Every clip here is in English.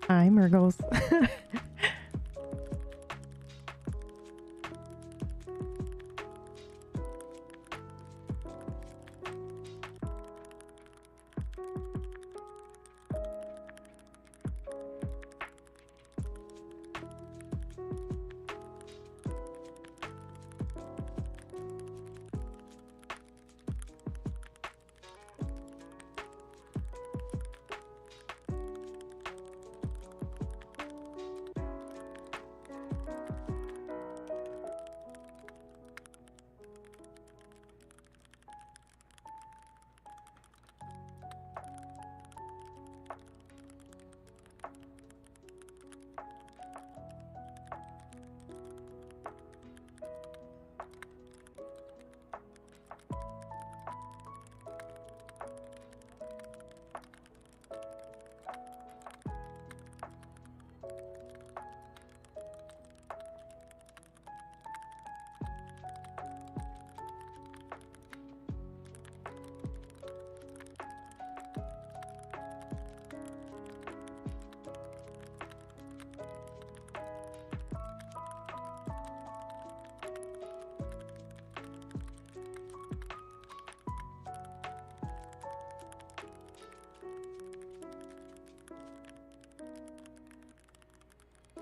Timer goes.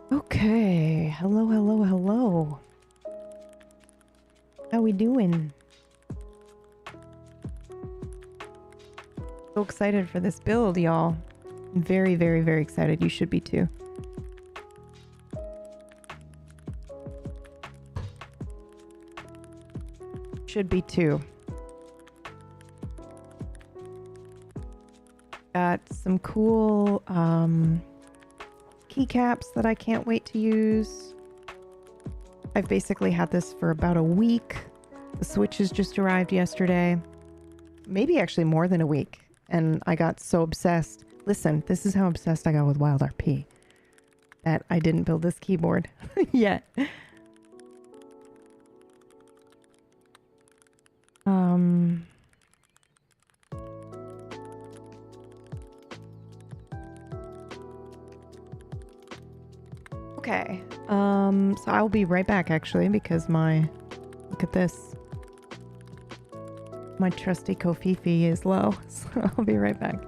Okay, hello, hello, hello. How we doing? So excited for this build, y'all. I'm very, very, very excited. You should be too. Should be too. Got some cool keycaps that I can't wait to use. I've basically had this for about a week. The switches just arrived yesterday. Maybe actually more than a week. And I got so obsessed. Listen, this is how obsessed I got with WildRP. That I didn't build this keyboard yet. Okay. So I'll be right back actually because look at this. My trusty Kofifi is low, so I'll be right back.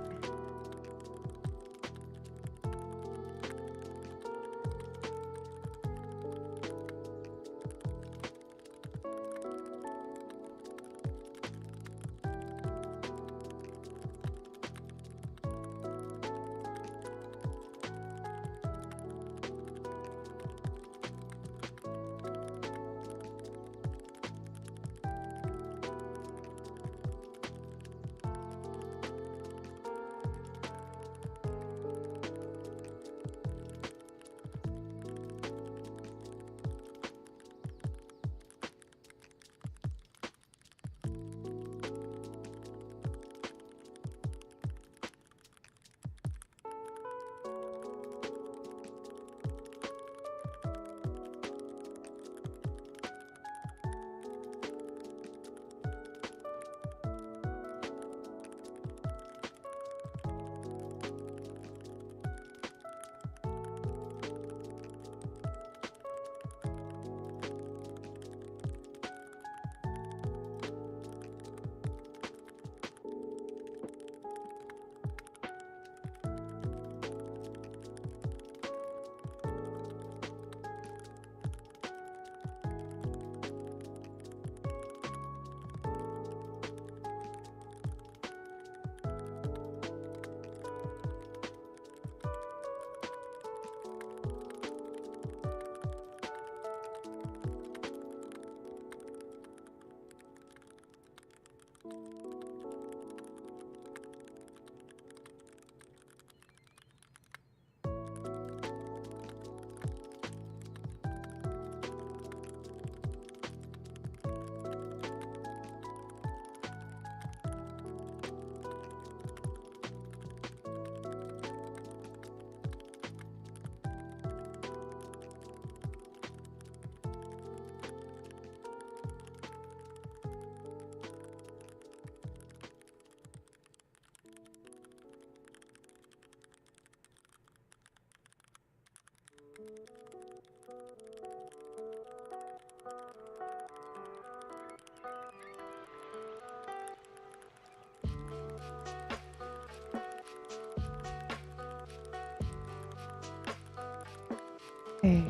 Okay.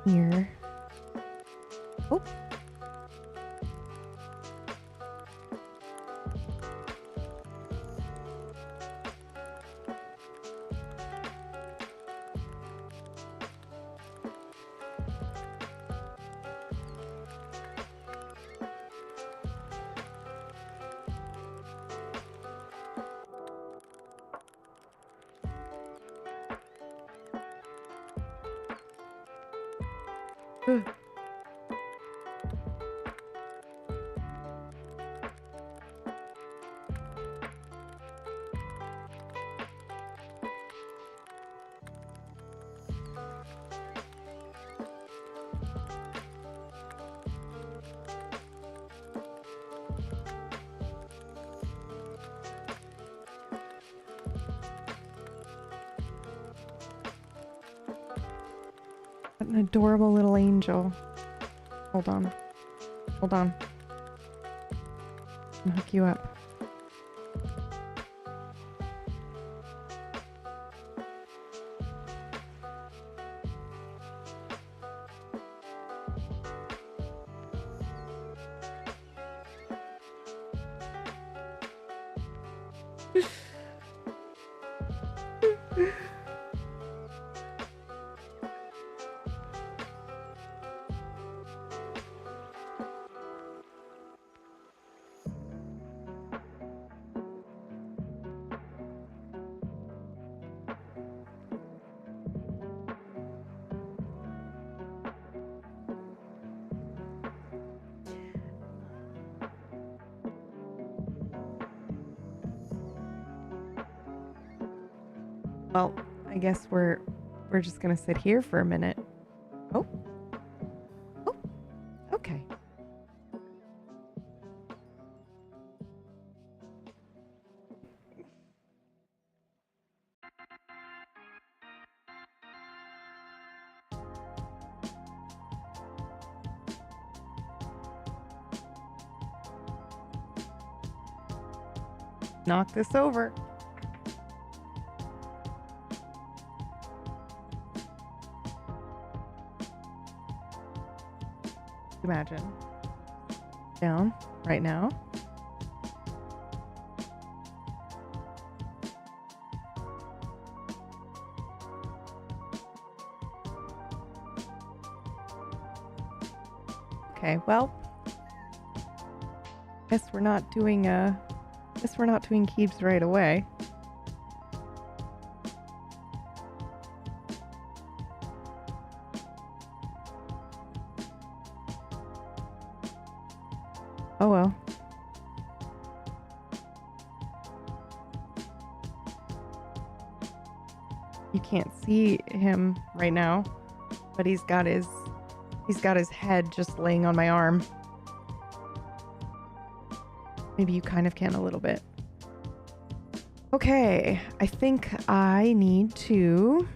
Here. Oh. Ugh. What an adorable little angel. Hold on. Hold on. I'll hook you up. Well, I guess we're just gonna sit here for a minute. Oh. Oh. Okay. Knock this over. Imagine. Down right now. Okay, well, guess we're not doing keeps right away. Oh well. You can't see him right now, but he's got his head just laying on my arm. Maybe you kind of can a little bit. Okay, I think I need to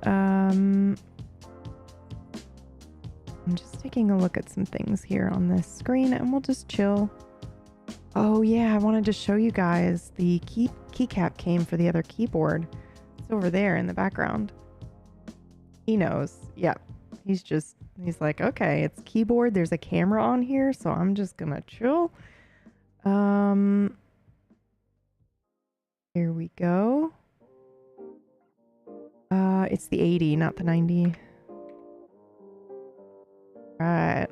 I'm just taking a look at some things here on this screen and we'll just chill. Oh yeah, I wanted to show you guys the keycap came for the other keyboard. It's over there in the background. He knows. Yep. He's like, okay, it's keyboard. There's a camera on here, so I'm just gonna chill. Here we go. It's the 80, not the 90. Right.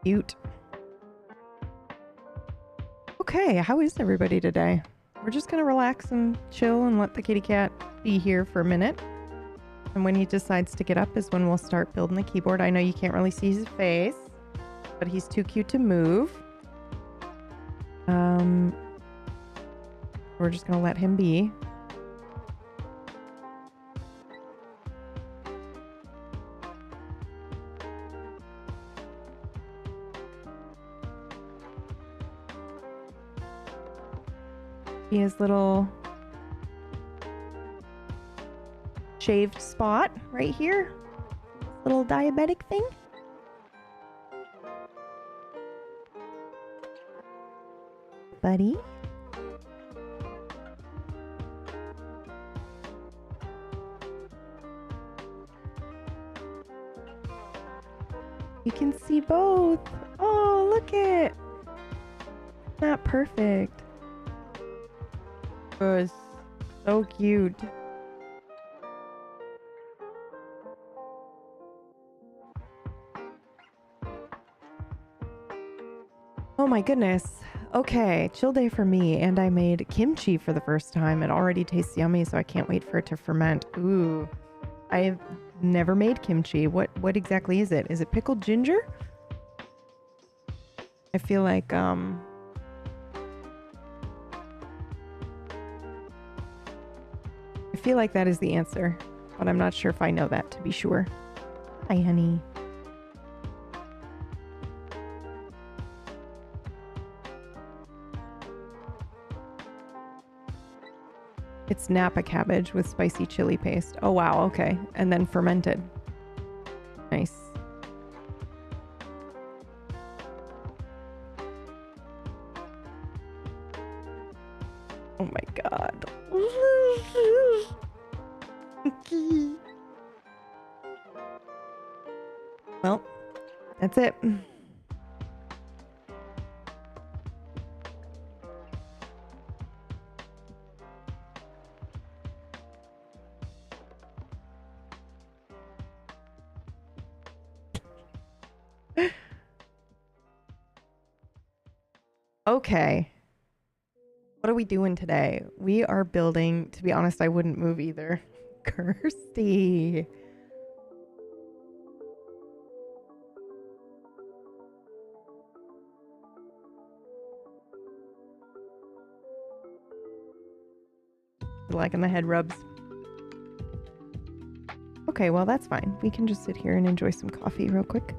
Cute. Okay, how is everybody today? We're just gonna relax and chill and let the kitty cat be here for a minute. And when he decides to get up is when we'll start building the keyboard. I know you can't really see his face, but he's too cute to move. We're just gonna let him be. His little shaved spot right here. Little diabetic thing. buddy. You can see both. Oh, look it. Not perfect. It was so cute. Oh my goodness. Okay, chill day for me, and I made kimchi for the first time. It already tastes yummy, so I can't wait for it to ferment. Ooh. I've never made kimchi. What exactly is it? Is it pickled ginger? I feel like that is the answer, but I'm not sure if I know that to be sure. Hi, honey. It's Napa cabbage with spicy chili paste. Oh, wow. Okay. And then fermented. Nice. Oh my God. Well, that's it. Okay. What are we doing today? We are building, to be honest, I wouldn't move either. Kirsty. Liking the head rubs. Okay, well, that's fine. We can just sit here and enjoy some coffee real quick.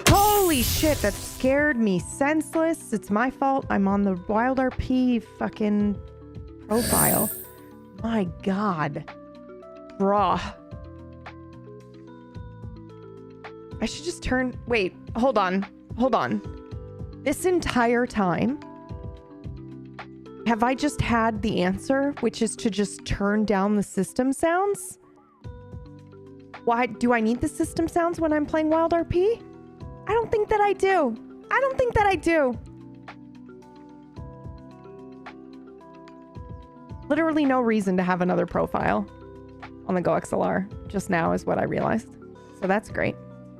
Holy shit, that scared me senseless. It's my fault. I'm on the WildRP fucking profile. My God. Bruh. I should just turn... Wait, hold on. Hold on. This entire time, have I just had the answer, which is to just turn down the system sounds? Why do I need the system sounds when I'm playing WildRP? I don't think that I do. I don't think that I do. Literally no reason to have another profile on the GoXLR just now is what I realized. So that's great.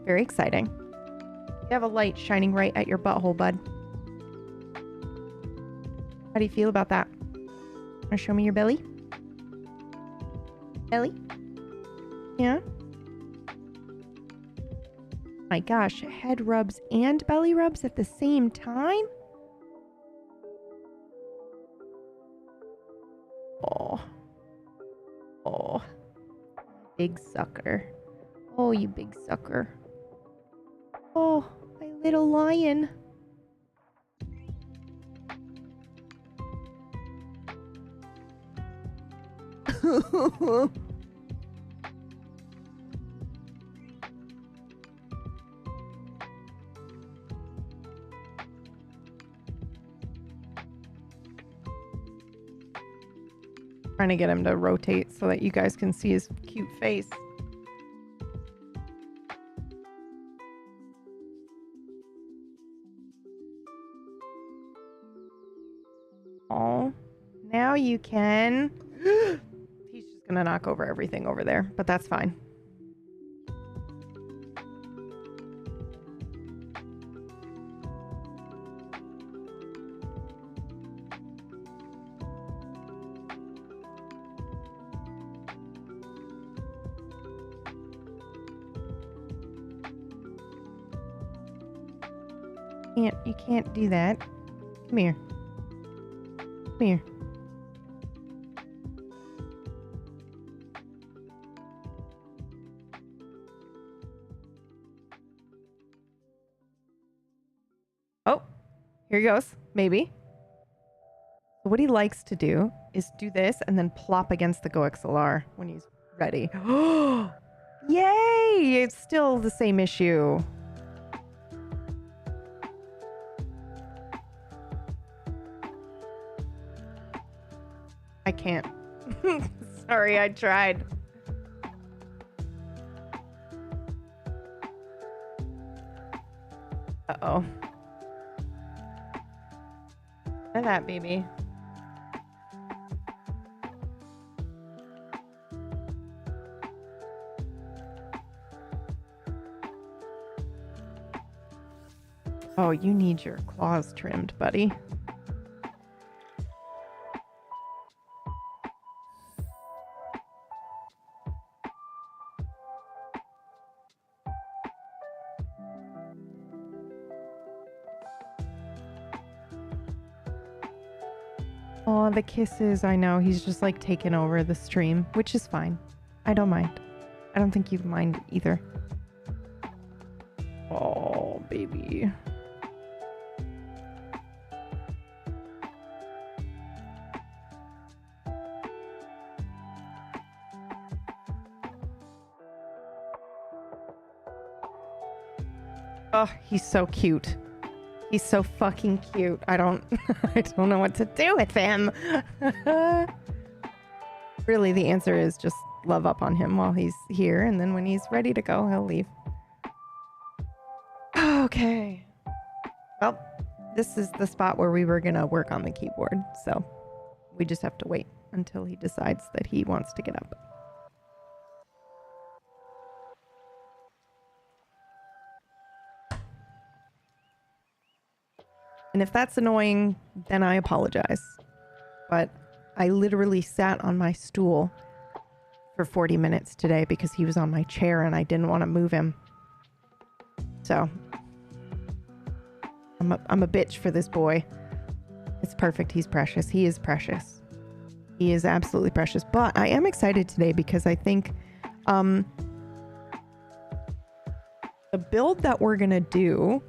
Very exciting. You have a light shining right at your butthole, bud. How do you feel about that? Want to show me your belly? Belly? Yeah? My gosh, head rubs and belly rubs at the same time? Oh. Oh. Big sucker. Oh, you big sucker. Oh, my little lion. Trying to get him to rotate so that you guys can see his cute face. Oh, now you can. He's just gonna knock over everything over there, but that's fine. You can't do that. Come here. Come here. Oh, here he goes. Maybe. What he likes to do is do this and then plop against the GoXLR when he's ready. Yay! It's still the same issue. I can't. Sorry, I tried. Uh-oh. Look at that, baby. Oh, you need your claws trimmed, buddy. Oh, the kisses. I know. He's just like taking over the stream, which is fine. I don't mind. I don't think you mind either. Oh, baby. Oh, he's so cute. He's so fucking cute. I don't know what to do with him. Really, the answer is just love up on him while he's here, and then when he's ready to go, he'll leave. Okay. Well, this is the spot where we were gonna work on the keyboard, so we just have to wait until he decides that he wants to get up. And if that's annoying, then I apologize. But I literally sat on my stool for 40 minutes today because he was on my chair and I didn't want to move him. So I'm a bitch for this boy. It's perfect. He's precious. He is precious. He is absolutely precious. But I am excited today because I think the build that we're going to do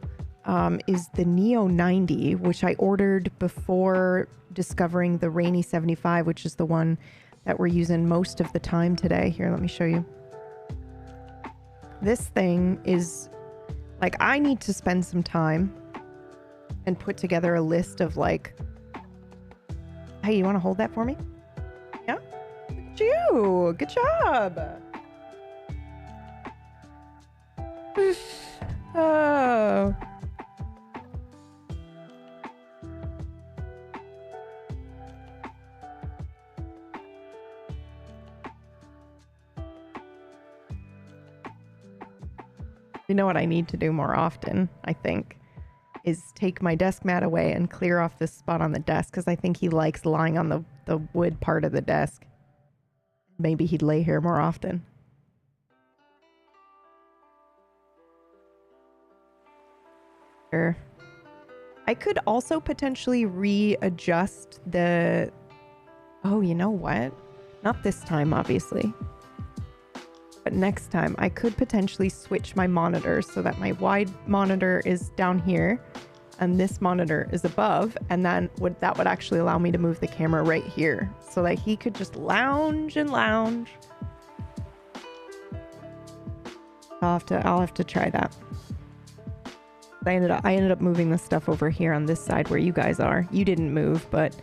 is the Neo 90, which I ordered before discovering the Rainy 75, which is the one that we're using most of the time today. Here, let me show you. This thing is like, I need to spend some time and put together a list of like, hey, you want to hold that for me? Yeah? Look at you. Good job. Oh. You know what I need to do more often, I think, is take my desk mat away and clear off this spot on the desk, because I think he likes lying on the wood part of the desk. Maybe he'd lay here more often. Sure. I could also potentially readjust the... Oh, you know what? Not this time, obviously. But next time, I could potentially switch my monitors so that my wide monitor is down here and this monitor is above, and then that would actually allow me to move the camera right here so that he could just lounge and lounge. I'll have to try that. I ended up moving the stuff over here on this side where you guys are. You didn't move, but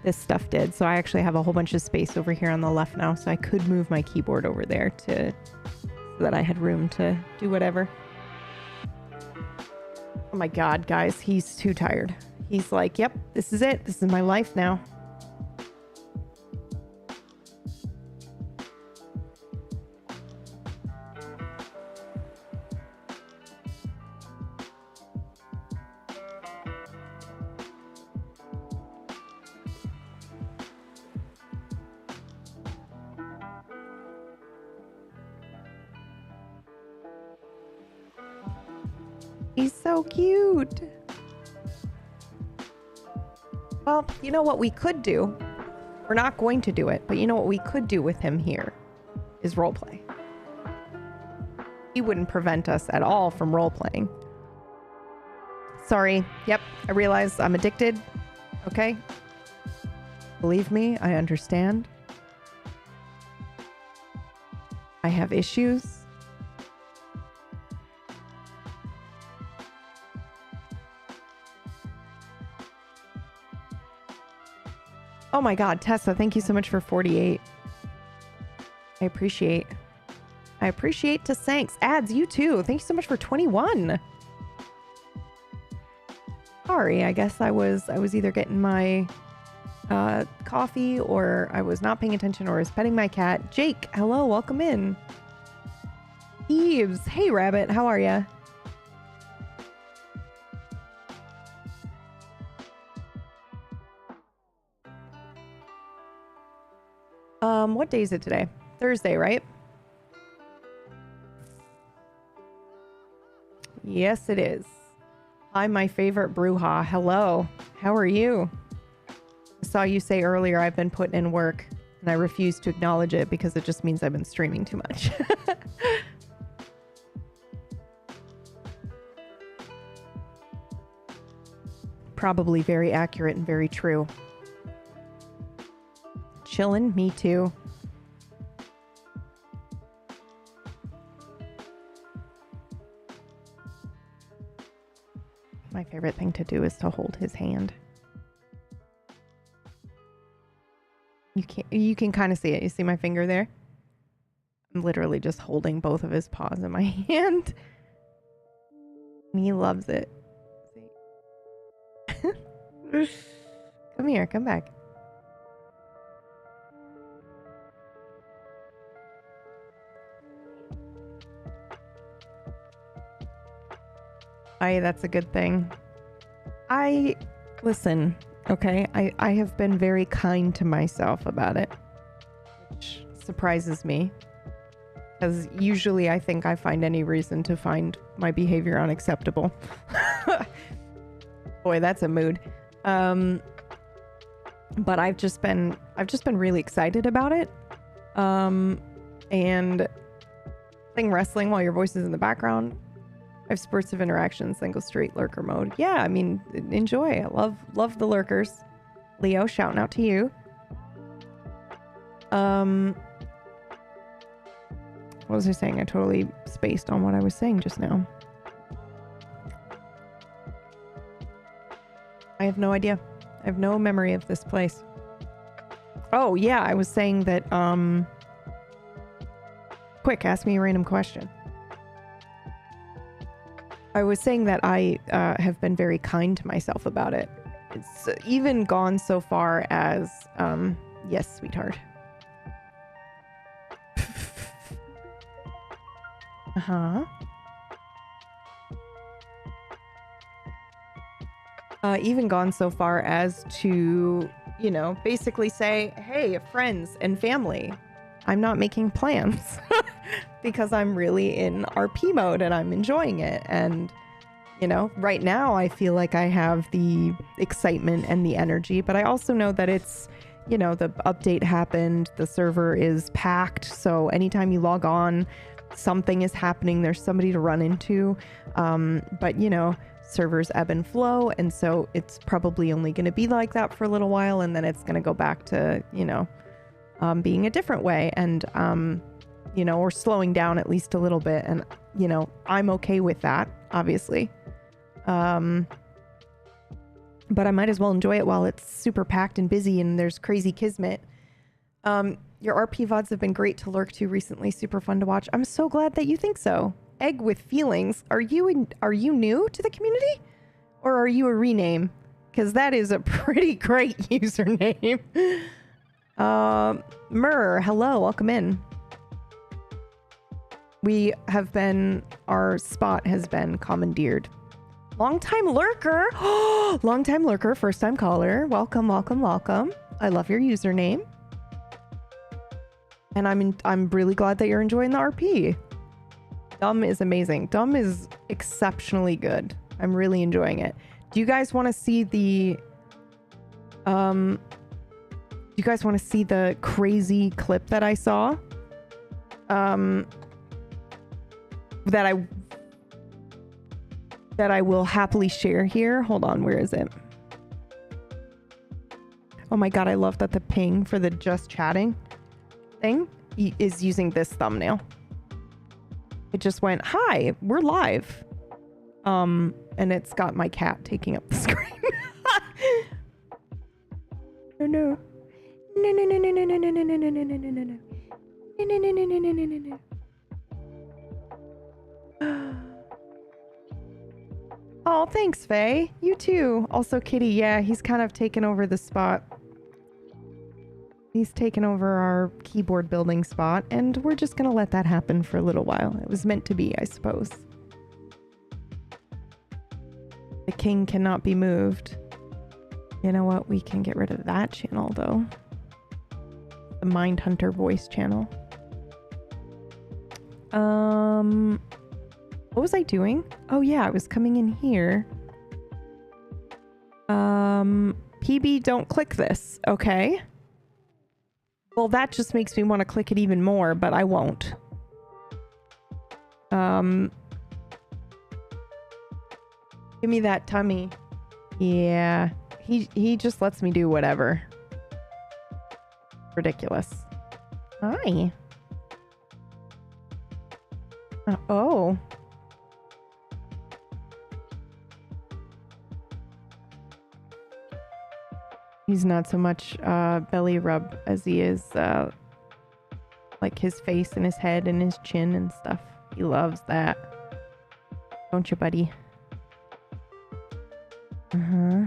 this stuff did. So I actually have a whole bunch of space over here on the left now, so I could move my keyboard over there so that I had room to do whatever. Oh my God, guys, he's too tired. He's like, yep, this is it. This is my life now. He's so cute. Well, you know what we could do? We're not going to do it, but you know what we could do with him here is roleplay. He wouldn't prevent us at all from roleplaying. Sorry. Yep, I realize I'm addicted. Okay? Believe me, I understand. I have issues. Oh my God, Tessa, thank you so much for 48. I appreciate to thanks. Ads, you too. Thank you so much for 21. Sorry, I guess I was either getting my coffee, or I was not paying attention, or I was petting my cat. Jake, hello, welcome in. Eves, hey Rabbit, how are ya? What day is it today? Thursday, right? Yes, it is. Hi, my favorite Bruja. Hello. How are you? I saw you say earlier I've been putting in work, and I refuse to acknowledge it because it just means I've been streaming too much. Probably very accurate and very true. Chillin', me too. My favorite thing to do is to hold his hand. You can kind of see it. You see my finger there? I'm literally just holding both of his paws in my hand. And he loves it. Come here, come back. That's a good thing. Listen, okay? I have been very kind to myself about it, which surprises me, because usually I think I find any reason to find my behavior unacceptable. Boy, that's a mood. But I've just been really excited about it. And playing wrestling while your voice is in the background. I have spurts of interactions, then go straight lurker mode. Yeah, I mean, enjoy. I love the lurkers. Leo, shouting out to you. What was I saying? I totally spaced on what I was saying just now. I have no idea. I have no memory of this place. Oh, yeah, I was saying that, quick, ask me a random question. I was saying that I have been very kind to myself about it. It's even gone so far as, yes, sweetheart. Uh-huh. Even gone so far as to, you know, basically say, hey, friends and family, I'm not making plans because I'm really in RP mode and I'm enjoying it. And, you know, right now I feel like I have the excitement and the energy, but I also know that it's, you know, the update happened, the server is packed. So anytime you log on, something is happening. There's somebody to run into. But, you know, servers ebb and flow. And so it's probably only going to be like that for a little while. And then it's going to go back to, you know, being a different way, and you know, or slowing down at least a little bit. And you know, I'm okay with that, obviously, but I might as well enjoy it while it's super packed and busy and there's crazy kismet. Your RP VODs have been great to lurk to recently, super fun to watch. I'm so glad that you think so. Egg with feelings, are you new to the community, or are you a rename? Because that is a pretty great username. Myrrh, hello, welcome in. Our spot has been commandeered. Long time lurker. Long time lurker, first time caller. Welcome, welcome, welcome. I love your username. And I'm really glad that you're enjoying the RP. DUM is amazing. DUM is exceptionally good. I'm really enjoying it. Do you guys want to see the crazy clip that I saw? That I will happily share here. Hold on, where is it? Oh my god, I love that the ping for the just chatting thing is using this thumbnail. It just went, hi, we're live. And it's got my cat taking up the screen. Oh no. No, no, no, no, no, no, no, no, no, no, no, no, no, no, no. No, no, no, no, no, no, no, no, no. Oh, thanks, Faye. You too. Also, Kitty, yeah, he's kind of taken over the spot. He's taken over our keyboard building spot, and we're just gonna let that happen for a little while. It was meant to be, I suppose. The king cannot be moved. You know what? We can get rid of that channel, though. The Mindhunter voice channel. What was I doing? Oh yeah, I was coming in here. PB, don't click this, okay? Well, that just makes me want to click it even more, but I won't. Give me that tummy. Yeah, he just lets me do whatever. Ridiculous. Hi. Oh. He's not so much belly rub as he is like his face and his head and his chin and stuff. He loves that. Don't you, buddy? Uh-huh.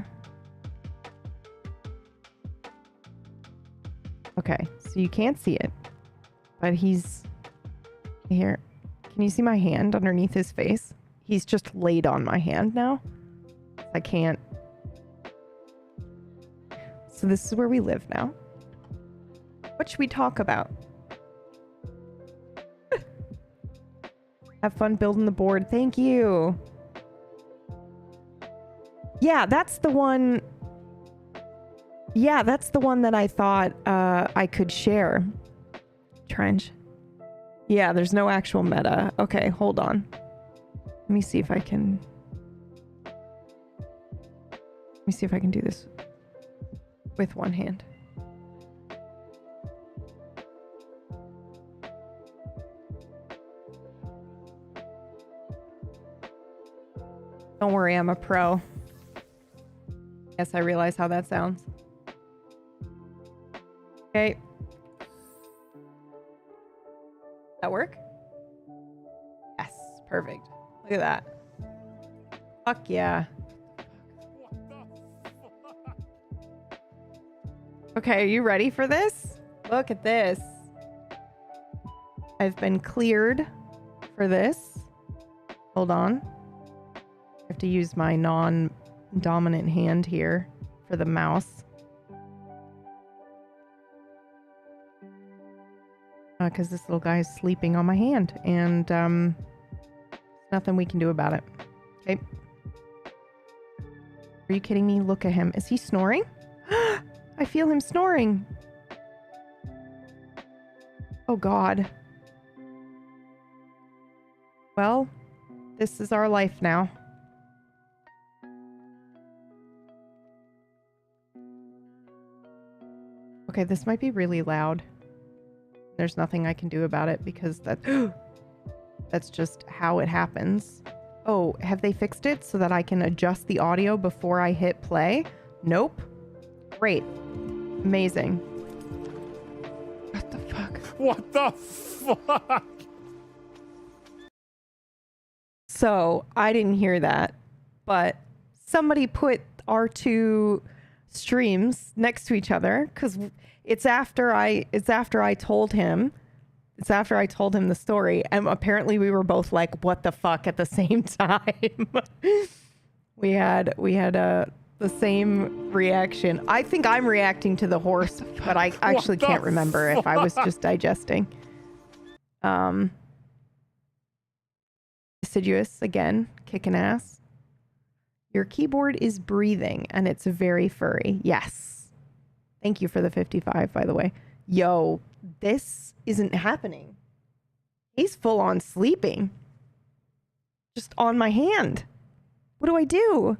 Okay, so you can't see it, but he's here. Can you see my hand underneath his face? He's just laid on my hand now. I can't. So this is where we live now. What should we talk about? Have fun building the board. Thank you. Yeah, that's the one. Yeah, that's the one that I thought I could share. Trench. Yeah, there's no actual meta. Okay, hold on. Let me see if I can... Let me see if I can do this with one hand. Don't worry, I'm a pro. Yes, I realize how that sounds. Okay. That work? Yes, perfect. Look at that. Fuck yeah. Okay, are you ready for this? Look at this. I've been cleared for this. Hold on. I have to use my non-dominant hand here for the mouse. Because this little guy is sleeping on my hand, and nothing we can do about it. Okay. Are you kidding me? Look at him. Is he snoring? I feel him snoring. Oh God. Well, this is our life now. Okay, this might be really loud. There's nothing I can do about it because that's just how it happens. Oh, have they fixed it so that I can adjust the audio before I hit play? Nope. Great. Amazing. What the fuck? What the fuck? So, I didn't hear that, but somebody put our two streams next to each other because it's after I told him the story, and apparently we were both like, what the fuck, at the same time. we had the same reaction. I think I'm reacting to the horse, but I actually can't remember if I was just digesting. Deciduous again, kicking ass. Your keyboard is breathing and it's very furry. Yes. Thank you for the 55, by the way. Yo, this isn't happening. He's full on sleeping. Just on my hand. What do I do?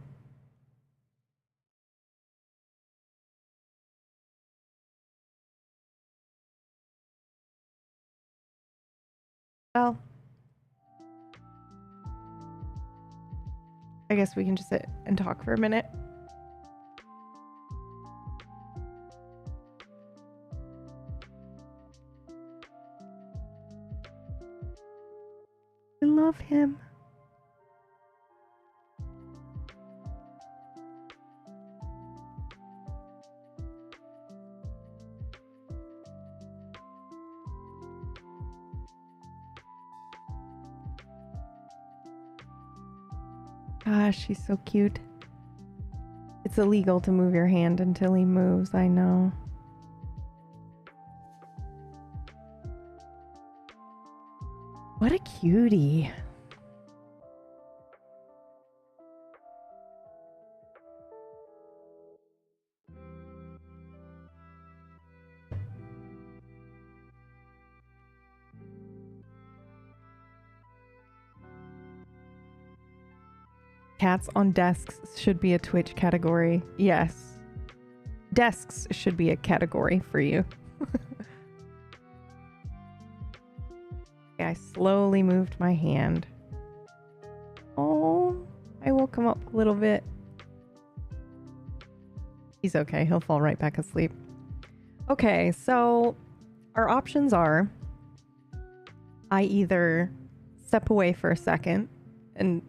Well, I guess we can just sit and talk for a minute. Gosh, she's so cute. It's illegal to move your hand until he moves, I know. What a cutie. Cats on desks should be a Twitch category. Yes. Desks should be a category for you. I slowly moved my hand. Oh, I woke him up a little bit. He's okay. He'll fall right back asleep. Okay, so our options are I either step away for a second and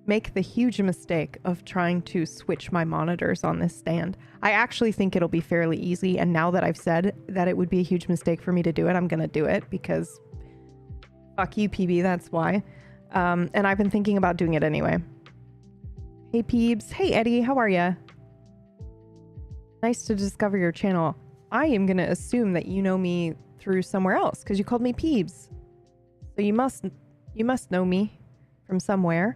make the huge mistake of trying to switch my monitors on this stand. I actually think it'll be fairly easy, and now that I've said that it would be a huge mistake for me to do it, I'm gonna do it because fuck you, PB, that's why. And I've been thinking about doing it anyway. Hey Peebs. Hey Eddie, how are ya? Nice to discover your channel. I am gonna assume that you know me through somewhere else because you called me Peebs. So you must know me from somewhere.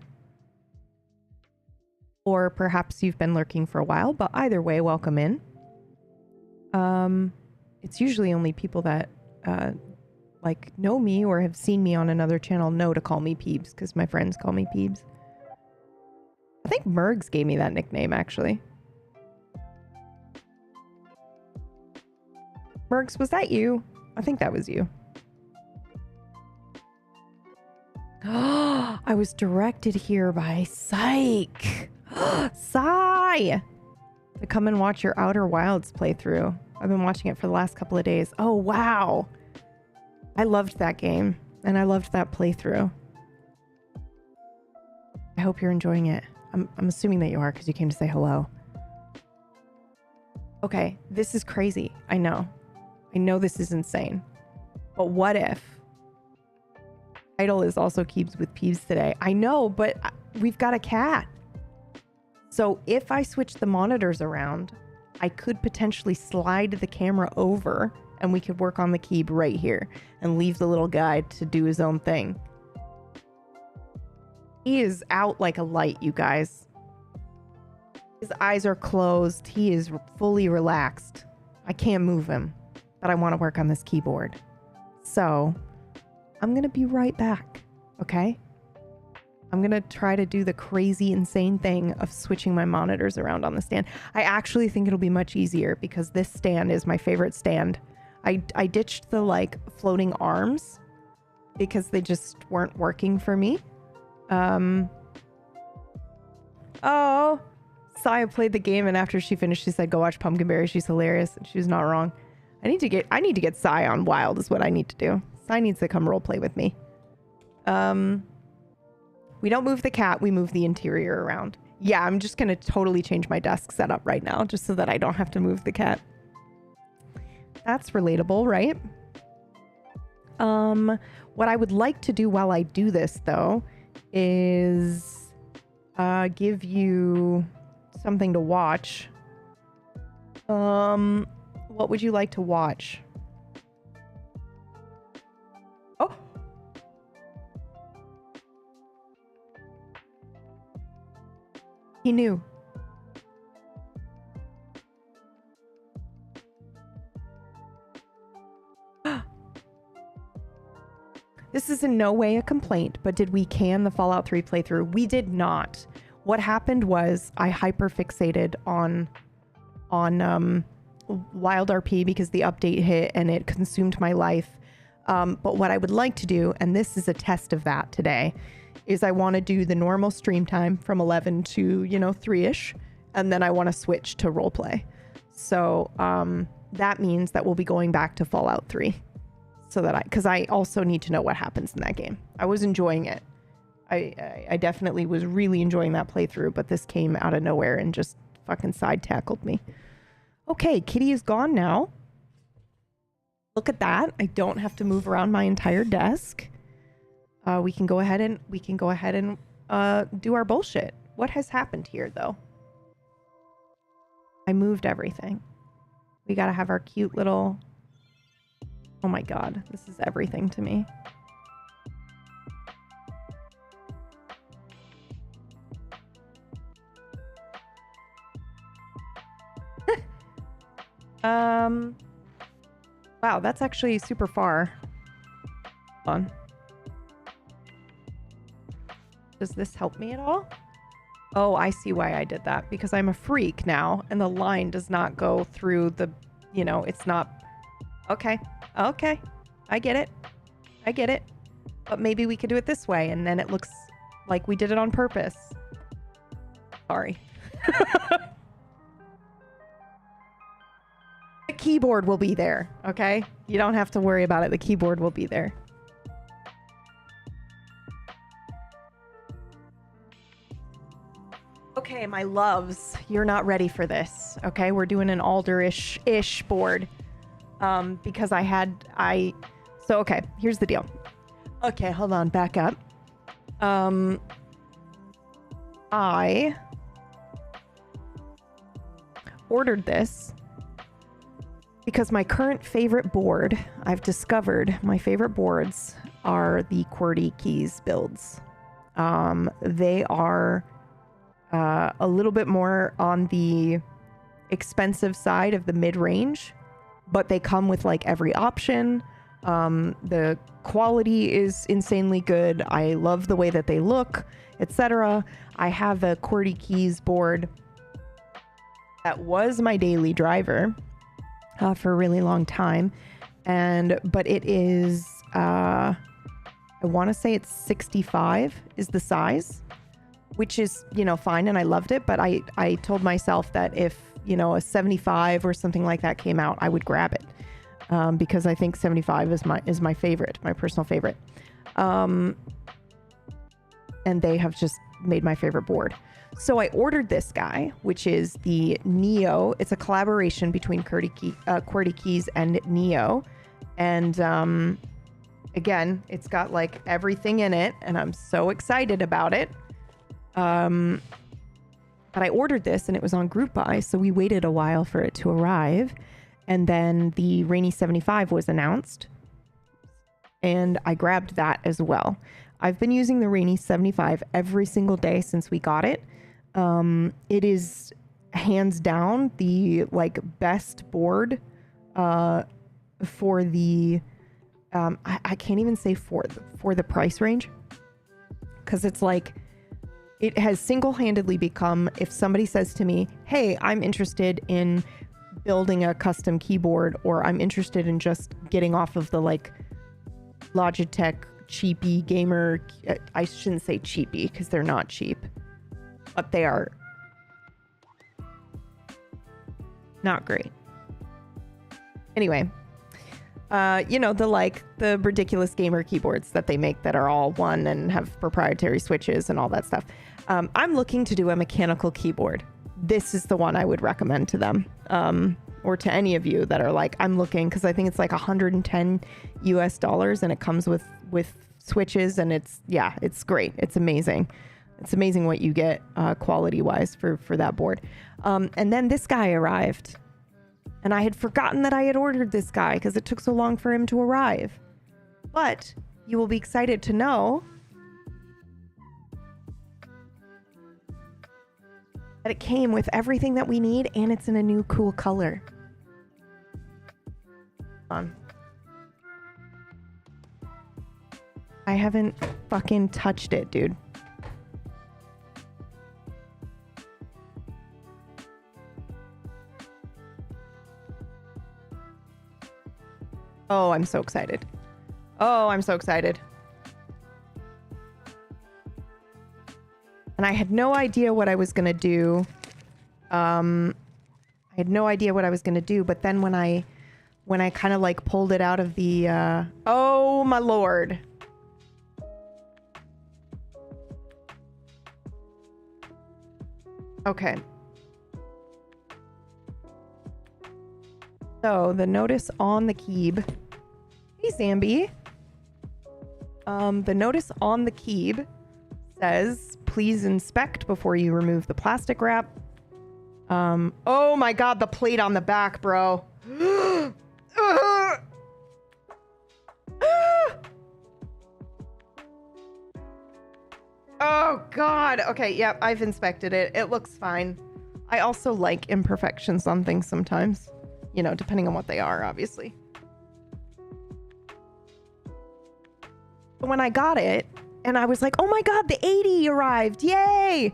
Or perhaps you've been lurking for a while, but either way, welcome in. It's usually only people that like know me or have seen me on another channel know to call me Peebs because my friends call me Peebs. I think Mergs gave me that nickname actually. Mergs, was that you? I think that was you. I was directed here by Psych. Sigh! To come and watch your Outer Wilds playthrough. I've been watching it for the last couple of days. Oh, wow. I loved that game, and I loved that playthrough. I hope you're enjoying it. I'm assuming that you are because you came to say hello. Okay, this is crazy. I know. I know this is insane. But what if Idol is also keeps with Peeves today? I know, but we've got a cat. So if I switch the monitors around, I could potentially slide the camera over and we could work on the Keeb right here and leave the little guy to do his own thing. He is out like a light, you guys. His eyes are closed. He is fully relaxed. I can't move him, but I want to work on this keyboard. So I'm going to be right back, okay? I'm going to try to do the crazy, insane thing of switching my monitors around on the stand. I actually think it'll be much easier because this stand is my favorite stand. I ditched the like floating arms because they just weren't working for me. Oh, Saya played the game and after she finished, she said, go watch Pumpkinberry. She's hilarious. And she was not wrong. I need to get Saya on Wild is what I need to do. Saya needs to come roleplay with me. We don't move the cat, we move the interior around. Yeah, I'm just going to totally change my desk setup right now just so that I don't have to move the cat. That's relatable, right? What I would like to do while I do this, though, is give you something to watch. What would you like to watch? Oh! He knew. This is in no way a complaint, but did we can the Fallout 3 playthrough? We did not. What happened was I hyperfixated on WildRP because the update hit and it consumed my life. But what I would like to do, and this is a test of that today, is I want to do the normal stream time from 11 to, 3-ish, and then I want to switch to roleplay. So that means that we'll be going back to Fallout 3. So that because I also need to know what happens in that game. I was enjoying it. I definitely was really enjoying that playthrough, but this came out of nowhere and just fucking side tackled me. Okay, Kitty is gone now. Look at that. I don't have to move around my entire desk. We can go ahead and do our bullshit. What has happened here, though? I moved everything. We gotta have our cute little... Oh my god, this is everything to me. Wow, that's actually super far. Hold on. Does this help me at all? Oh, I see why I did that. Because I'm a freak now, and the line does not go through the, you know, it's not... Okay. Okay. I get it. I get it. But maybe we could do it this way, and then it looks like we did it on purpose. Sorry. The keyboard will be there, okay? You don't have to worry about it. The keyboard will be there. Okay, my loves, you're not ready for this, okay? We're doing an Alder-ish board. Because so, okay, here's the deal. Okay, hold on, back up. I ordered this because my current favorite board, I've discovered my favorite boards are the QWERTY keys builds. They are a little bit more on the expensive side of the mid-range, but they come with like every option. The quality is insanely good. I love the way that they look, etc. I have a QWERTY keys board that was my daily driver for a really long time, but it is I want to say it's 65 is the size, which is, you know, fine, and I loved it, but I told myself that if, you know, a 75 or something like that came out, I would grab it, because I think 75 is my favorite, my personal favorite, and they have just made my favorite board. So I ordered this guy, which is the Neo. It's a collaboration between QWERTY keys and Neo, and again, it's got like everything in it, and I'm so excited about it. But I ordered this and it was on group buy, so we waited a while for it to arrive, and then the Rainy 75 was announced, and I grabbed that as well. I've been using the Rainy 75 every single day since we got it. It is hands down the like best board for the I can't even say for the price range, because it's like it has single-handedly become, if somebody says to me, hey, I'm interested in building a custom keyboard, or I'm interested in just getting off of the like Logitech cheapy gamer, I shouldn't say cheapy because they're not cheap, but they are not great. Anyway, you know, the ridiculous gamer keyboards that they make that are all one and have proprietary switches and all that stuff. I'm looking to do a mechanical keyboard. This is the one I would recommend to them, or to any of you that are like, I'm looking, because I think it's like $110 US, and it comes with switches, and it's great. It's amazing. It's amazing what you get quality wise for that board. And then this guy arrived, and I had forgotten that I had ordered this guy because it took so long for him to arrive. But you will be excited to know that it came with everything that we need, and it's in a new cool color. I haven't fucking touched it, dude. Oh, I'm so excited. Oh, I'm so excited. And I had no idea what I was going to do. I had no idea what I was going to do, but then when I kind of like pulled it out of the, oh my Lord. Okay. So the notice on the keyb. Hey, Zambi. The notice on the keyb says, please inspect before you remove the plastic wrap. Oh my God, the plate on the back, bro. Oh God. Okay, yep, I've inspected it. It looks fine. I also like imperfections on things sometimes, you know, depending on what they are, obviously. But when I got it and I was like, oh my God, the 80 arrived. Yay.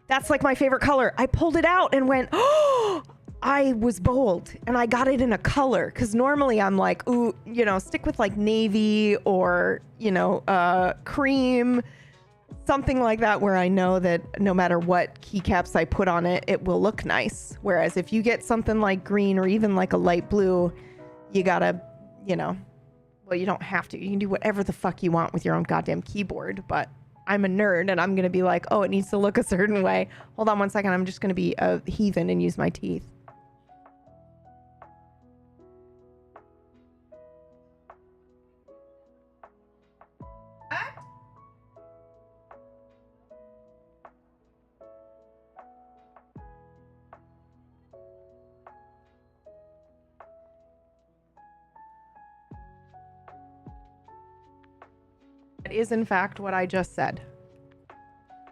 That's like my favorite color. I pulled it out and went, oh, I was bold and I got it in a color. Cause normally I'm like, ooh, you know, stick with like navy or, you know, cream, something like that, where I know that no matter what keycaps I put on it, it will look nice. Whereas if you get something like green or even like a light blue, you gotta, you know, well, you don't have to. You can do whatever the fuck you want with your own goddamn keyboard. But I'm a nerd and I'm gonna be like, oh, it needs to look a certain way. Hold on one second. I'm just gonna be a heathen and use my teeth. That is in fact what I just said.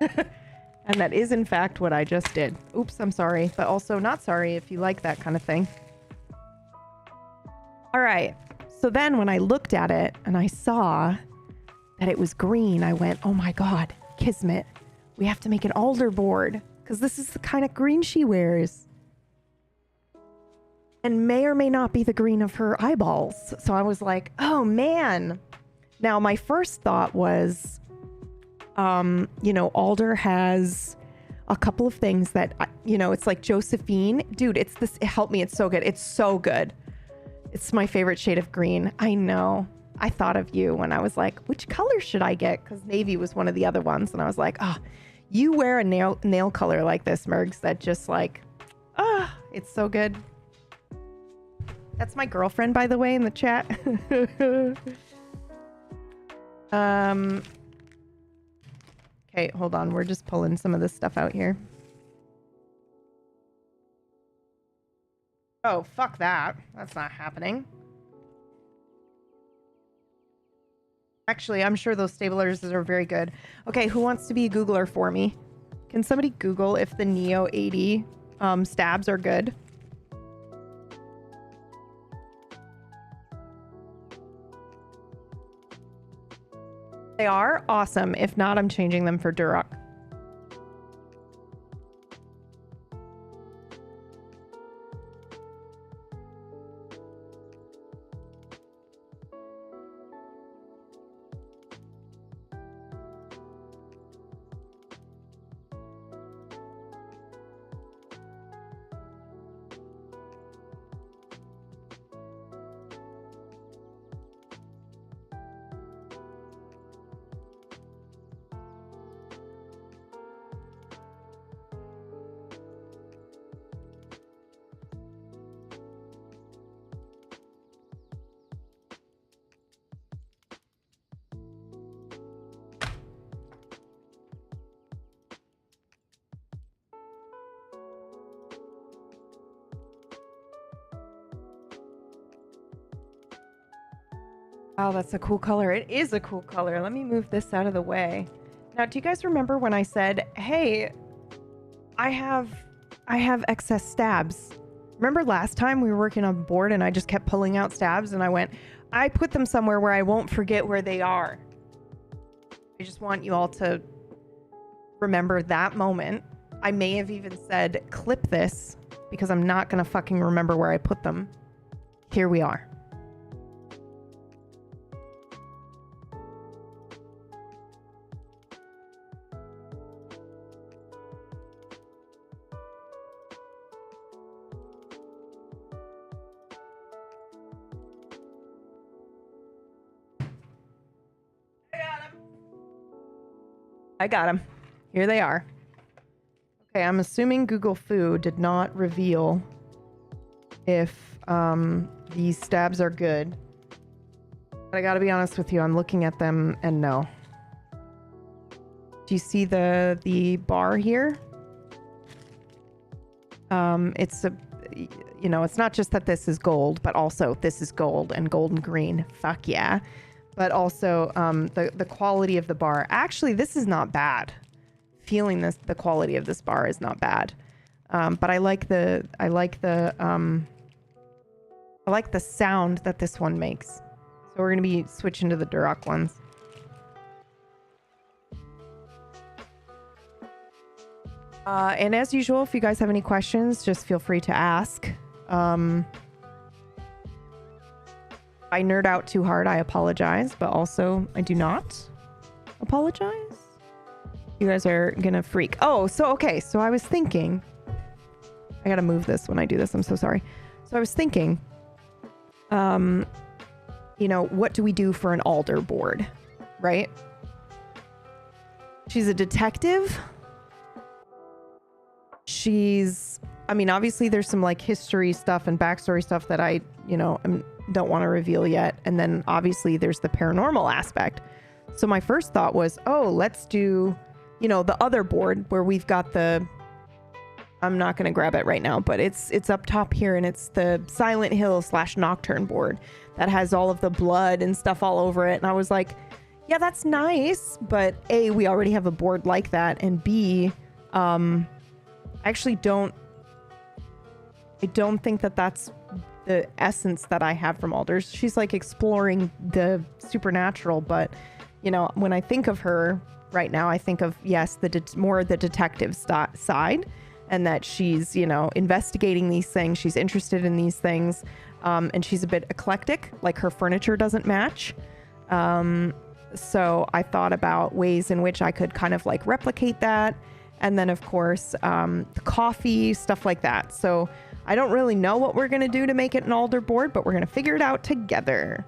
And that is in fact what I just did. Oops, I'm sorry, but also not sorry if you like that kind of thing. All right, so then when I looked at it and I saw that it was green, I went, oh my God, Kismet, we have to make an Alder board because this is the kind of green she wears. And may or may not be the green of her eyeballs. So I was like, oh man. Now, my first thought was, you know, Alder has a couple of things that, you know, it's like Josephine. Dude, it's this, help me, it's so good. It's so good. It's my favorite shade of green. I know. I thought of you when I was like, which color should I get? Because navy was one of the other ones. And I was like, oh, you wear a nail color like this, Mergs, that just like, it's so good. That's my girlfriend, by the way, in the chat. Okay, hold on. We're just pulling some of this stuff out here. Oh, fuck that. That's not happening. Actually, I'm sure those staplers are very good. Okay, who wants to be a Googler for me? Can somebody Google if the Neo 80 stabs are good? They are? Awesome. If not, I'm changing them for Duroc. Oh, that's a cool color. It is a cool color. Let me move this out of the way. Now, do you guys remember when I said, hey, I have excess stabs? Remember last time we were working on board and I just kept pulling out stabs and I went, I put them somewhere where I won't forget where they are. I just want you all to remember that moment. I may have even said, clip this because I'm not going to fucking remember where I put them. Here we are. I got them. Here they are. Okay, I'm assuming Google Foo did not reveal if these stabs are good. But I gotta be honest with you, I'm looking at them and no. Do you see the bar here? It's a, you know, it's not just that this is gold, but also this is gold and gold and green. Fuck yeah. But also the quality of the bar. Actually, this is not bad. Feeling this, the quality of this bar is not bad. But I like the sound that this one makes. So we're gonna be switching to the Duroc ones. And as usual, if you guys have any questions, just feel free to ask. If I nerd out too hard, I apologize, but also I do not apologize. You guys are gonna freak. Oh, so okay, so I was thinking, I gotta move this when I do this, I'm so sorry. So I was thinking, you know, what do we do for an Alder board, right? She's a detective. I mean, obviously there's some like history stuff and backstory stuff that I, you know, don't want to reveal yet. And then obviously there's the paranormal aspect. So my first thought was, oh, let's do, you know, the other board where we've got I'm not going to grab it right now, but it's up top here, and it's the Silent Hill / Nocturne board that has all of the blood and stuff all over it. And I was like, yeah, that's nice. But A, we already have a board like that. And B, I don't think that that's the essence that I have from Alder. She's like exploring the supernatural, but you know, when I think of her right now, I think of, yes, more the detective side, and that she's, you know, investigating these things. She's interested in these things. And she's a bit eclectic, like her furniture doesn't match. So I thought about ways in which I could kind of like replicate that. And then, of course, the coffee, stuff like that. So I don't really know what we're going to do to make it an Alder board, but we're going to figure it out together.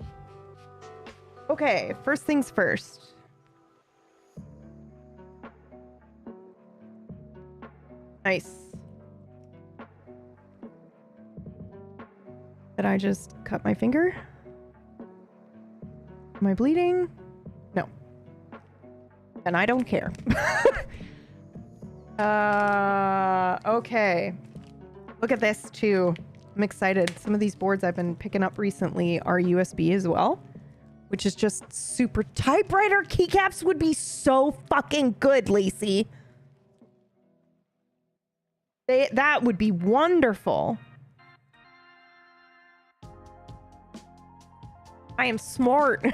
Okay, first things first. Nice. Did I just cut my finger? Am I bleeding? No. And I don't care. Okay. Look at this too. I'm excited. Some of these boards I've been picking up recently are USB as well, which is just super. Typewriter keycaps would be so fucking good, Lacey. That would be wonderful. I am smart.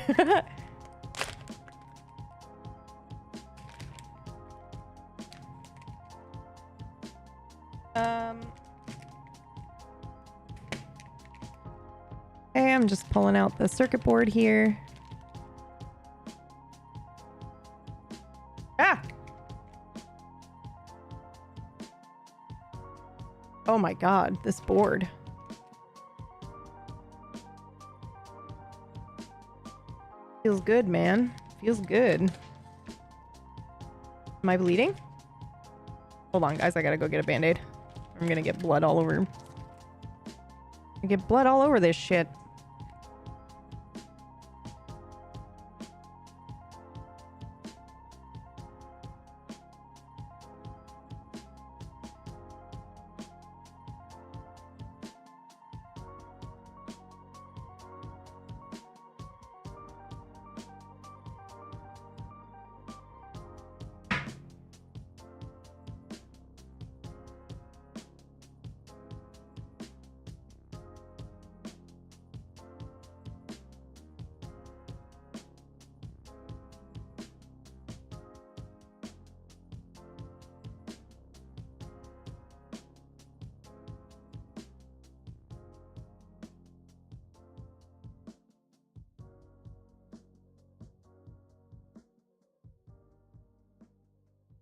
Okay, I'm just pulling out the circuit board here. Ah! Oh my god, this board. Feels good, man. Feels good. Am I bleeding? Hold on, guys. I gotta go get a band-aid. I'm gonna get blood all over. I get blood all over this shit.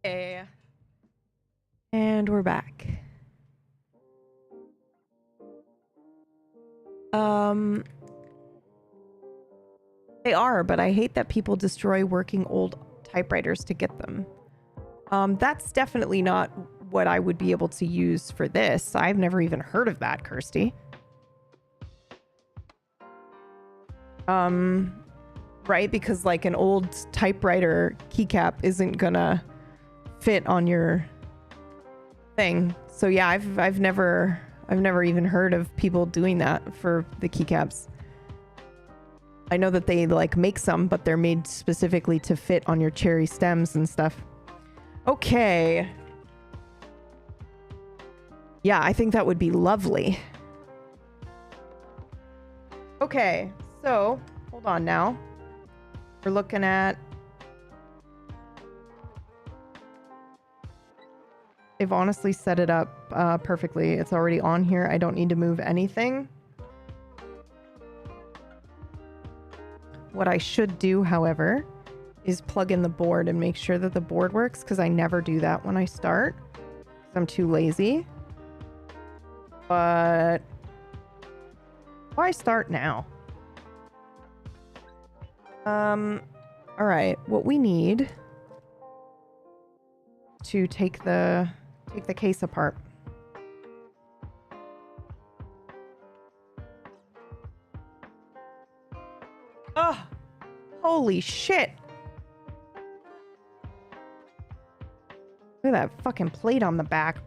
Okay. And we're back. They are, but I hate that people destroy working old typewriters to get them. That's definitely not what I would be able to use for this. I've never even heard of that, Kirsty. Right? Because like an old typewriter keycap isn't gonna fit on your thing. So yeah, I've never even heard of people doing that for the keycaps. I know that they like make some, but they're made specifically to fit on your cherry stems and stuff. Okay. Yeah, I think that would be lovely. Okay, so hold on now. We're looking at... They've honestly set it up perfectly. It's already on here. I don't need to move anything. What I should do, however, is plug in the board and make sure that the board works, because I never do that when I start. I'm too lazy. But why start now? All right. What we need to take the case apart. Oh, holy shit. Look at that fucking plate on the back.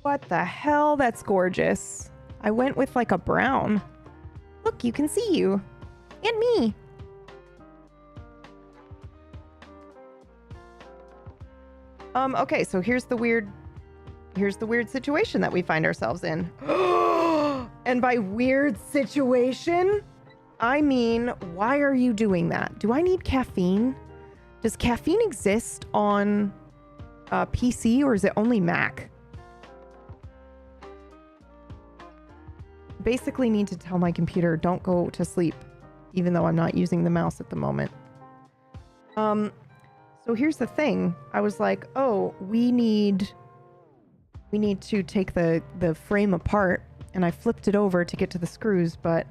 What the hell? That's gorgeous. I went with like a brown. Look, you can see you. And me. Okay, so here's the weird situation that we find ourselves in. And by weird situation, I mean, why are you doing that? Do I need caffeine? Does caffeine exist on PC, or is it only Mac? Basically need to tell my computer, don't go to sleep, even though I'm not using the mouse at the moment. So here's the thing. I was like, oh, we need to take the frame apart, and I flipped it over to get to the screws, but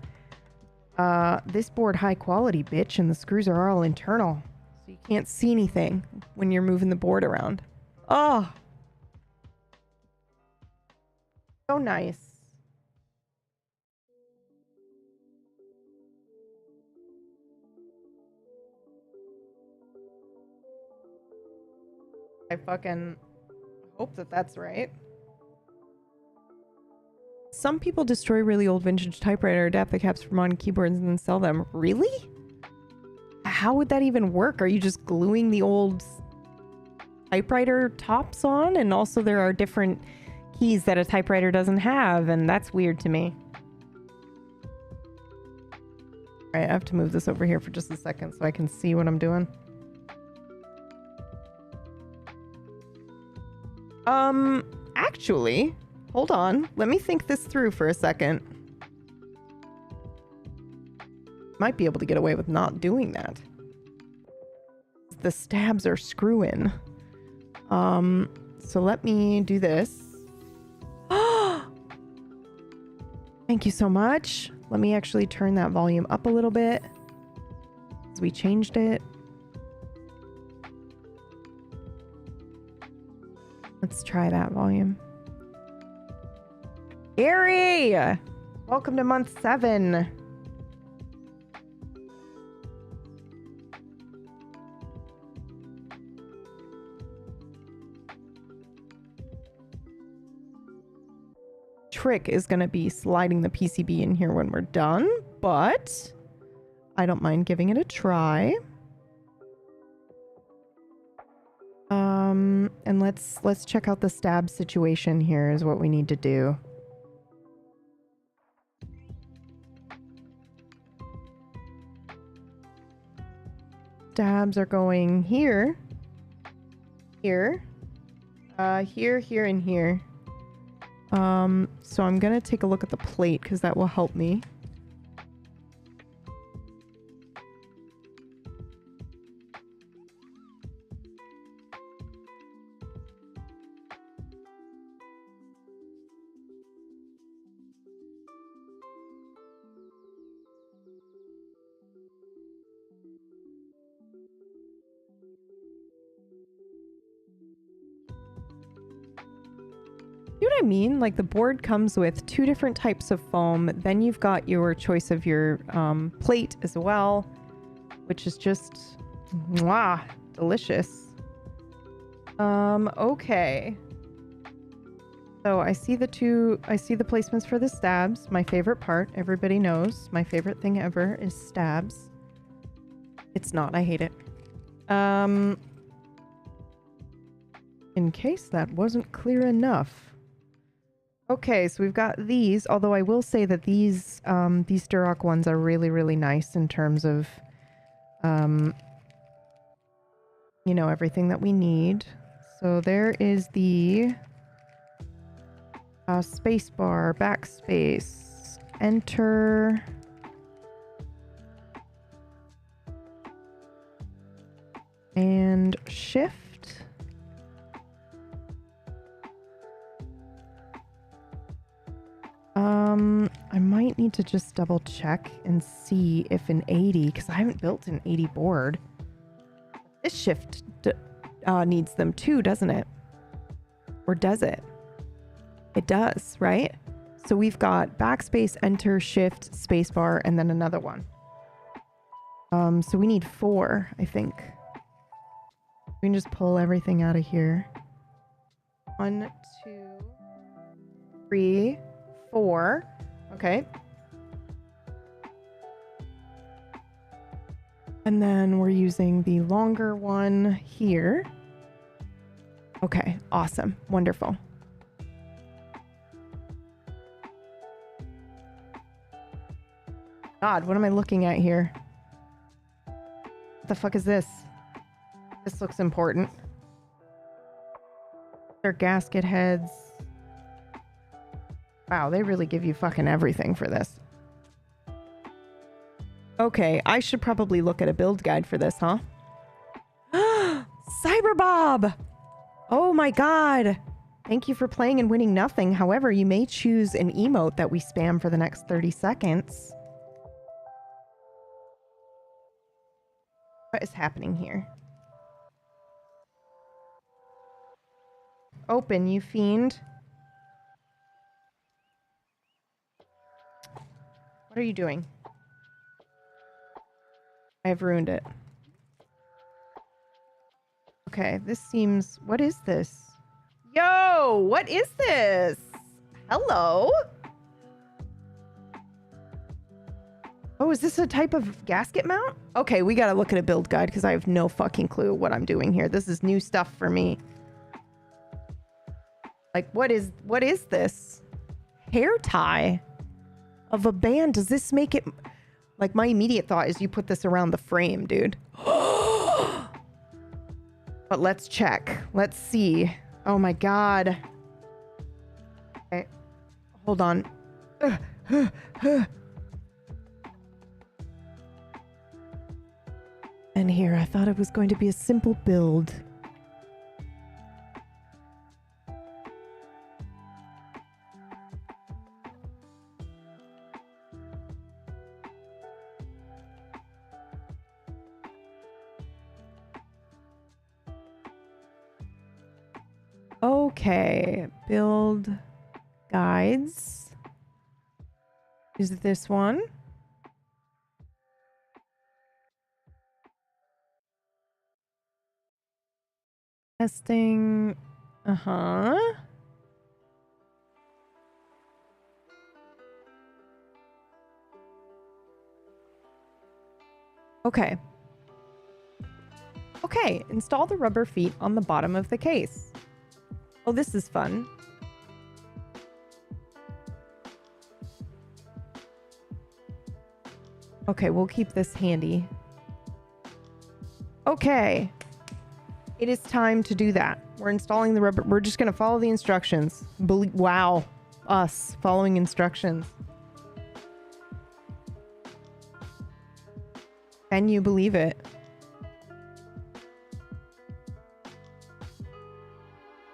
this board high quality, bitch, and the screws are all internal, so you can't see anything when you're moving the board around. Oh, so nice. I fucking hope that that's right. Some people destroy really old vintage typewriter, adapt the caps for modern keyboards, and then sell them. Really? How would that even work? Are you just gluing the old typewriter tops on? And also there are different keys that a typewriter doesn't have, and that's weird to me. All right, I have to move this over here for just a second so I can see what I'm doing. Actually, hold on. Let me think this through for a second. Might be able to get away with not doing that. The stabs are screw-in. So let me do this. Thank you so much. Let me actually turn that volume up a little bit, because we changed it. Let's try that volume. Gary! Welcome to month 7. Trick is going to be sliding the PCB in here when we're done, but I don't mind giving it a try. And let's check out the stab situation here is what we need to do. Stabs are going here, here, here, and here. So I'm gonna take a look at the plate because that will help me. You know what I mean? Like the board comes with 2 different types of foam. Then you've got your choice of your plate as well, which is just mwah, delicious. Okay. So I see the placements for the stabs. My favorite part, everybody knows, my favorite thing ever is stabs. It's not, I hate it. In case that wasn't clear enough. Okay, so we've got these, although I will say that these Duroc ones are really, really nice in terms of, you know, everything that we need. So there is the space bar, backspace, enter. And shift. I might need to just double check and see if an 80, because I haven't built an 80 board. This shift needs them too, doesn't it? Or does it? It does, right? So we've got backspace, enter, shift, spacebar, and then another one. So we need 4, I think. We can just pull everything out of here. 1, 2, 3, 4. Okay. And then we're using the longer one here. Okay, awesome. Wonderful. God, what am I looking at here? What the fuck is this? This looks important. They're gasket heads. Wow, they really give you fucking everything for this. Okay, I should probably look at a build guide for this, huh? Cyberbob! Oh my god! Thank you for playing and winning nothing. However, you may choose an emote that we spam for the next 30 seconds. What is happening here? Open, you fiend. What are you doing? I have ruined it. Okay, this seems... What is this? Yo! What is this? Hello? Oh, is this a type of gasket mount? Okay, we gotta look at a build guide because I have no fucking clue what I'm doing here. This is new stuff for me. Like, what is this? Hair tie of a band. Does this make it... Like, my immediate thought is you put this around the frame, dude. But let's check. Let's see. Oh my god. Okay. Hold on. And here, I thought it was going to be a simple build. Okay, build guides. Is it this one? Testing. Uh-huh. Okay. Okay, install the rubber feet on the bottom of the case. Oh, this is fun. Okay, we'll keep this handy. Okay. It is time to do that. We're installing the rubber. We're just going to follow the instructions. Wow. Us following instructions. Can you believe it?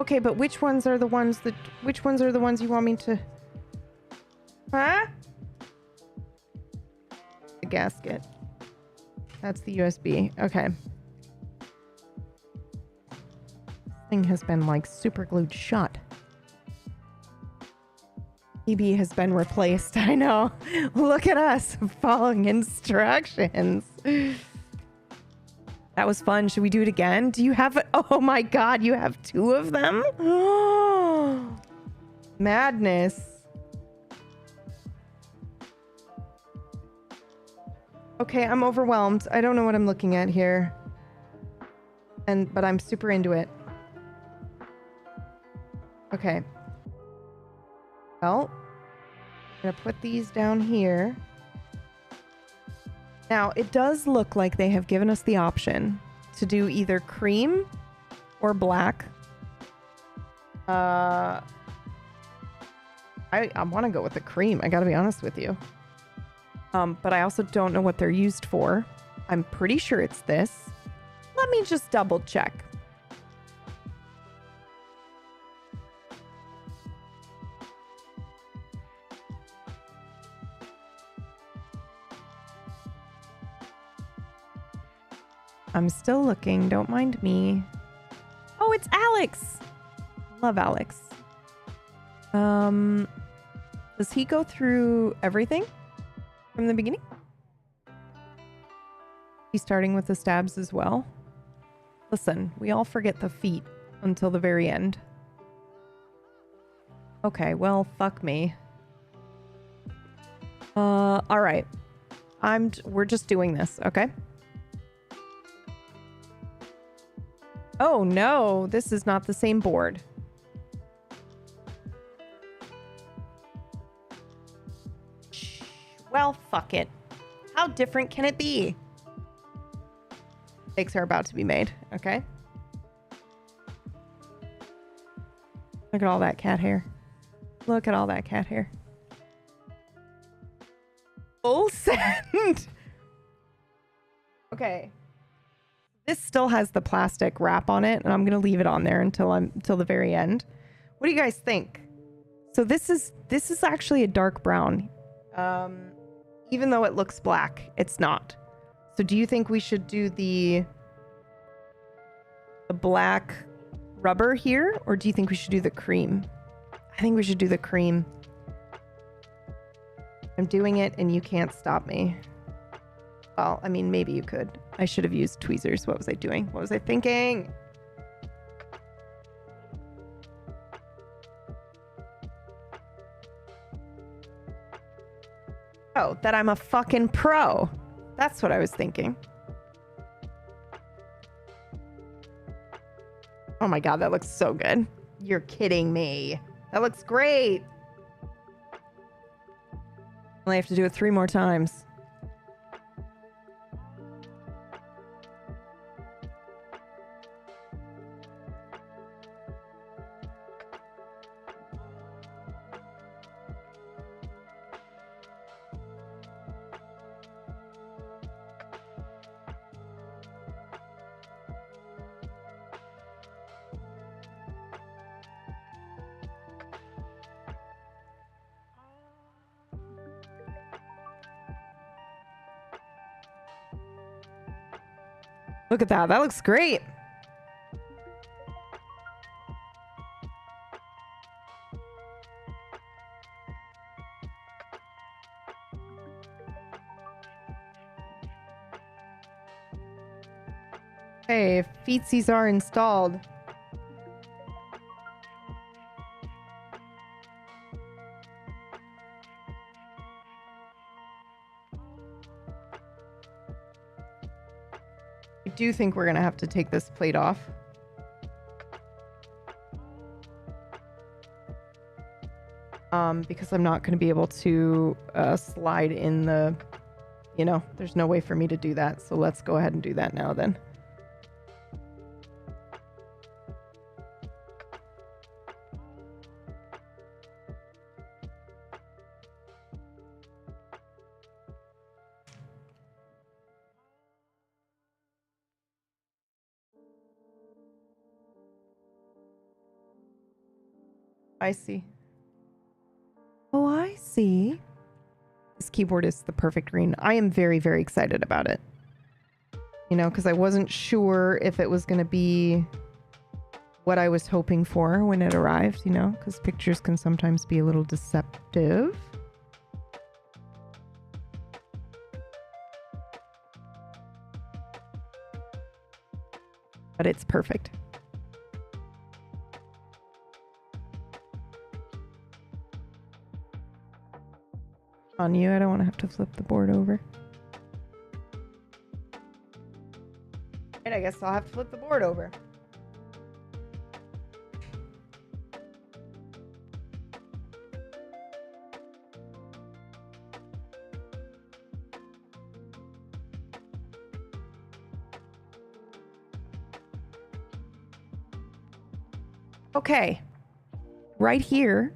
Okay, but which ones are the ones you want me to... Huh? The gasket. That's the USB. Okay. Thing has been like super glued shut. EB has been replaced. I know. Look at us following instructions. That was fun. Should we do it again? Do you have... Oh my god, you have 2 of them? Madness. Okay, I'm overwhelmed. I don't know what I'm looking at here. But I'm super into it. Okay. Well, I'm gonna put these down here. Now, it does look like they have given us the option to do either cream or black. I want to go with the cream. I gotta be honest with you. But I also don't know what they're used for. I'm pretty sure it's this. Let me just double check. I'm still looking. Don't mind me. Oh, it's Alex. Love Alex. Does he go through everything from the beginning? He's starting with the stabs as well. Listen, we all forget the feet until the very end. Okay, well, fuck me. All right. We're just doing this, okay? Oh no, this is not the same board. Well, fuck it. How different can it be? Mistakes are about to be made, okay? Look at all that cat hair. Look at all that cat hair. Full send. Okay. This still has the plastic wrap on it, and I'm gonna leave it on there until the very end. What do you guys think? So this is actually a dark brown. Even though it looks black, it's not. So do you think we should do the black rubber here, or do you think we should do the cream? I think we should do the cream. I'm doing it and you can't stop me. Well, I mean, maybe you could. I should have used tweezers. What was I doing? What was I thinking? Oh, that I'm a fucking pro. That's what I was thinking. Oh my god, that looks so good. You're kidding me. That looks great. Only have to do it 3 more times. Look at that. That looks great. Hey, feetsies are installed. I do think we're gonna have to take this plate off. Because I'm not gonna be able to slide in the, you know, there's no way for me to do that. So let's go ahead and do that now then. I see. Oh, I see. This keyboard is the perfect green. I am very, very excited about it. You know, because I wasn't sure if it was going to be what I was hoping for when it arrived, you know, because pictures can sometimes be a little deceptive. but it's perfect. On you, I don't want to have to flip the board over. Right, I guess I'll have to flip the board over. Okay, right here,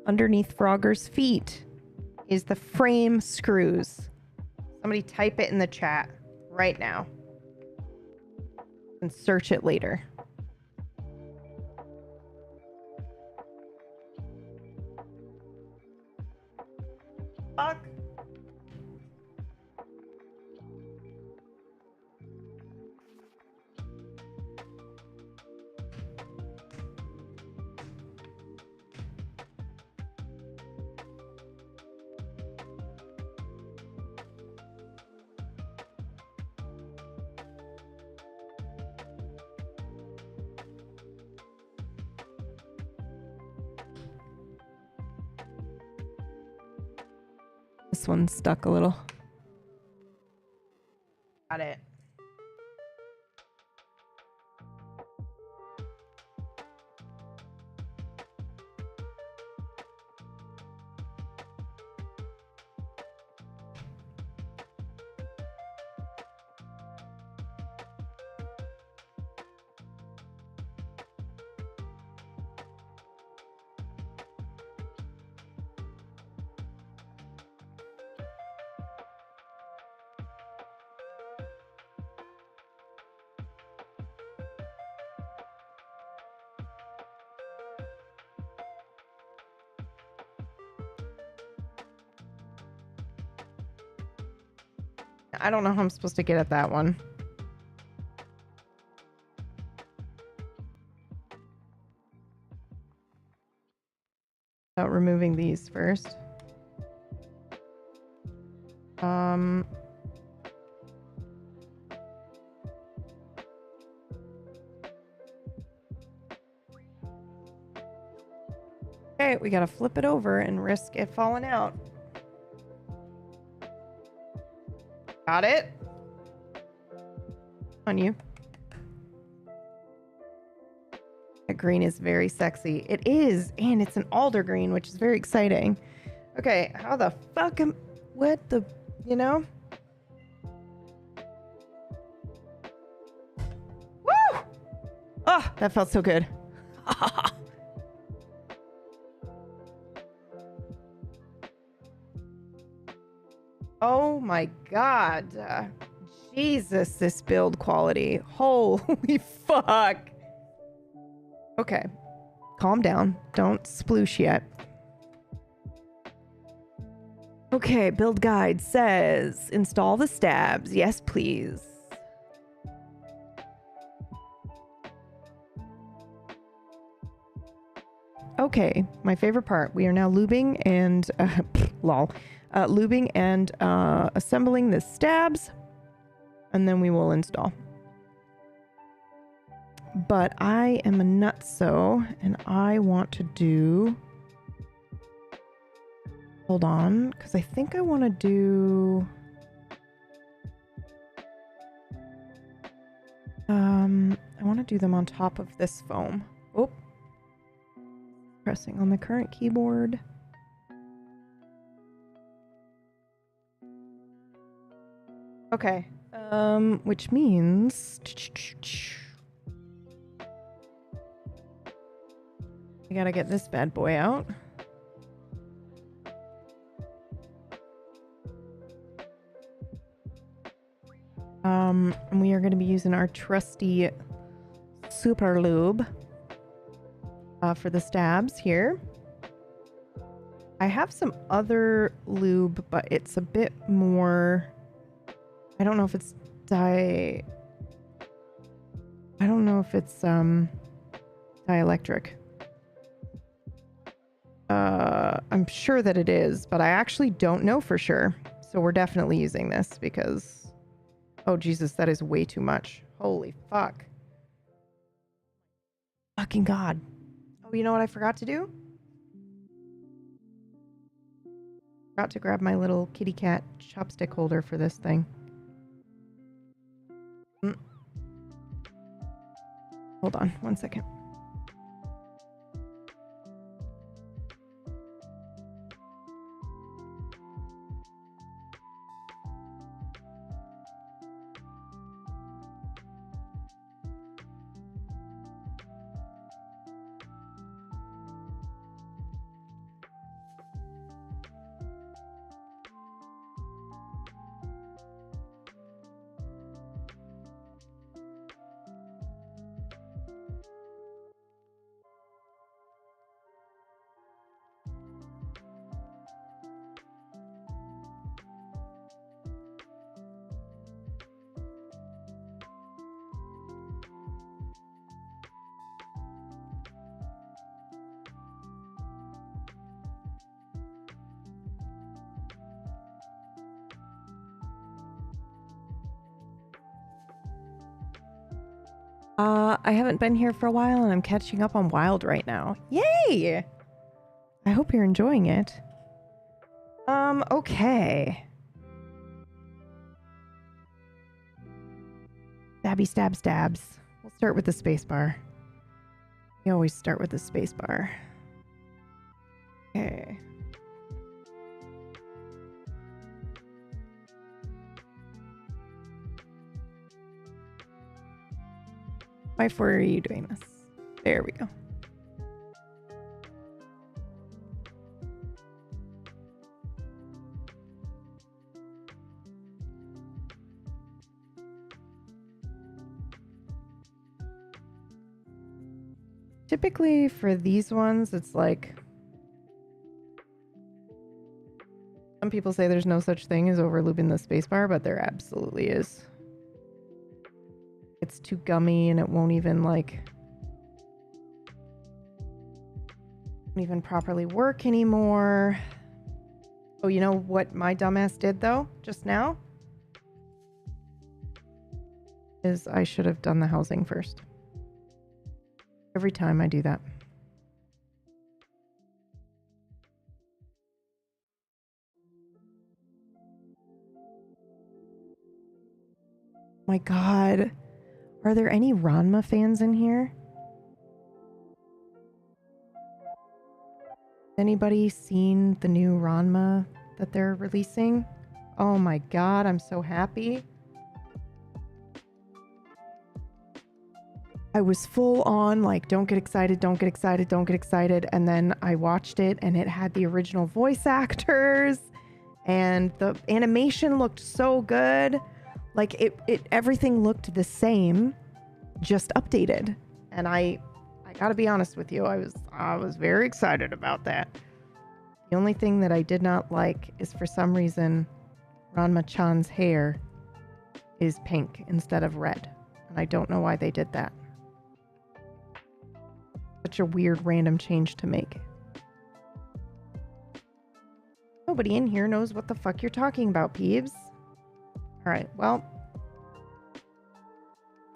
underneath Frogger's feet, is the frame screws. Somebody type it in the chat right now and search it later. Fuck. This one's stuck a little. Got it. I don't know how I'm supposed to get at that one. Removing these first. Okay, we gotta flip it over and risk it falling out. Got it? On you. That green is very sexy. It is, and it's an alder green, which is very exciting. Okay, how the fuck am... What the... You know? Woo! Oh, that felt so good. Oh my god. Jesus, this build quality. Holy fuck. Okay. Calm down. Don't sploosh yet. Okay, build guide says install the stabs. Yes, please. Okay, my favorite part. We are now lubing and lol. Lubing and assembling the stabs, and then we will install. But I am a nutso, and I want to do... Hold on, because I think I want to do... I want to do them on top of this foam. Oh. Pressing on the current keyboard. Okay, which means I gotta get this bad boy out. And we are going to be using our trusty super lube for the stabs here. I have some other lube, but it's a bit more... I don't know if it's I don't know if it's dielectric. I'm sure that it is, but I actually don't know for sure. So we're definitely using this because... Oh, Jesus, that is way too much. Holy fuck. Fucking God. Oh, you know what I forgot to do? Forgot to grab my little kitty cat chopstick holder for this thing. Hold on 1 second. I haven't been here for a while and I'm catching up on Wild right now. Yay! I hope you're enjoying it. Okay. Stabby stab stabs. We'll start with the spacebar. We always start with the spacebar. Okay. Wife, where are you doing this? There we go. Typically for these ones, it's like some people say there's no such thing as overlooping the spacebar, but there absolutely is. It's too gummy and it won't even properly work anymore. Oh, you know what my dumbass did though, just now? Is I should have done the housing first. Every time I do that. My God. Are there any Ranma fans in here? Anybody seen the new Ranma that they're releasing? Oh my God, I'm so happy. I was full on like, don't get excited, don't get excited, don't get excited. And then I watched it and it had the original voice actors and the animation looked so good. Like everything looked the same, just updated. And I gotta be honest with you, I was very excited about that. The only thing that I did not like is for some reason Ranma-chan's hair is pink instead of red. And I don't know why they did that. Such a weird random change to make. Nobody in here knows what the fuck you're talking about, Peeves. Alright, well.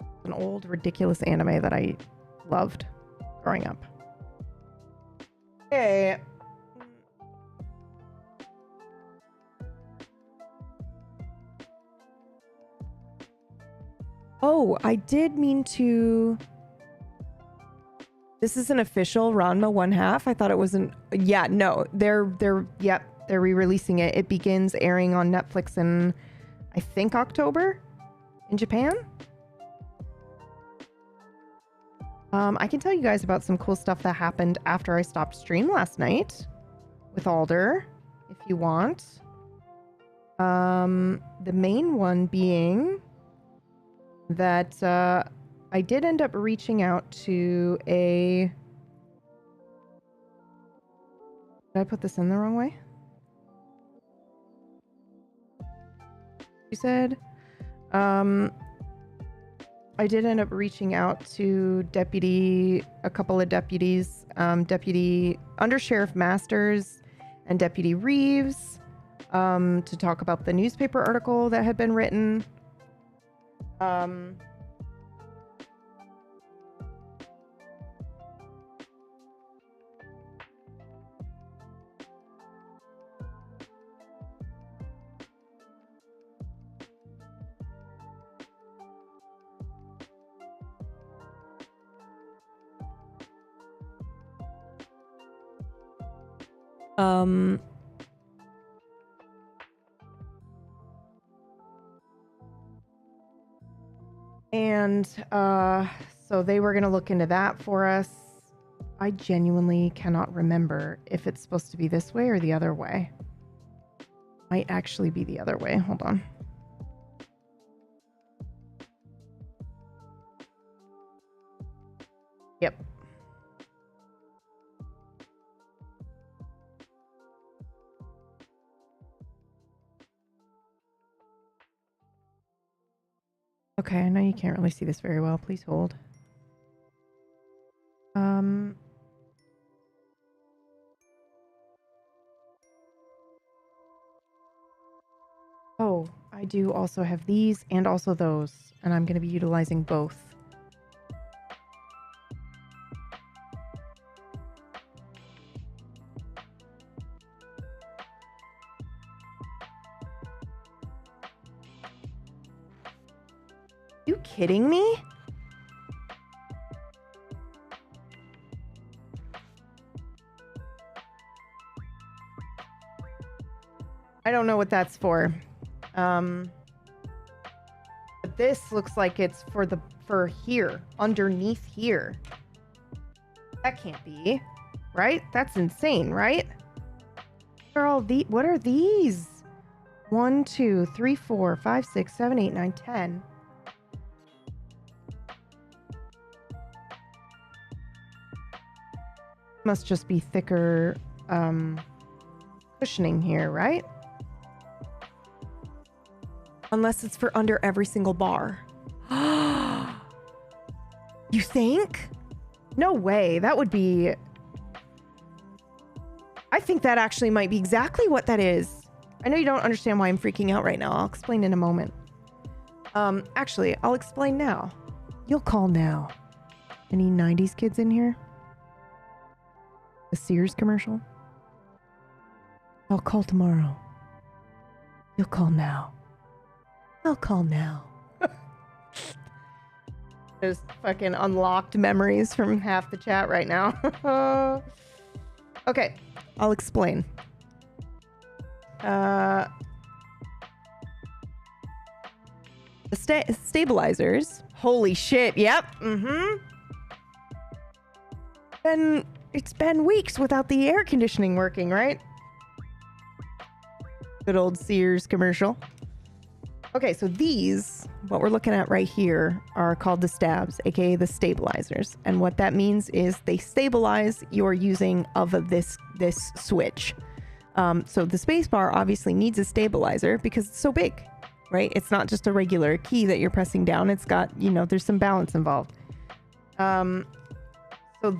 It's an old, ridiculous anime that I loved growing up. Okay. Oh, I did mean to... This is an official Ranma 1/2. I thought it was an... Yeah, no. They're re-releasing it. It begins airing on Netflix in, I think, October in Japan. I can tell you guys about some cool stuff that happened after I stopped stream last night with Alder, if you want. The main one being that I did end up reaching out to a... Did I put this in the wrong way? You said? I did end up reaching out to a couple of deputies, Deputy Undersheriff Masters and Deputy Reeves, to talk about the newspaper article that had been written. And so they were going to look into that for us. I genuinely cannot remember if it's supposed to be this way or the other way. Might actually be the other way. Hold on. Yep. Okay, I know you can't really see this very well. Please hold. Oh, I do also have these and also those, and I'm going to be utilizing both. You kidding me? I don't know what that's for. But this looks like it's for here, underneath here. That can't be, right? That's insane, right? What are these? 1, 2, 3, 4, 5, 6, 7, 8, 9, 10. Must just be thicker cushioning here, right? Unless it's for under every single bar. You think? No way. That would be... I think that actually might be exactly what that is. I know you don't understand why I'm freaking out right now. I'll explain in a moment. Actually, I'll explain now. You'll call now. Any 90s kids in here? The Sears commercial? I'll call tomorrow. You'll call now. I'll call now. There's fucking unlocked memories from half the chat right now. Okay, I'll explain. The stabilizers. Holy shit, yep. It's been weeks without the air conditioning working, right? Good old Sears commercial. Okay, so these, what we're looking at right here, are called the stabs, aka the stabilizers. And what that means is they stabilize your using of this switch. So the spacebar obviously needs a stabilizer because it's so big, right? It's not just a regular key that you're pressing down. It's got, there's some balance involved. So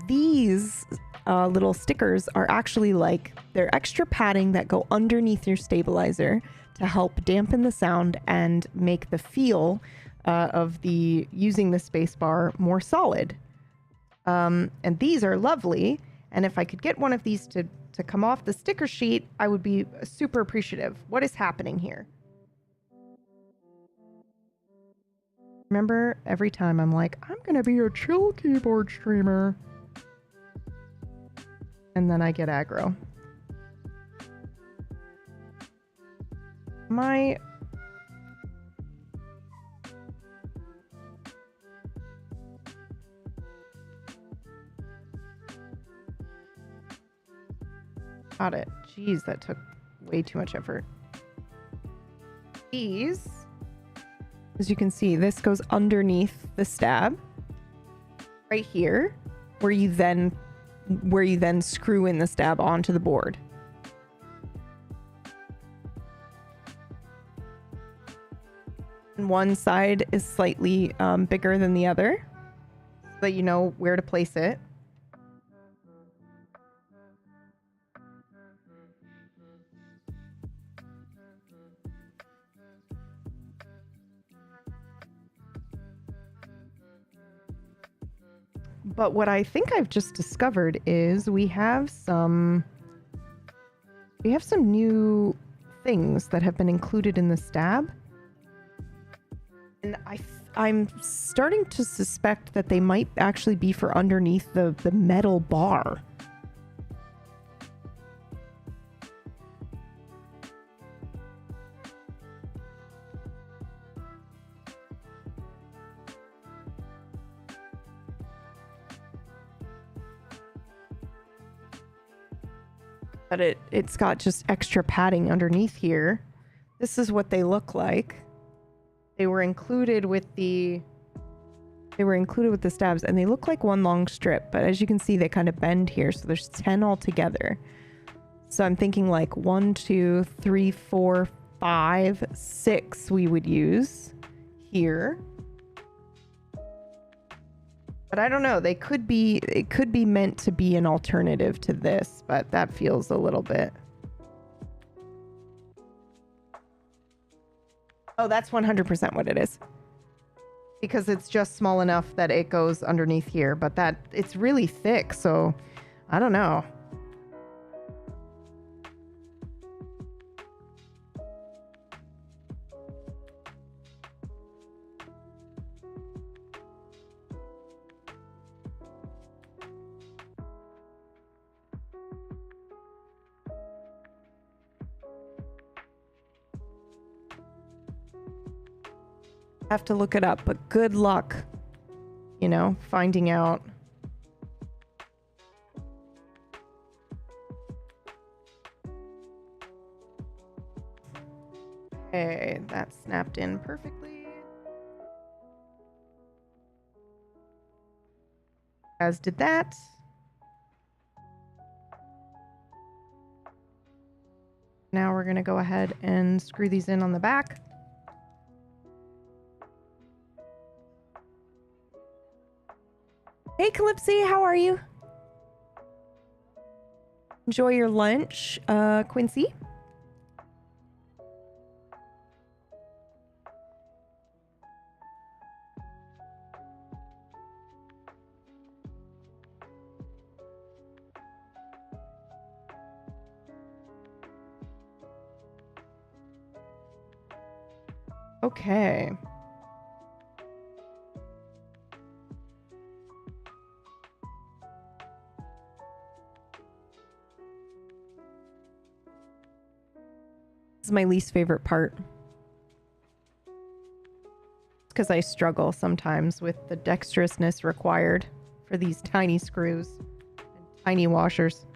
these little stickers are actually like, they're extra padding that go underneath your stabilizer to help dampen the sound and make the feel of using the spacebar more solid. And these are lovely. And if I could get one of these to come off the sticker sheet, I would be super appreciative. What is happening here? Remember, every time I'm like, I'm gonna be a chill keyboard streamer. And then I get aggro. Got it. Jeez, that took way too much effort. These, as you can see, this goes underneath the stab right here, where you then screw in the stab onto the board. And one side is slightly bigger than the other, so that you know where to place it. But what I think I've just discovered is we have some new things that have been included in the stab. And I'm starting to suspect that they might actually be for underneath the metal bar. but it's got just extra padding underneath here. This is what they look like. They were included with the stabs, and they look like one long strip, but as you can see, they kind of bend here, so there's 10 altogether. So I'm thinking like 1, 2, 3, 4, 5, 6 we would use here. But I don't know, it could be meant to be an alternative to this, but that feels a little bit. Oh, that's 100% what it is. Because it's just small enough that it goes underneath here, but it's really thick, so I don't know. Have to look it up, but good luck, you know, finding out. Okay, that snapped in perfectly. As did that. Now we're gonna go ahead and screw these in on the back. Hey, Calypsy, how are you? Enjoy your lunch, Quincy. Okay. This is my least favorite part. It's because I struggle sometimes with the dexterousness required for these tiny screws and tiny washers.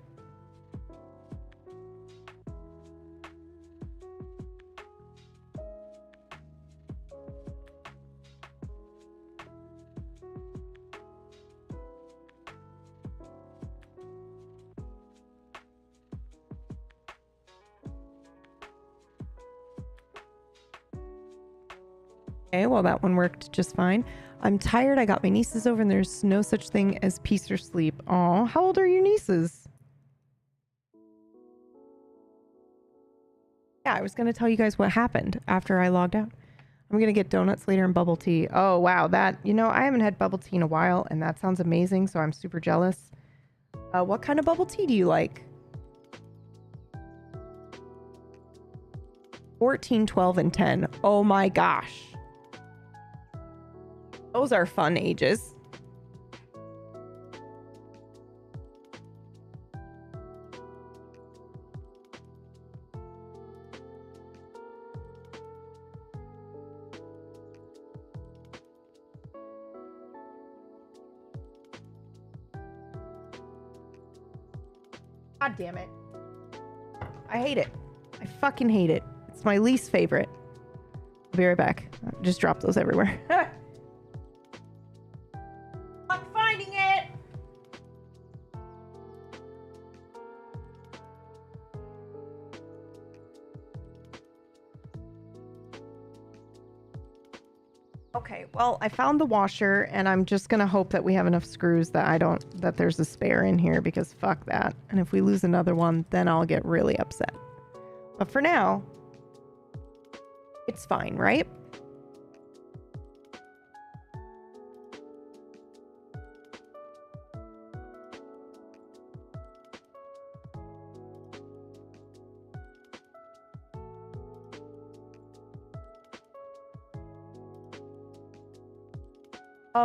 Okay, well, that one worked just fine. I'm tired. I got my nieces over and there's no such thing as peace or sleep. Aw, how old are your nieces? Yeah, I was going to tell you guys what happened after I logged out. I'm going to get donuts later and bubble tea. Oh, wow. That, you know, I haven't had bubble tea in a while and that sounds amazing. So I'm super jealous. What kind of bubble tea do you like? 14, 12, and 10. Oh my gosh. Those are fun ages. God damn it. I hate it. I fucking hate it. It's my least favorite. I'll be right back. Just drop those everywhere. I'm finding it. Okay, well, I found the washer and I'm just gonna hope that we have enough screws that there's a spare in here, because fuck that. And if we lose another one, then I'll get really upset. But for now, it's fine, right?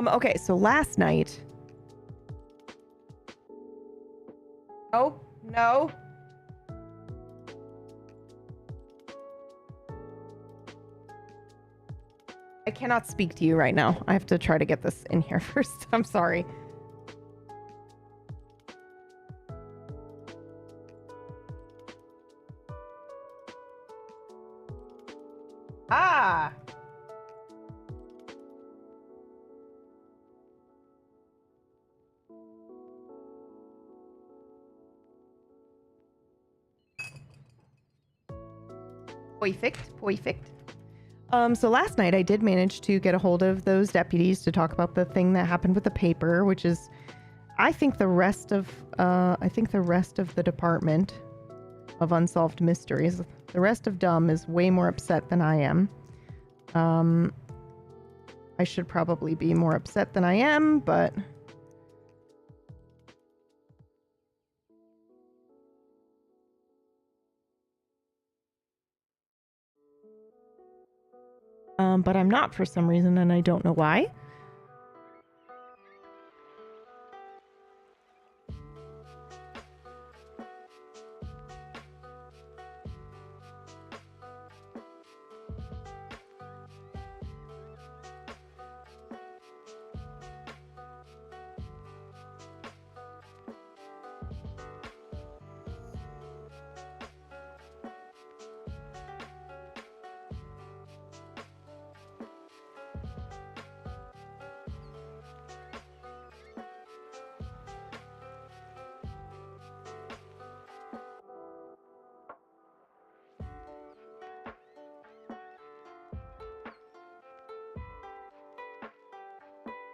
Okay, so last night. Oh, no. I cannot speak to you right now. I have to try to get this in here first. I'm sorry. Ah! Perfect. So last night I did manage to get a hold of those deputies to talk about the thing that happened with the paper, which is, I think the rest of the department of Unsolved Mysteries, the rest of DUM is way more upset than I am. I should probably be more upset than I am, but I'm not for some reason, and I don't know why.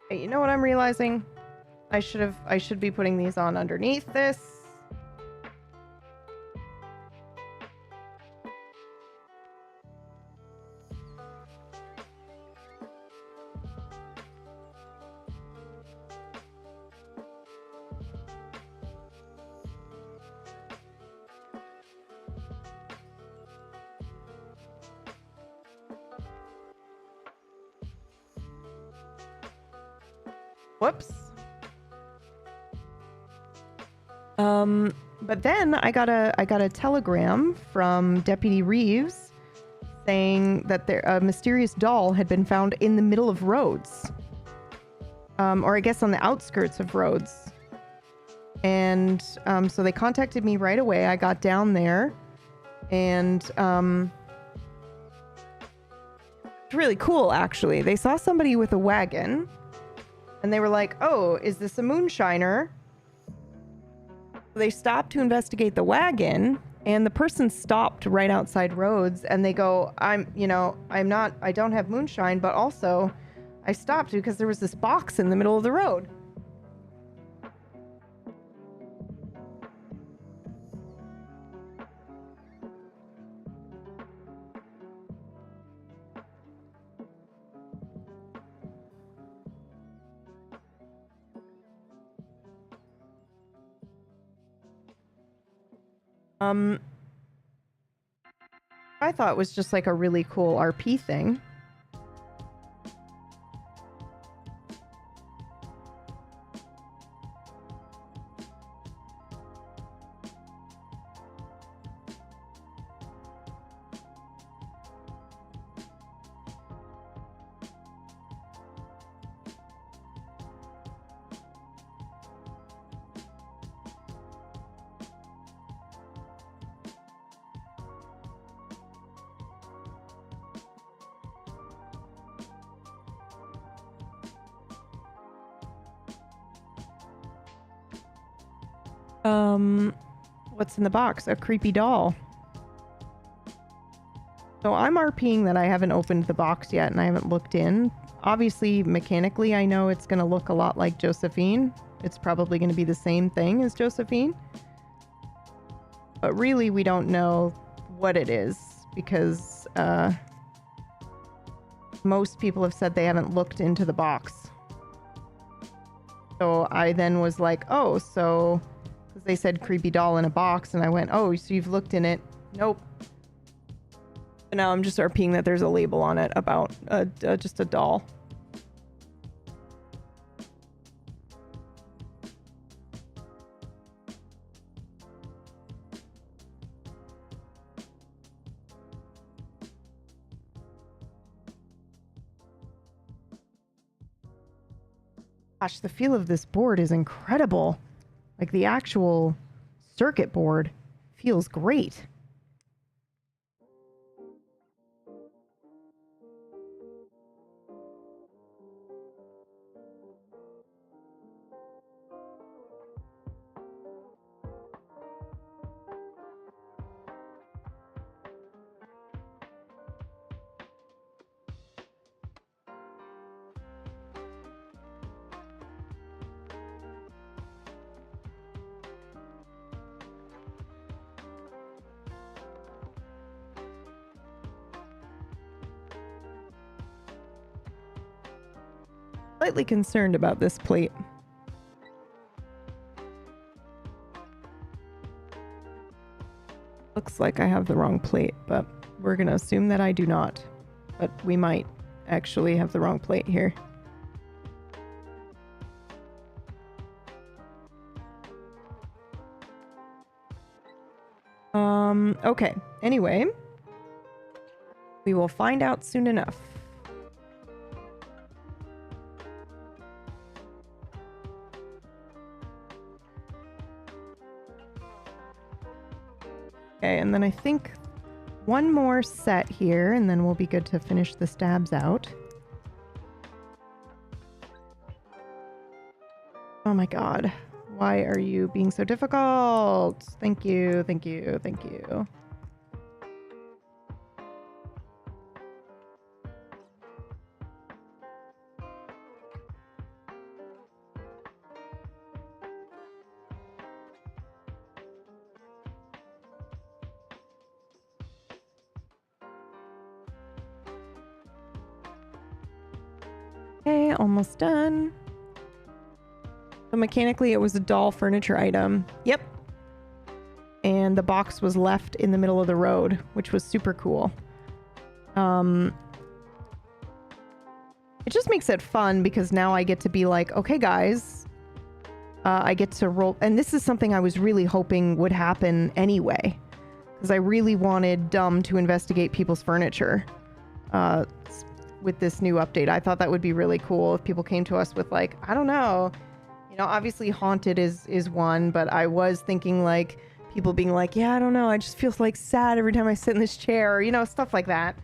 Hey, you know what I'm realizing? I should be putting these on underneath this. Whoops. But then I got a telegram from Deputy Reeves saying that a mysterious doll had been found in the middle of roads. Or I guess on the outskirts of roads. And so they contacted me right away. I got down there, and it's really cool, actually. They saw somebody with a wagon, and they were like, "Oh, is this a moonshiner?" They stopped to investigate the wagon, and the person stopped right outside roads, and they go, I don't have moonshine, but also I stopped because there was this box in the middle of the road. I thought it was just like a really cool RP thing. What's in the box? A creepy doll. So I'm RPing that I haven't opened the box yet and I haven't looked in. Obviously, mechanically, I know it's going to look a lot like Josephine. It's probably going to be the same thing as Josephine. But really, we don't know what it is because most people have said they haven't looked into the box. So I then was like, oh, so... because they said creepy doll in a box, and I went, oh, so you've looked in it? Nope. And now I'm just RPing that there's a label on it about just a doll. Gosh, the feel of this board is incredible. Like, the actual circuit board feels great. Slightly concerned about this plate. Looks like I have the wrong plate, but we're gonna assume that I do not. But we might actually have the wrong plate here. Okay. Anyway, we will find out soon enough. Okay, and then I think one more set here, and then we'll be good to finish the stabs out. Oh my god. Why are you being so difficult? Thank you, thank you, thank you. Okay, almost done. So mechanically, it was a doll furniture item. Yep. And the box was left in the middle of the road, which was super cool. It just makes it fun because now I get to be like, okay, guys, I get to roll. And this is something I was really hoping would happen anyway, because I really wanted DUM to investigate people's furniture with this new update. I thought that would be really cool if people came to us with like, I don't know. You know, obviously haunted is one, but I was thinking like people being like, yeah, I don't know, I just feel like sad every time I sit in this chair, or, you know, stuff like that.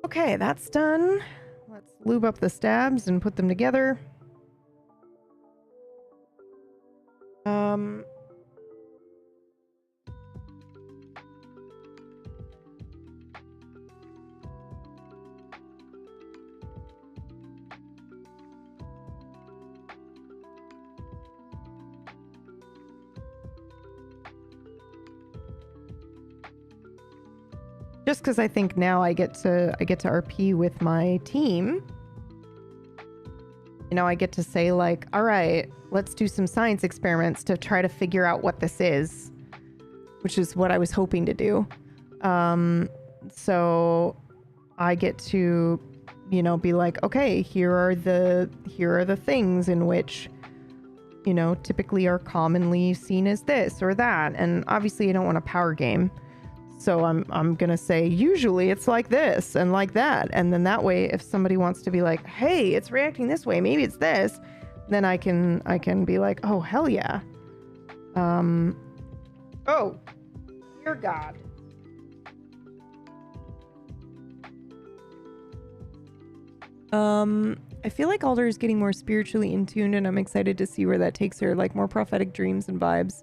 Okay, that's done. Let's lube up the stabs and put them together. Just because I think now I get to RP with my team. You know, I get to say like, all right, let's do some science experiments to try to figure out what this is, which is what I was hoping to do. So I get to, you know, be like, okay, here are the things in which, you know, typically are commonly seen as this or that. And obviously I don't want a power game. So I'm going to say, usually it's like this and like that. And then that way, if somebody wants to be like, hey, it's reacting this way, maybe it's this, then I can be like, oh, hell yeah. Oh, dear God. I feel like Alder is getting more spiritually in tune, and I'm excited to see where that takes her, like more prophetic dreams and vibes.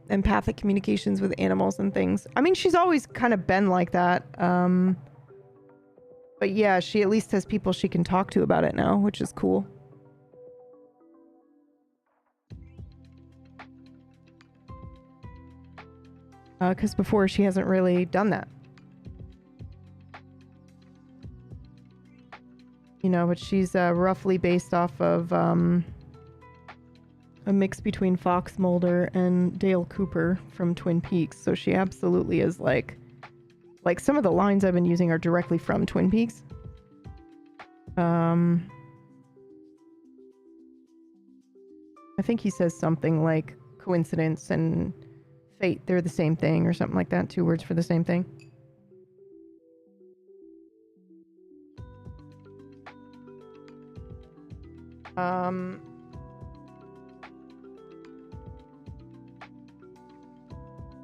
Empathic communications with animals and things. I mean, she's always kind of been like that. But yeah, she at least has people she can talk to about it now, which is cool. Because before she hasn't really done that. You know, but she's roughly based off of a mix between Fox Mulder and Dale Cooper from Twin Peaks. So she absolutely is like some of the lines I've been using are directly from Twin Peaks. I think he says something like coincidence and fate, they're the same thing or something like that. 2 words for the same thing.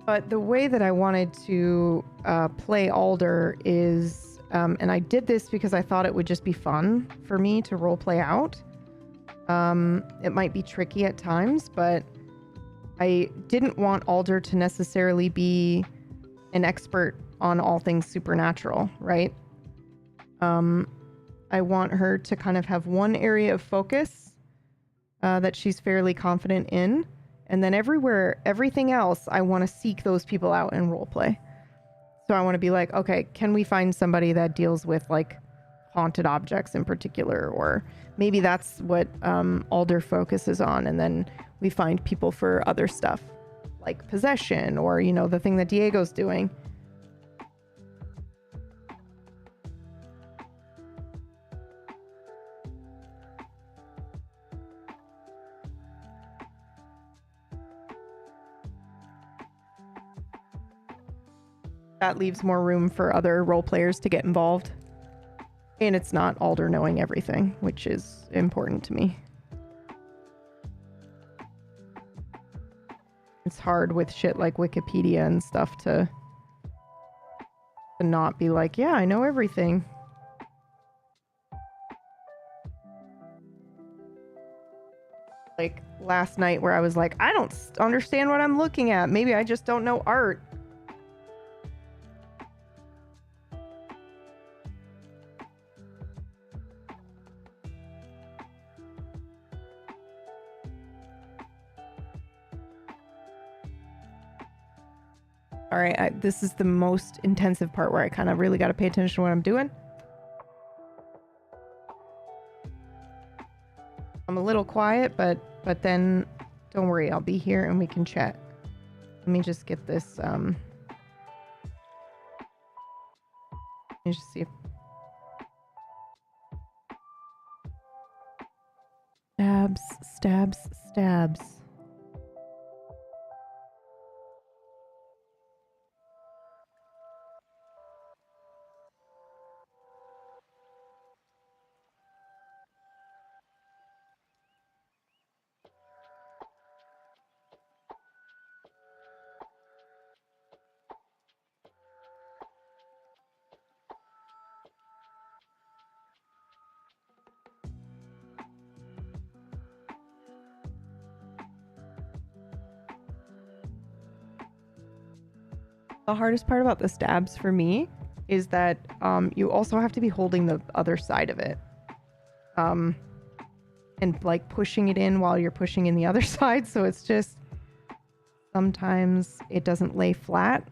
But the way that I wanted to play Alder is, and I did this because I thought it would just be fun for me to role play out. It might be tricky at times, but I didn't want Alder to necessarily be an expert on all things supernatural, right? I want her to kind of have one area of focus that she's fairly confident in. And then everything else, I want to seek those people out in roleplay. So I want to be like, okay, can we find somebody that deals with like haunted objects in particular? Or maybe that's what Alder focuses on. And then we find people for other stuff like possession or, you know, the thing that Diego's doing. That leaves more room for other role players to get involved. And it's not Alder knowing everything, which is important to me. It's hard with shit like Wikipedia and stuff to not be like, yeah, I know everything. Like last night where I was like, I don't understand what I'm looking at. Maybe I just don't know art. All right, this is the most intensive part where I kind of really got to pay attention to what I'm doing. I'm a little quiet, but then don't worry, I'll be here and we can chat. Let me just get this. Let me just see if stabs. The hardest part about the stabs for me is that you also have to be holding the other side of it. And like pushing it in while you're pushing in the other side. So it's just sometimes it doesn't lay flat.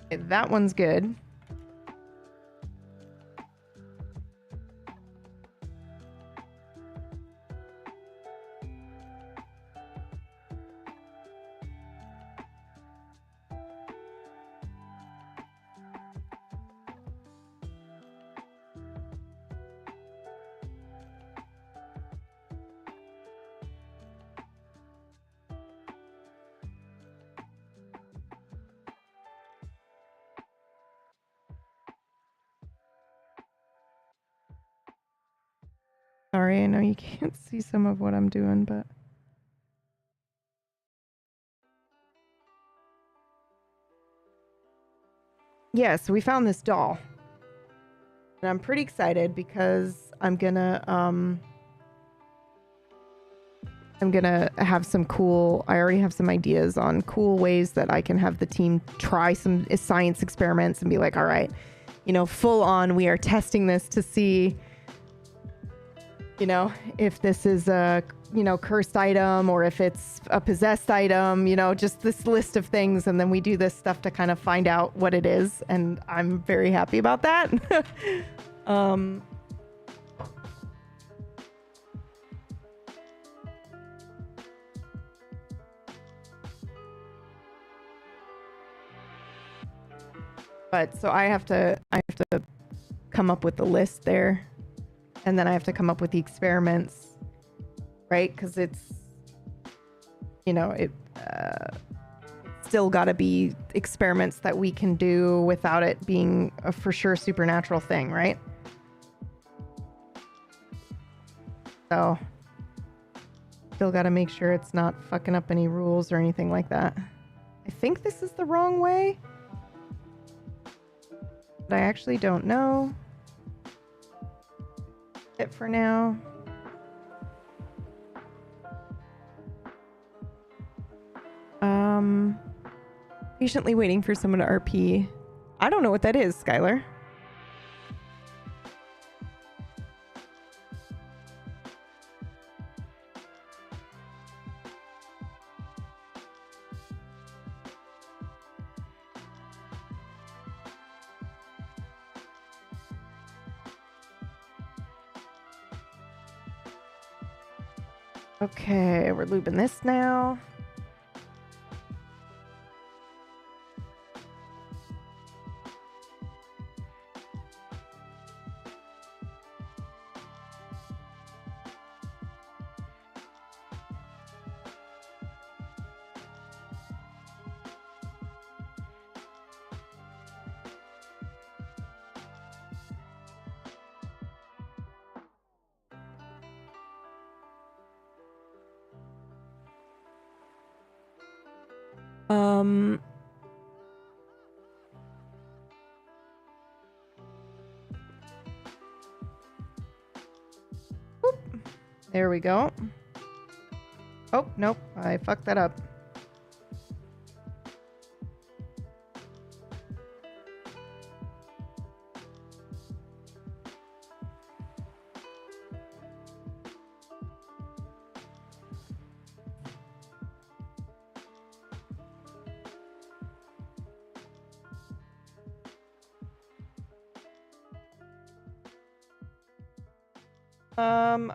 Okay, that one's good. Sorry, I know you can't see some of what I'm doing, but... Yeah, so we found this doll. And I'm pretty excited because I'm gonna have some cool... I already have some ideas on cool ways that I can have the team try some science experiments and be like, all right, you know, full on, we are testing this to see... You know, if this is a, you know, cursed item or if it's a possessed item, you know, just this list of things. And then we do this stuff to kind of find out what it is. And I'm very happy about that. But so I have to come up with the list there. And then I have to come up with the experiments, right? Because it's, you know, it still got to be experiments that we can do without it being a for sure supernatural thing, right? So, still got to make sure it's not fucking up any rules or anything like that. I think this is the wrong way, but I actually don't know. it for now. Patiently waiting for someone to RP. I don't know what that is, Skylar. Okay, we're looping this now. Whoop. There we go. Oh, nope, I fucked that up.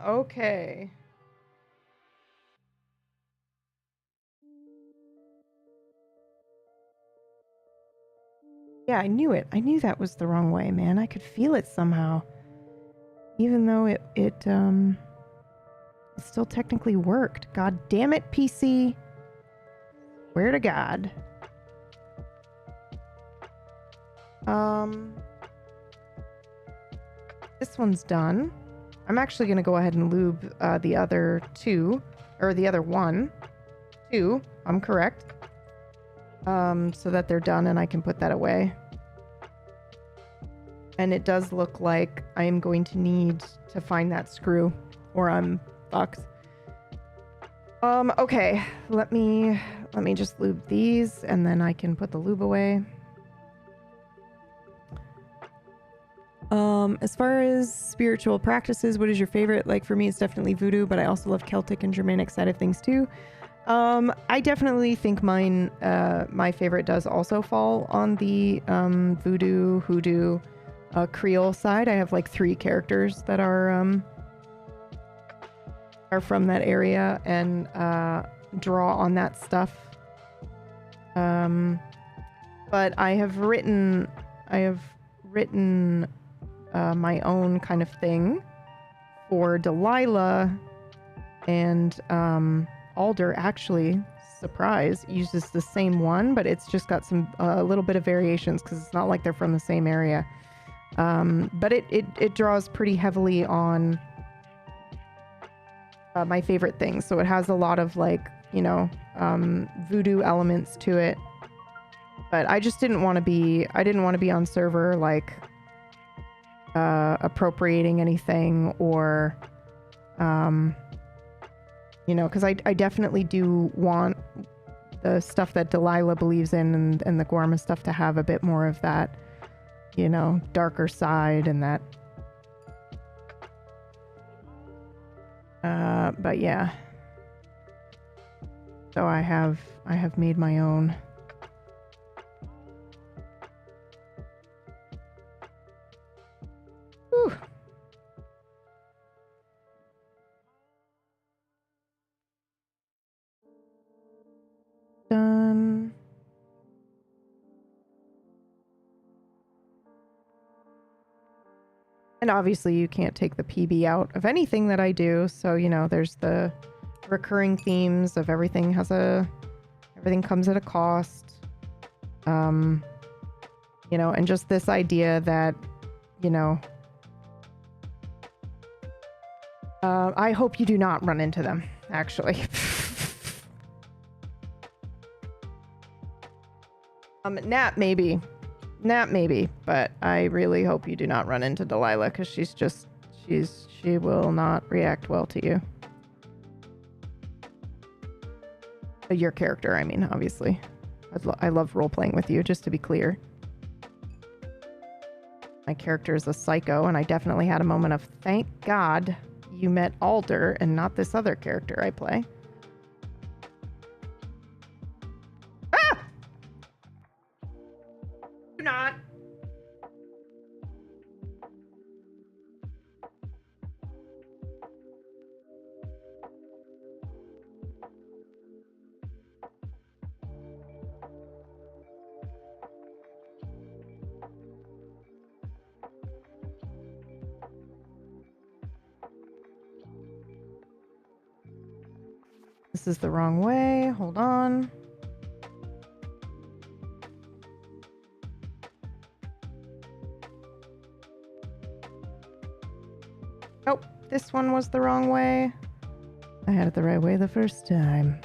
Okay. Yeah, I knew it. I knew that was the wrong way, man. I could feel it somehow. Even though it still technically worked. God damn it, PC. Swear to God. This one's done. I'm actually going to go ahead and lube the other two, or the other one. Two, I'm correct. So that they're done and I can put that away. And it does look like I am going to need to find that screw or I'm fucked. Okay, let me just lube these and then I can put the lube away. As far as spiritual practices, what is your favorite? Like for me, it's definitely voodoo, but I also love Celtic and Germanic side of things too. I definitely think mine, my favorite does also fall on the voodoo, hoodoo, Creole side. I have like 3 characters that are from that area and draw on that stuff. But I have written my own kind of thing for Delilah, and Alder actually, surprise, uses the same one, but it's just got some a little bit of variations because it's not like they're from the same area. But it draws pretty heavily on my favorite things. So it has a lot of like, you know, voodoo elements to it. But I just didn't want to be on server like appropriating anything or you know, because I definitely do want the stuff that Delilah believes in and the Gorma stuff to have a bit more of that, you know, darker side and that. But yeah. So I have made my own. Whew. Done. And obviously you can't take the PB out of anything that I do. So, you know, there's the recurring themes of everything comes at a cost. You know, and just this idea that, you know, I hope you do not run into them, actually. Nat maybe, but I really hope you do not run into Delilah because she's She will not react well to you. Your character, I mean, obviously. I love role-playing with you, just to be clear. My character is a psycho, and I definitely had a moment of, thank God you met Alder and not this other character I play. Ah! Do not. This is the wrong way. Hold on. Oh, this one was the wrong way. I had it the right way the first time.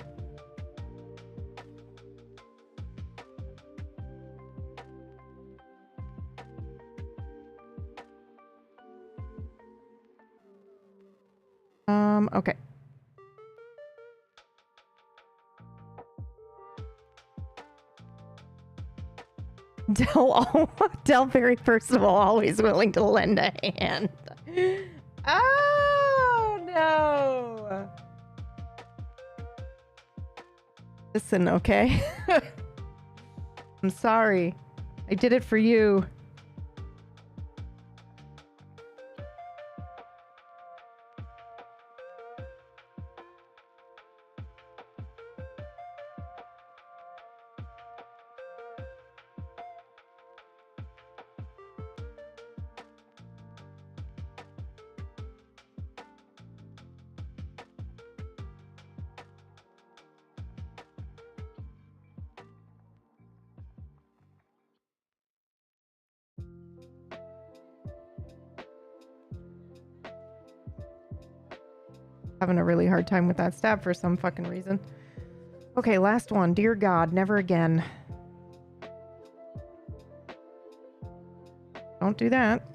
Okay. Del very first of all, always willing to lend a hand. Oh no. Listen, okay? I'm sorry. I did it for you. Having a really hard time with that stab for some fucking reason. Okay, last one. Dear God, never again. Don't do that.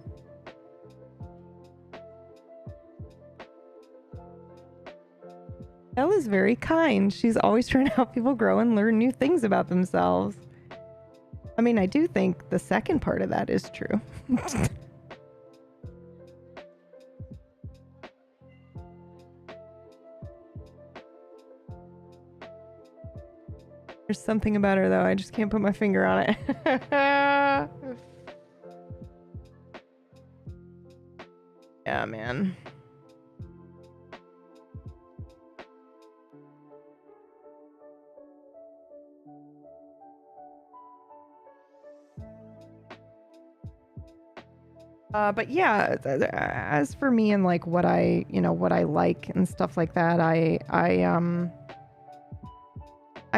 Elle is very kind. She's always trying to help people grow and learn new things about themselves. I mean, I do think the second part of that is true. There's something about her, though. I just can't put my finger on it. Yeah, man. But yeah, as for me and like what I like and stuff like that, I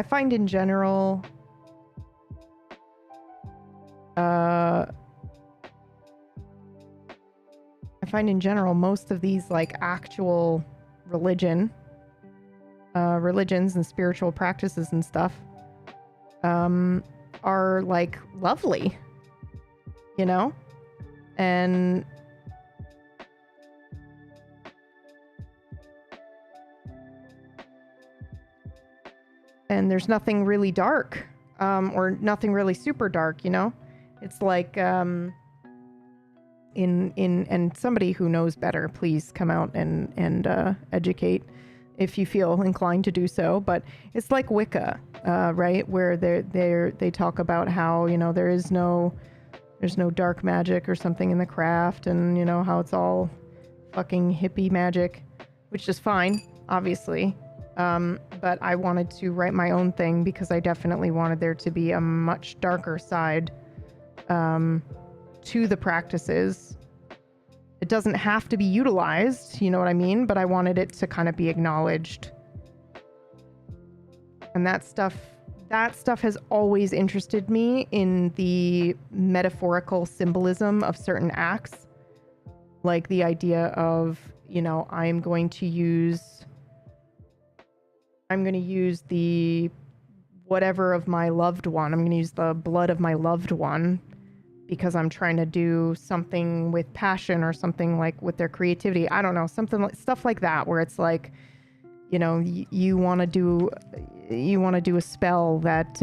find in general, most of these like actual religions and spiritual practices and stuff, are like lovely, you know? And there's nothing really dark, or nothing really super dark, you know? It's like, and somebody who knows better, please come out and educate if you feel inclined to do so. But it's like Wicca, right? Where they talk about how, you know, there's no dark magic or something in the craft, and you know how it's all fucking hippie magic, which is fine, obviously. But I wanted to write my own thing because I definitely wanted there to be a much darker side to the practices. It doesn't have to be utilized, you know what I mean? But I wanted it to kind of be acknowledged. And that stuff has always interested me in the metaphorical symbolism of certain acts. Like the idea of, you know, I'm going to use the whatever of my loved one. I'm going to use the blood of my loved one because I'm trying to do something with passion or something like with their creativity. I don't know, something like stuff like that, where it's like, you know, you want to do a spell that,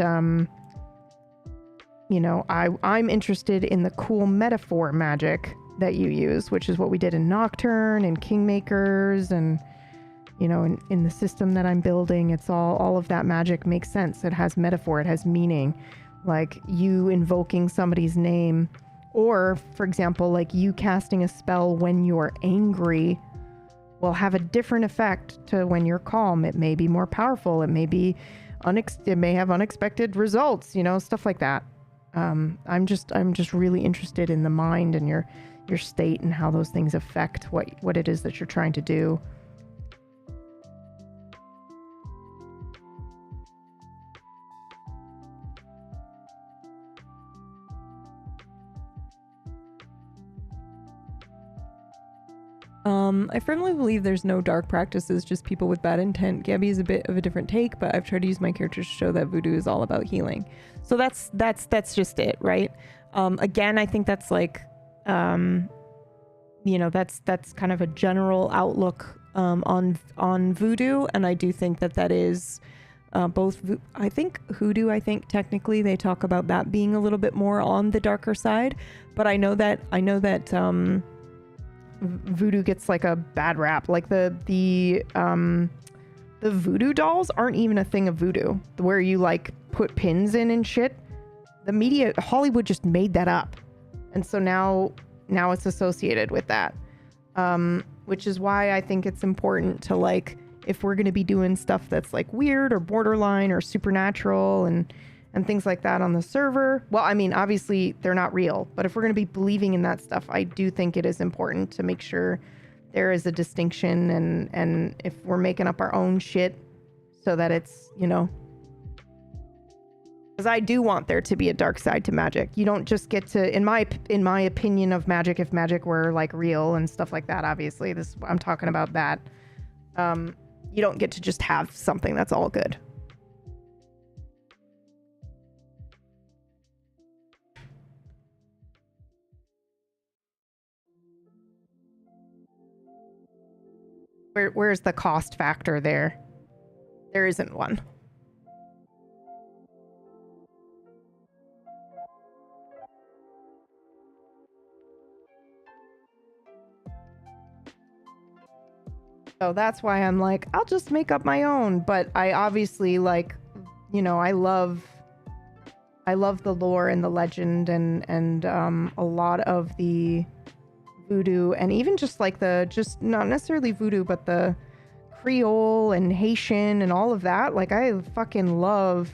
you know, I'm interested in the cool metaphor magic that you use, which is what we did in Nocturne and Kingmakers, and, you know, in the system that I'm building, it's all of that magic makes sense. It has metaphor, it has meaning, like you invoking somebody's name, or for example, like you casting a spell when you're angry will have a different effect to when you're calm. It may be more powerful. It may be it may have unexpected results, you know, stuff like that. I'm just really interested in the mind and your state and how those things affect what it is that you're trying to do. I firmly believe there's no dark practices, just people with bad intent. Gabby is a bit of a different take, but I've tried to use my characters to show that voodoo is all about healing. So that's just it, right? Again, I think that's like, you know, that's kind of a general outlook on voodoo, and I do think that is both. I think hoodoo. I think technically they talk about that being a little bit more on the darker side, but I know that voodoo gets like a bad rap. Like the voodoo dolls aren't even a thing of voodoo, where you like put pins in and shit. The media, Hollywood just made that up, and so now it's associated with that, which is why I think it's important to, like, if we're going to be doing stuff that's like weird or borderline or supernatural and things like that on the server. Well, I mean, obviously they're not real, but if we're going to be believing in that stuff, I do think it is important to make sure there is a distinction, and if we're making up our own shit so that it's, you know, because I do want there to be a dark side to magic. You don't just get to, in my opinion of magic, if magic were like real and stuff like that, obviously I'm talking about that. You don't get to just have something that's all good. Where's the cost factor there? There isn't one. So that's why I'm like, I'll just make up my own. But I obviously, like, you know, I love the lore and the legend and a lot of the voodoo, and even just like just not necessarily voodoo, but the Creole and Haitian and all of that. Like, I fucking love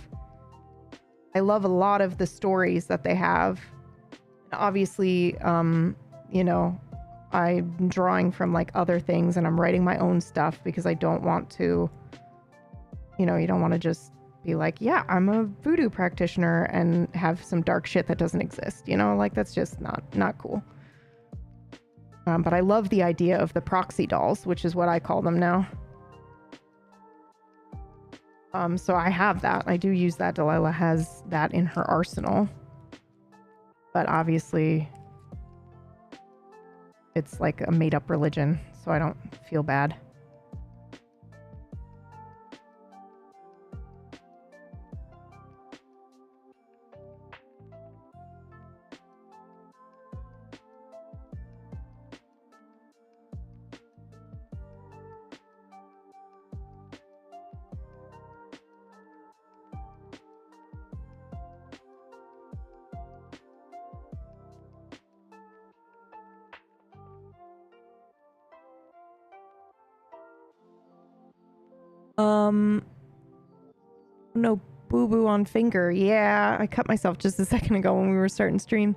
a lot of the stories that they have. And obviously, you know, I'm drawing from like other things, and I'm writing my own stuff because I don't want to, you know, you don't want to just be like, yeah, I'm a voodoo practitioner and have some dark shit that doesn't exist, you know, like that's just not cool. But I love the idea of the proxy dolls, which is what I call them now. So I have that. I do use that. Delilah has that in her arsenal. But obviously, it's like a made-up religion, so I don't feel bad. No boo-boo on finger. Yeah, I cut myself just a second ago when we were starting stream.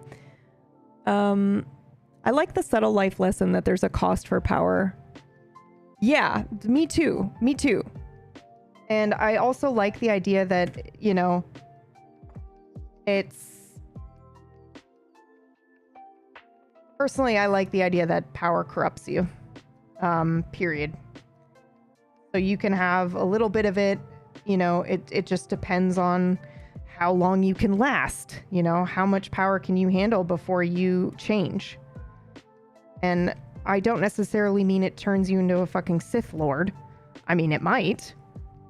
I like the subtle life lesson that there's a cost for power. Yeah, me too. Me too. And I also like the idea that, you know, personally, I like the idea that power corrupts you. Period. So you can have a little bit of it, you know, it just depends on how long you can last, you know, how much power can you handle before you change. And I don't necessarily mean it turns you into a fucking Sith Lord. I mean, it might,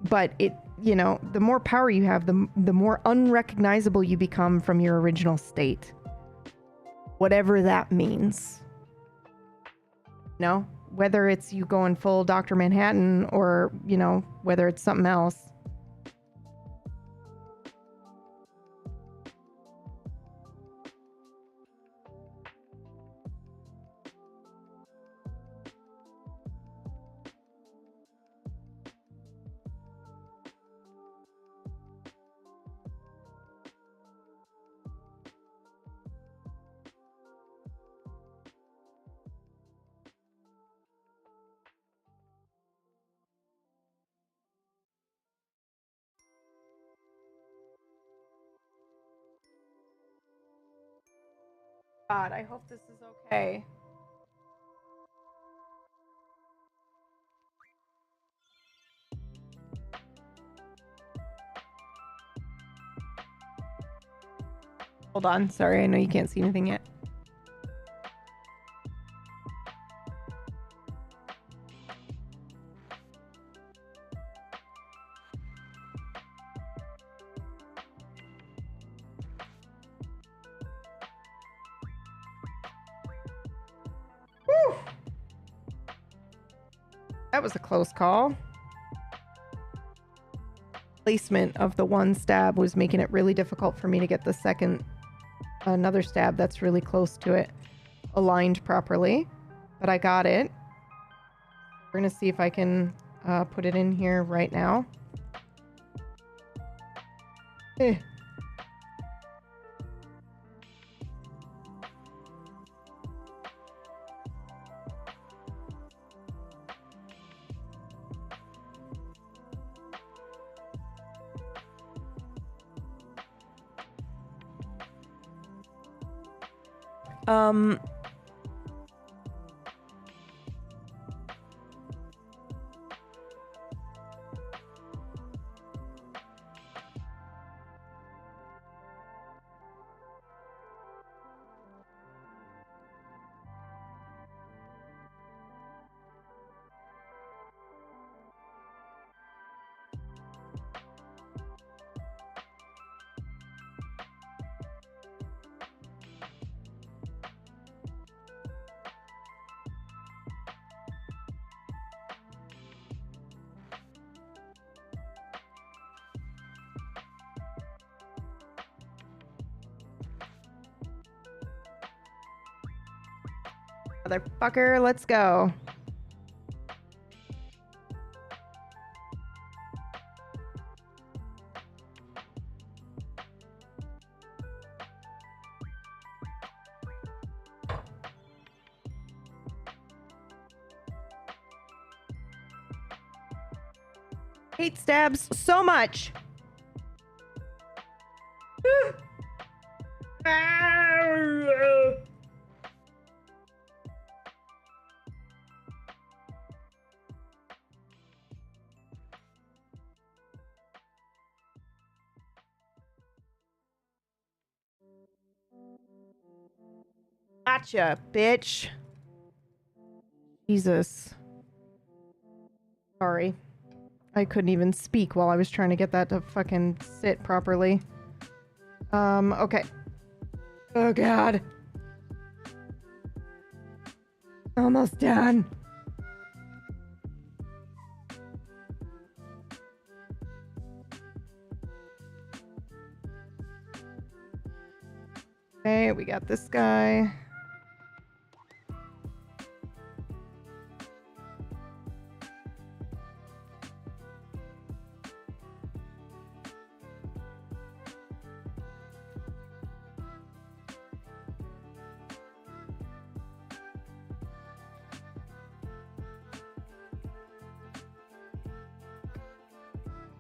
but it, you know, the more power you have, the more unrecognizable you become from your original state. Whatever that means. No? Whether it's you going full Dr. Manhattan or, you know, whether it's something else. God, I hope this is okay. Hold on. Sorry, I know you can't see anything yet. Whew. That was a close call. Placement of the one stab was making it really difficult for me to get the second, another stab that's really close to it aligned properly, but I got it. We're gonna see if I can put it in here right now. Eh. Um, Motherfucker, let's go. Hate stabs so much. Gotcha, bitch. Jesus. Sorry. I couldn't even speak while I was trying to get that to fucking sit properly. Okay. Oh god. Almost done. Okay, we got this guy.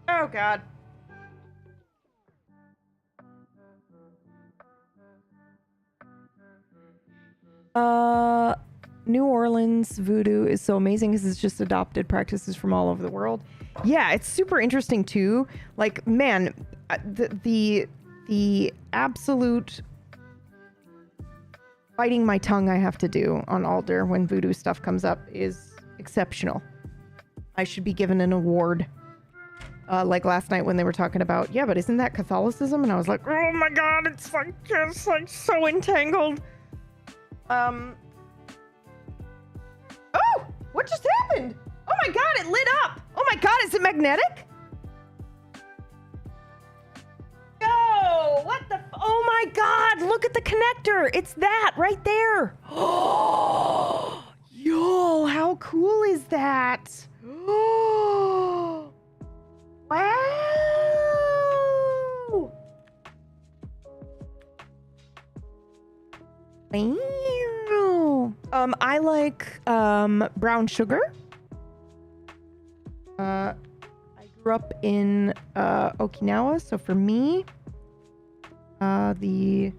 Oh god. New Orleans voodoo is so amazing because it's just adopted practices from all over the world. Yeah, it's super interesting too. Like, man, the absolute biting my tongue I have to do on Alder when voodoo stuff comes up is exceptional. I should be given an award. Like last night when they were talking about, yeah, but isn't that Catholicism? And I was like, oh my god, it's like just like so entangled. Oh, what just happened? Oh my god, it lit up. Oh my god, is it magnetic? Yo, what the? Oh my god, look at the connector. It's that right there. Oh, yo, how cool is that? Oh, wow. I like brown sugar. I grew up in Okinawa, so for me, the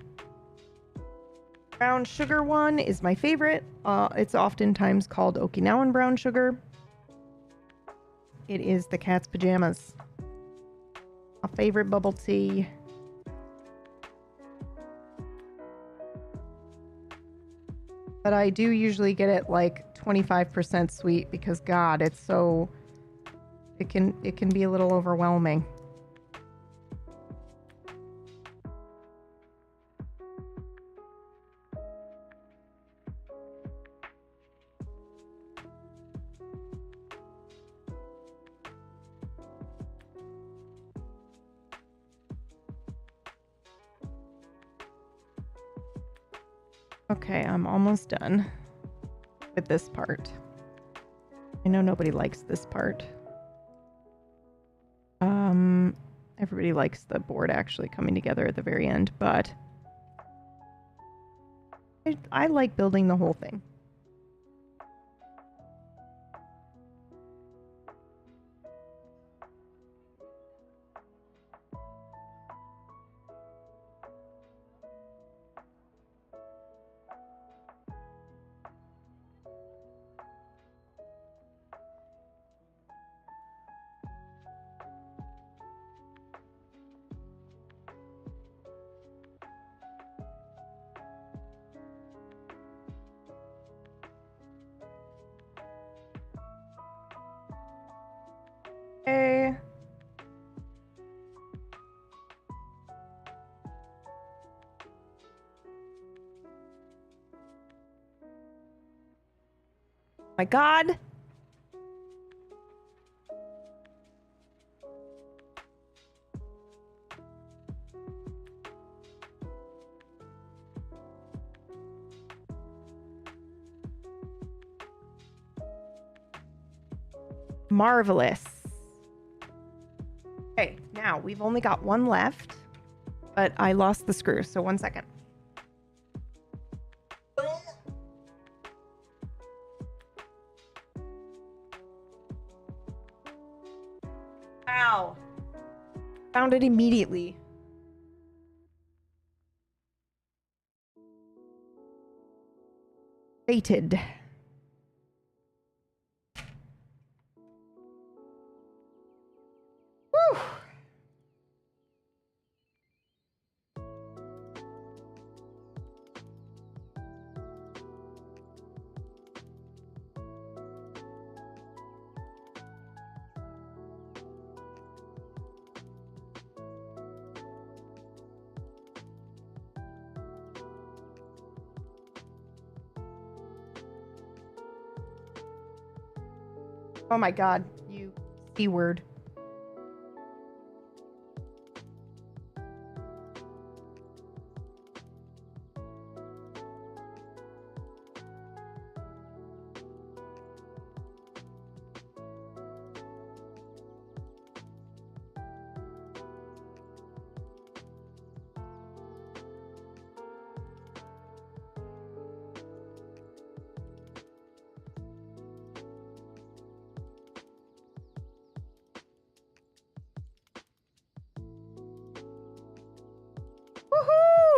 brown sugar one is my favorite. It's oftentimes called Okinawan brown sugar. It is the cat's pajamas. My favorite bubble tea. But I do usually get it like 25% sweet because God, it's so it can be a little overwhelming. Okay, I'm almost done with this part. I know nobody likes this part. Everybody likes the board actually coming together at the very end, but I like building the whole thing. Okay. My God. Marvelous. Okay, now we've only got one left, but I lost the screw, so 1 second. Wow. Found it immediately. Fated. Whew. Oh my God, you C word.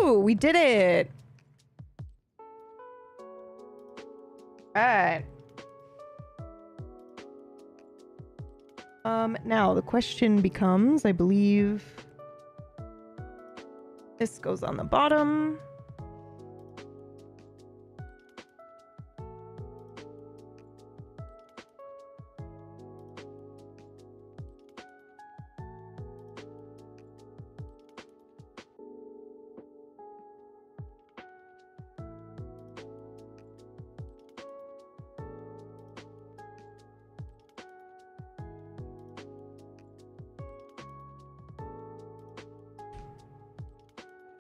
Woohoo! We did it! Alright. Now the question becomes, I believe, This goes on the bottom.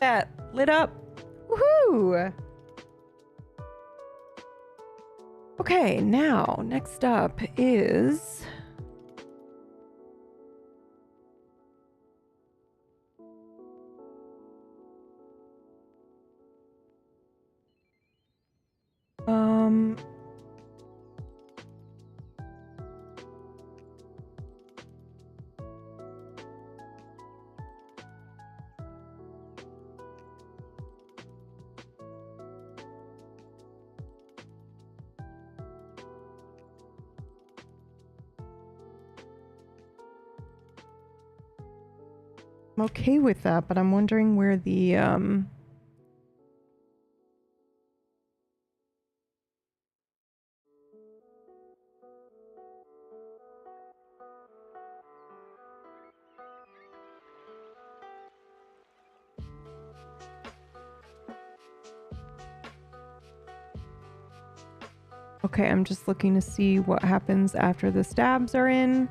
That lit up. Woohoo! Okay, now next up is I'm okay with that, but I'm wondering where the Okay, I'm just looking to see what happens after the stabs are in.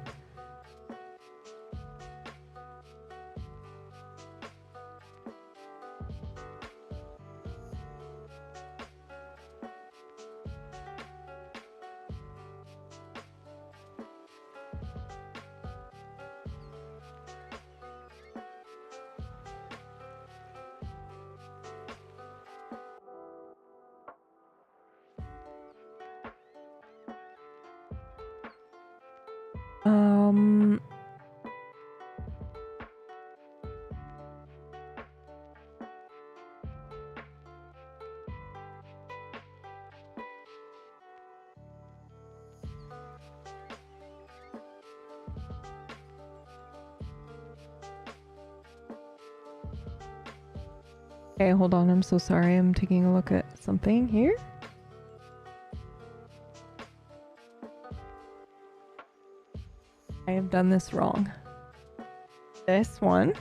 Okay, hold on. I'm so sorry. I'm taking a look at something here. I have done this wrong. This one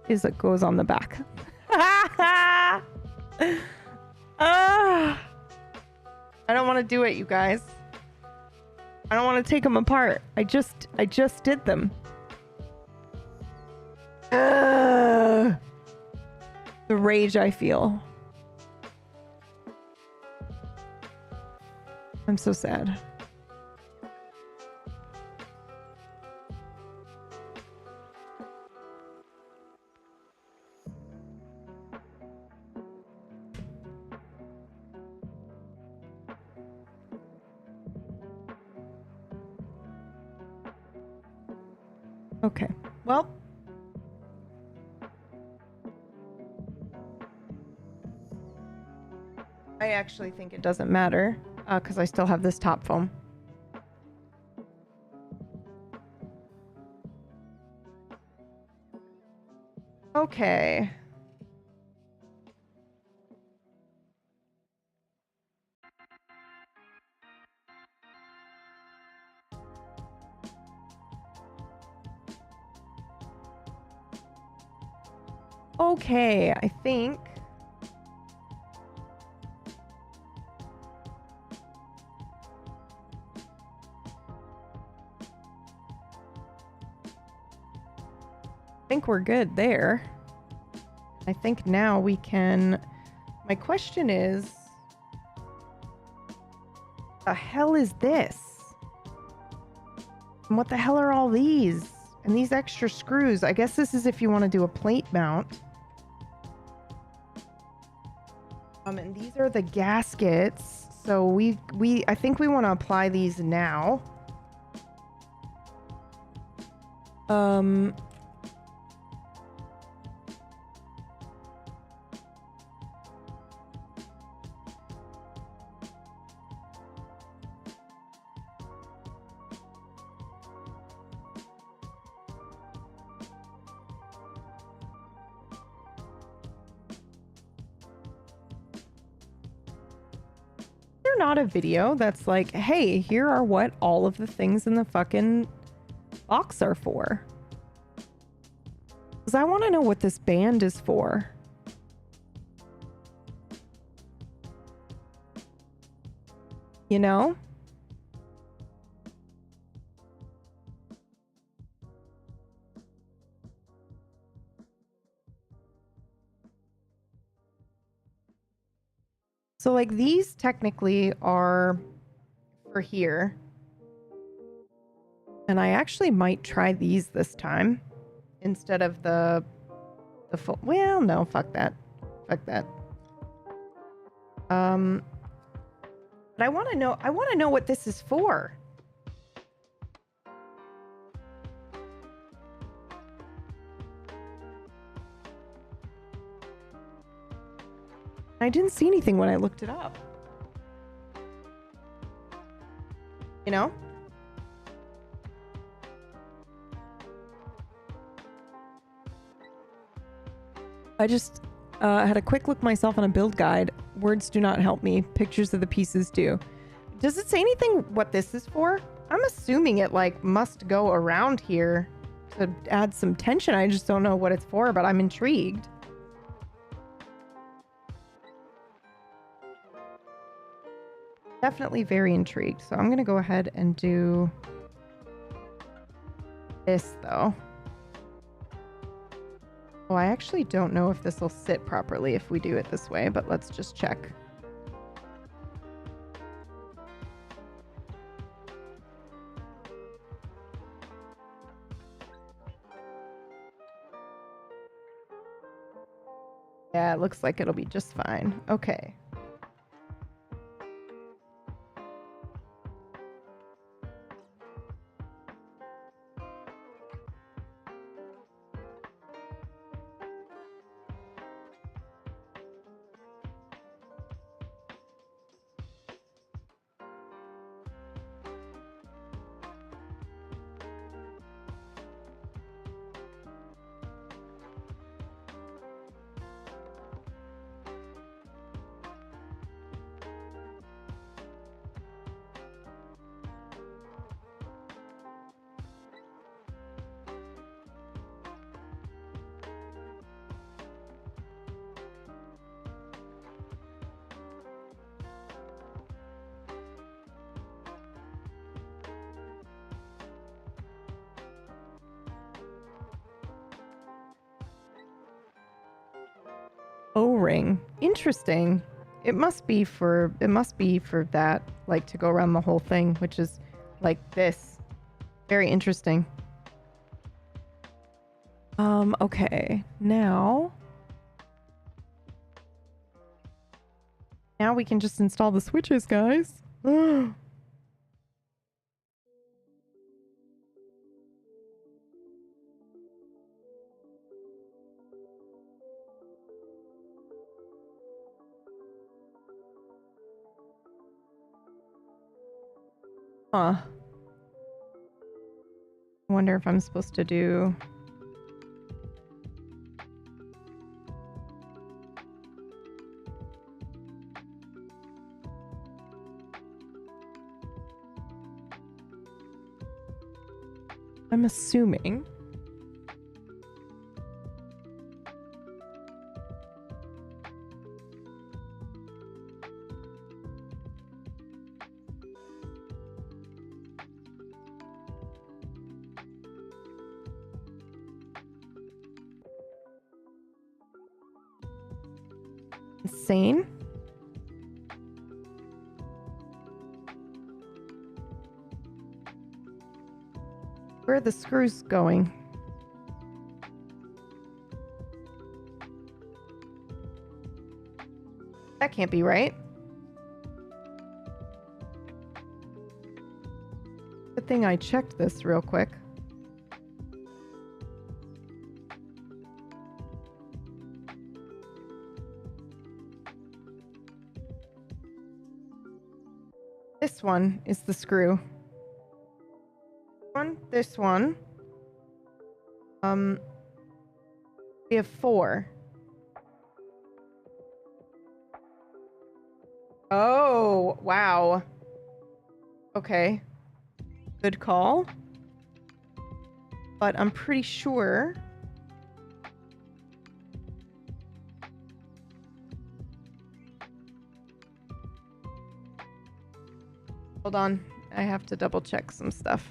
is it goes on the back. I don't want to do it, you guys. I don't want to take them apart. I just did them. The rage I feel. I'm so sad. Okay, well. I actually think it doesn't matter because I still have this top foam. Okay. Okay, I think we're good there. I think now we can. My question is, the hell is this? And what the hell are all these? And these extra screws. I guess this is if you want to do a plate mount. And these are the gaskets. So I think we want to apply these now. there not a video that's like, hey, here are what all of the things in the fucking box are for? Because I want to know what this band is for. You know? So like these technically are for here. And I actually might try these this time instead of the full, well, no, fuck that. Fuck that. But I want to know what this is for. I didn't see anything when I looked it up. You know? I just had a quick look myself on a build guide. Words do not help me. Pictures of the pieces do. Does it say anything what this is for? I'm assuming it like must go around here to add some tension. I just don't know what it's for, but I'm intrigued. Definitely very intrigued. So I'm going to go ahead and do this though. Oh, I actually don't know if this will sit properly if we do it this way, but let's just check. Yeah, it looks like it'll be just fine. Okay. O-ring. Interesting. It must be for that, like to go around the whole thing, which is like this. Very interesting. Okay. Now we can just install the switches, guys. Huh. I wonder if I'm supposed to do... I'm assuming... Insane. Where are the screws going? That can't be right. Good thing I checked this real quick. This one is the screw. This one. We have 4. Oh, wow. Okay. Good call. But I'm pretty sure... Hold on. I have to double check some stuff.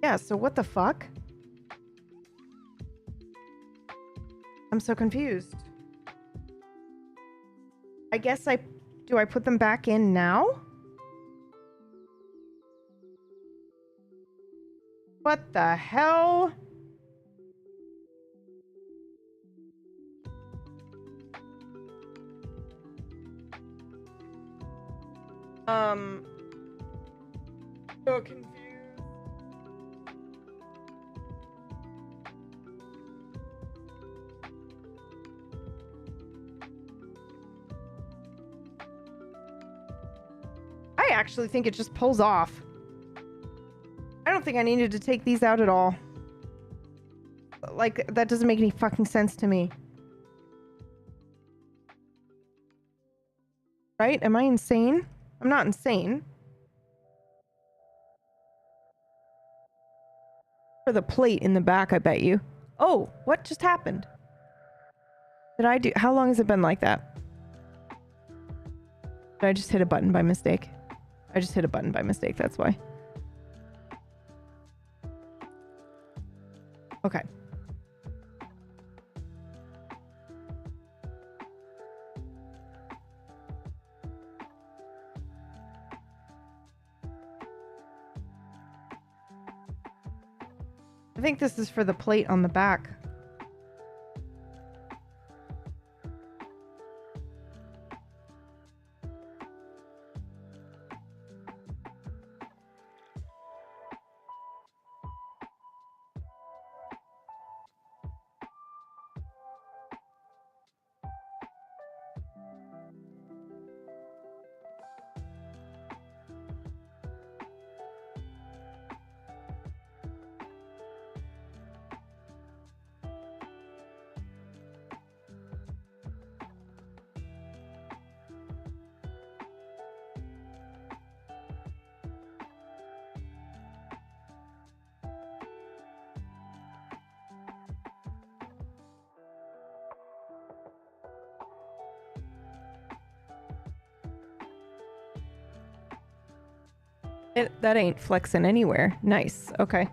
Yeah, so what the fuck? I'm so confused. I guess do I put them back in now? What the hell? So confused. I actually think it just pulls off. I don't think I needed to take these out at all. Like, that doesn't make any fucking sense to me. Right? Am I insane? I'm not insane. For the plate in the back, I bet you. Oh, what just happened? Did I do... How long has it been like that? Did I just hit a button by mistake? I just hit a button by mistake, that's why. Okay. I think this is for the plate on the back. That ain't flexing anywhere. Nice. Okay.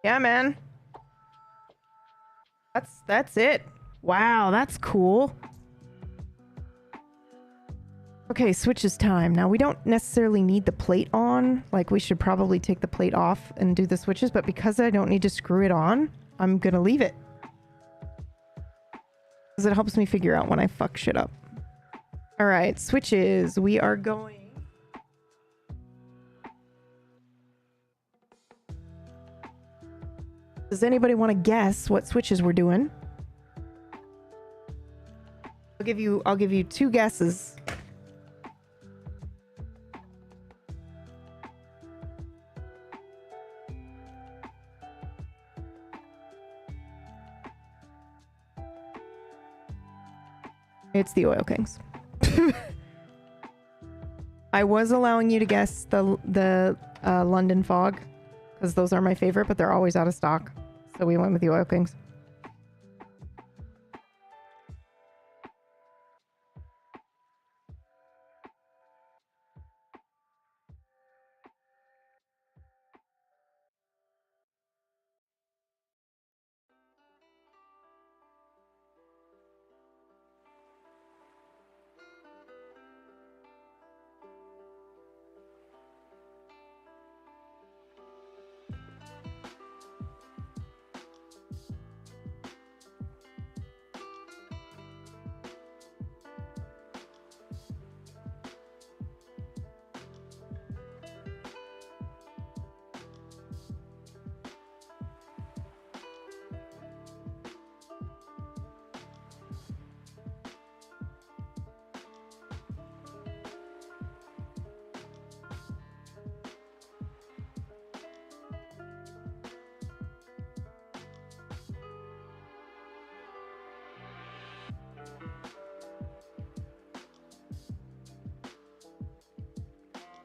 Yeah, man. That's it. Wow, that's cool. Okay, switches time. Now, we don't necessarily need the plate on. Like, we should probably take the plate off and do the switches, but because I don't need to screw it on, I'm gonna leave it. Because it helps me figure out when I fuck shit up. All right, switches. We are going... Does anybody want to guess what switches we're doing? I'll give you two guesses. It's the Oil Kings. I was allowing you to guess the London Fog, because those are my favorite, but they're always out of stock. So we went with the Oil Kings.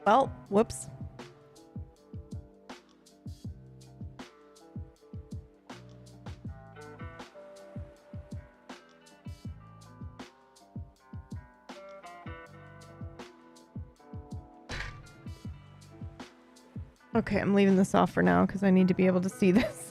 Well, whoops. Okay, I'm leaving this off for now because I need to be able to see this.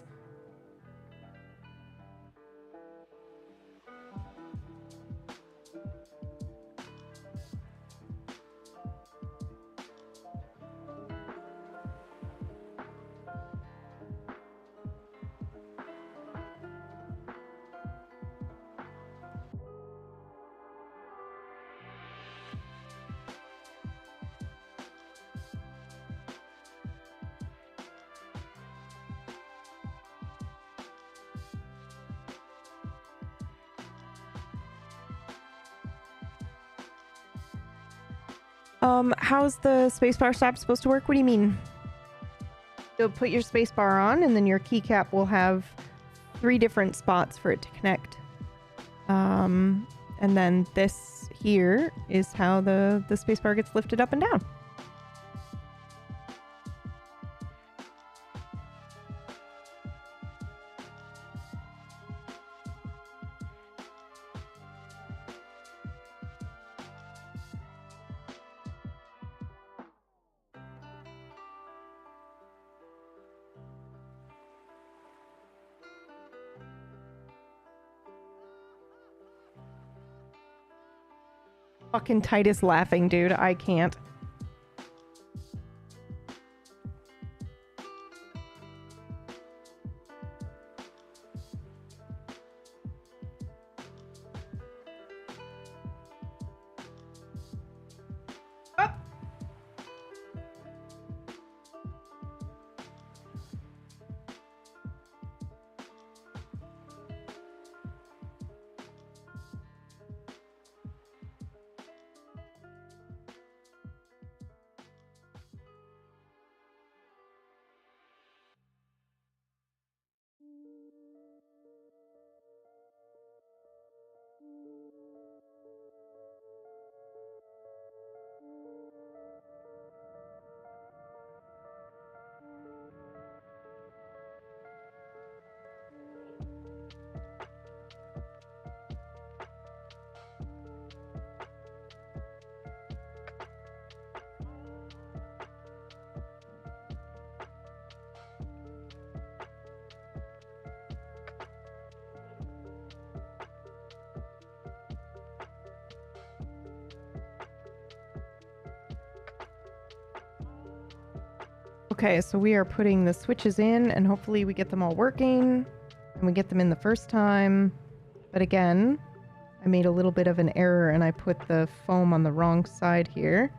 How's the spacebar stop supposed to work? What do you mean? You'll put your spacebar on, and then your keycap will have 3 different spots for it to connect. And then this here is how the spacebar gets lifted up and down. Fucking Titus laughing, dude. I can't. Up. Okay, so we are putting the switches in, and hopefully we get them all working, and we get them in the first time. But again, I made a little bit of an error, and I put the foam on the wrong side here.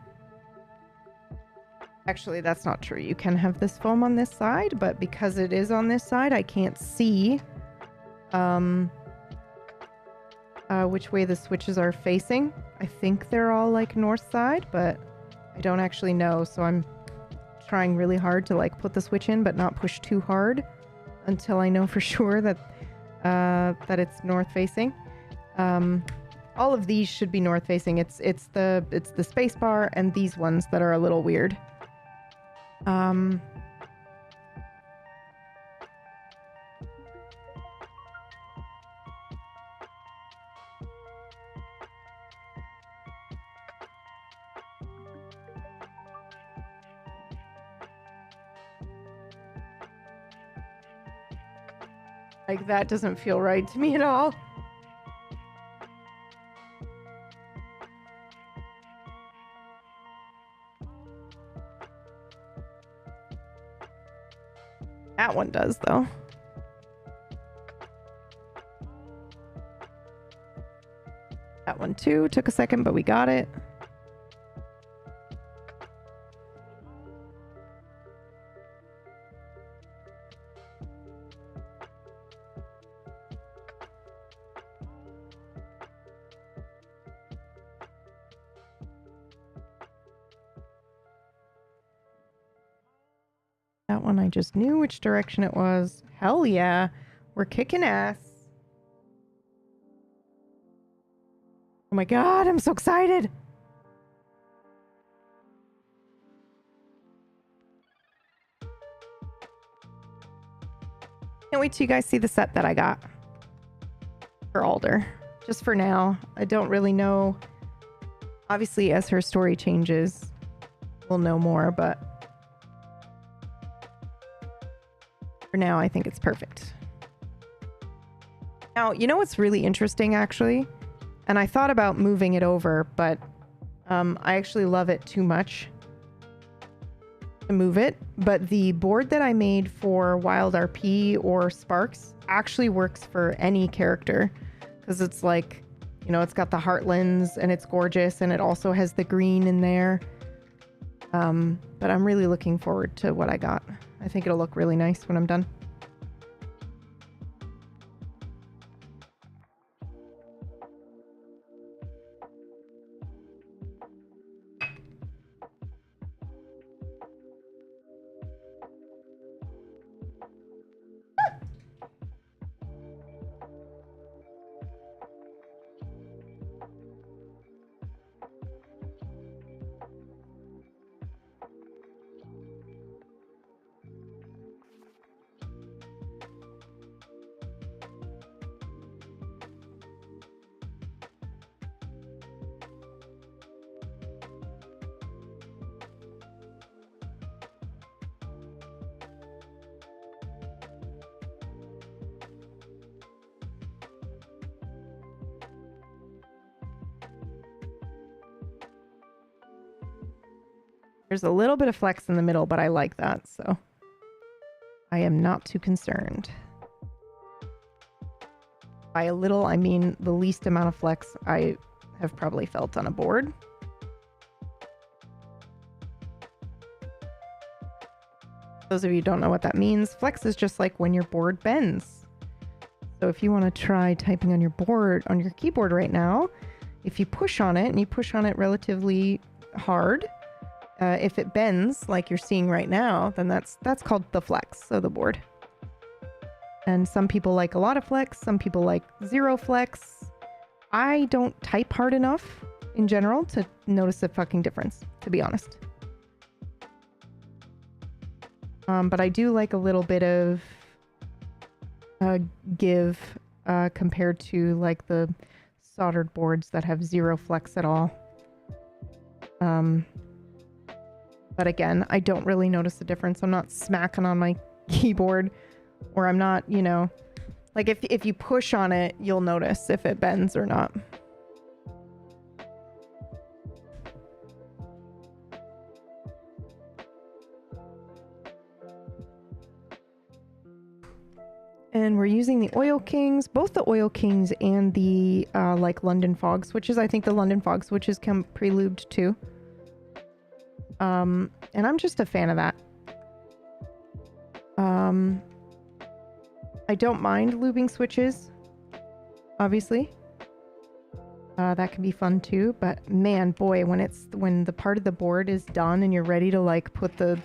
Actually, that's not true. You can have this foam on this side, but because it is on this side, I can't see which way the switches are facing. I think they're all like north side, but I don't actually know, so I'm trying really hard to like put the switch in but not push too hard until I know for sure that that it's north facing. All of these should be north facing. It's the space bar and these ones that are a little weird. Like, that doesn't feel right to me at all. That one does, though. That one, too. Took a second, but we got it. That one I just knew which direction it was. Hell yeah. We're kicking ass. Oh my god, I'm so excited. Can't wait till you guys see the set that I got for Alder. Just for now, I don't really know. Obviously, as her story changes, we'll know more, but for now, I think it's perfect. Now, you know what's really interesting, actually? And I thought about moving it over, but I actually love it too much to move it. But the board that I made for WildRP or Sparks actually works for any character, because it's like, you know, it's got the heartlands and it's gorgeous, and it also has the green in there. But I'm really looking forward to what I got. I think it'll look really nice when I'm done. There's a little bit of flex in the middle, but I like that, so I am not too concerned. By a little, I mean the least amount of flex I have probably felt on a board. Those of you who don't know what that means, flex is just like when your board bends. So if you want to try typing on your board, on your keyboard right now, if you push on it and you push on it relatively hard, if it bends like you're seeing right now, then that's called the flex of the board. And some people like a lot of flex, some people like zero flex. I don't type hard enough in general to notice a fucking difference, to be honest. But I do like a little bit of give compared to like the soldered boards that have zero flex at all. But again, I don't really notice the difference. I'm not smacking on my keyboard, or I'm not, you know, like if you push on it, you'll notice if it bends or not. And we're using the Oil Kings, both the Oil Kings and the like London Fog switches. I think the London Fog switches come pre-lubed too. And I'm just a fan of that. I don't mind lubing switches, obviously. That can be fun too, but man, boy, when the part of the board is done and you're ready to like put the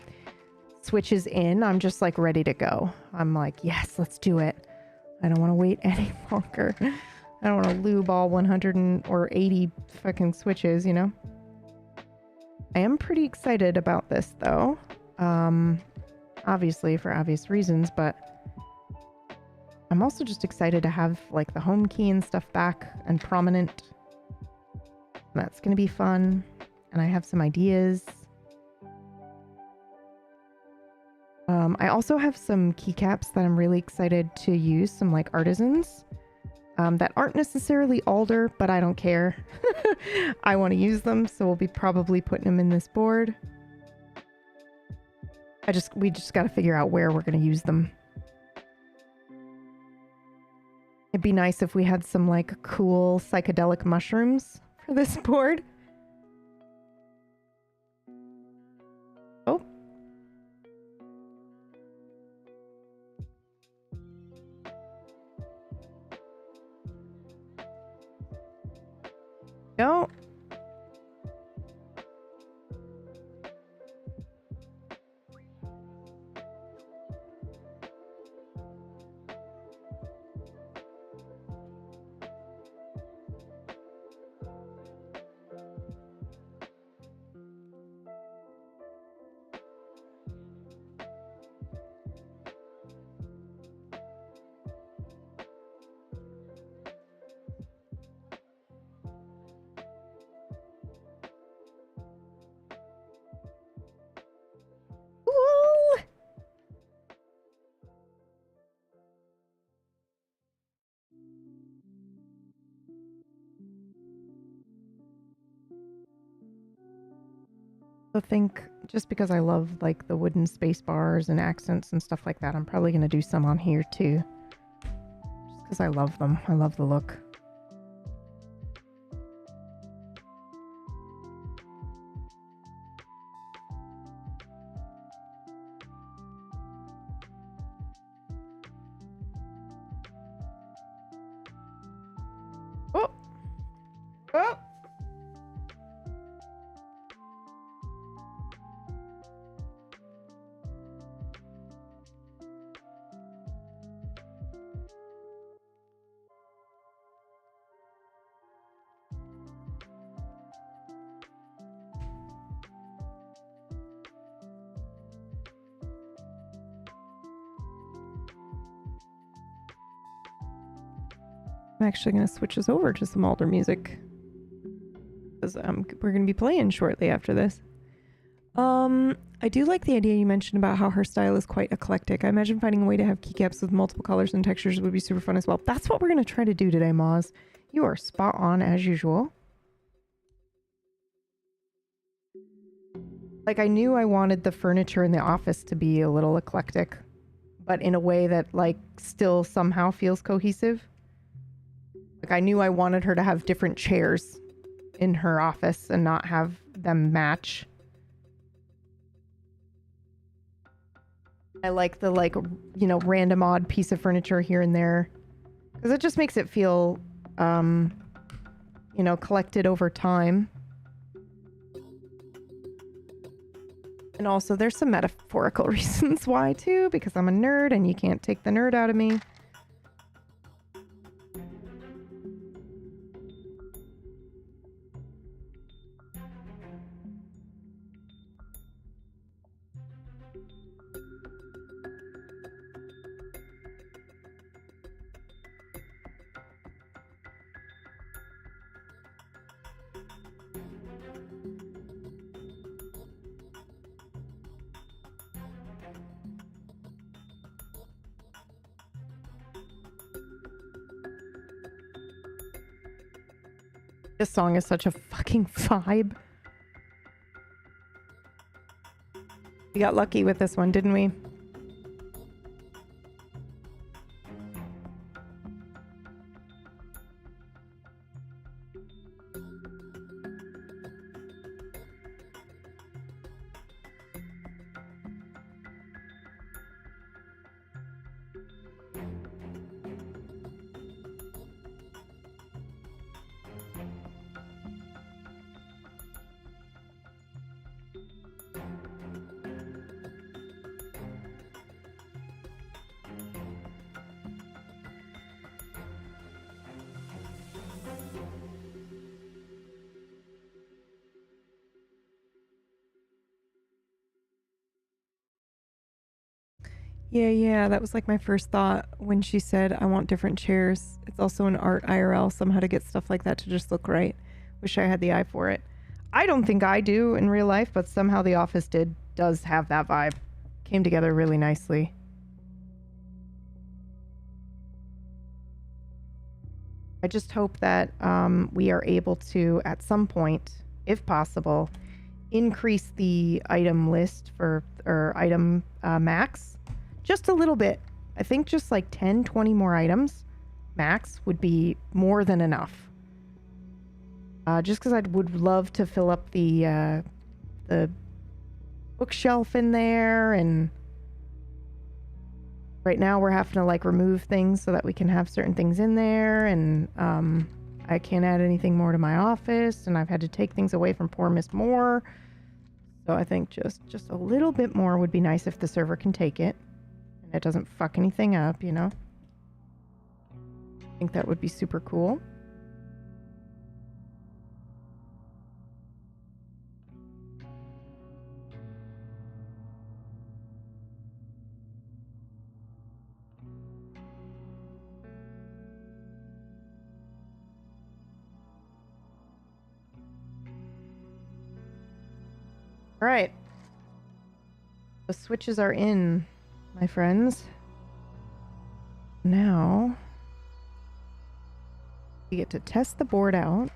switches in, I'm just like ready to go. I'm like, yes, let's do it. I don't want to wait any longer. I don't want to lube all 100 or 80 fucking switches, you know? I am pretty excited about this though. Obviously for obvious reasons, but I'm also just excited to have like the home key and stuff back and prominent. That's going to be fun. And I have some ideas. I also have some keycaps that I'm really excited to use, some like artisans that aren't necessarily Alder, but I don't care. I want to use them, so we'll be probably putting them in this board. We just got to figure out where we're going to use them. It'd be nice if we had some like cool psychedelic mushrooms for this board. Oh. No. I think just because I love like the wooden space bars and accents and stuff like that, I'm probably going to do some on here too. Just because I love them. I love the look. Oh! Oh! I'm actually going to switch us over to some Alder music. Because we're going to be playing shortly after this. I do like the idea you mentioned about how her style is quite eclectic. I imagine finding a way to have keycaps with multiple colors and textures would be super fun as well. That's what we're going to try to do today, Moz. You are spot on as usual. Like, I knew I wanted the furniture in the office to be a little eclectic, but in a way that, like, still somehow feels cohesive. Like, I knew I wanted her to have different chairs in her office and not have them match. I like the, like, you know, random odd piece of furniture here and there. Because it just makes it feel, you know, collected over time. And also, there's some metaphorical reasons why, too. Because I'm a nerd and you can't take the nerd out of me. This song is such a fucking vibe. We got lucky with this one, didn't we? Yeah, that was like my first thought when she said, I want different chairs. It's also an art IRL, somehow to get stuff like that to just look right. Wish I had the eye for it. I don't think I do in real life, but somehow the office does have that vibe. Came together really nicely. I just hope that we are able to, at some point, if possible, increase the item list or item max. Just a little bit. I think just like 10, 20 more items max would be more than enough. Just because I would love to fill up the bookshelf in there, and right now we're having to like remove things so that we can have certain things in there, and I can't add anything more to my office, and I've had to take things away from poor Miss Moore. So I think just a little bit more would be nice if the server can take it. It doesn't fuck anything up, you know? I think that would be super cool. All right. The switches are in, my friends. Now we get to test the board out,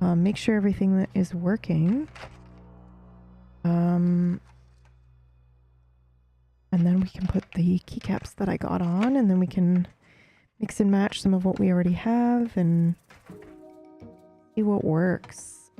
make sure everything is working. And then we can put the keycaps that I got on, and then we can mix and match some of what we already have and see what works.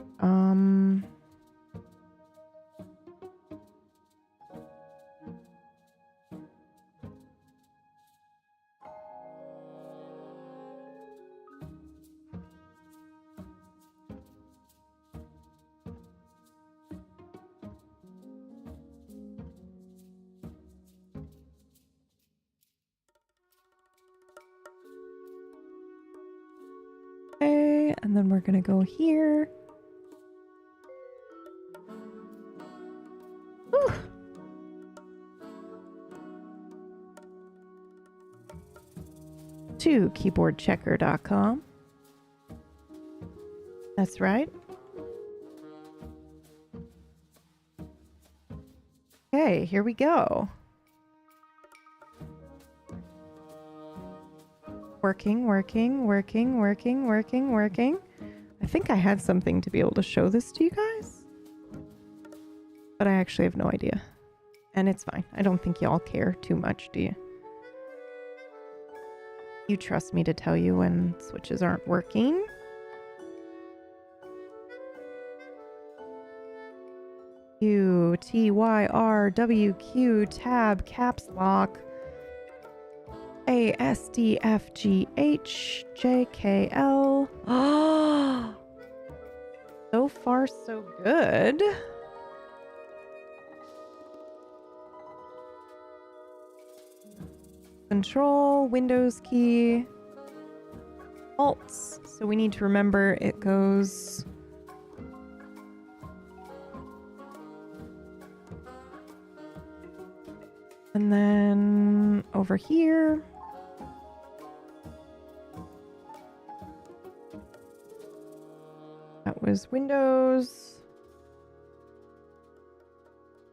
Okay, and then we're gonna go here. Whew. To keyboardchecker.com. That's right. Okay, here we go. Working. I think I had something to be able to show this to you guys, but I actually have no idea. And it's fine. I don't think y'all care too much, do you? You trust me to tell you when switches aren't working. Q, T, Y, R, W, Q, tab, caps lock. A, S, D, F, G, H, J, K, L. Ah, so far so good. Control, Windows key, Alt. So we need to remember it goes. And then over here. That was Windows.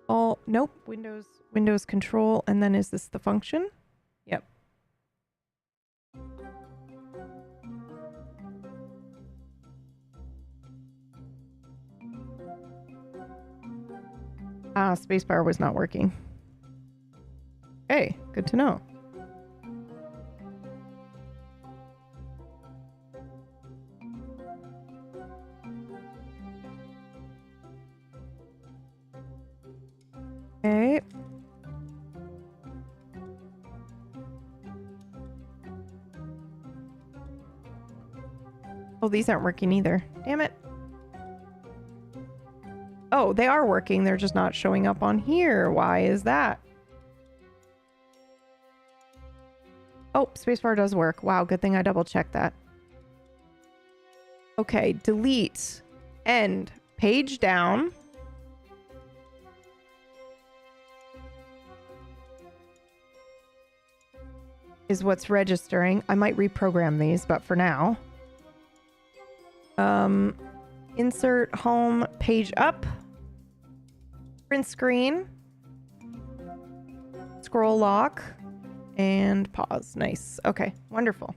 Alt, nope, Windows Control, and then is this the function? Yep. Ah, spacebar was not working. Hey, good to know. Okay. Oh, these aren't working either. Damn it. Oh, they are working. They're just not showing up on here. Why is that? Oh, spacebar does work. Wow, good thing I double checked that. Okay, delete, end, page down. Is what's registering. I might reprogram these, but for now. Insert home, page up, print screen, scroll lock, and pause. Nice. Okay, wonderful.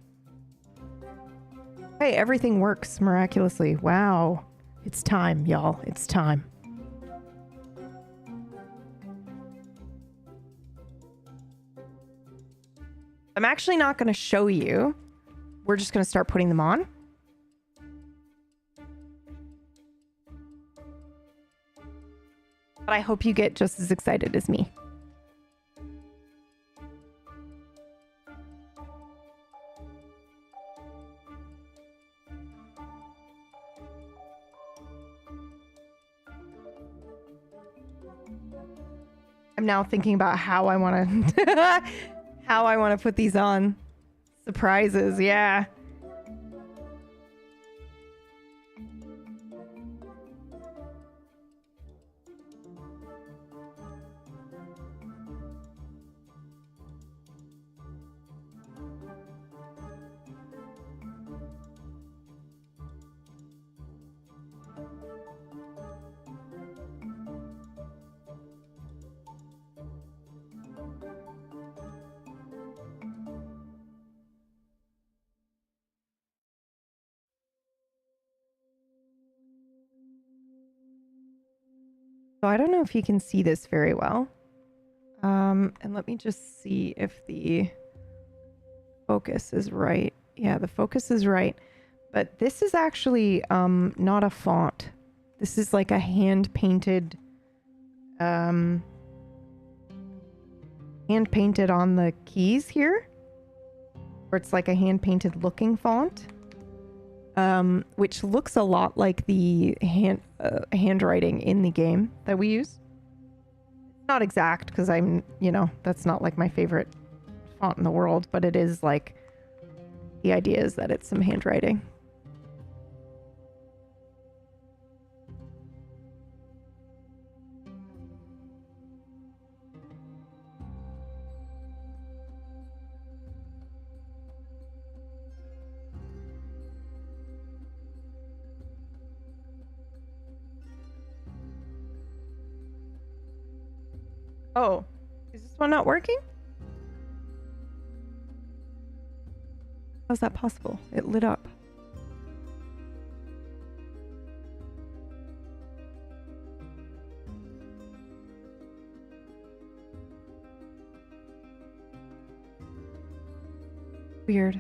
Hey, everything works miraculously. Wow. It's time, y'all. It's time. I'm actually not going to show you. We're just going to start putting them on. But I hope you get just as excited as me. I'm now thinking about how I want to how I want to put these on. Surprises, yeah. So I don't know if you can see this very well. And let me just see if the focus is right. Yeah, the focus is right. But this is actually not a font. This is like a hand-painted on the keys here. Or it's like a hand-painted looking font. Which looks a lot like the handwriting in the game that we use. Not exact, because I'm, that's not like my favorite font in the world, but it is like, the idea is that it's some handwriting. Oh, is this one not working? How's that possible? It lit up. Weird.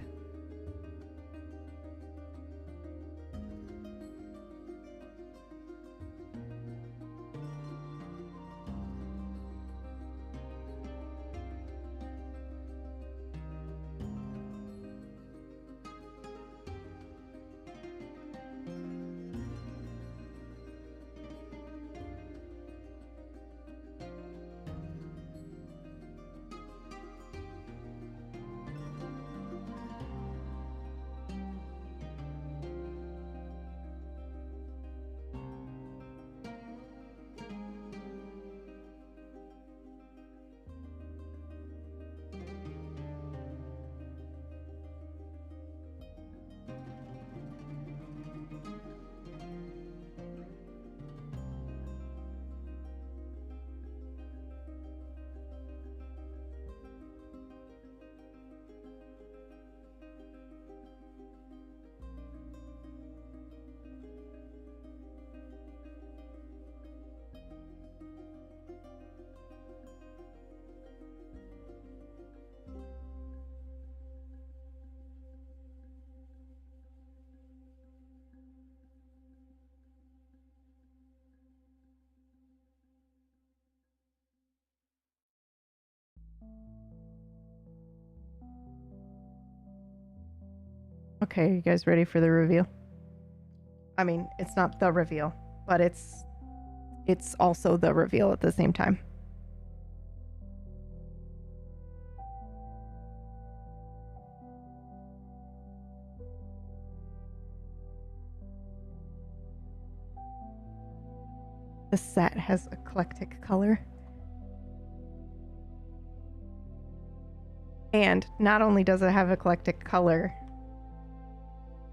Okay, you guys ready for the reveal? I mean, it's not the reveal, but it's also the reveal at the same time. The set has eclectic color. And not only does it have eclectic color,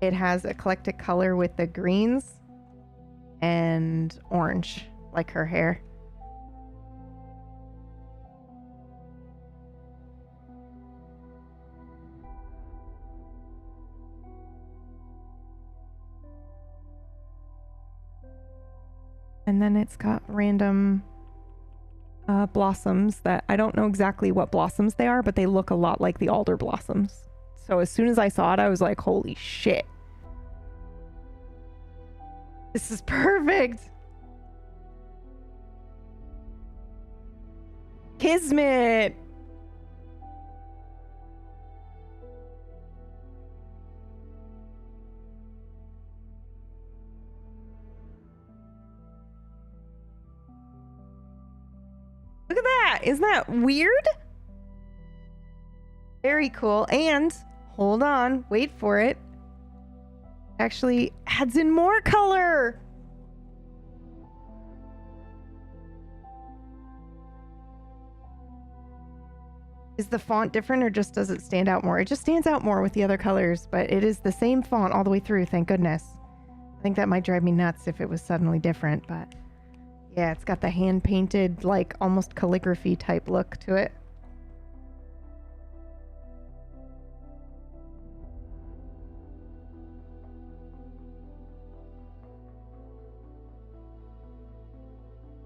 it has eclectic color with the greens and orange, like her hair. And then it's got random blossoms that I don't know exactly what blossoms they are, but they look a lot like the alder blossoms. So as soon as I saw it, I was like, holy shit. This is perfect. Kismet. Look at that. Isn't that weird? Very cool. And hold on, wait for it. Actually adds in more color. Is the font different or just does it stand out more? It just stands out more with the other colors, but it is the same font all the way through, thank goodness. I think that might drive me nuts if it was suddenly different, but yeah, it's got the hand-painted, like almost calligraphy type look to it.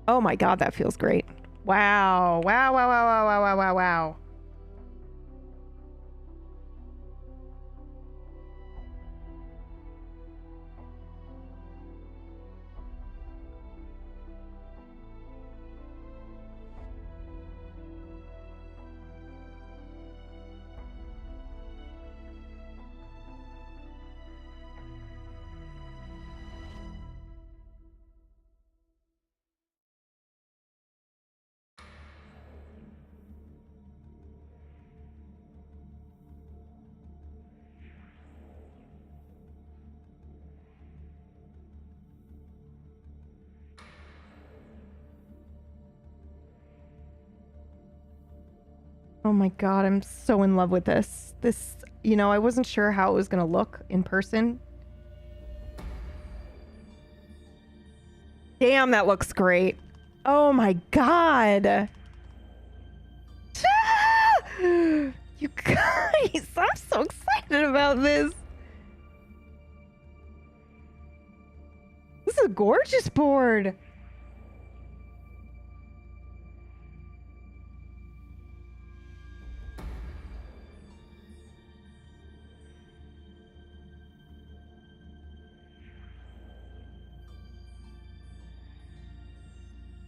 Oh my God, that feels great. Wow. Wow, wow, wow, wow, wow, wow, wow, wow. Oh my God, I'm so in love with this. This, you know, I wasn't sure how it was going to look in person. Damn, that looks great. Oh my God. You guys, I'm so excited about this. This is a gorgeous board.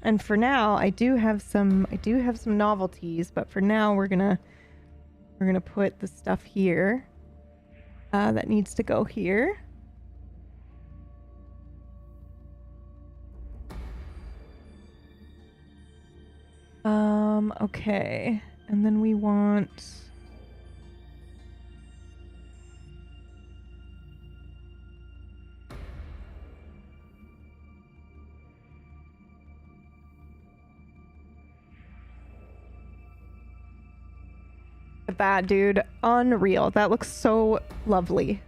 And for now, I do have some novelties, but for now we're gonna put the stuff here that needs to go here. Okay. And then we want that, dude. Unreal. That looks so lovely.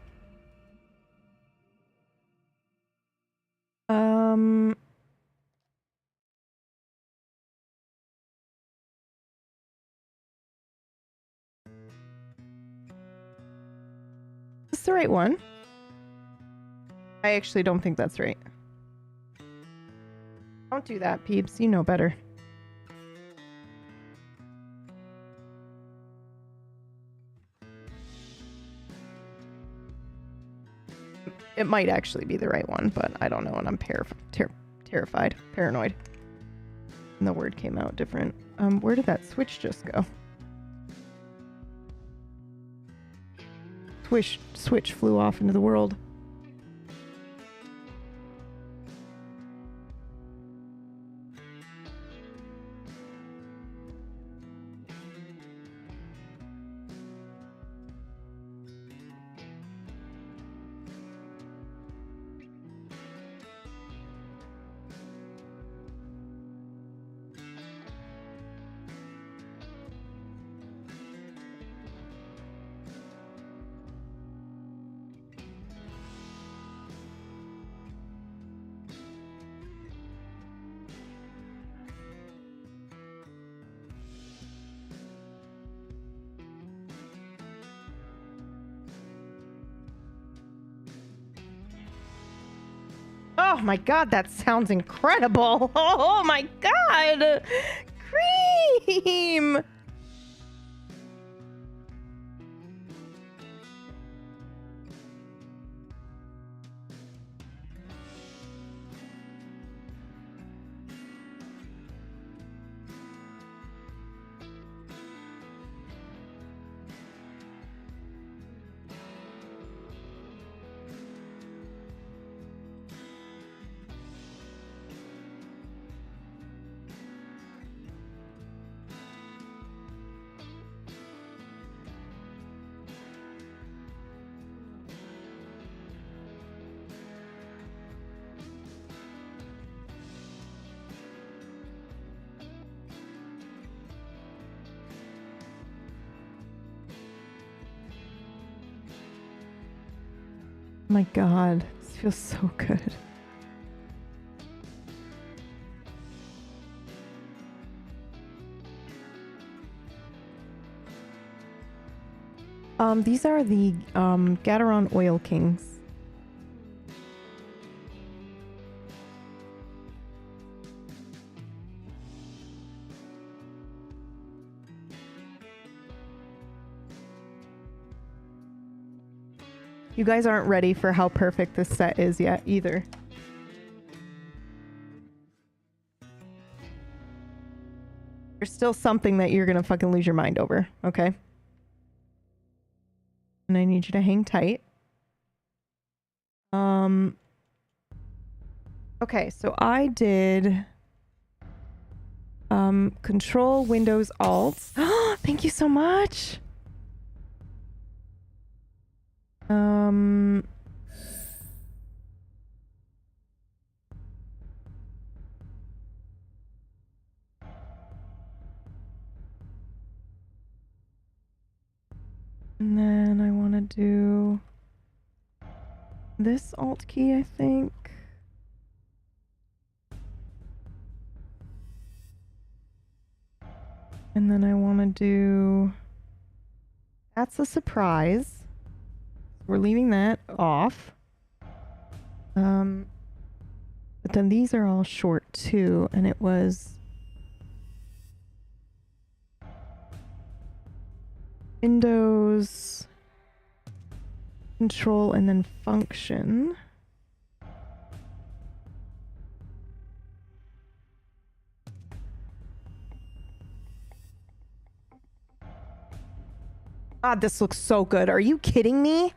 Is this the right one? I actually don't think that's right. Don't do that, peeps. You know better. It might actually be the right one, but I don't know, and I'm terrified, paranoid. And the word came out different. Where did that switch just go? Switch flew off into the world. Oh my God, that sounds incredible. Oh my God. Cream. Oh my God, this feels so good. These are the Gateron Oil Kings. You guys aren't ready for how perfect this set is yet either. There's still something that you're gonna fucking lose your mind over, okay? And I need you to hang tight. Okay, so I did Control Windows Alt. Thank you so much. And then I want to do this Alt key, I think. And then I want to do... That's a surprise. We're leaving that off. But then these are all short too, and it was... Windows... Control and then function. God, this looks so good. Are you kidding me?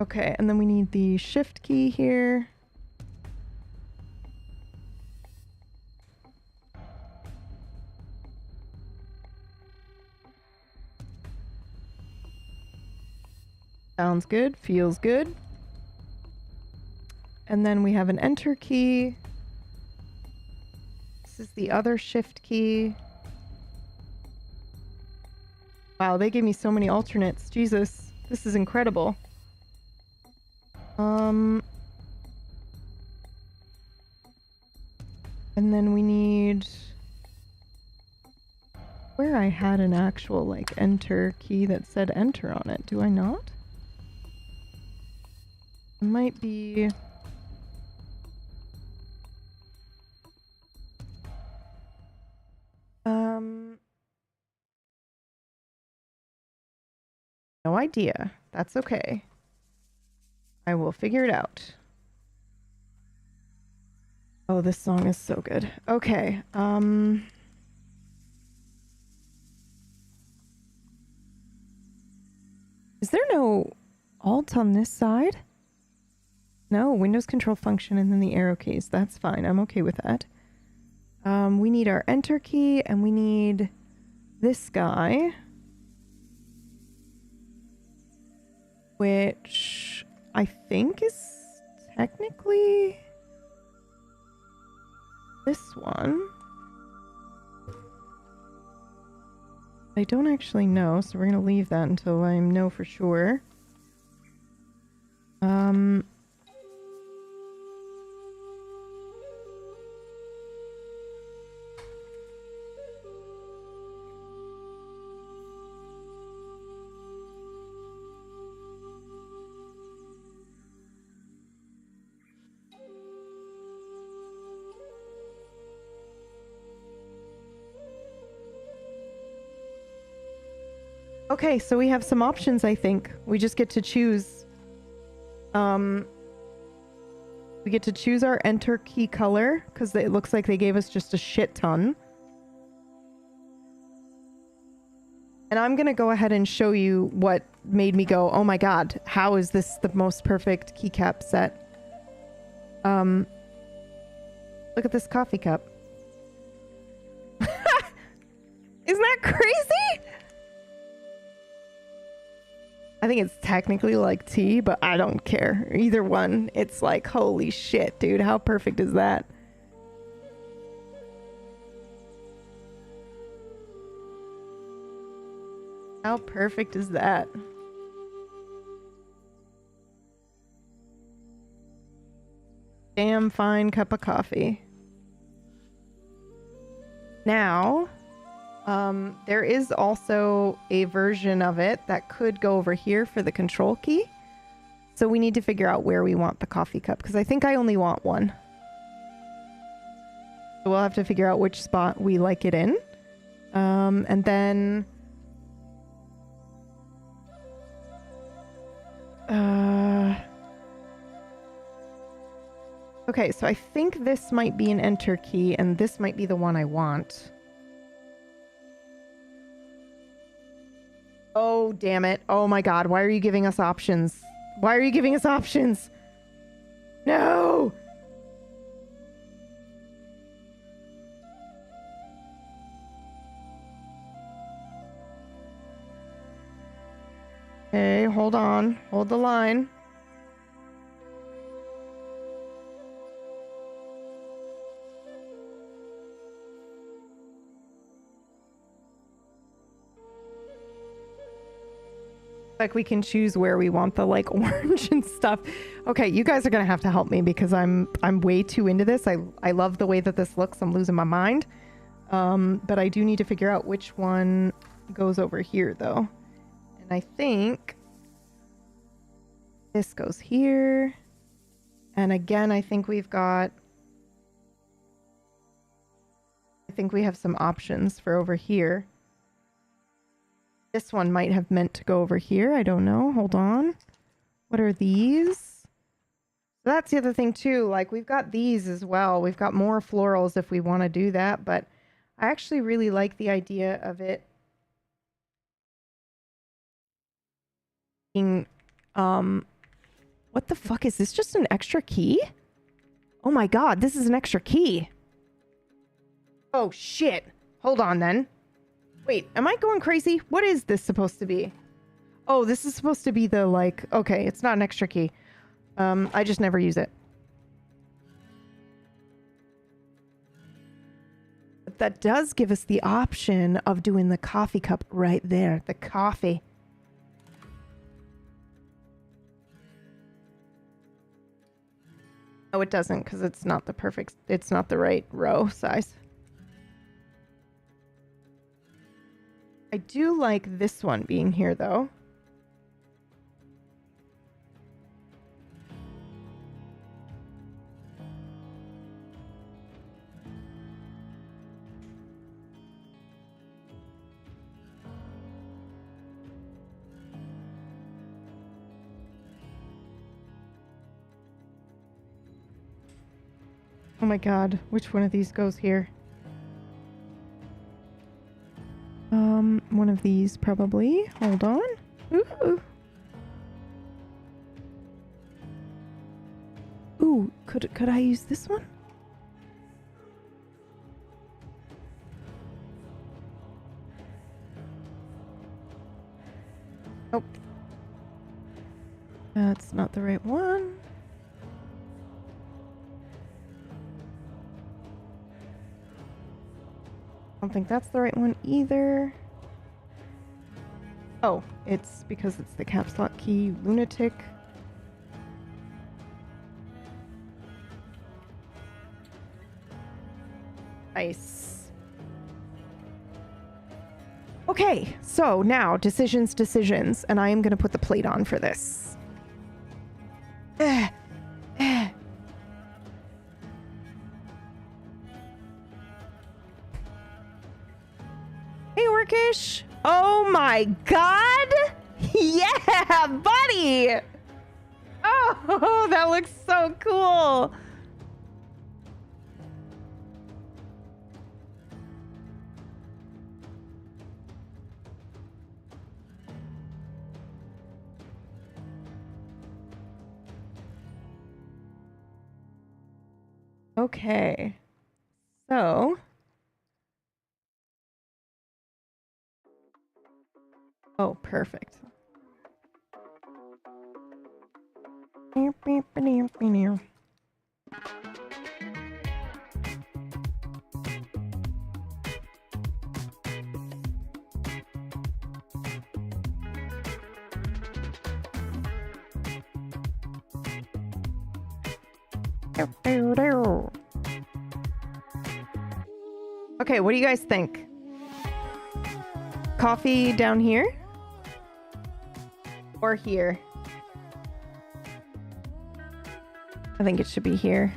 Okay, and then we need the shift key here. Sounds good, feels good. And then we have an enter key. This is the other shift key. Wow, they gave me so many alternates. Jesus, this is incredible. And then we need... Where I had an actual, like, enter key that said enter on it. Do I not? It might be... No idea. That's okay. I will figure it out. Oh, this song is so good. Okay. Is there no alt on this side? No, Windows control function and then the arrow keys. That's fine. I'm okay with that. We need our enter key and we need this guy. Which I think is technically this one. I don't actually know, so we're going to leave that until I know for sure. Okay, so we have some options, I think. We just get to choose. We get to choose our enter key color, because it looks like they gave us just a shit ton. And I'm going to go ahead and show you what made me go, oh my god, how is this the most perfect keycap set? Look at this coffee cup. Isn't that crazy? I think it's technically like tea, but I don't care. Either one, it's like, holy shit, dude. How perfect is that? How perfect is that? Damn fine cup of coffee. Now... there is also a version of it that could go over here for the control key. So we need to figure out where we want the coffee cup, because I think I only want one. So we'll have to figure out which spot we like it in. And then Okay, so I think this might be an enter key, and this might be the one I want. Oh, damn it. Oh my god, why are you giving us options? Why are you giving us options? No! Okay, hold on. Hold the line. Like we can choose where we want the like orange and stuff. Okay, you guys are gonna have to help me because I'm way too into this. I love the way that this looks. I'm losing my mind. But I do need to figure out which one goes over here though. And I think this goes here. And again, I think we have some options for over here. This one might have meant to go over here. I don't know. Hold on. What are these? So that's the other thing too. Like we've got these as well. We've got more florals if we want to do that. But I actually really like the idea of it being, what the fuck is this? Just an extra key? Oh my god, this is an extra key. Oh shit. Hold on then. Wait, am I going crazy? What is this supposed to be? Oh, this is supposed to be the like, okay, it's not an extra key. I just never use it. But that does give us the option of doing the coffee cup right there. The coffee. No, it doesn't because it's not it's not the right row size. I do like this one being here, though. Oh my god, which one of these goes here? One of these probably. Hold on. Ooh. Ooh, could I use this one? Nope. That's not the right one. I don't think that's the right one either. Oh, it's because it's the caps lock key, lunatic. Nice. Okay, so now decisions, and I am going to put the plate on for this. Hey, Orcish. Oh my god! Yeah, buddy! Oh, that looks so cool! Okay. So... Oh, perfect. Okay, what do you guys think? Coffee down here? Or here? I think it should be here.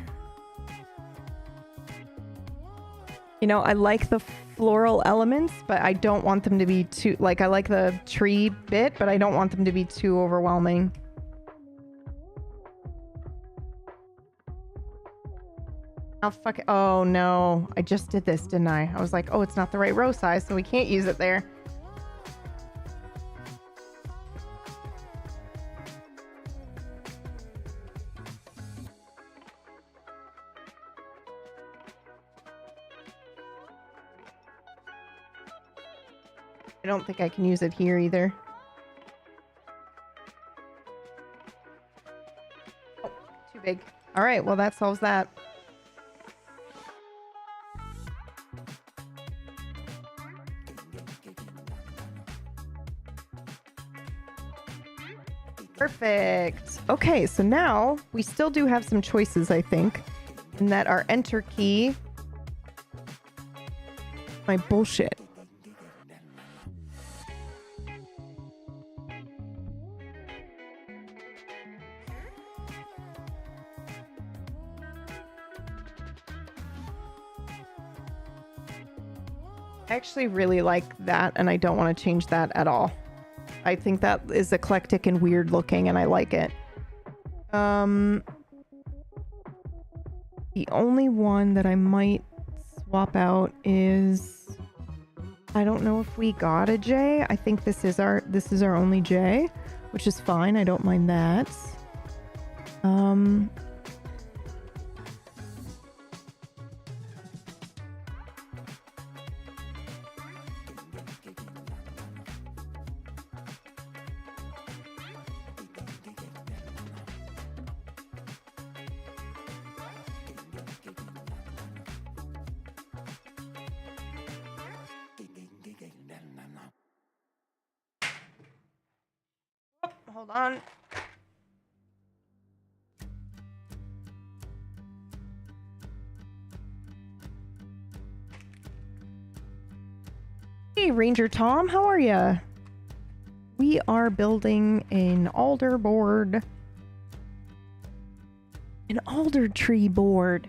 You know, I like the floral elements, but I don't want them to be too... Like, I like the tree bit, but I don't want them to be too overwhelming. Oh, fuck it. Oh, no. I just did this, didn't I? I was like, oh, it's not the right row size, so we can't use it there. I don't think I can use it here either. Oh, too big. All right, well, that solves that. Perfect. Okay, so now we still do have some choices, I think, in that our enter key. My bullshit. I actually really like that, and I don't want to change that at all. I think that is eclectic and weird looking, and I like it. The only one that I might swap out is, I don't know if we got a J. I think this is our only J, which is fine. I don't mind that. Oh, hold on. Hey, Ranger Tom, how are ya? We are building an alder board. An alder tree board.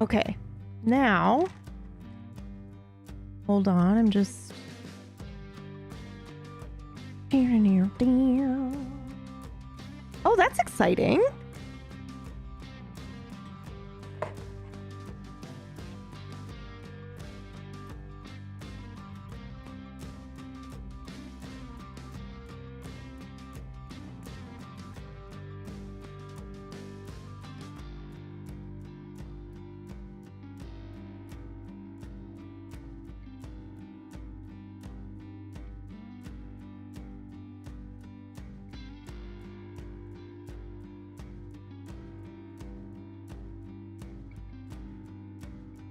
Okay, now, hold on, I'm just... Oh, that's exciting.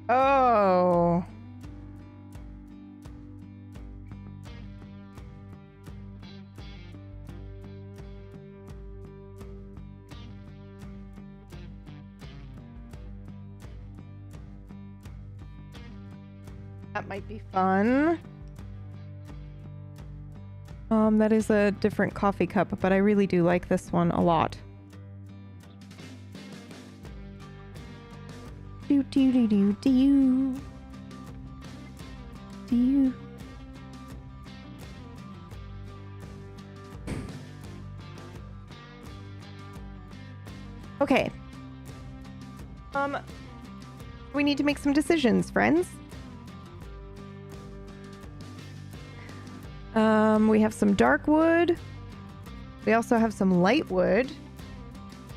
Oh. That might be fun. That is a different coffee cup, but I really do like this one a lot. Do do do do do do. Okay. We need to make some decisions, friends. We have some dark wood. We also have some light wood.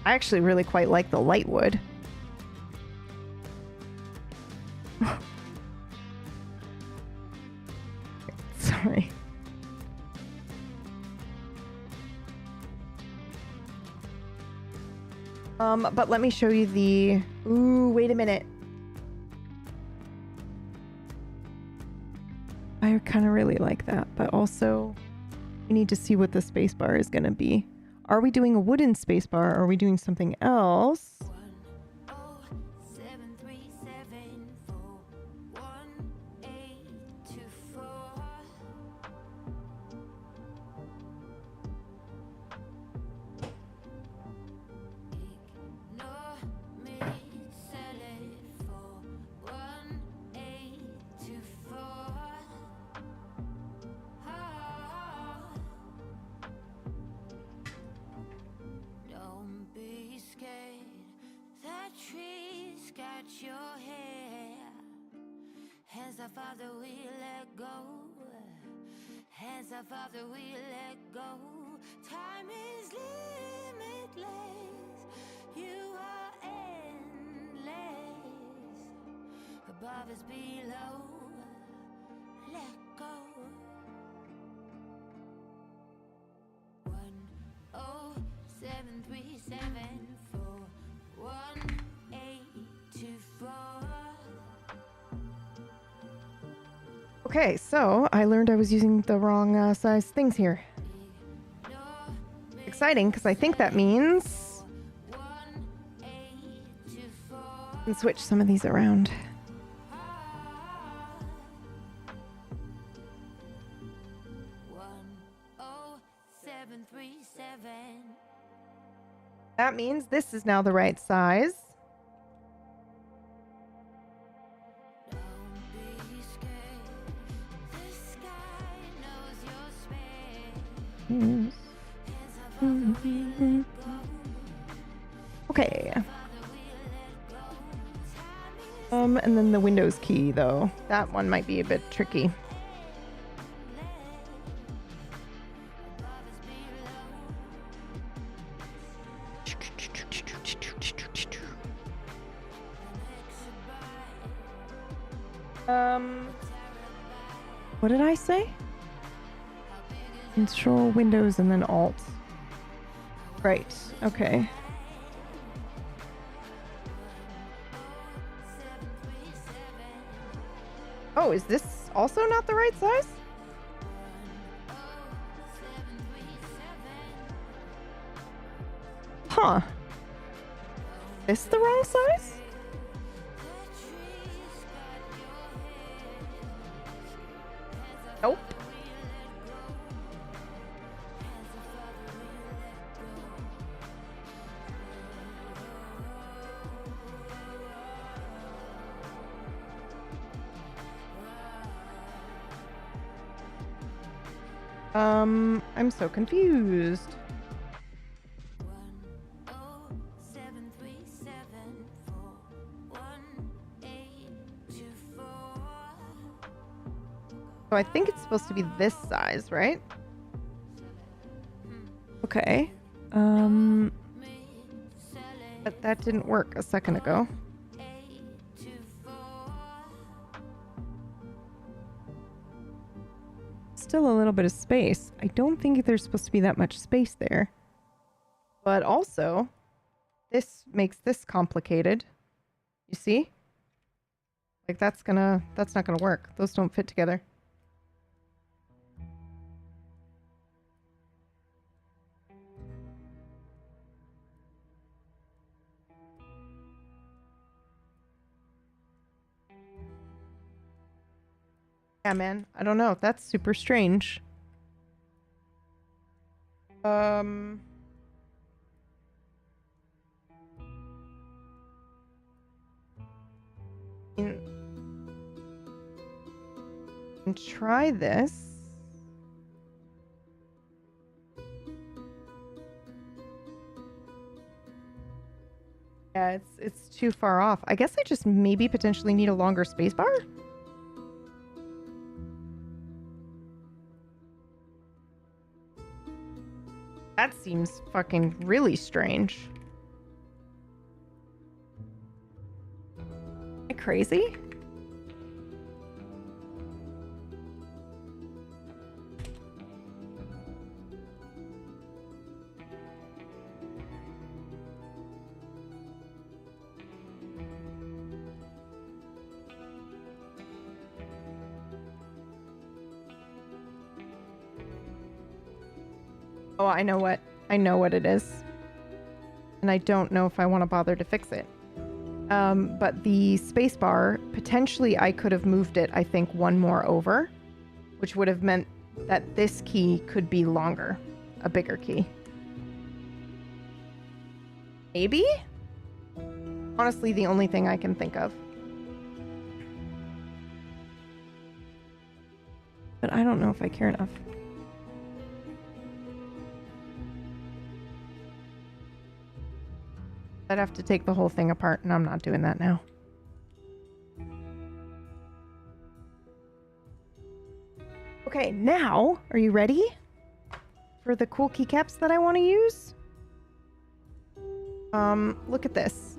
I actually really quite like the light wood. Sorry. But let me show you the... Ooh, wait a minute. I kind of really like that, but also we need to see what the spacebar is going to be. Are we doing a wooden spacebar, or are we doing something else? scratch your hair. Hands off Father, we let go. Hands off Father, we let go. Time is limitless. You are endless. Above us, below. Let go. 10737411824. Okay, so I learned I was using the wrong size things here. Exciting, because I think that means I can switch some of these around. That means this is now the right size. Okay. And then the Windows key, though. That one might be a bit tricky. What did I say? Control Windows and then Alt. Right, okay. Oh, is this also not the right size? Huh. Is this the wrong size? Nope. I'm so confused. So I think it's supposed to be this size, right? Okay. But that didn't work a second ago. Still a little bit of space. I don't think there's supposed to be that much space there. But also, this makes this complicated. You see? Like that's not gonna work. Those don't fit together. Yeah, man. I don't know. That's super strange. And try this. Yeah, it's too far off. I guess I just maybe potentially need a longer spacebar. That seems fucking really strange. Am I crazy? Oh, I know what it is. And I don't know if I want to bother to fix it. But the spacebar, potentially I could have moved it, I think, one more over, which would have meant that this key could be longer, a bigger key. Maybe? Honestly, the only thing I can think of. But I don't know if I care enough. I'd have to take the whole thing apart, and I'm not doing that now. Okay, now, are you ready for the cool keycaps that I want to use? Look at this.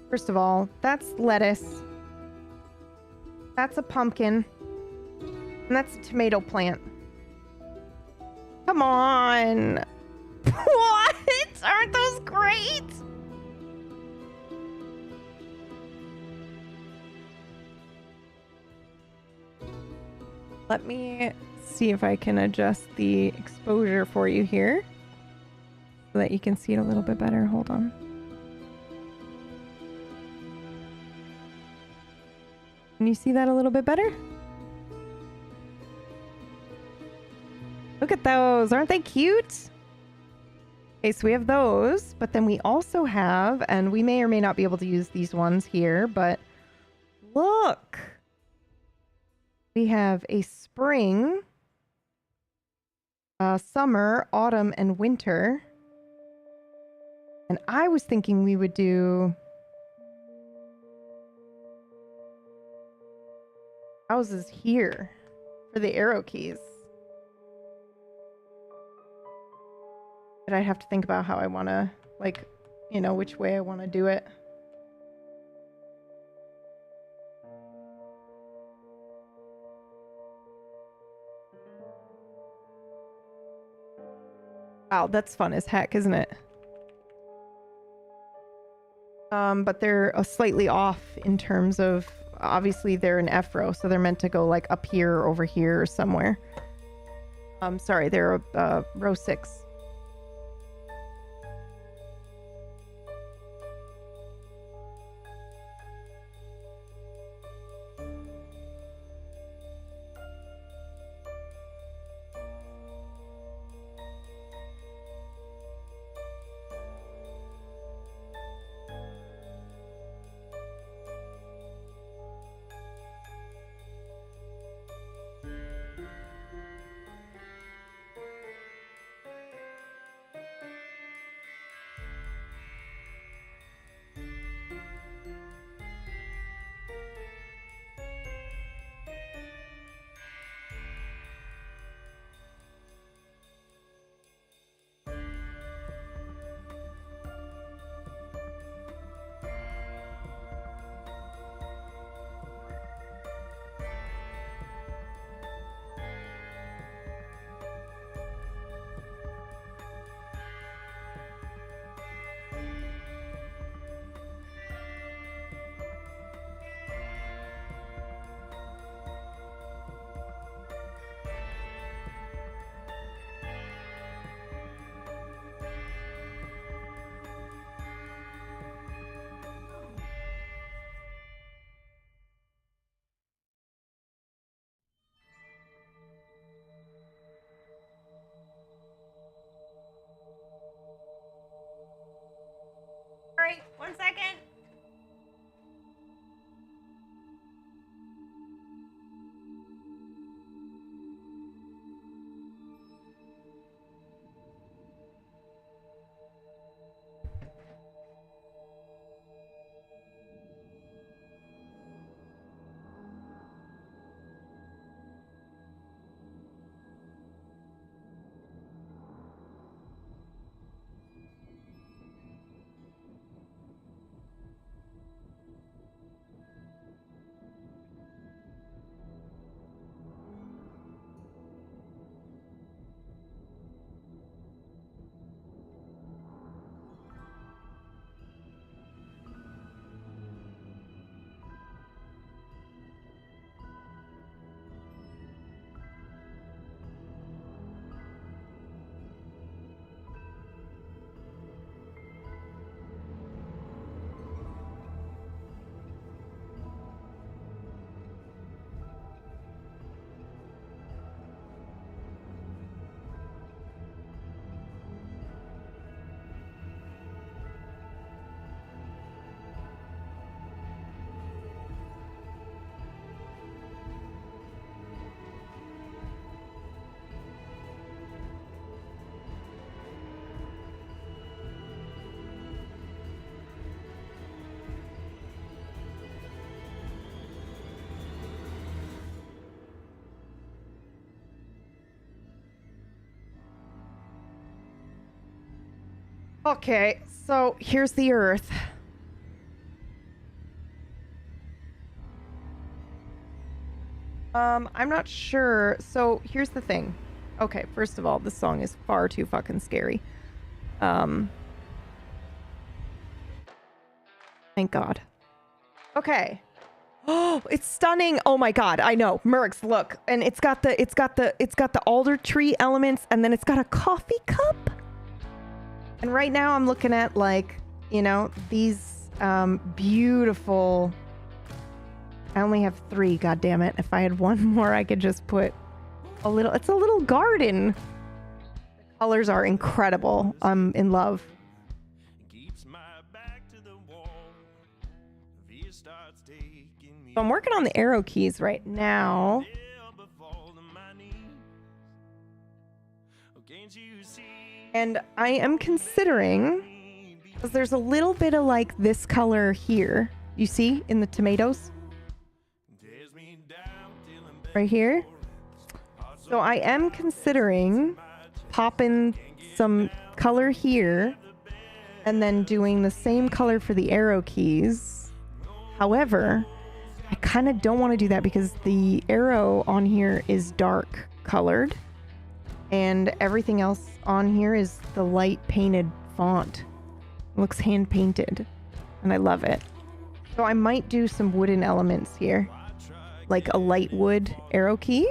First of all, that's lettuce. That's a pumpkin. And that's a tomato plant. Come on. What? Aren't those great? Let me see if I can adjust the exposure for you here so that you can see it a little bit better. Hold on. Can you see that a little bit better? Look at those. Aren't they cute? Okay, so we have those, but then we also have, and we may or may not be able to use these ones here, but look. We have a spring, summer, autumn, and winter. And I was thinking we would do houses here for the arrow keys. But I have to think about how I want to, like, you know, which way I want to do it. Wow, that's fun as heck, isn't it? But they're slightly off in terms of, obviously they're an F row, so they're meant to go like up here or over here or somewhere. Sorry, they're row 6. Sorry, 1 second. Okay, so here's the Earth. I'm not sure. So here's the thing. Okay, first of all, this song is far too fucking scary. Thank God. Okay. Oh, it's stunning. Oh my God, I know. Mercs, look. And it's got the alder tree elements, and then it's got a coffee cup. And right now I'm looking at, like, you know, these beautiful. I only have 3, god damn it. If I had one more, I could just put a little. It's a little garden. The colors are incredible. I'm in love. So I'm working on the arrow keys right now. And I am considering, because there's a little bit of like this color here. You see in the tomatoes? Right here. So I am considering popping some color here and then doing the same color for the arrow keys. However, I kind of don't want to do that because the arrow on here is dark colored and everything else on here is the light painted font. It looks hand painted and I love it. So I might do some wooden elements here, like a light wood arrow key.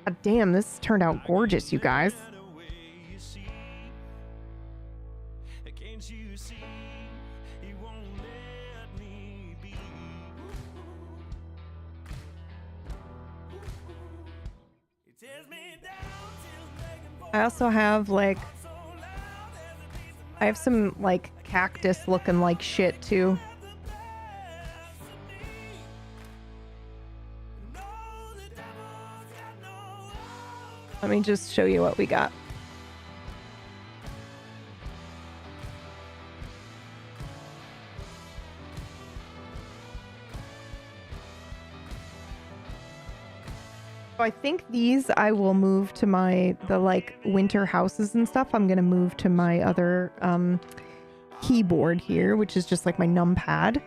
God damn, this turned out gorgeous, you guys. I also have like, I have some like cactus looking like shit too. Let me just show you what we got. So I think these I will move to the like winter houses and stuff. I'm going to move to my other keyboard here, which is just like my numpad.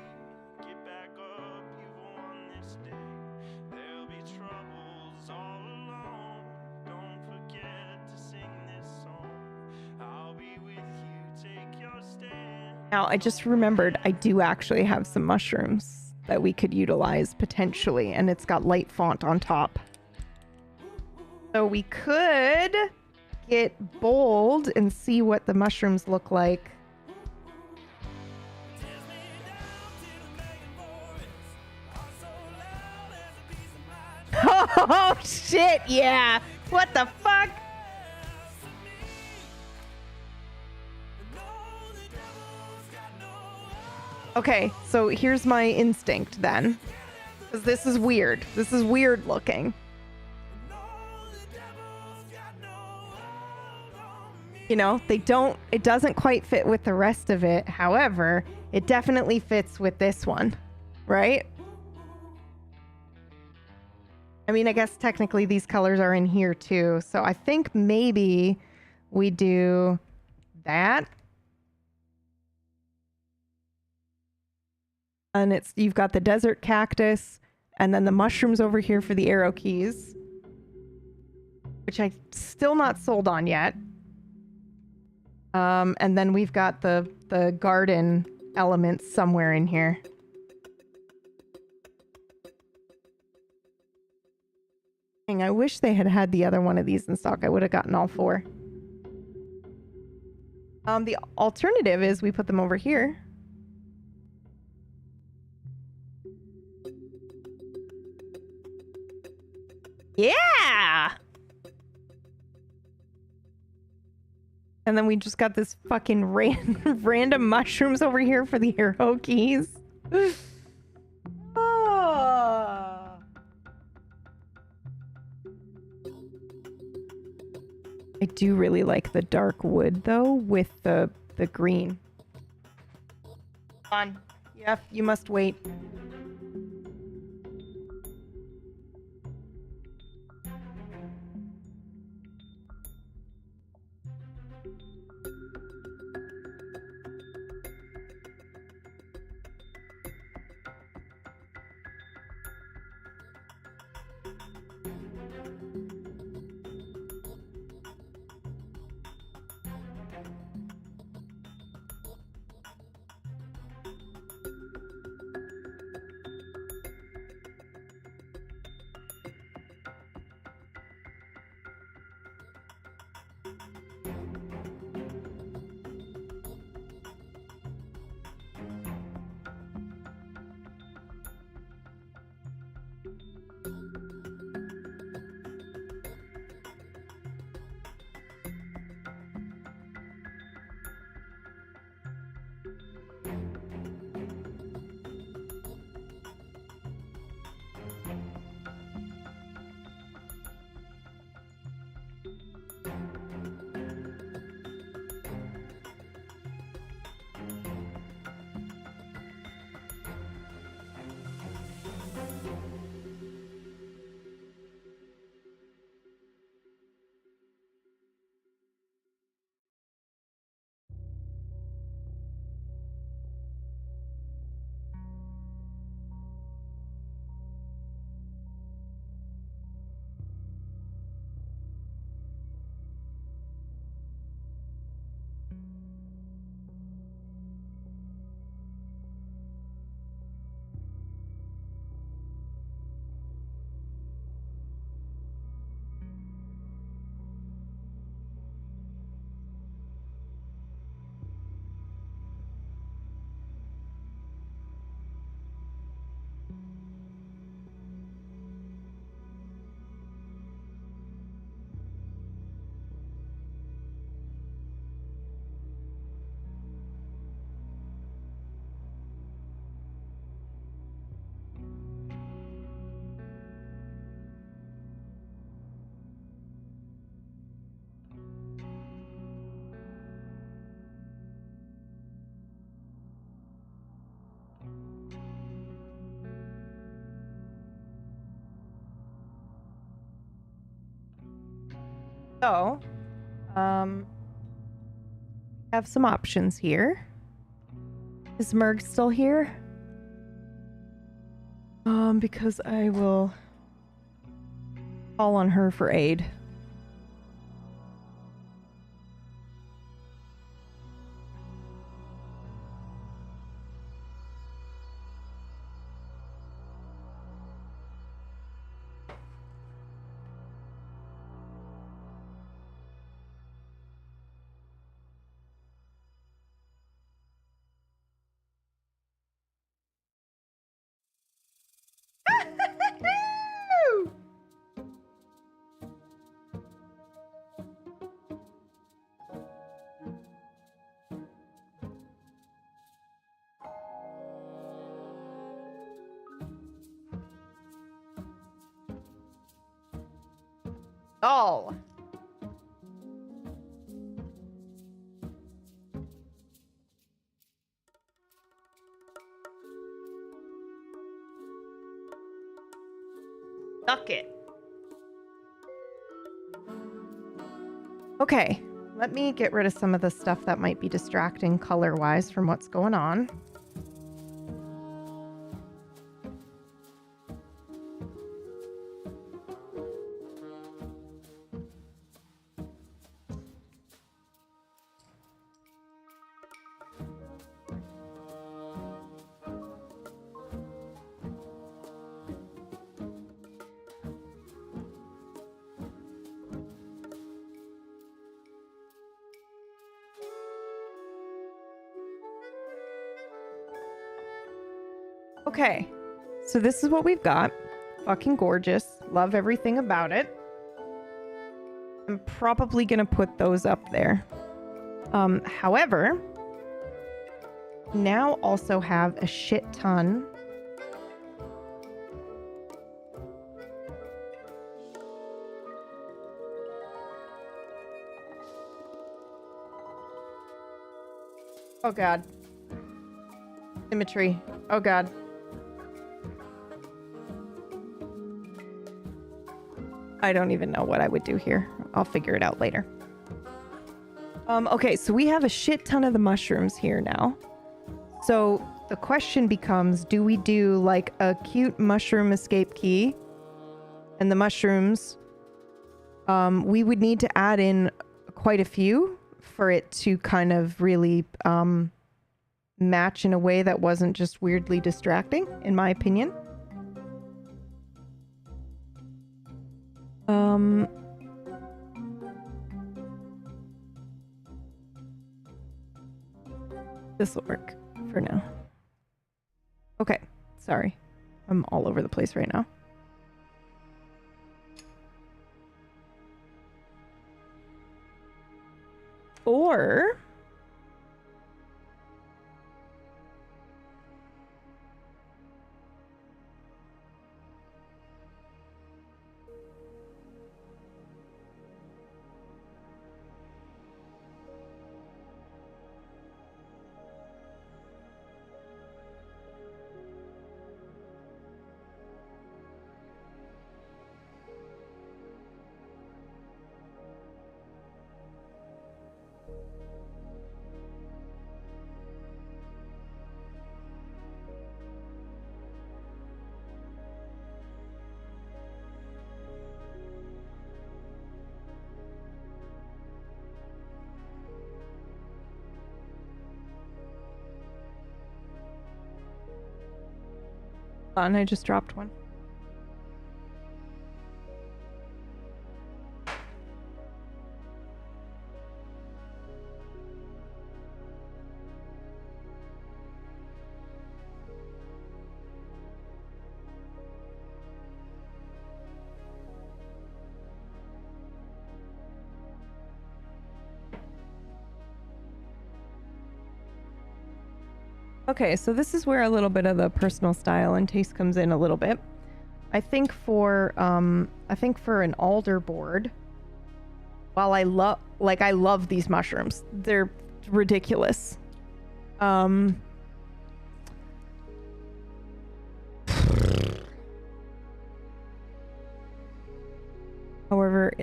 Now, I just remembered I do actually have some mushrooms that we could utilize potentially, and it's got light font on top. So we could get bold and see what the mushrooms look like. Oh, shit, yeah. What the fuck? Okay, so here's my instinct then. Because this is weird. This is weird looking. You know, it doesn't quite fit with the rest of it. However, it definitely fits with this one, right? I mean, I guess technically these colors are in here too. So I think maybe we do that. And you've got the desert cactus and then the mushrooms over here for the arrow keys, which I'm still not sold on yet. And then we've got the garden elements somewhere in here. Dang, I wish they had the other one of these in stock. I would have gotten all 4. The alternative is we put them over here. Yeah! And then we just got this fucking random mushrooms over here for the arrow keys. Oh. I do really like the dark wood though with the green. Come on. You must wait. So, have some options here. Is Merg still here? Because I will call on her for aid. Oh. Suck it. Okay, let me get rid of some of the stuff that might be distracting color-wise from what's going on. Okay, so this is what we've got. Fucking gorgeous. Love everything about it. I'm probably gonna put those up there. However, now also have a shit ton oh god. Symmetry. Oh god. I don't even know what I would do here. I'll figure it out later. Okay, so we have a shit ton of the mushrooms here now. So the question becomes, do we do like a cute mushroom escape key? And the mushrooms, we would need to add in quite a few for it to kind of really match in a way that wasn't just weirdly distracting, in my opinion. This will work for now. Okay, sorry. I'm all over the place right now. Or I just dropped one. Okay, so this is where a little bit of the personal style and taste comes in a little bit. I think for an alder board, while I love these mushrooms, they're ridiculous. However,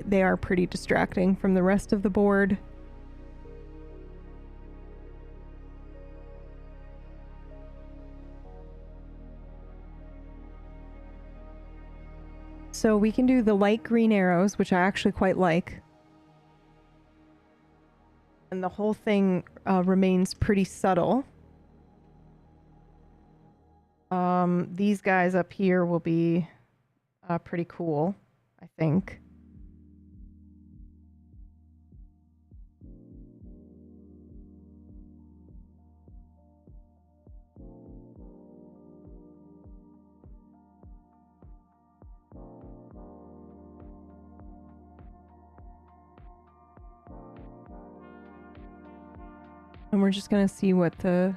they are pretty distracting from the rest of the board. So we can do the light green arrows, which I actually quite like. And the whole thing remains pretty subtle. These guys up here will be pretty cool, I think. And we're just gonna see what the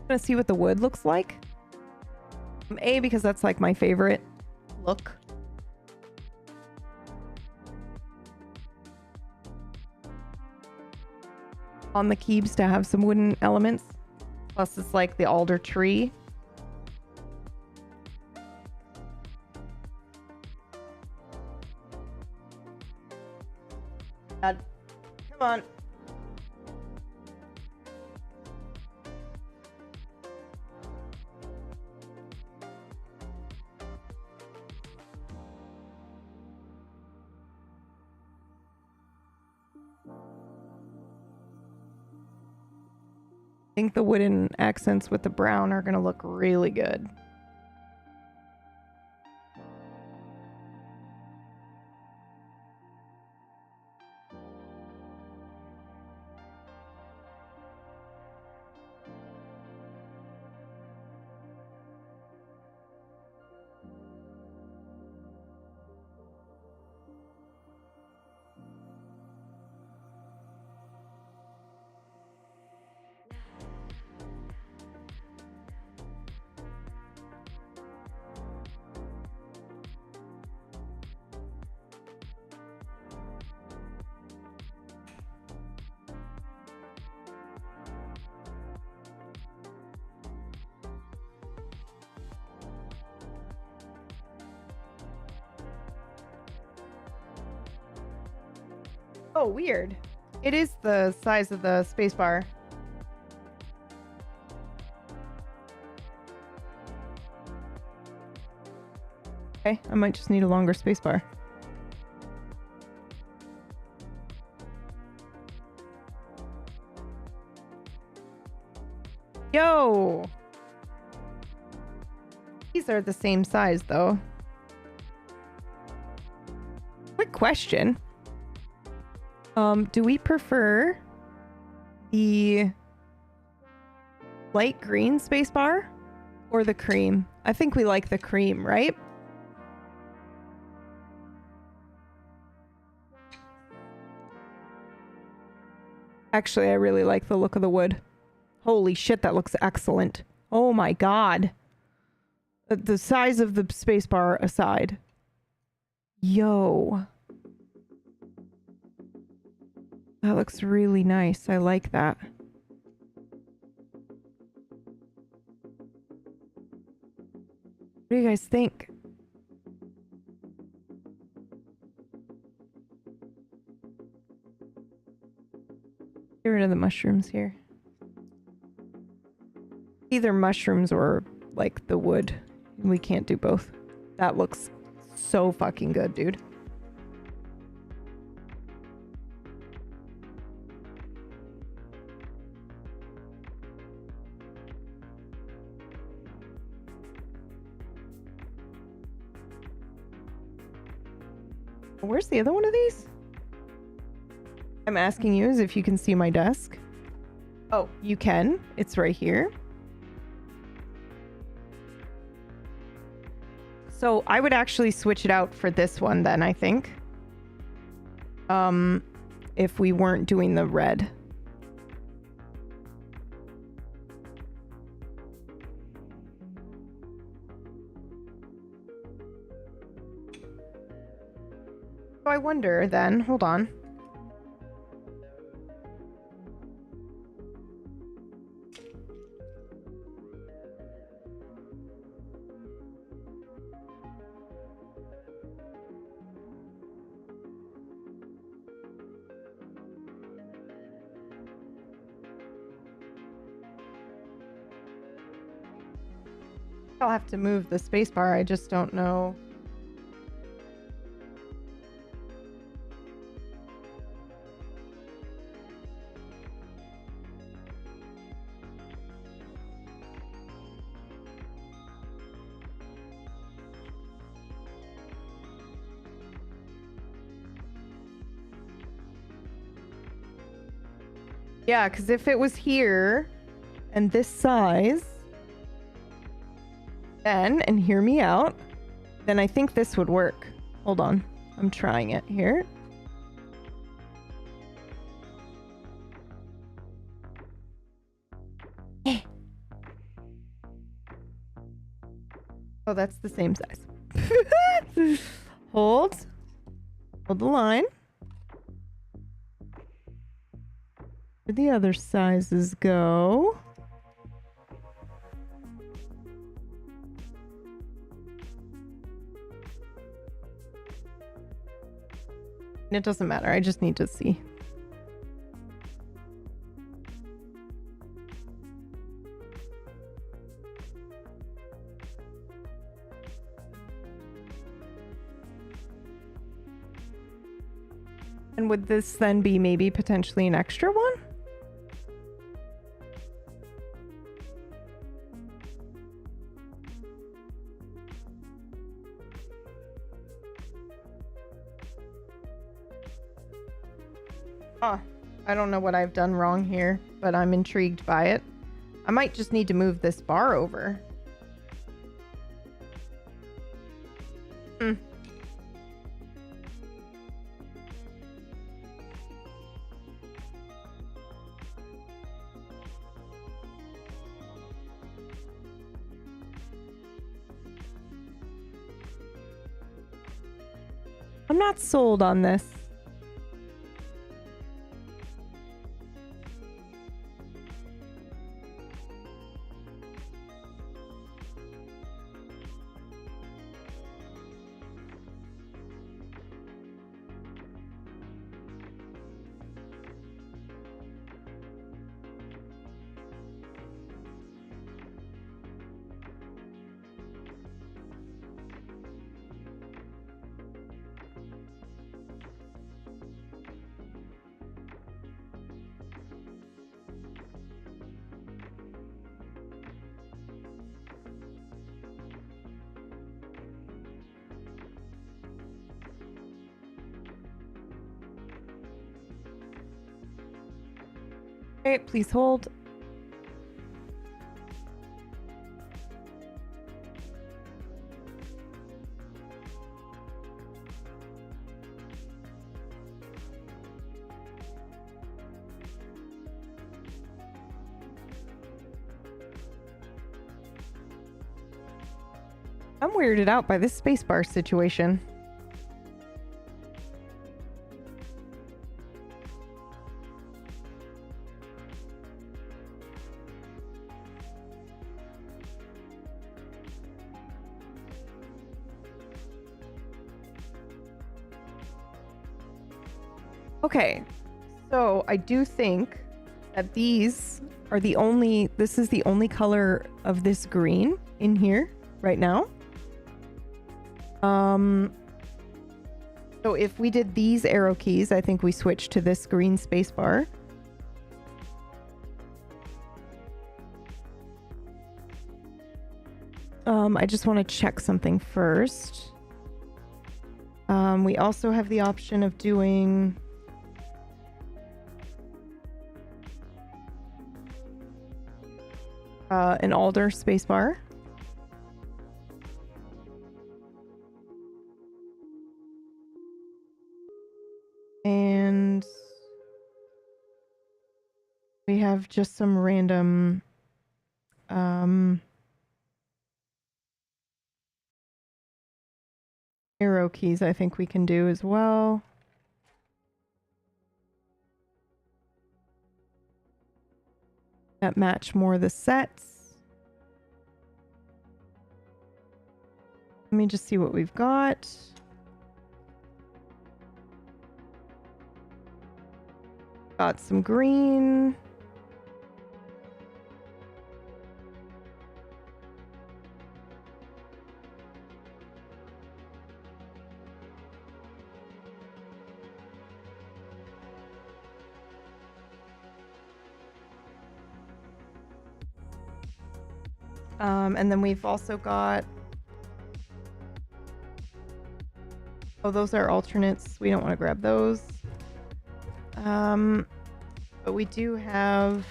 gonna see what the wood looks like. A, because that's like my favorite look. On the keeps to have some wooden elements. Plus it's like the alder tree. Dad, come on. I think the wooden accents with the brown are going to look really good. Oh, weird. It is the size of the spacebar. Okay, I might just need a longer spacebar. Yo! These are the same size, though. Quick question. Do we prefer the light green spacebar or the cream? I think we like the cream, right? Actually, I really like the look of the wood. Holy shit, that looks excellent. Oh my god. The size of the spacebar aside. Yo. That looks really nice. I like that. What do you guys think? Get rid of the mushrooms here. Either mushrooms or like the wood. We can't do both. That looks so fucking good, dude. Where's the other one of these? I'm asking you as if you can see my desk. Oh, you can. It's right here. So I would actually switch it out for this one then, I think. If we weren't doing the red. I wonder then, hold on. I'll have to move the spacebar. I just don't know. Yeah, because if it was here and this size, then, and hear me out, then I think this would work. Hold on. I'm trying it here. Oh, that's the same size. Hold. Hold the line. Where'd the other sizes go? It doesn't matter. I just need to see. And would this then be maybe potentially an extra one? Huh. I don't know what I've done wrong here, but I'm intrigued by it. I might just need to move this bar over. Hmm. I'm not sold on this. Okay, please hold. I'm weirded out by this spacebar situation. Okay, so I do think that these are the only, this is the only color of this green in here right now. So if we did these arrow keys, I think we switch to this green spacebar. I just want to check something first. We also have the option of doing an Alder spacebar. And we have just some random arrow keys I think we can do as well. that match more of the sets. Let me just see what we've got. Got some green. And then we've also got, oh, those are alternates. We don't want to grab those. But we do have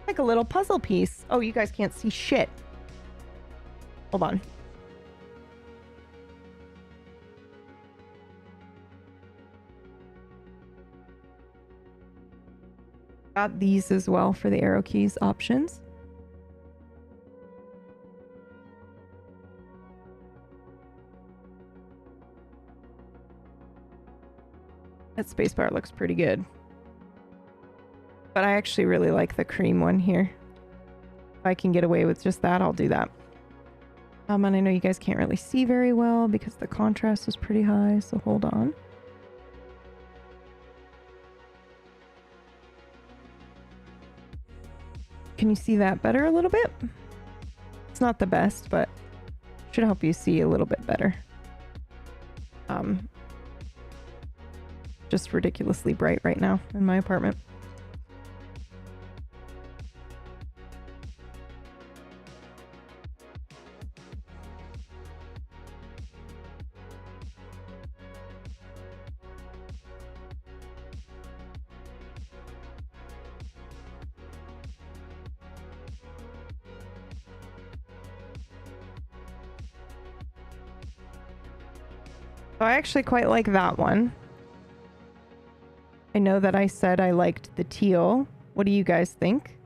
like a little puzzle piece. Oh, you guys can't see shit. Hold on. Got these as well for the arrow keys options. That spacebar looks pretty good. But I actually really like the cream one here. If I can get away with just that, I'll do that. And I know you guys can't really see very well because the contrast is pretty high, so hold on. Can you see that better a little bit? It's not the best, but should help you see a little bit better. Just ridiculously bright right now in my apartment. So I actually quite like that one. I know that I said I liked the teal. What do you guys think?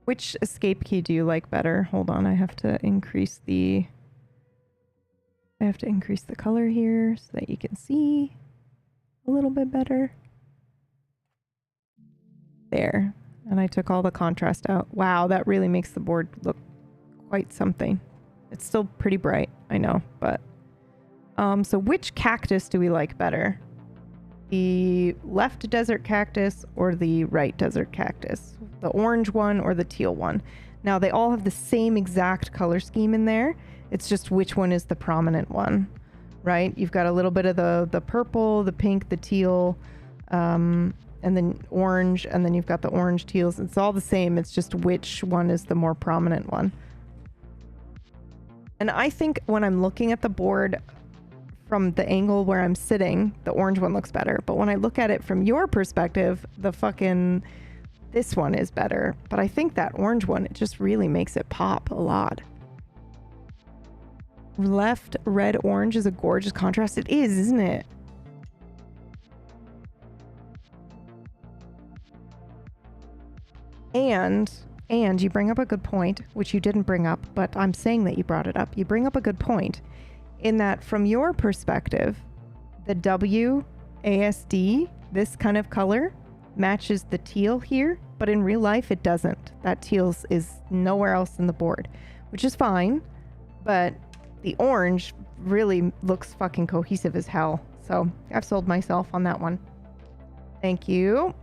Which escape key do you like better? Hold on, I have to increase the color here so that you can see a little bit better. There. And I took all the contrast out. Wow, that really makes the board look quite something. It's still pretty bright, I know, but so which cactus do we like better? The left desert cactus or the right desert cactus? The orange one or the teal one? Now they all have the same exact color scheme in there. It's just which one is the prominent one, right? You've got a little bit of the purple, the pink, the teal, and then orange, and then you've got the orange teals. It's all the same. It's just which one is the more prominent one. And I think when I'm looking at the board from the angle where I'm sitting, the orange one looks better. But when I look at it from your perspective, this one is better. But I think that orange one, it just really makes it pop a lot. Left red orange is a gorgeous contrast. It is, isn't it? And you bring up a good point, which you didn't bring up, but I'm saying that you brought it up. You bring up a good point in that from your perspective, the WASD, this kind of color, matches the teal here, but in real life it doesn't. That teal is nowhere else in the board, which is fine, but the orange really looks fucking cohesive as hell. So I've sold myself on that one. Thank you.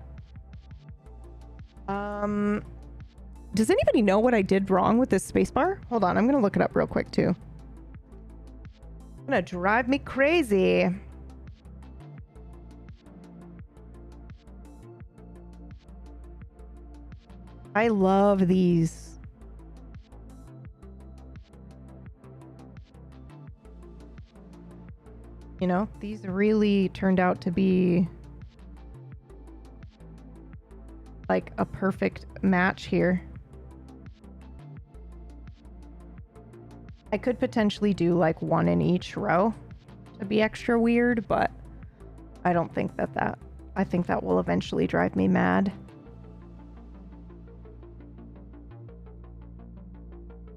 Does anybody know what I did wrong with this spacebar? Hold on, I'm gonna look it up real quick too. It's gonna drive me crazy. I love these. You know, these really turned out to be like a perfect match here. I could potentially do like one in each row to to be extra weird, but I don't think that I think that will eventually drive me mad.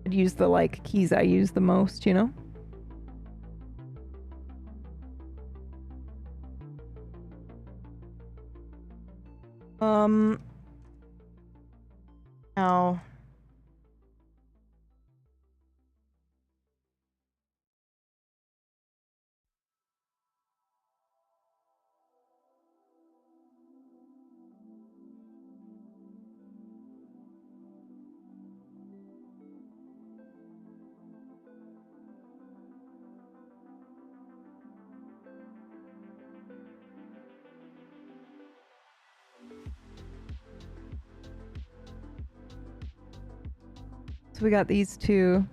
I'd use the like keys I use the most, you know? Now so we got these two.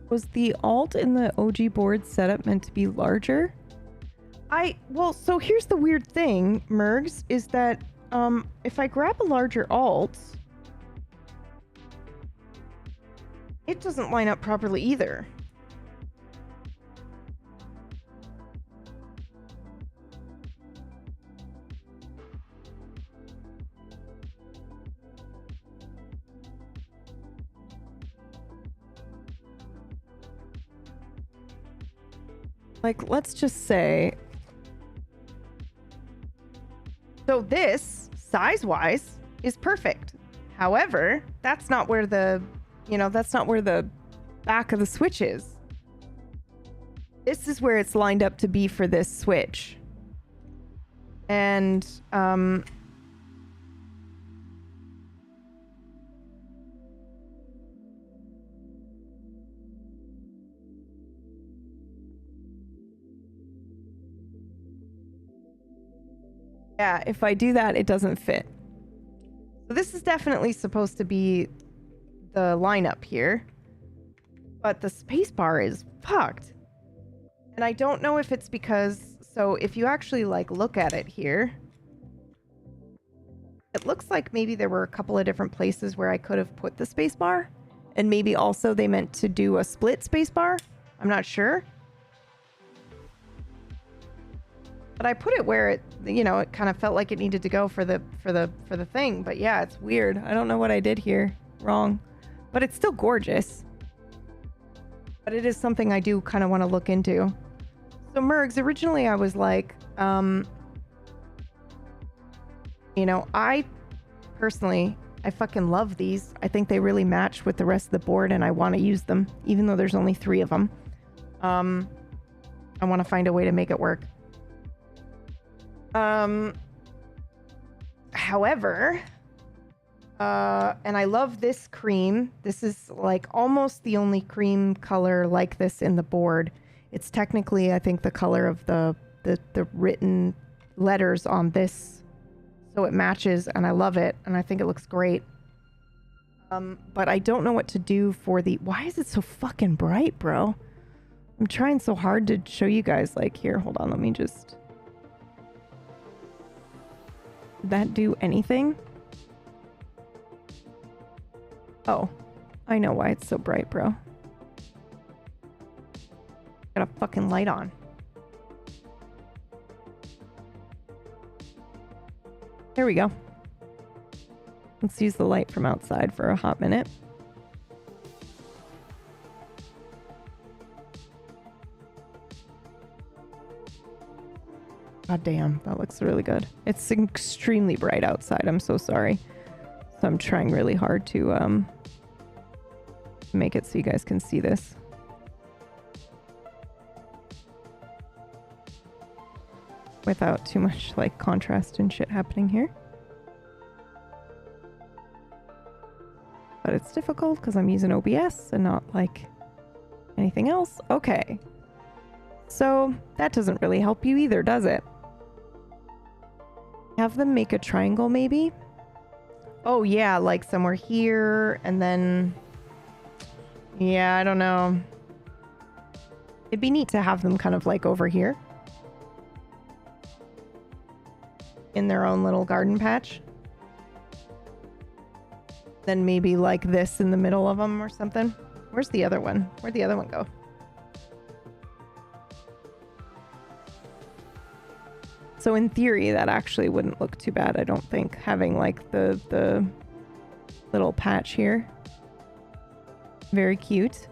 Was the alt in the OG board setup meant to be larger? Well, so here's the weird thing, Mergs, is that if I grab a larger alt, it doesn't line up properly either. Like, let's just say, so this, size-wise, is perfect. However, that's not where the, that's not where the back of the switch is. This is where it's lined up to be for this switch. And, yeah, if I do that, it doesn't fit. So this is definitely supposed to be the lineup here, but the spacebar is fucked. And I don't know if it's because, so if you actually like look at it here, it looks like maybe there were a couple of different places where I could have put the spacebar, and maybe also they meant to do a split spacebar. I'm not sure. But I put it where it, it kind of felt like it needed to go for the thing. But yeah, it's weird. I don't know what I did here wrong, but it's still gorgeous. But it is something I do kind of want to look into. So Mergs, originally I was like, I personally, I fucking love these. I think they really match with the rest of the board, and I want to use them, even though there's only 3 of them. I want to find a way to make it work. However, and I love this cream. This is like almost the only cream color like this in the board. It's technically, I think, the color of the written letters on this. So it matches, and I love it, and I think it looks great. But I don't know what to do for the... Why is it so fucking bright, bro? I'm trying so hard to show you guys, like, here, hold on, let me just... Did that do anything? Oh, I know why it's so bright, bro. Got a fucking light on. There we go. Let's use the light from outside for a hot minute. God damn, that looks really good. It's extremely bright outside. I'm so sorry. So I'm trying really hard to make it so you guys can see this. Without too much like contrast and shit happening here. But it's difficult because I'm using OBS and not like anything else. Okay. So that doesn't really help you either, does it? Have them make a triangle maybe? Oh yeah, like somewhere here and then... Yeah, I don't know. It'd be neat to have them kind of like over here. In their own little garden patch. Then maybe like this in the middle of them or something. Where's the other one? Where'd the other one go? So in theory, that actually wouldn't look too bad, I don't think, having like the little patch here. Very cute.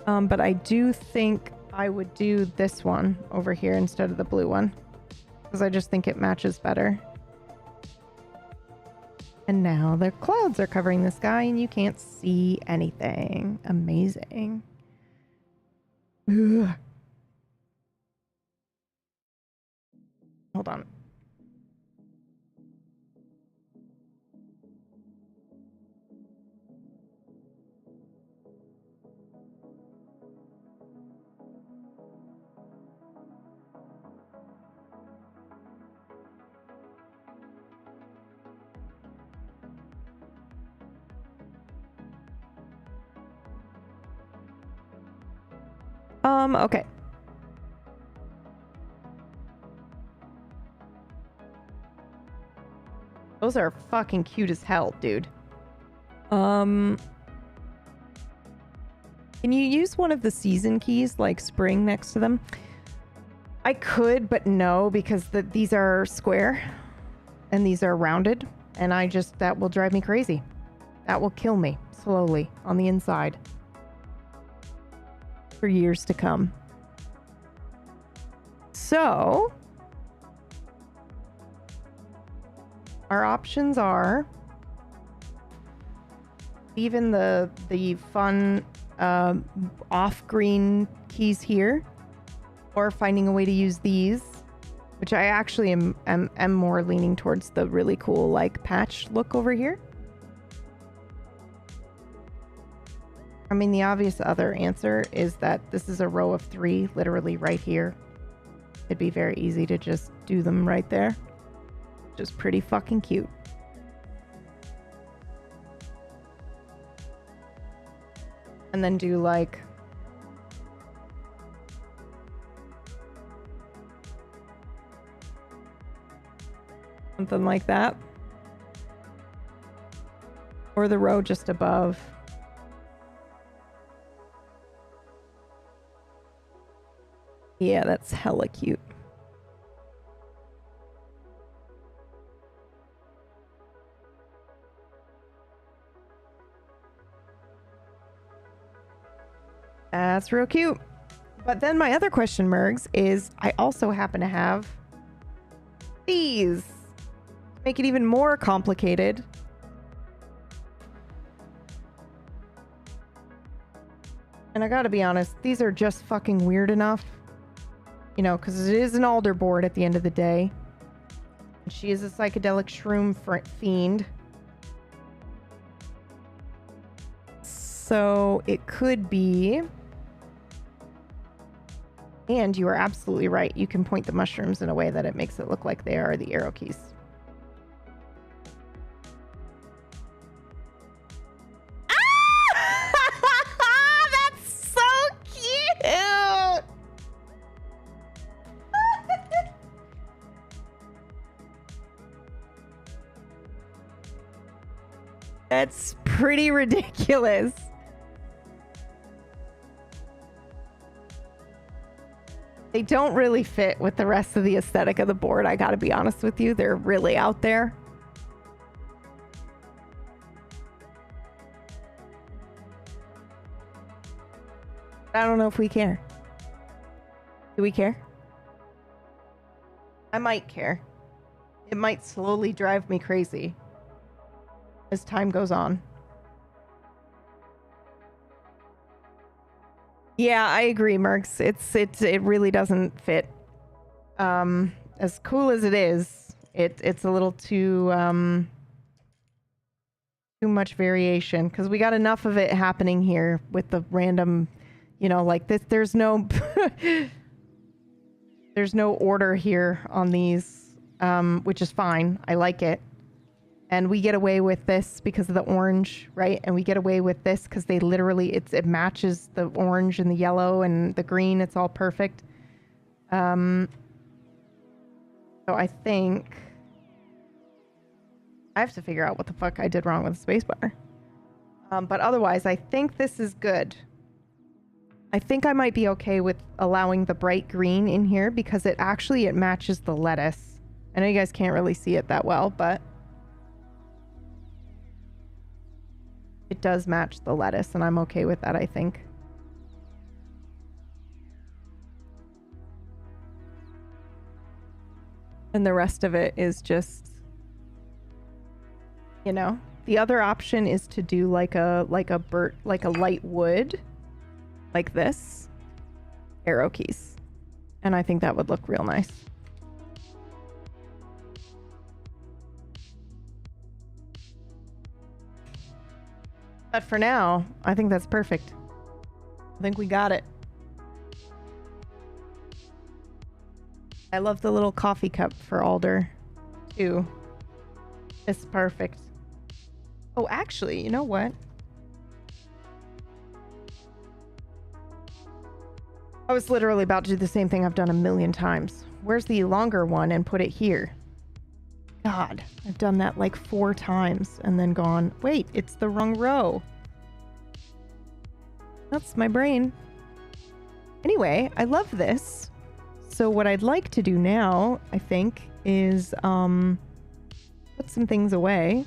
But I do think I would do this one over here instead of the blue one, because I just think it matches better. And now the clouds are covering the sky and you can't see anything. Amazing. Ugh. Hold on. Okay. Those are fucking cute as hell, dude. Can you use one of the season keys, like spring next to them? I could, but no, because these are square and these are rounded, and that will drive me crazy. That will kill me slowly on the inside for years to come. So our options are even the fun off-green keys here, or finding a way to use these, which I actually am more leaning towards the really cool like patch look over here. I mean, the obvious other answer is that this is a row of 3 literally right here. It'd be very easy to just do them right there. Just pretty fucking cute. And then do like something like that. Or the row just above. Yeah, that's hella cute. That's real cute. But then my other question, Mergs, is I also happen to have these. Make it even more complicated. And I gotta be honest, these are just fucking weird enough. You know, because it is an Alder board at the end of the day. And she is a psychedelic shroom fiend. So it could be... And you are absolutely right. You can point the mushrooms in a way that it makes it look like they are the arrow keys. That's so cute! That's pretty ridiculous. They don't really fit with the rest of the aesthetic of the board, I gotta be honest with you. They're really out there. I don't know if we care. Do we care? I might care. It might slowly drive me crazy as time goes on. Yeah, I agree, Mercs. It really doesn't fit. As cool as it is, it's a little too much variation, because we got enough of it happening here with the random, you know, like this. There's no there's no order here on these, which is fine. I like it. And we get away with this because of the orange, right? And we get away with this because they literally, it matches the orange and the yellow and the green. It's all perfect. So I think I have to figure out what the fuck I did wrong with the spacebar. But otherwise, I think this is good. I think I might be okay with allowing the bright green in here because it matches the lettuce. I know you guys can't really see it that well, but it does match the lettuce, and I'm okay with that, I think. And the rest of it is just, you know, the other option is to do like a light wood, like this, arrow keys. And I think that would look real nice. But for now, I think that's perfect. I think we got it. I love the little coffee cup for Alder, too. It's perfect. Oh, actually, you know what? I was literally about to do the same thing I've done a million times. Where's the longer one and put it here? God, I've done that like 4 times and then gone, wait, it's the wrong row. That's my brain. Anyway, I love this. So what I'd like to do now, I think, is put some things away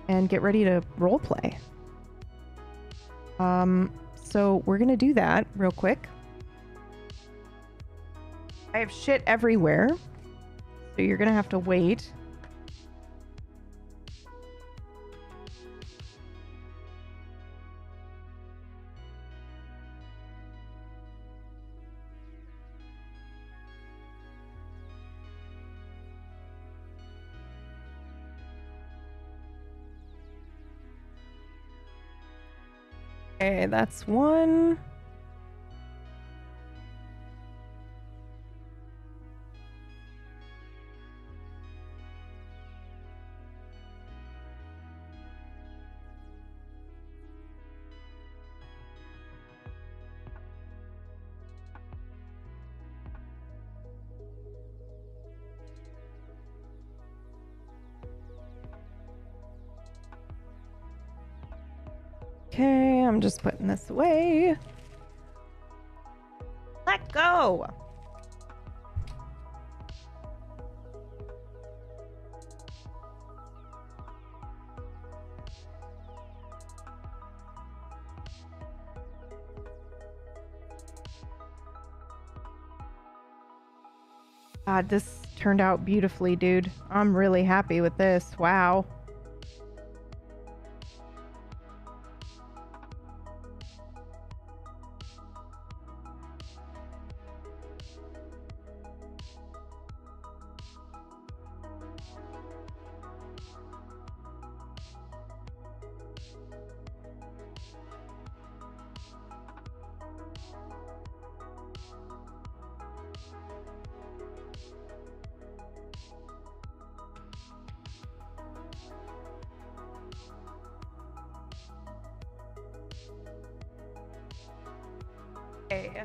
and get ready to roleplay. So we're gonna do that real quick. I have shit everywhere, so you're gonna have to wait. Okay, that's one. Okay, I'm just putting this away. Let go! God, this turned out beautifully, dude. I'm really happy with this. Wow. Okay.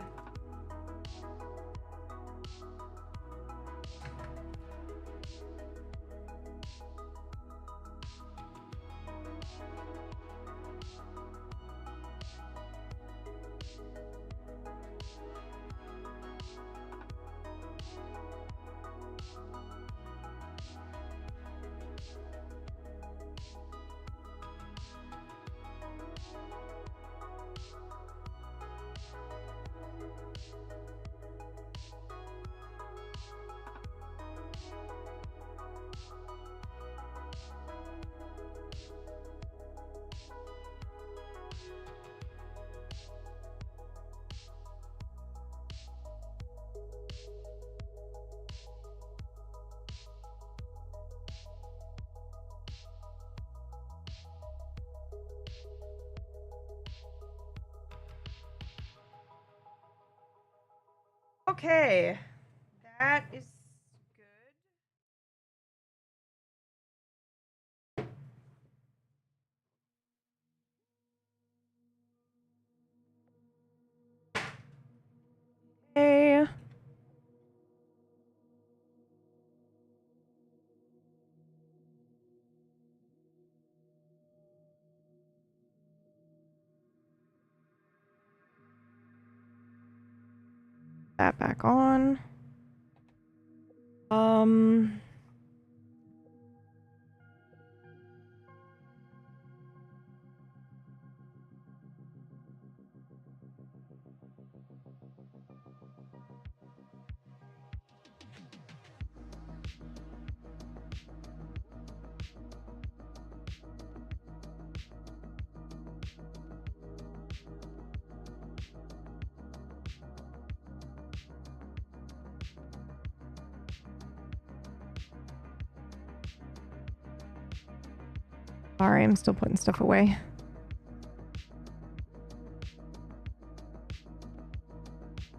Okay. That is good. Okay. That back on. Um... Sorry, I'm still putting stuff away.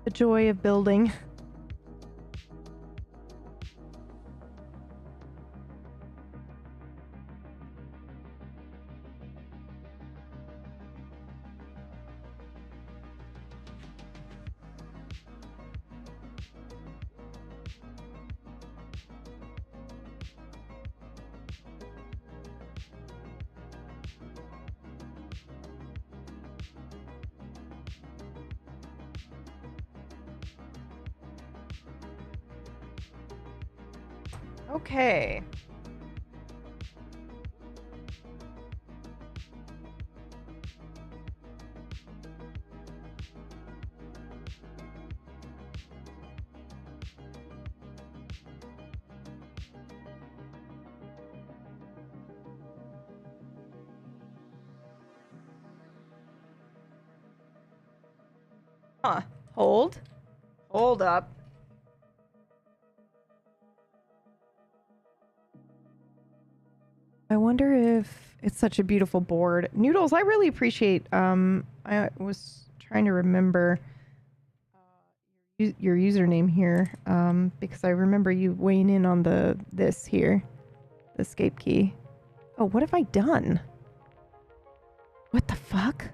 The joy of building. Okay. Huh. Hold. Hold up. I wonder if it's such a beautiful board. Noodles, I really appreciate, I was trying to remember your username here, because I remember you weighing in on this here, the escape key. Oh, what have I done? What the fuck?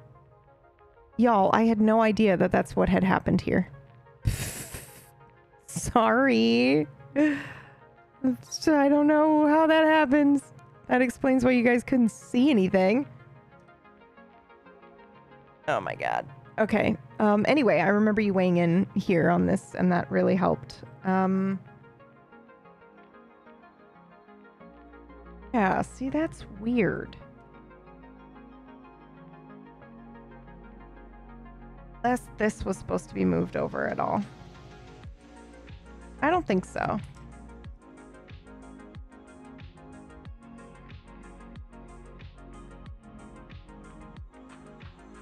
Y'all, I had no idea that that's what had happened here. Sorry. I don't know how that happens. That explains why you guys couldn't see anything. Oh my god. Okay. Anyway, I remember you weighing in here on this, and that really helped. Yeah, see, that's weird. Unless this was supposed to be moved over at all. I don't think so.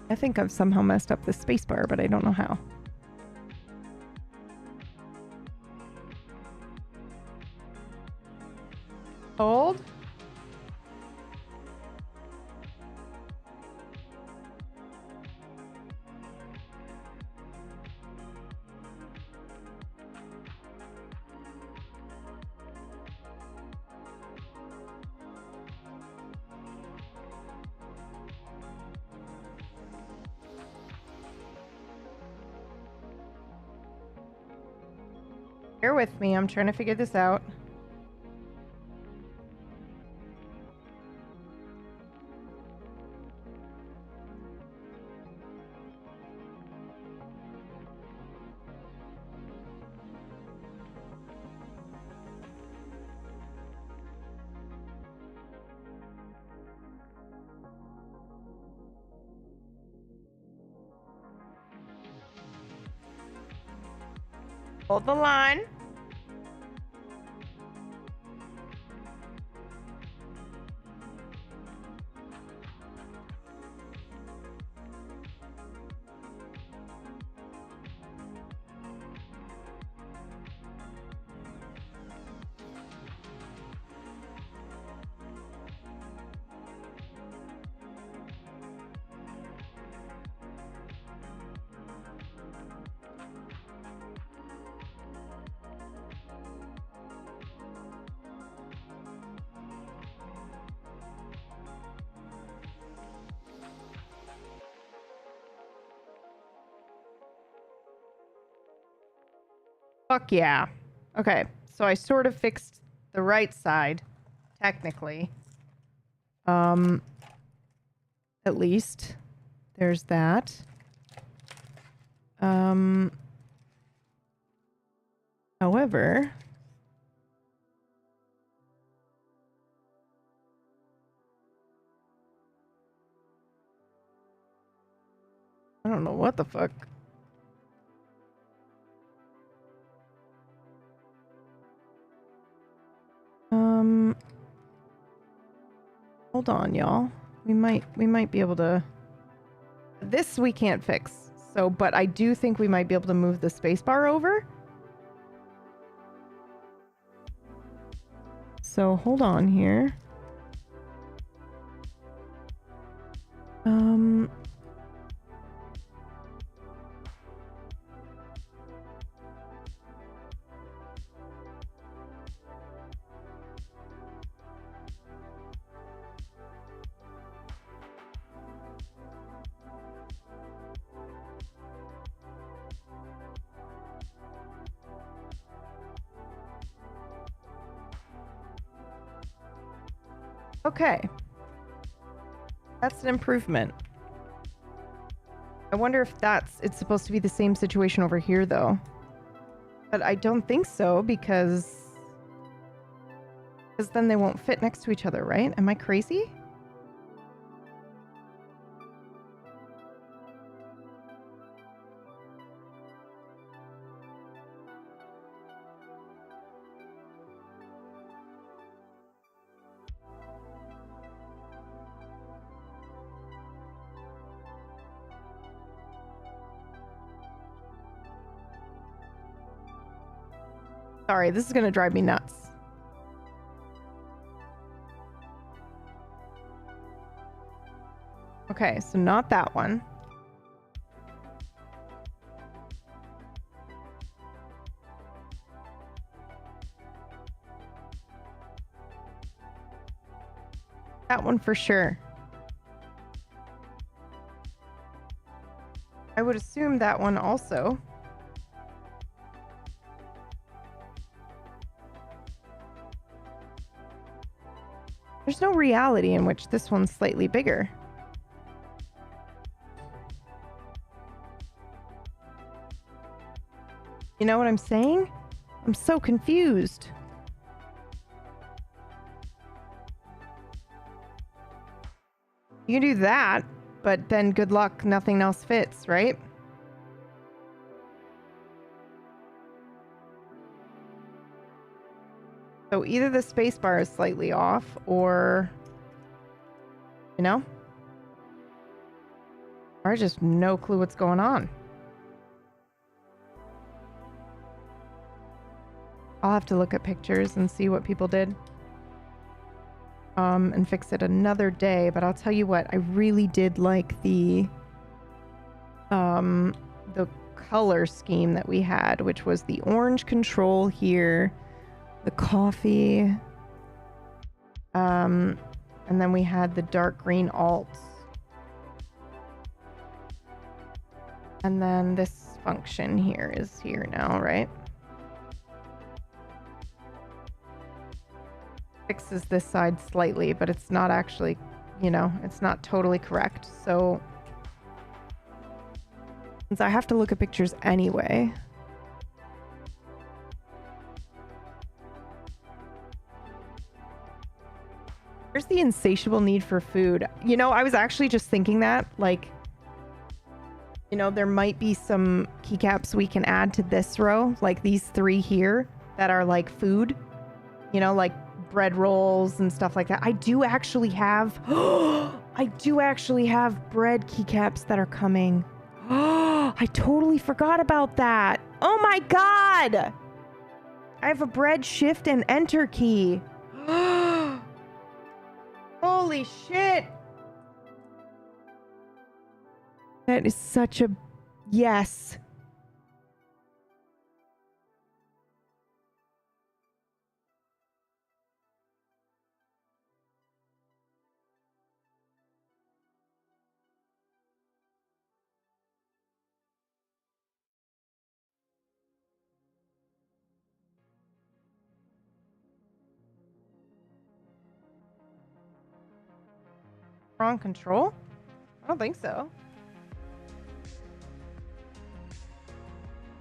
I think I've somehow messed up the spacebar, but I don't know how. Hold. Bear with me, I'm trying to figure this out. Hold the line. Fuck yeah. Okay, so I sort of fixed the right side, technically. At least. There's that. However, I don't know what the fuck. Hold on, y'all. We might be able to. This we can't fix. So, but I do think we might be able to move the spacebar over. So hold on here. Okay. That's an improvement. I wonder if it's supposed to be the same situation over here, though. But I don't think so, because then they won't fit next to each other, right? Am I crazy? Sorry, this is going to drive me nuts. Okay, so not that one. That one for sure. I would assume that one also. There's no reality in which this one's slightly bigger. You know what I'm saying? I'm so confused. You can do that, but then good luck, nothing else fits, right? So either the spacebar is slightly off, or, you know, or just no clue what's going on. I'll have to look at pictures and see what people did, and fix it another day. But I'll tell you what, I really did like the color scheme that we had, which was the orange control here, the coffee, and then we had the dark green alts, and then this function here is here now, right? Fixes this side slightly, but it's not actually, you know, it's not totally correct. So since I have to look at pictures anyway, there's the insatiable need for food. You know, I was actually just thinking that, like, you know, there might be some keycaps we can add to this row, like these three here that are like food, you know, like bread rolls and stuff like that. I do actually have bread keycaps that are coming. I totally forgot about that. Oh my God. I have a bread shift and enter key. Holy shit. That is such a yes. Wrong control? I don't think so.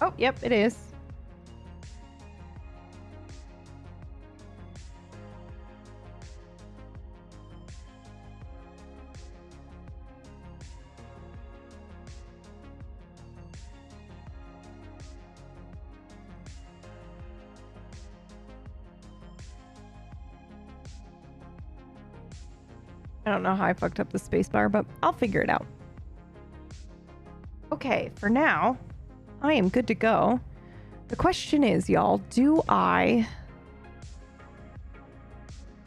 Oh, yep, it is. I don't know how I fucked up the spacebar, but I'll figure it out. Okay, for now, I am good to go. The question is, y'all, do I...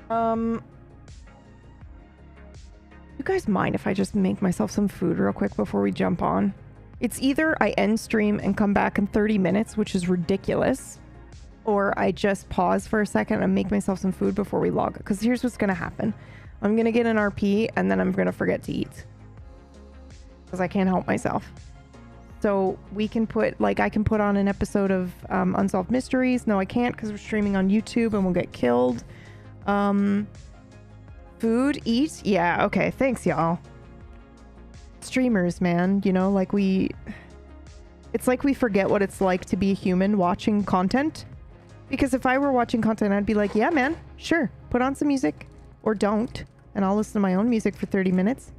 You guys mind if I just make myself some food real quick before we jump on? It's either I end stream and come back in 30 minutes, which is ridiculous, or I just pause for a second and make myself some food before we log. Because here's what's going to happen. I'm going to get an RP and then I'm going to forget to eat. Because I can't help myself. So we can put, like, I can put on an episode of Unsolved Mysteries. No, I can't because we're streaming on YouTube and we'll get killed. Food, eat. Yeah, okay. Thanks, y'all. Streamers, man. You know, like it's like we forget what it's like to be a human watching content. Because if I were watching content, I'd be like, yeah, man, sure. Put on some music or don't. And I'll listen to my own music for 30 minutes.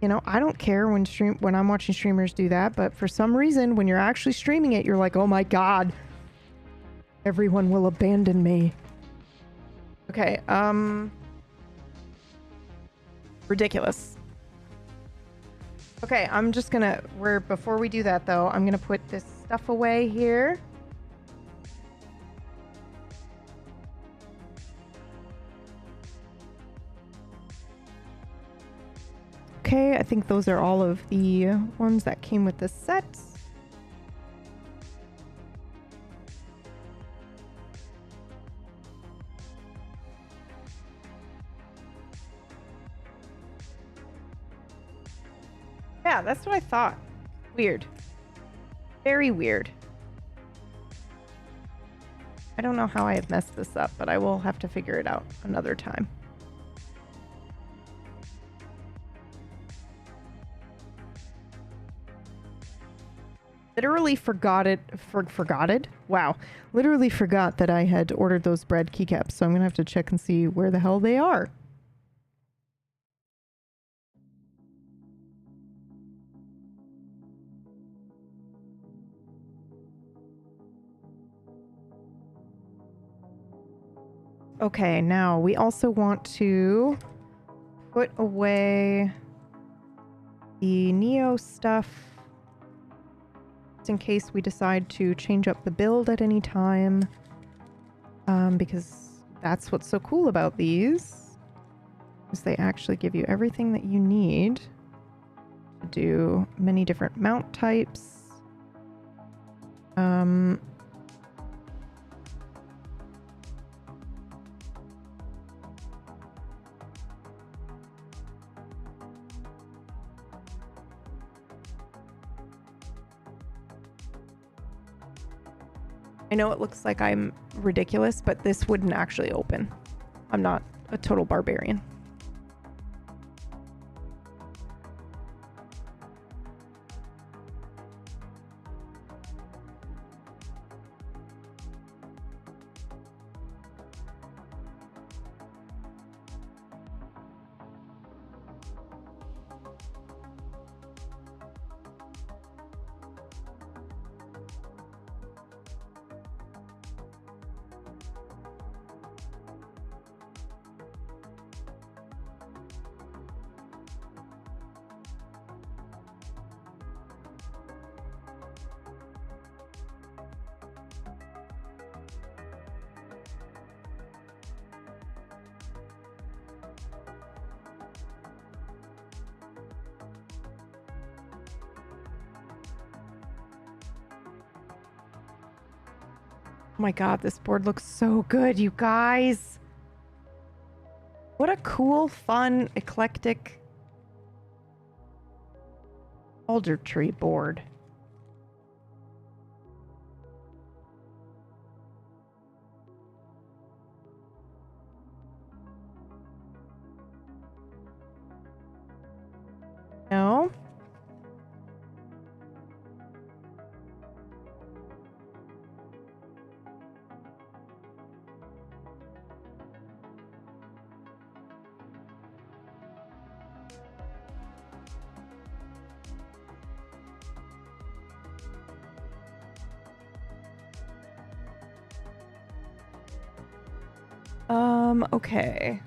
You know, I don't care when I'm watching streamers do that. But for some reason, when you're actually streaming it, you're like, oh my God, everyone will abandon me. Okay, ridiculous. Okay, I'm just gonna, before we do that though, I'm gonna put this stuff away here. Okay, I think those are all of the ones that came with the sets. Yeah, that's what I thought. Weird. Very weird. I don't know how I have messed this up, but I will have to figure it out another time. Literally forgot it. Forgotted? Wow. Literally forgot that I had ordered those bread keycaps, so I'm going to have to check and see where the hell they are. Okay, now we also want to put away the Neo stuff just in case we decide to change up the build at any time, because that's what's so cool about these, is they actually give you everything that you need to do many different mount types. I know it looks like I'm ridiculous, but this wouldn't actually open. I'm not a total barbarian. Oh my God, this board looks so good, you guys. What a cool, fun, eclectic alder tree board. No? Okay.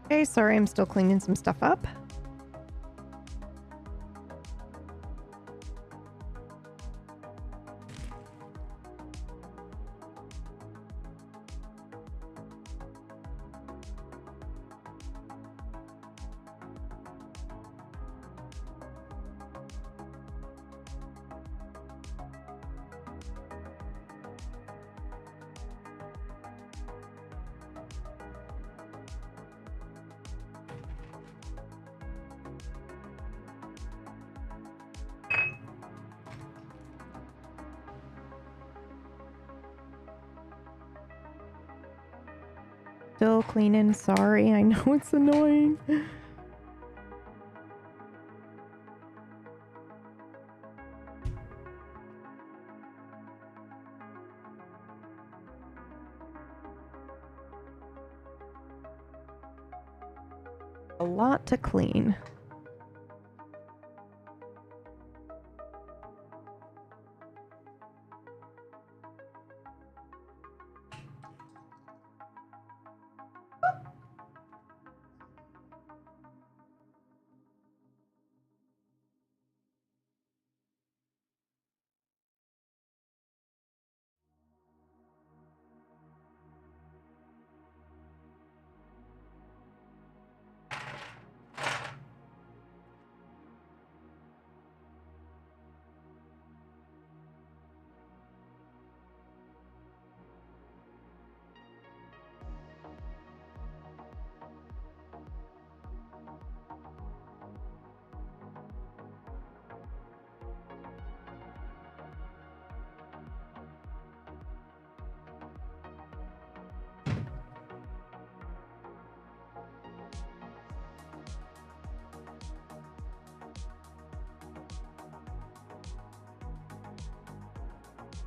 Okay, sorry, I'm still cleaning some stuff up. Still cleaning, sorry. I know it's annoying. A lot to clean.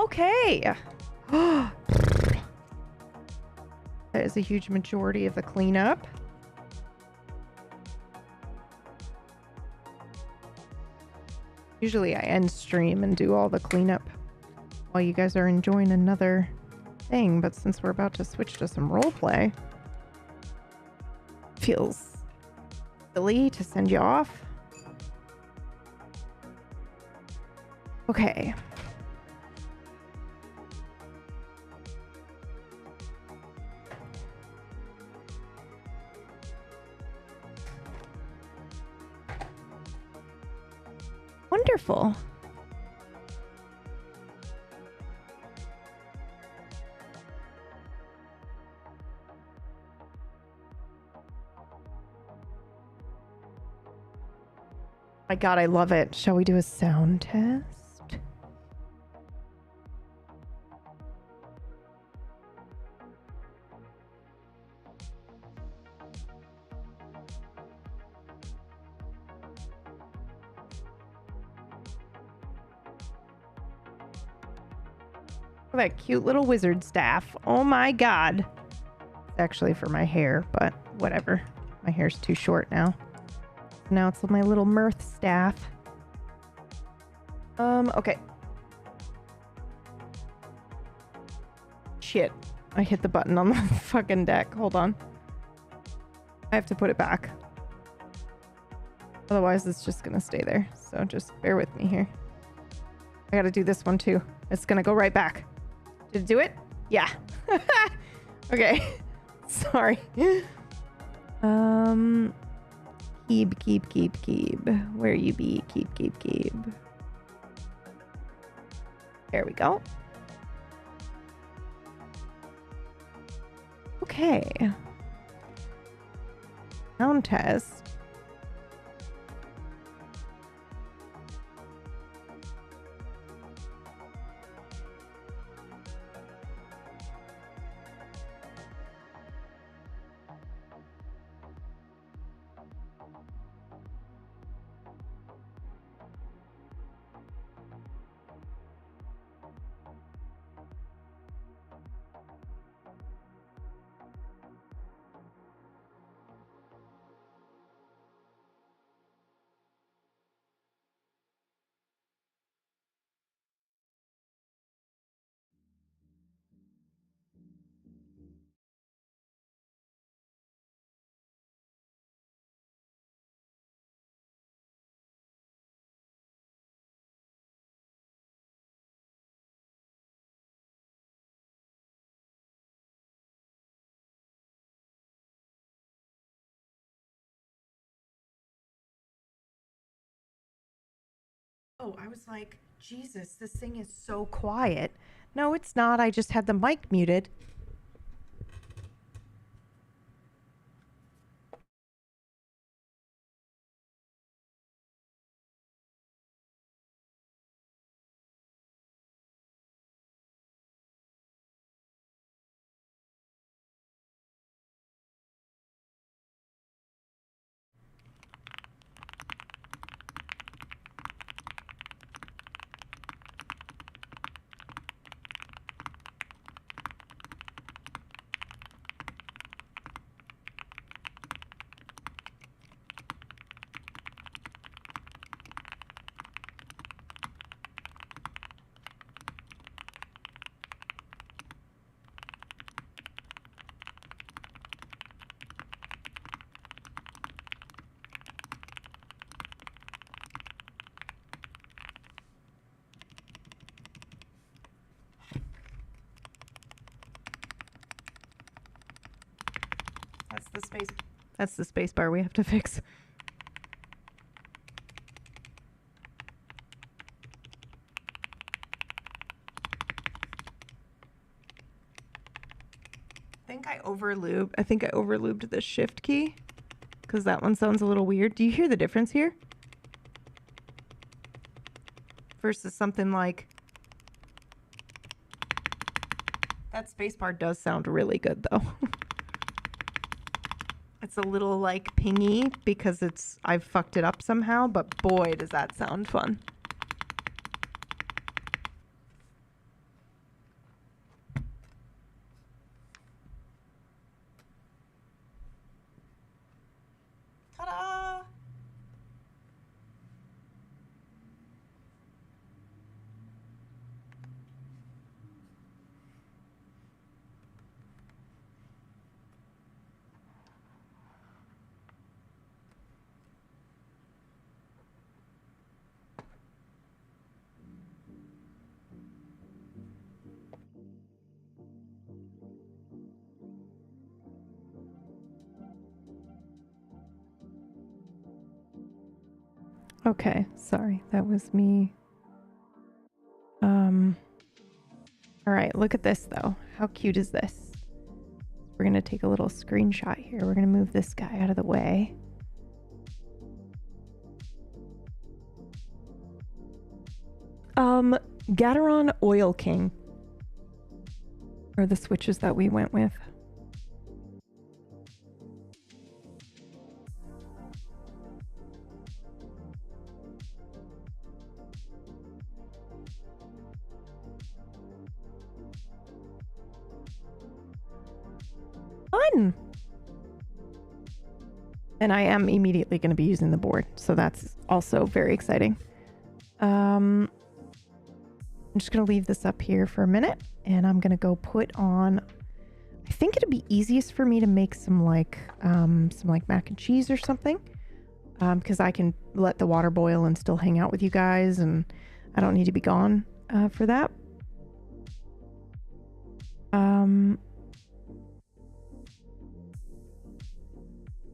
Okay. That is a huge majority of the cleanup. Usually I end stream and do all the cleanup while you guys are enjoying another thing, but since we're about to switch to some roleplay, feels silly to send you off. Okay. Wonderful. My God, I love it. Shall we do a sound test? Look at that cute little wizard staff. Oh my God. It's actually for my hair, but whatever. My hair's too short now. Now it's my little mirth staff. Okay. Shit. I hit the button on the fucking deck. Hold on. I have to put it back. Otherwise, it's just gonna stay there. So just bear with me here. I gotta do this one too. It's gonna go right back. Did it do it? Yeah. Okay. Sorry. Keep. Where you be? Keep. There we go. Okay. Sound test. know. I was like, Jesus, this thing is so quiet. No, it's not. I just had the mic muted. That's the space bar we have to fix. I think I overlubed the shift key because that one sounds a little weird. Do you hear the difference here? Versus something like that space bar does sound really good though. It's a little like pingy because I've fucked it up somehow, but boy, does that sound fun. Ta-da! Okay, sorry, that was me. All right, look at this though. How cute is this? We're gonna take a little screenshot here. We're gonna move this guy out of the way. Gateron Oil King are the switches that we went with. Fun! And I am immediately going to be using the board, so that's also very exciting. I'm just going to leave this up here for a minute, and I'm going to go put on... I think it'd be easiest for me to make some like mac and cheese or something, because I can let the water boil and still hang out with you guys, and I don't need to be gone for that.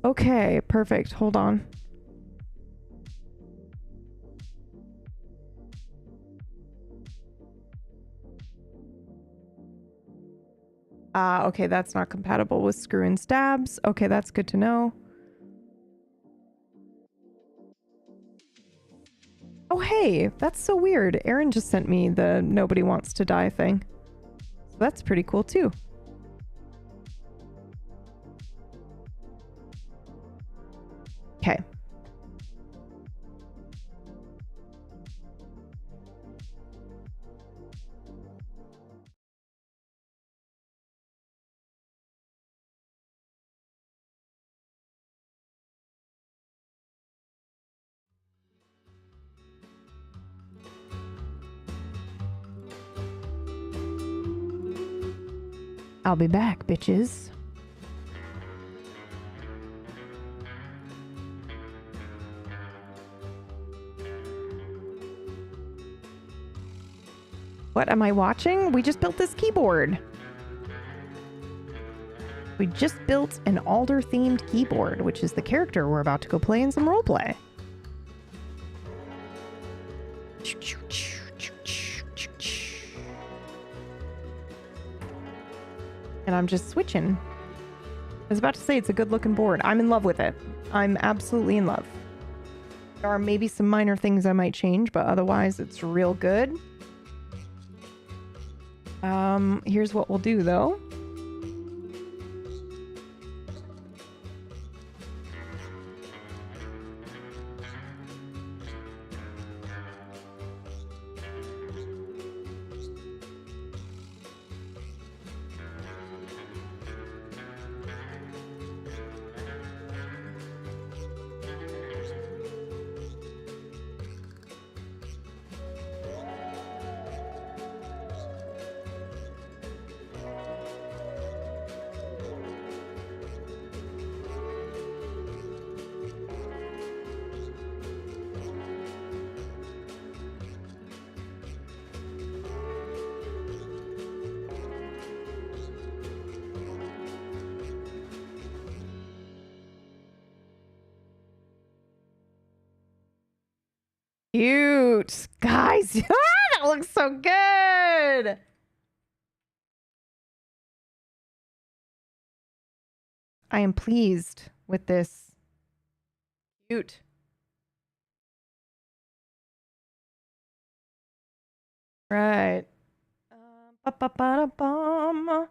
Okay, perfect. Hold on. Okay, that's not compatible with screw and stabs. Okay, that's good to know. Oh, hey, that's so weird. Aaron just sent me the nobody wants to die thing. So that's pretty cool too. Okay. I'll be back, bitches. What am I watching? We just built this keyboard. We just built an Alder themed keyboard, which is the character we're about to go play in some roleplay. I'm just switching. I was about to say it's a good looking board. I'm in love with it. I'm absolutely in love. There are maybe some minor things I might change, but otherwise it's real good. Here's what we'll do though. Cute. Guys, that looks so good. I am pleased with this. Cute. Right. Ba-ba-ba-da-bum.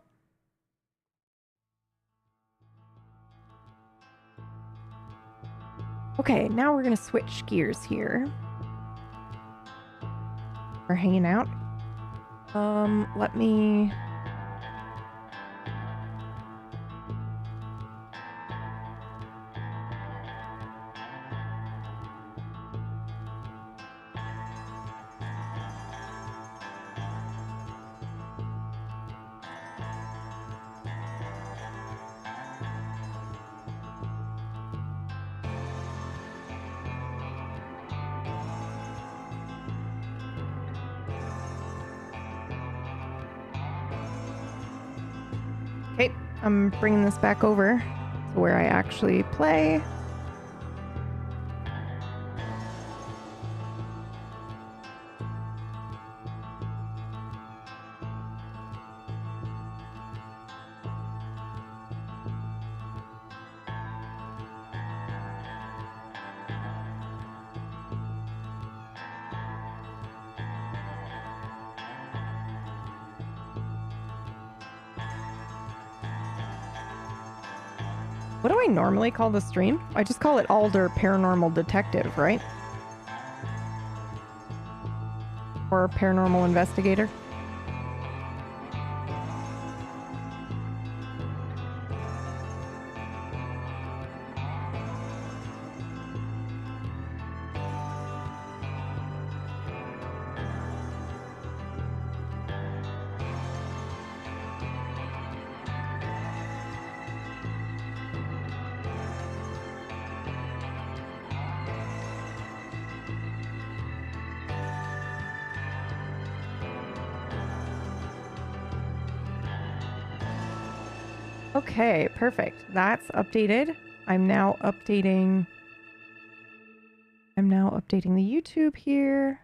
Okay, now we're going to switch gears here. We're hanging out. Let me... Okay, I'm bringing this back over to where I actually play. What do I normally call the stream? I just call it Alder Paranormal Detective, right? Or Paranormal Investigator. Okay, perfect. That's updated. I'm now updating the YouTube here.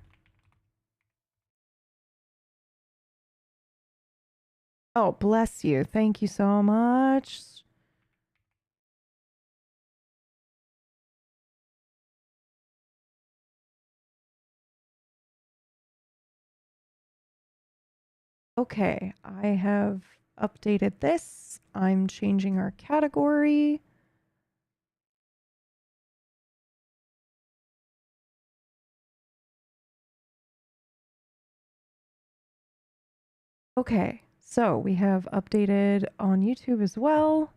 Oh, bless you. Thank you so much. Okay, I have updated this. I'm changing our category. Okay, so we have updated on YouTube as well.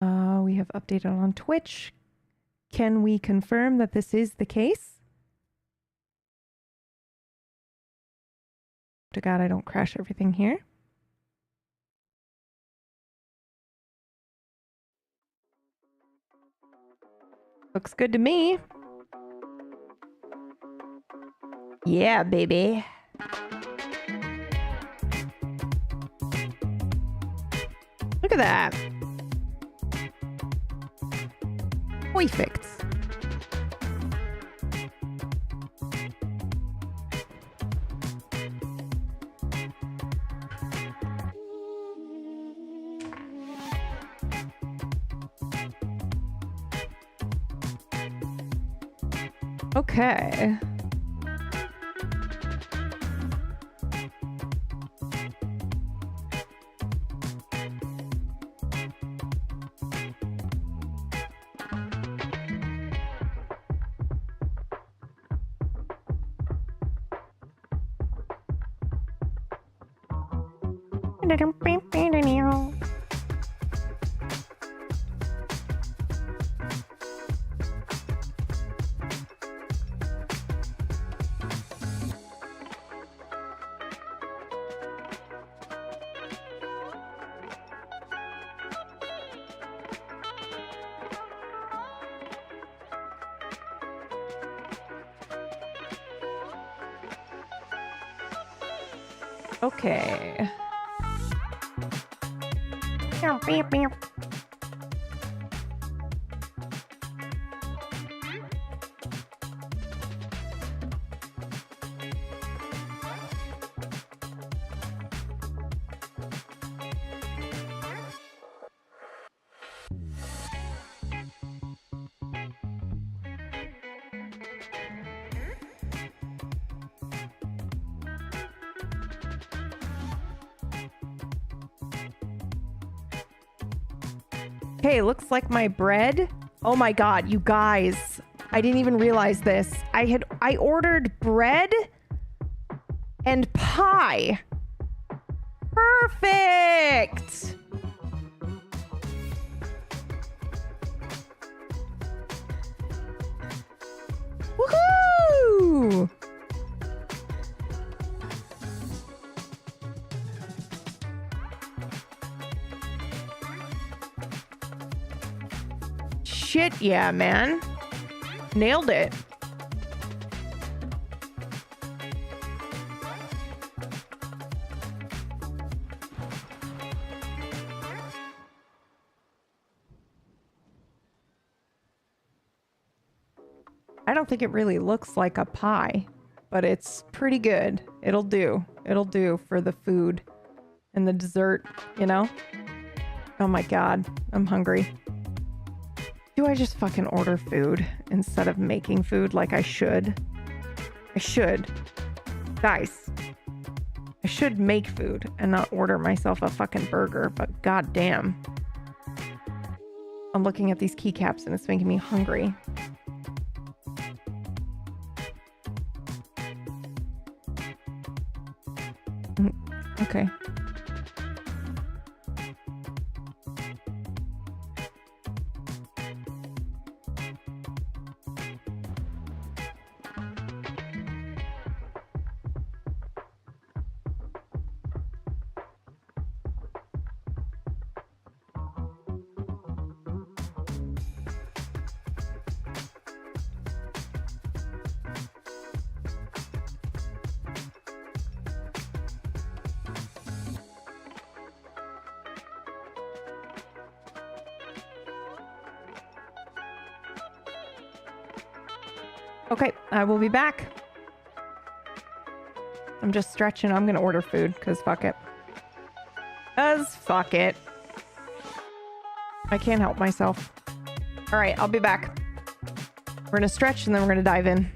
We have updated on Twitch. Can we confirm that this is the case? To God, I don't crash everything here. Looks good to me. Yeah, baby. Look at that. Perfect. Okay. Okay. Okay, looks like my bread. Oh my god, you guys. I didn't even realize this. I ordered bread and pie. Perfect. Woohoo! Shit, yeah, man. Nailed it. I don't think it really looks like a pie, but it's pretty good. It'll do. It'll do for the food and the dessert, you know? Oh my god, I'm hungry. Do I just fucking order food instead of making food like I should? I should. Guys, I should make food and not order myself a fucking burger, but goddamn. I'm looking at these keycaps and it's making me hungry. Okay. Okay, I will be back. I'm just stretching. I'm gonna order food, because fuck it. Because fuck it. I can't help myself. Alright, I'll be back. We're gonna stretch and then we're gonna dive in.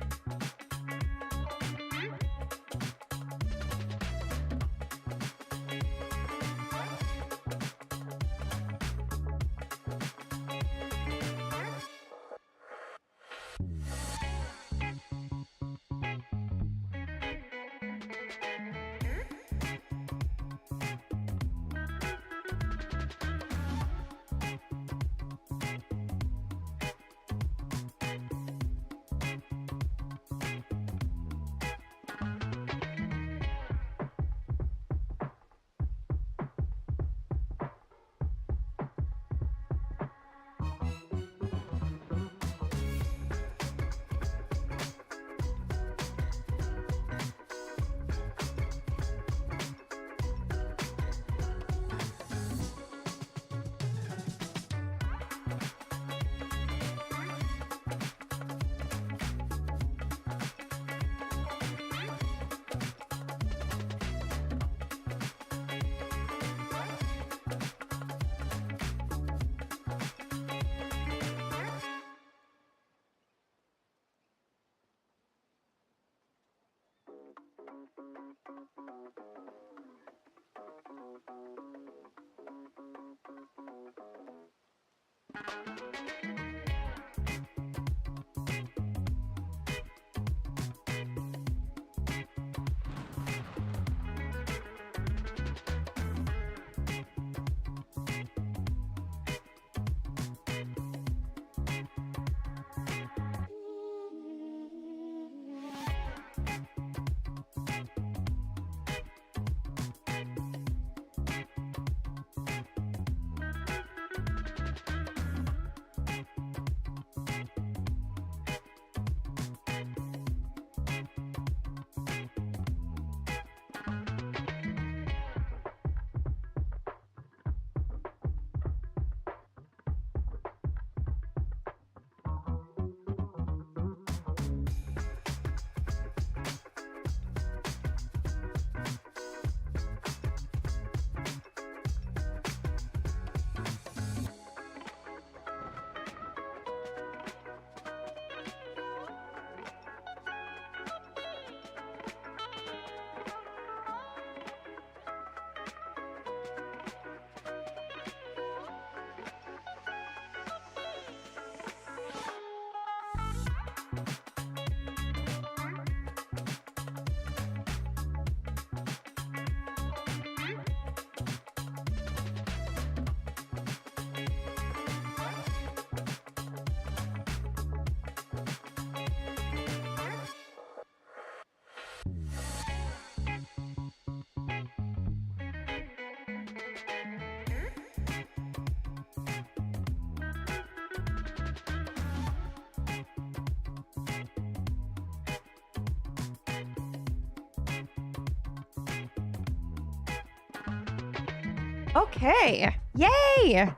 Okay. Yay!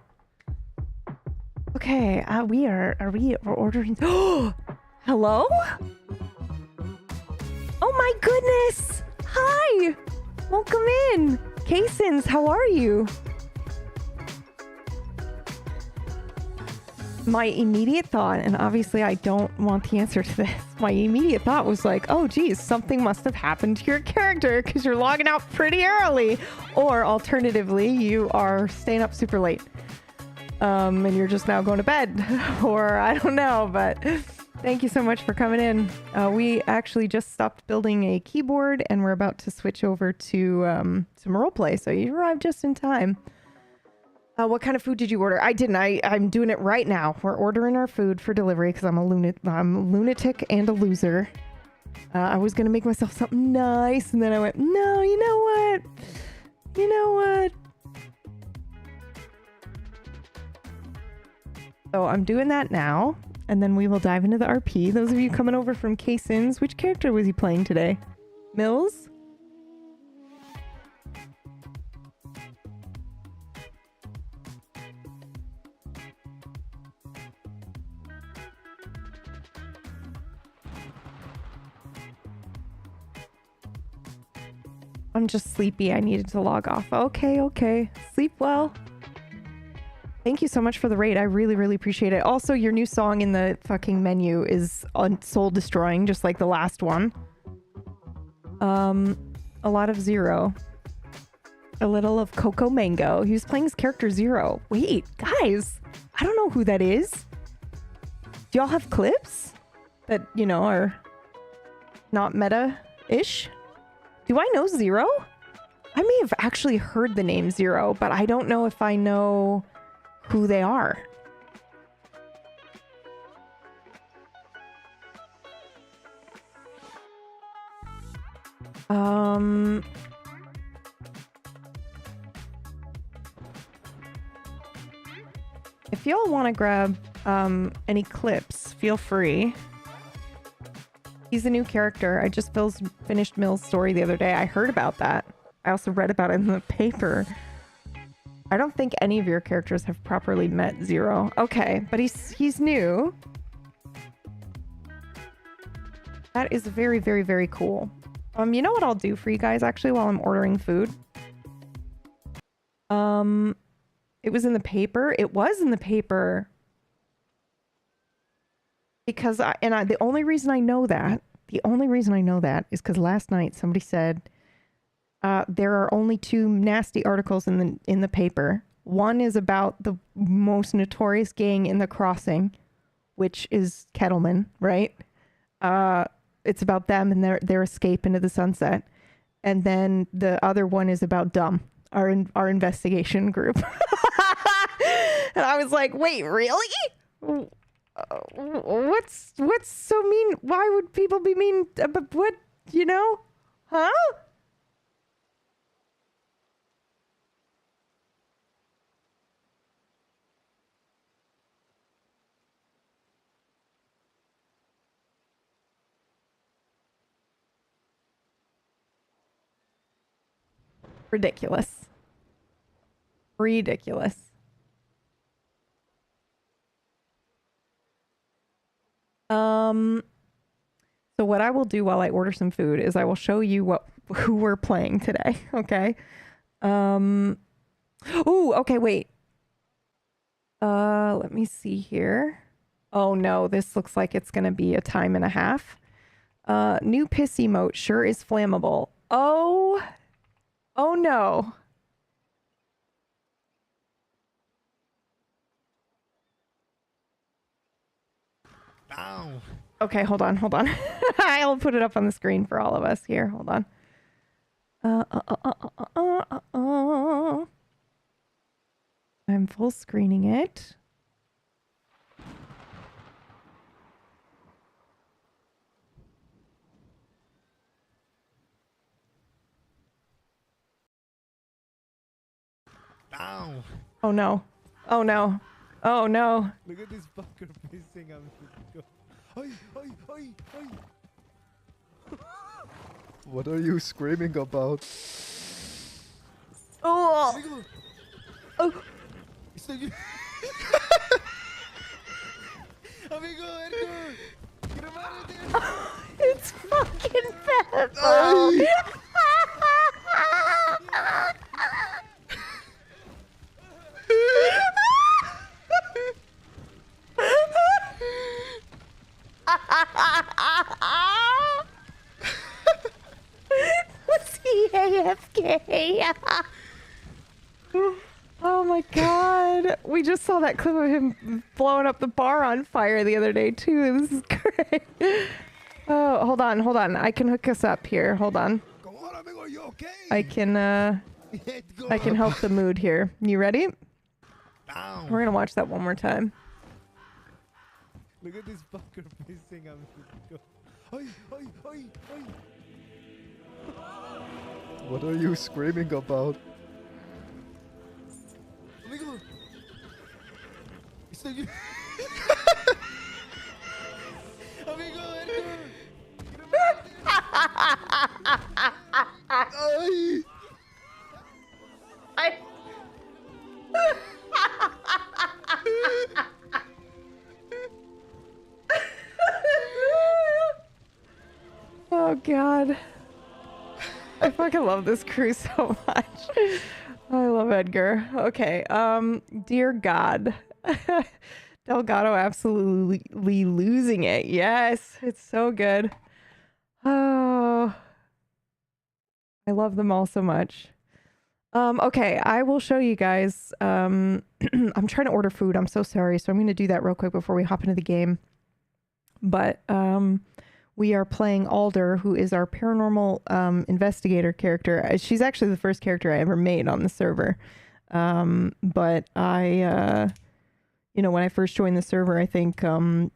Okay, we're ordering. Oh, hello? Oh my goodness! Hi! Welcome in! Casins, how are you? My immediate thought, and obviously I don't want the answer to this, my immediate thought was like, oh geez, something must have happened to your character because you're logging out pretty early. Or alternatively, you are staying up super late. And you're just now going to bed. Or I don't know, but thank you so much for coming in. We actually just stopped building a keyboard and we're about to switch over to some roleplay. So you arrived just in time. What kind of food did you order? I didn't. I'm doing it right now. We're ordering our food for delivery because I'm a lunatic and a loser. I was going to make myself something nice. And then I went, no, you know what? You know what? So I'm doing that now. And then we will dive into the RP. Those of you coming over from Casins, which character was he playing today? Mills? I'm just sleepy. I needed to log off. Okay. Sleep well. Thank you so much for the raid. I really, really appreciate it. Also, your new song in the fucking menu is soul destroying, just like the last one. A lot of Zero. A little of Coco Mango. He was playing his character Zero. Wait, guys. I don't know who that is. Do y'all have clips that, you know, are not meta-ish? Do I know Zero? I may have actually heard the name Zero, but I don't know if I know who they are. If y'all want to grab any clips, feel free. He's a new character. I just finished Mill's story the other day. I heard about that. I also read about it in the paper. I don't think any of your characters have properly met Zero. Okay, but he's new. That is very, very, very cool. You know what I'll do for you guys actually while I'm ordering food? It was in the paper. It was in the paper. Because the only reason I know that is because last night somebody said there are only 2 nasty articles in the paper. One is about the most notorious gang in the Crossing, which is Kettleman, right? It's about them and their escape into the sunset. And then the other one is about DUM, our investigation group. And I was like, wait, really? What's so mean? Why would people be mean? But what, Huh? Ridiculous. Ridiculous. So what I will do while I order some food is I will show you who we're playing today, okay? Oh, okay, wait. Let me see here. Oh no, this looks like it's gonna be a time and a half. New piss emote sure is flammable. Oh no. Ow. Okay, hold on. I'll put it up on the screen for all of us here. Hold on. I'm full screening it. Ow. Oh no. Oh no. Oh no. Look at this fucker pissing on me. Oi, oi, oi, oi. What are you screaming about? Oh. Amigo. Oh. Estoy... Amigo, Edgar. Get him out of there. It's fucking Pepper. Ay. Was he AFK? Oh my god. We just saw that clip of him blowing up the bar on fire the other day too. This is great. Oh, hold on. I can hook us up here. Hold on. Come on, amigo, are you okay? I can help the mood here. You ready? Ow. We're gonna watch that one more time. Look at this fucker pissing on me. Oi, oi, oi, oi. What are you screaming about? Amigo. Estoy... Amigo, Edgar. Get him out of there. Ay. Oh god. I fucking love this crew so much. I love Edgar. Okay, dear God. Delgado absolutely losing it. Yes, it's so good. Oh, I love them all so much. Okay, I will show you guys. I'm trying to order food. I'm so sorry. So I'm going to do that real quick before we hop into the game. But we are playing Alder, who is our paranormal investigator character. She's actually the first character I ever made on the server. But I, when I first joined the server, I think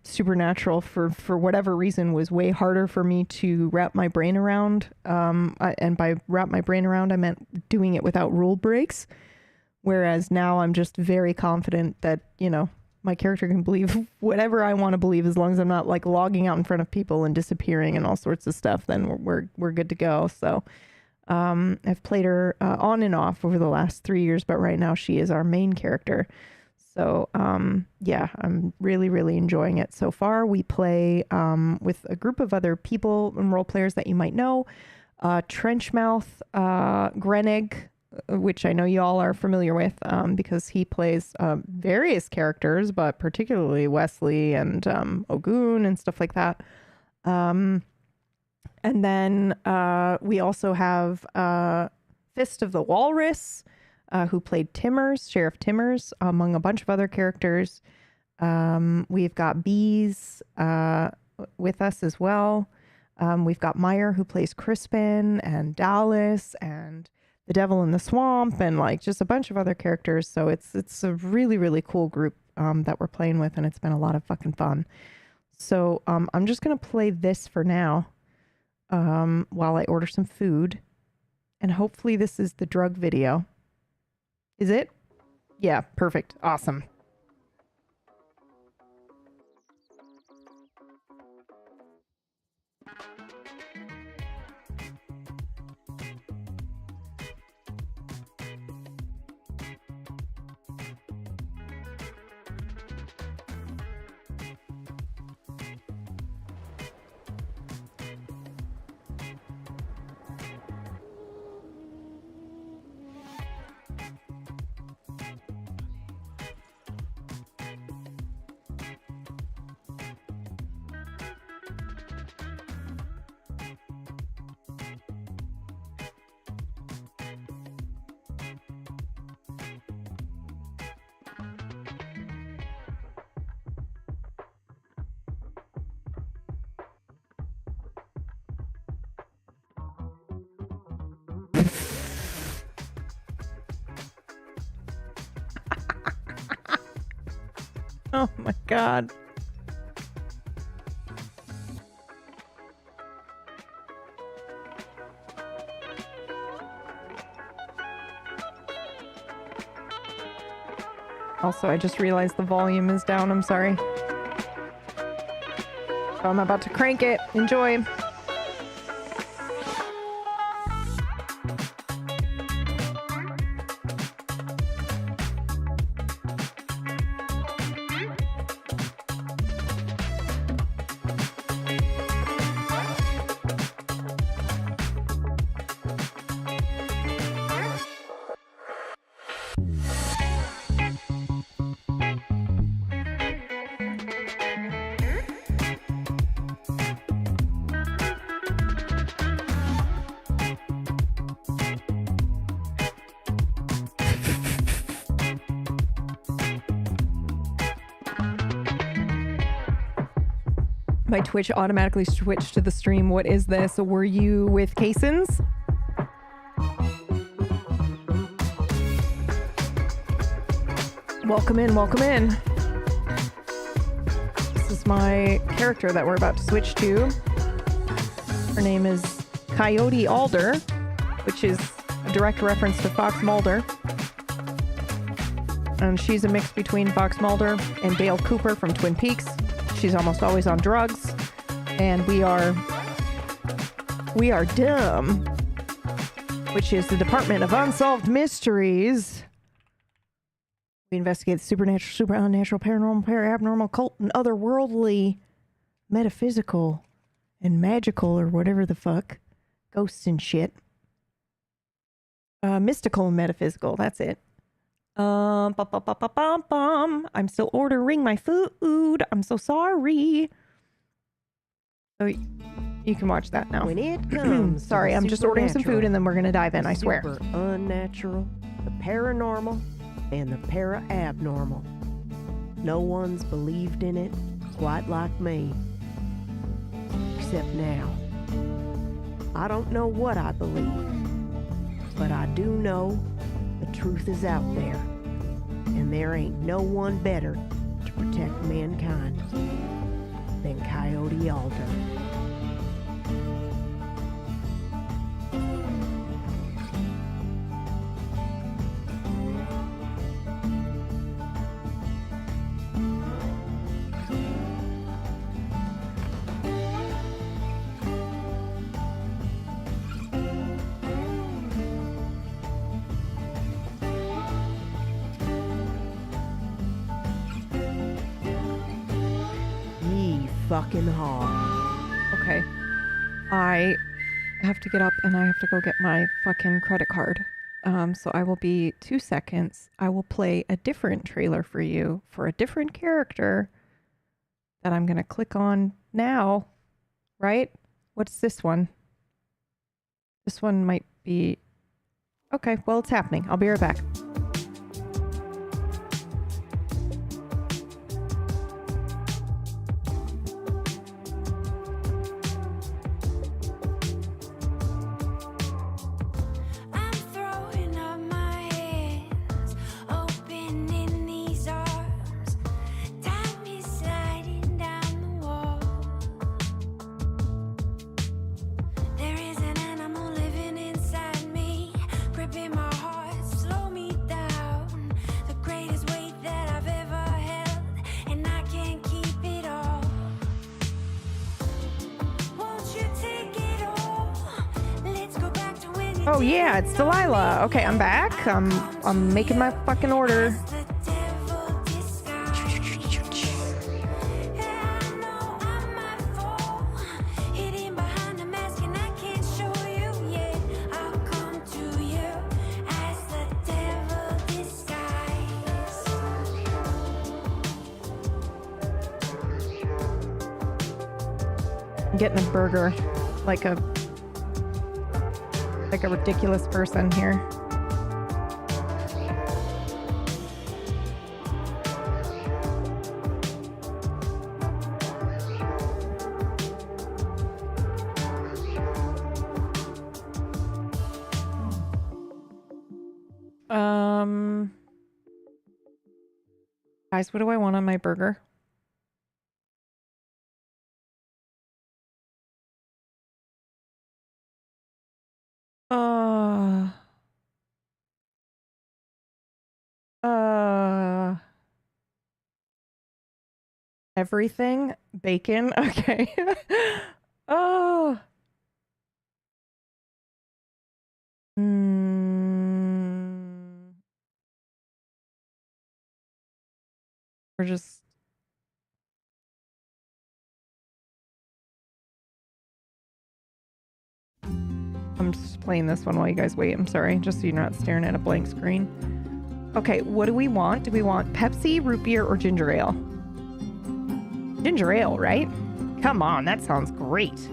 Supernatural, for whatever reason, was way harder for me to wrap my brain around. And by wrap my brain around, I meant doing it without rule breaks. Whereas now I'm just very confident that, my character can believe whatever I want to believe, as long as I'm not like logging out in front of people and disappearing and all sorts of stuff, then we're good to go. So I've played her on and off over the last 3 years, but right now she is our main character. So yeah, I'm really, really enjoying it so far. We play with a group of other people and role players that you might know. Trenchmouth, Grenig, which I know you all are familiar with because he plays various characters, but particularly Wesley and Ogun and stuff like that. And then we also have Fist of the Walrus, who played Timmers, Sheriff Timmers, among a bunch of other characters. We've got Bees with us as well. We've got Meyer, who plays Crispin, and Dallas, and the Devil in the Swamp, and like just a bunch of other characters. So it's a really, really cool group that we're playing with, and it's been a lot of fucking fun. So I'm just going to play this for now while I order some food. And hopefully this is the drug video. Is it? Yeah, perfect. Awesome. Oh my God. Also, I just realized the volume is down. I'm sorry. So I'm about to crank it. Enjoy. My Twitch automatically switched to the stream. What is this? Were you with Casons? Welcome in, welcome in. This is my character that we're about to switch to. Her name is Coyote Alder, which is a direct reference to Fox Mulder. And she's a mix between Fox Mulder and Dale Cooper from Twin Peaks. She's almost always on drugs. And we are DUM, which is the Department of Unsolved Mysteries. We investigate the supernatural, super unnatural, paranormal, para-abnormal, occult, and otherworldly, metaphysical, and magical, or whatever the fuck. Ghosts and shit. Mystical and metaphysical, that's it. I'm still ordering my food. I'm so sorry. So you can watch that now. When it comes sorry, I'm just ordering some food and then we're gonna dive in, I swear. Super unnatural, the paranormal, and the para-abnormal. No one's believed in it quite like me. Except now. I don't know what I believe, but I do know the truth is out there, and there ain't no one better to protect mankind than Coyote Alder. Fucking hard. Okay. I have to get up and I have to go get my fucking credit card. So I will be 2 seconds. I will play a different trailer for you for a different character that I'm going to click on now. Right? What's this one? This one might be... Okay, well, it's happening. I'll be right back. Oh yeah, it's Delilah. Okay, I'm back. I'm making my fucking order. I'm getting a burger like a ridiculous person here. Guys, what do I want on my burger? Everything? Bacon? Okay. Oh. We're just... I'm just playing this one while you guys wait. I'm sorry, just so you're not staring at a blank screen. Okay, what do we want? Do we want Pepsi, root beer, or ginger ale? Ginger ale, right? Come on, that sounds great.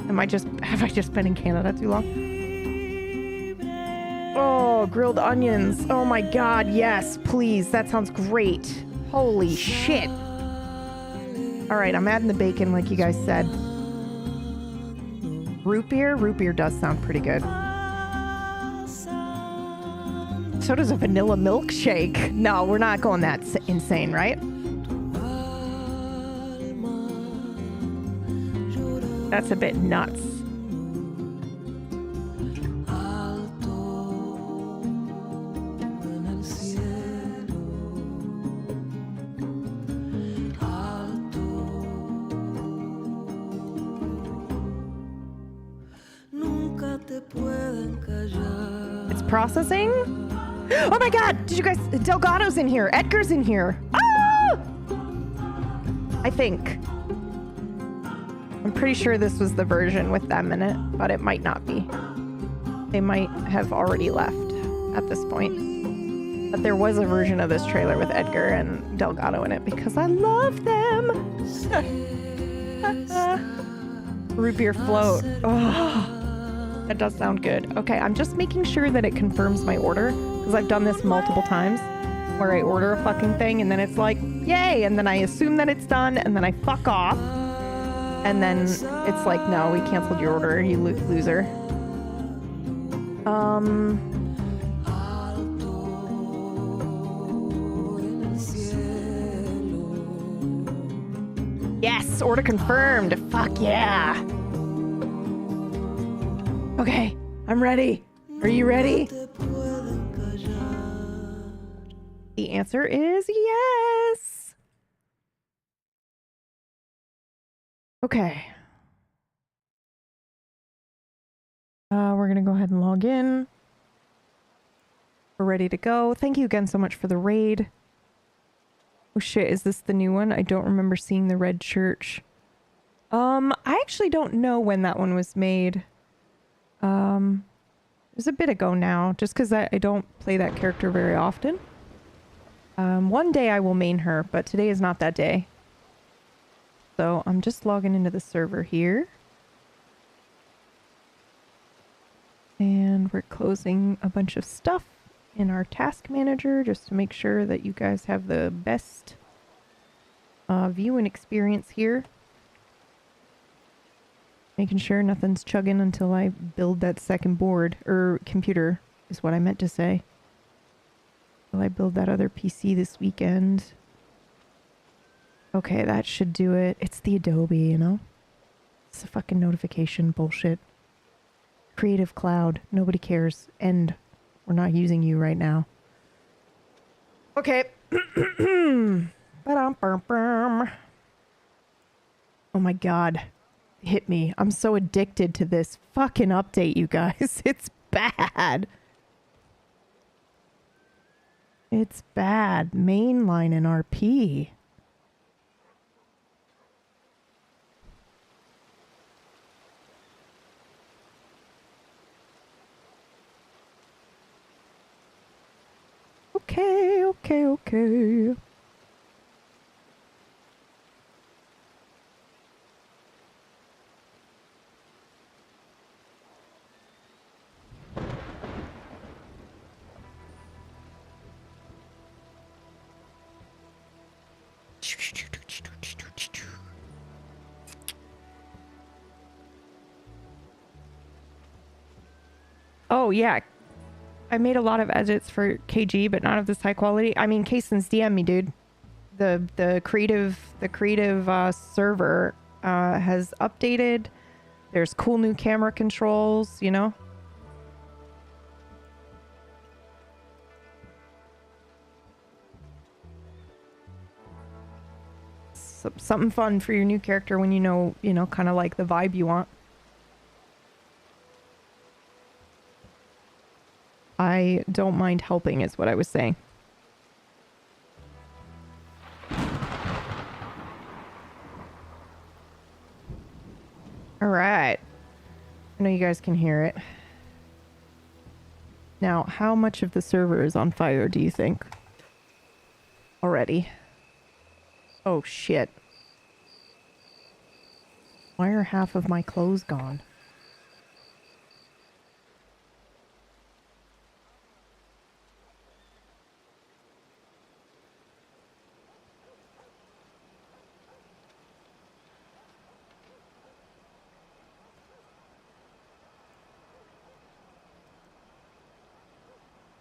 Have I just been in Canada too long? Oh, grilled onions. Oh my god, yes, please. That sounds great. Holy shit. All right, I'm adding the bacon like you guys said. Root beer? Root beer does sound pretty good. So does a vanilla milkshake. No, we're not going that insane, right? That's a bit nuts. It's processing? Oh my god! Did you guys... Delgado's in here. Edgar's in here. Ah! I think. I'm pretty sure this was the version with them in it, but it might not be. They might have already left at this point. But there was a version of this trailer with Edgar and Delgado in it because I love them. Root beer float. Oh, that does sound good. Okay, I'm just making sure that it confirms my order because I've done this multiple times where I order a fucking thing and then it's like, yay, and then I assume that it's done and then I fuck off. And then it's like, no, we canceled your order, you loser. Yes, order confirmed. Fuck yeah. Okay, I'm ready. Are you ready? The answer is yes. Okay. We're going to go ahead and log in. We're ready to go. Thank you again so much for the raid. Oh shit, is this the new one? I don't remember seeing the red church. I actually don't know when that one was made. It was a bit ago now, just because I don't play that character very often. One day I will main her, but today is not that day. So I'm just logging into the server here. And we're closing a bunch of stuff in our task manager just to make sure that you guys have the best view and experience here. Making sure nothing's chugging until I build that second board, or computer is what I meant to say. Will I build that other PC this weekend? Okay, that should do it. It's the Adobe, you know? It's a fucking notification bullshit. Creative Cloud. Nobody cares. End. We're not using you right now. Okay. Oh my god. Hit me. I'm so addicted to this fucking update, you guys. It's bad. It's bad. Mainline and RP. Okay, okay, okay. Oh, yeah. I made a lot of edits for KG, but not of this high quality. I mean, Kaysen's DM me, dude. The creative server has updated. There's cool new camera controls, you know? Something fun for your new character when you know, kind of like the vibe you want. I don't mind helping is what I was saying. All right. I know you guys can hear it. Now, how much of the server is on fire, do you think? Already. Oh, shit. Why are half of my clothes gone?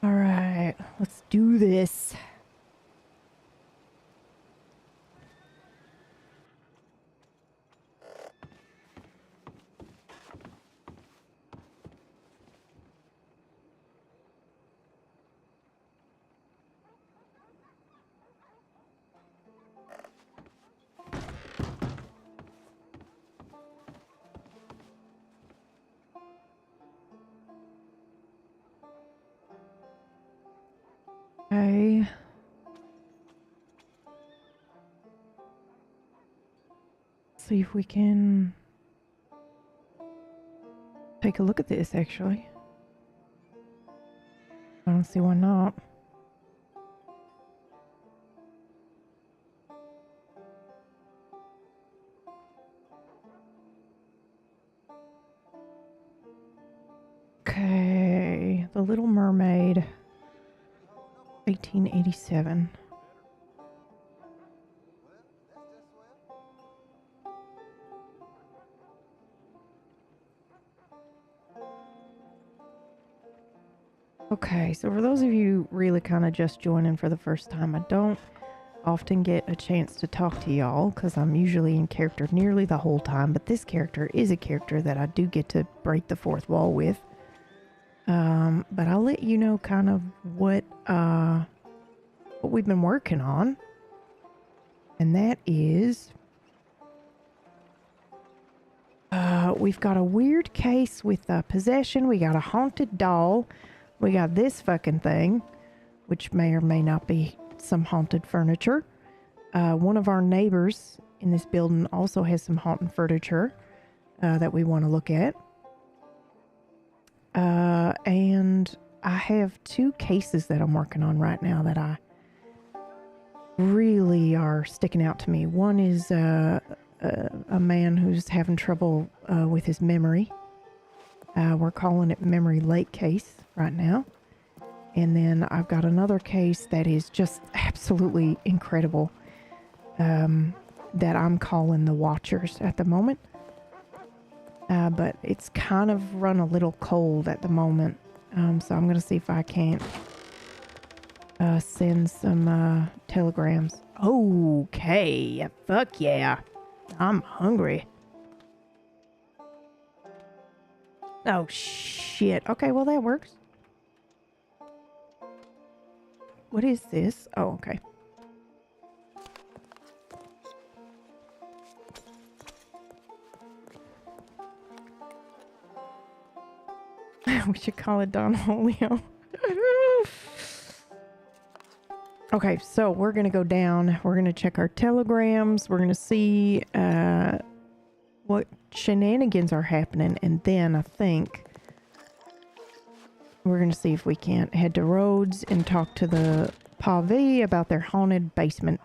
All right, let's do this. Okay. See if we can take a look at this, actually. I don't see why not. Okay, The Little Mermaid, 1887. Okay, so for those of you really kind of just joining for the first time, I don't often get a chance to talk to y'all because I'm usually in character nearly the whole time, but this character is a character that I do get to break the fourth wall with. But I'll let you know kind of what we've been working on. And that is... we've got a weird case with possession. We got a haunted doll. We got this fucking thing, which may or may not be some haunted furniture. One of our neighbors in this building also has some haunted furniture that we want to look at. And I have 2 cases that I'm working on right now that I really are sticking out to me. One is a man who's having trouble with his memory. We're calling it Memory Lake case right now. And then I've got another case that is just absolutely incredible that I'm calling the Watchers at the moment. But it's kind of run a little cold at the moment. So I'm going to see if I can't send some telegrams. Okay. Fuck yeah. I'm hungry. Oh, shit. Okay, well, that works. What is this? Oh, okay. We should call it Don Julio. Okay, so we're gonna go down. We're gonna check our telegrams. We're gonna see what shenanigans are happening, and then I think we're gonna see if we can't head to Rhodes and talk to the Pavé about their haunted basement.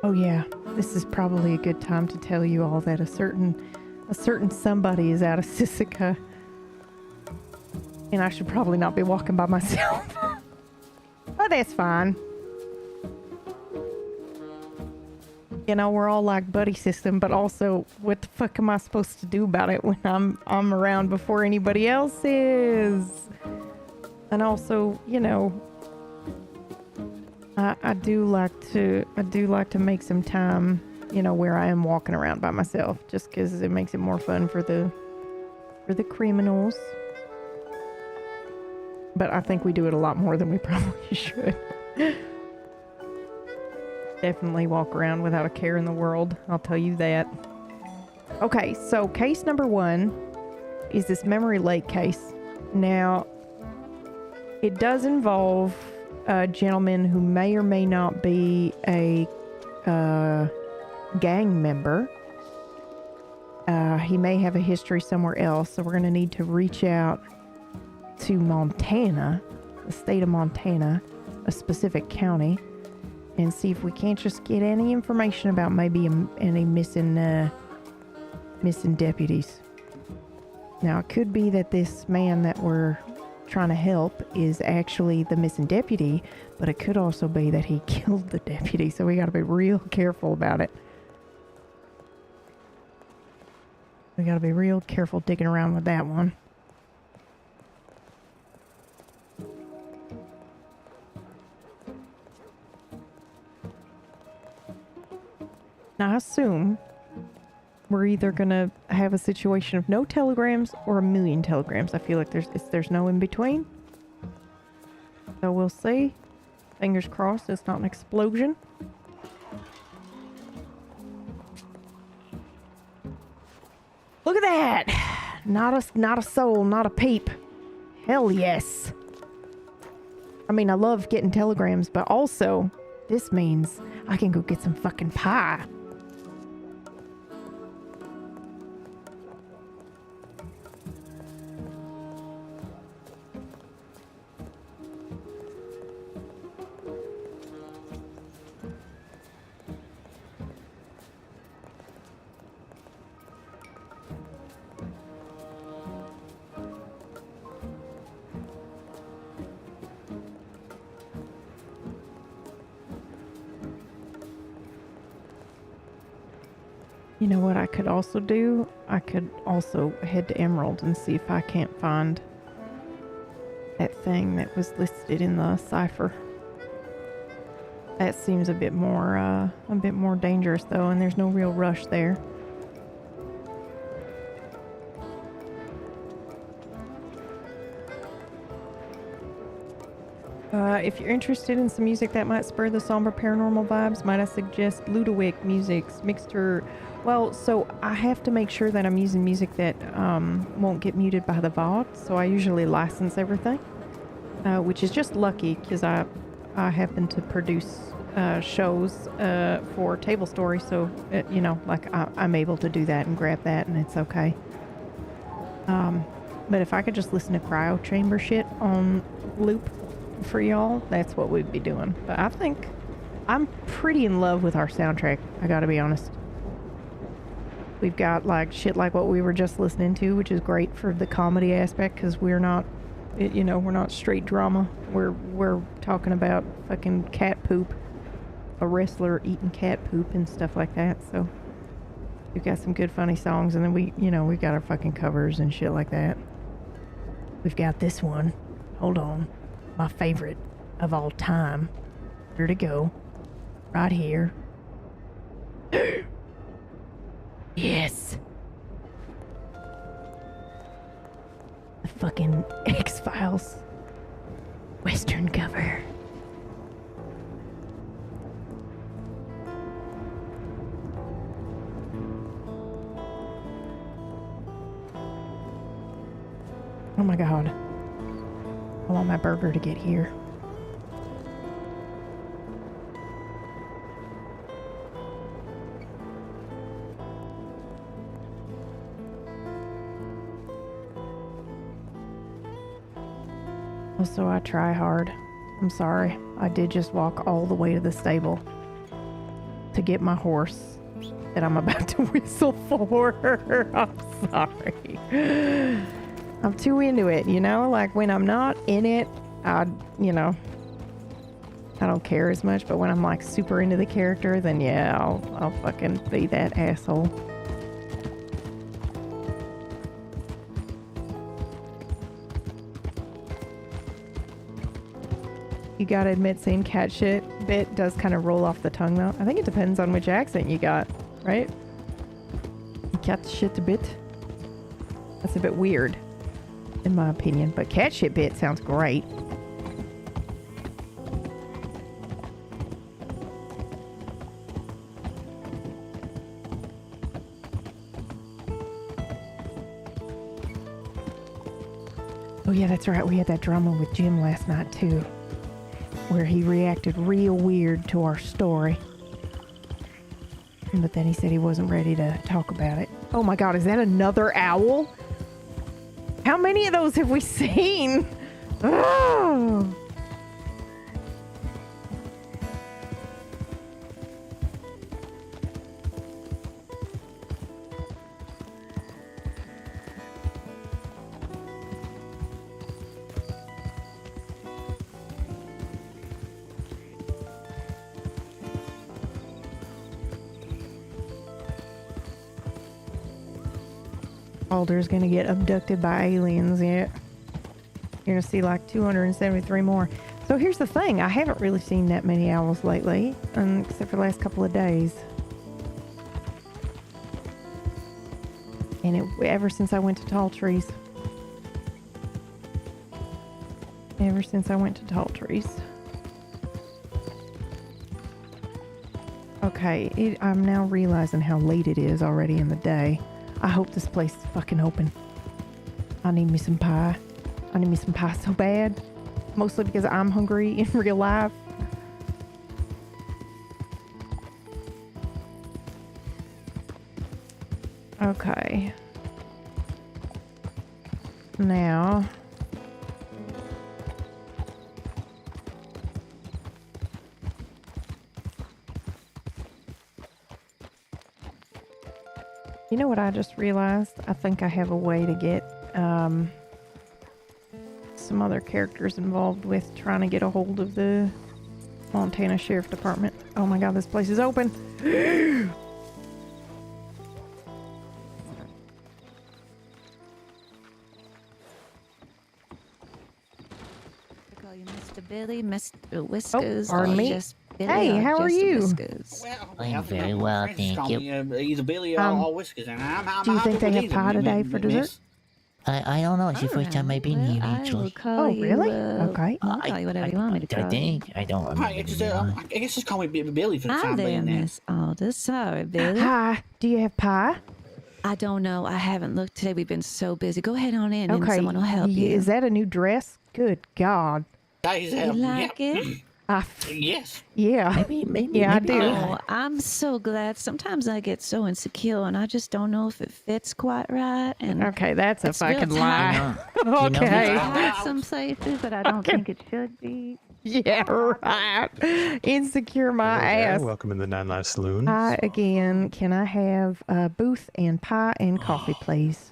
Oh yeah, this is probably a good time to tell you all that a certain somebody is out of Sisika. And I should probably not be walking by myself. But that's fine. You know, we're all like buddy system, but also what the fuck am I supposed to do about it when I'm around before anybody else is? And also, you know, I do like to make some time, you know, where I am walking around by myself, just because it makes it more fun for the criminals. But I think we do it a lot more than we probably should. Definitely walk around without a care in the world, I'll tell you that. Okay, so case number 1 is this Memory Lake case. Now, it does involve a gentleman who may or may not be a gang member. He may have a history somewhere else, so we're going to need to reach out to Montana, the state of Montana, a specific county, and see if we can't just get any information about maybe any missing deputies. Now, it could be that this man that we're trying to help is actually the missing deputy, but it could also be that he killed the deputy, so we got to be real careful about it. We got to be real careful digging around with that one. Now, I assume we're either going to have a situation of no telegrams or a million telegrams. I feel like there's no in between. So we'll see. Fingers crossed it's not an explosion. Look at that! Not a soul, not a peep. Hell yes. I mean, I love getting telegrams, but also this means I can go get some fucking pie. You know what I could also do? I could also head to Emerald and see if I can't find that thing that was listed in the cipher. That seems a bit more dangerous though, and there's no real rush there. If you're interested in some music that might spur the somber paranormal vibes, might I suggest Ludowick Music's Mixture. Well, so I have to make sure that I'm using music that won't get muted by the VOD, so I usually license everything, which is just lucky because I happen to produce shows for Table Story, so you know, like I'm able to do that and grab that, and it's okay. But if I could just listen to cryo chamber shit on loop for y'all, that's what we'd be doing. But I think I'm pretty in love with our soundtrack, I gotta be honest. We've got like shit like what we were just listening to, which is great for the comedy aspect because we're not, we're not straight drama. We're talking about fucking cat poop a wrestler eating cat poop and stuff like that. So we've got some good funny songs, and then we got our fucking covers and shit like that. We've got this one. Hold on. My favorite of all time. Here to go. Right here. Yes. The fucking X-Files Western cover. Oh my god. I want my burger to get here. Also, I try hard. I'm sorry. I did just walk all the way to the stable to get my horse that I'm about to whistle for. I'm sorry. I'm too into it, you know? Like, when I'm not in it, I don't care as much. But when I'm, like, super into the character, then yeah, I'll fucking be that asshole. You gotta admit, saying cat shit bit does kind of roll off the tongue, though. I think it depends on which accent you got, right? Cat shit bit. That's a bit weird, in my opinion. But cat shit bit sounds great. Oh yeah, that's right. We had that drama with Jim last night, too, where he reacted real weird to our story. But then he said he wasn't ready to talk about it. Oh my god, is that another owl? How many of those have we seen? Oh. Alder's gonna get abducted by aliens yet. You're gonna see like 273 more. So here's the thing, I haven't really seen that many owls lately, except for the last couple of days. And ever since I went to Tall Trees. Ever since I went to Tall Trees. Okay, I'm now realizing how late it is already in the day. I hope this place is fucking open. I need me some pie. I need me some pie so bad. Mostly because I'm hungry in real life. Okay. Now. You know what I just realized? I think I have a way to get some other characters involved with trying to get a hold of the Montana Sheriff Department. Oh my god, this place is open! I call you Mr. Billy, Mr. Whiskers. pardon or me. just Billy, Hey, or how are just you? Whiskers. I'm very well, thank you. Either Billy or Whiskers, and I'm Do you think they have pie today for dessert? I don't know. It's the first time I've been here, I will actually. call Oh, you, really? Okay. I'll call you whatever you want me to call I think. I don't remember. I guess just call me Billy for the Hi time there, being. Then. Miss Alder. Sorry, Billy. Hi, do you have pie? I don't know. I haven't looked today. We've been so busy. Go ahead on in and Okay. someone will help you. Is that a new dress? Good God. Guys, You like it? yes. Yeah. Maybe. Yeah, I maybe do. Oh, I'm so glad. Sometimes I get so insecure and I just don't know if it fits quite right. And Okay, that's a It's real fucking tight. lie. You know, Okay. it's tight some places, but I don't think it should be. Yeah, right. Insecure my Hello there. ass. Welcome in the Nine Lives Saloon. Hi again. Can I have a booth and pie and coffee, please?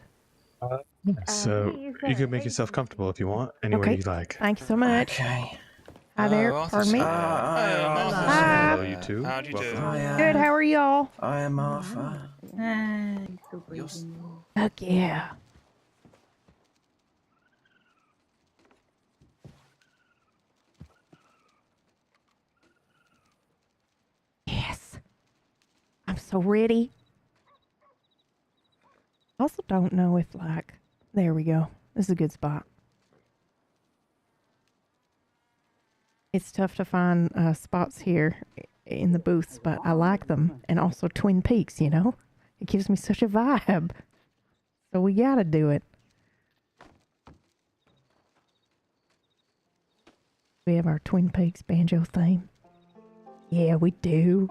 So you can make yourself comfortable if you want, anywhere Okay. you like. Thank you so much. Okay. Hi there. Pardon me. Hello, Hi. you two. How'd you do? Welcome. Good. How are y'all? I am Arthur. Heck yeah. Yes. I'm so ready. I also don't know if, like, there we go. This is a good spot. It's tough to find spots here in the booths, but I like them. And also Twin Peaks, you know? It gives me such a vibe. So we gotta do it. We have our Twin Peaks banjo theme. Yeah, we do.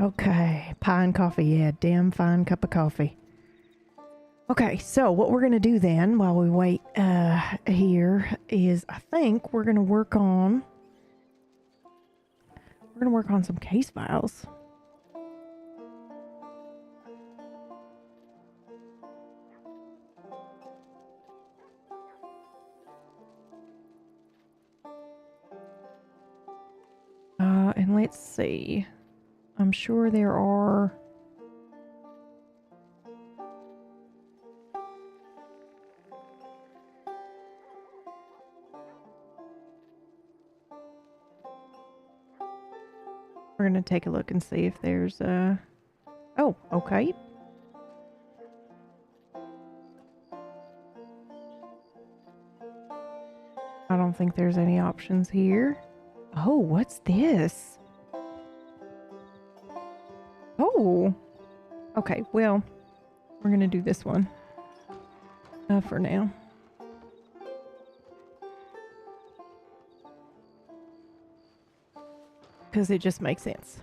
Okay, pie and coffee. Yeah, damn fine cup of coffee. Okay, so what we're going to do then while we wait here is I think we're going to work on some case files. And let's see. I'm sure there are we're going to take a look and see if there's oh, okay. I don't think there's any options here. Oh, what's this? Oh. Okay, well, we're going to do this one for now. Because it just makes sense.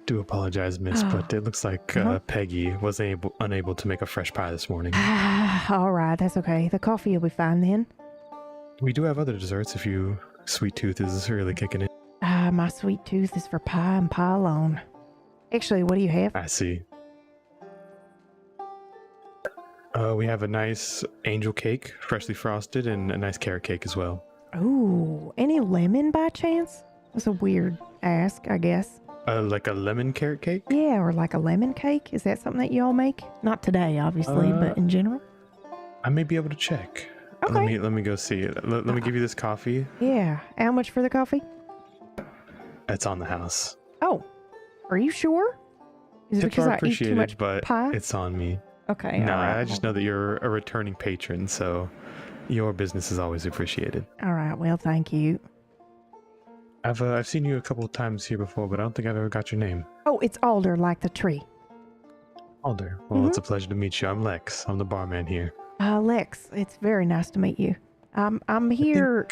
Do apologize, miss, but it looks like Peggy was unable to make a fresh pie this morning. All right, that's okay. The coffee will be fine then. We do have other desserts if you sweet tooth is really kicking in. My sweet tooth is for pie and pie alone. Actually, what do you have? I see. We have a nice angel cake, freshly frosted, and a nice carrot cake as well. Ooh, any lemon by chance? That's a weird ask, I guess. Like a lemon carrot cake? Yeah, or like a lemon cake. Is that something that y'all make? Not today, obviously, but in general. I may be able to check. Okay. Let me go see. Let me give you this coffee. Yeah. How much for the coffee? It's on the house. Oh, are you sure? Is it Tips because are I eat too appreciated, much but pie? it's on me. Okay. No, all right. I just know that you're a returning patron, so your business is always appreciated. All right. Well, thank you. I've seen you a couple of times here before, but I don't think I've ever got your name. Oh, it's Alder, like the tree. Alder. Well, it's a pleasure to meet you. I'm Lex. I'm the barman here. Lex, it's very nice to meet you. I'm here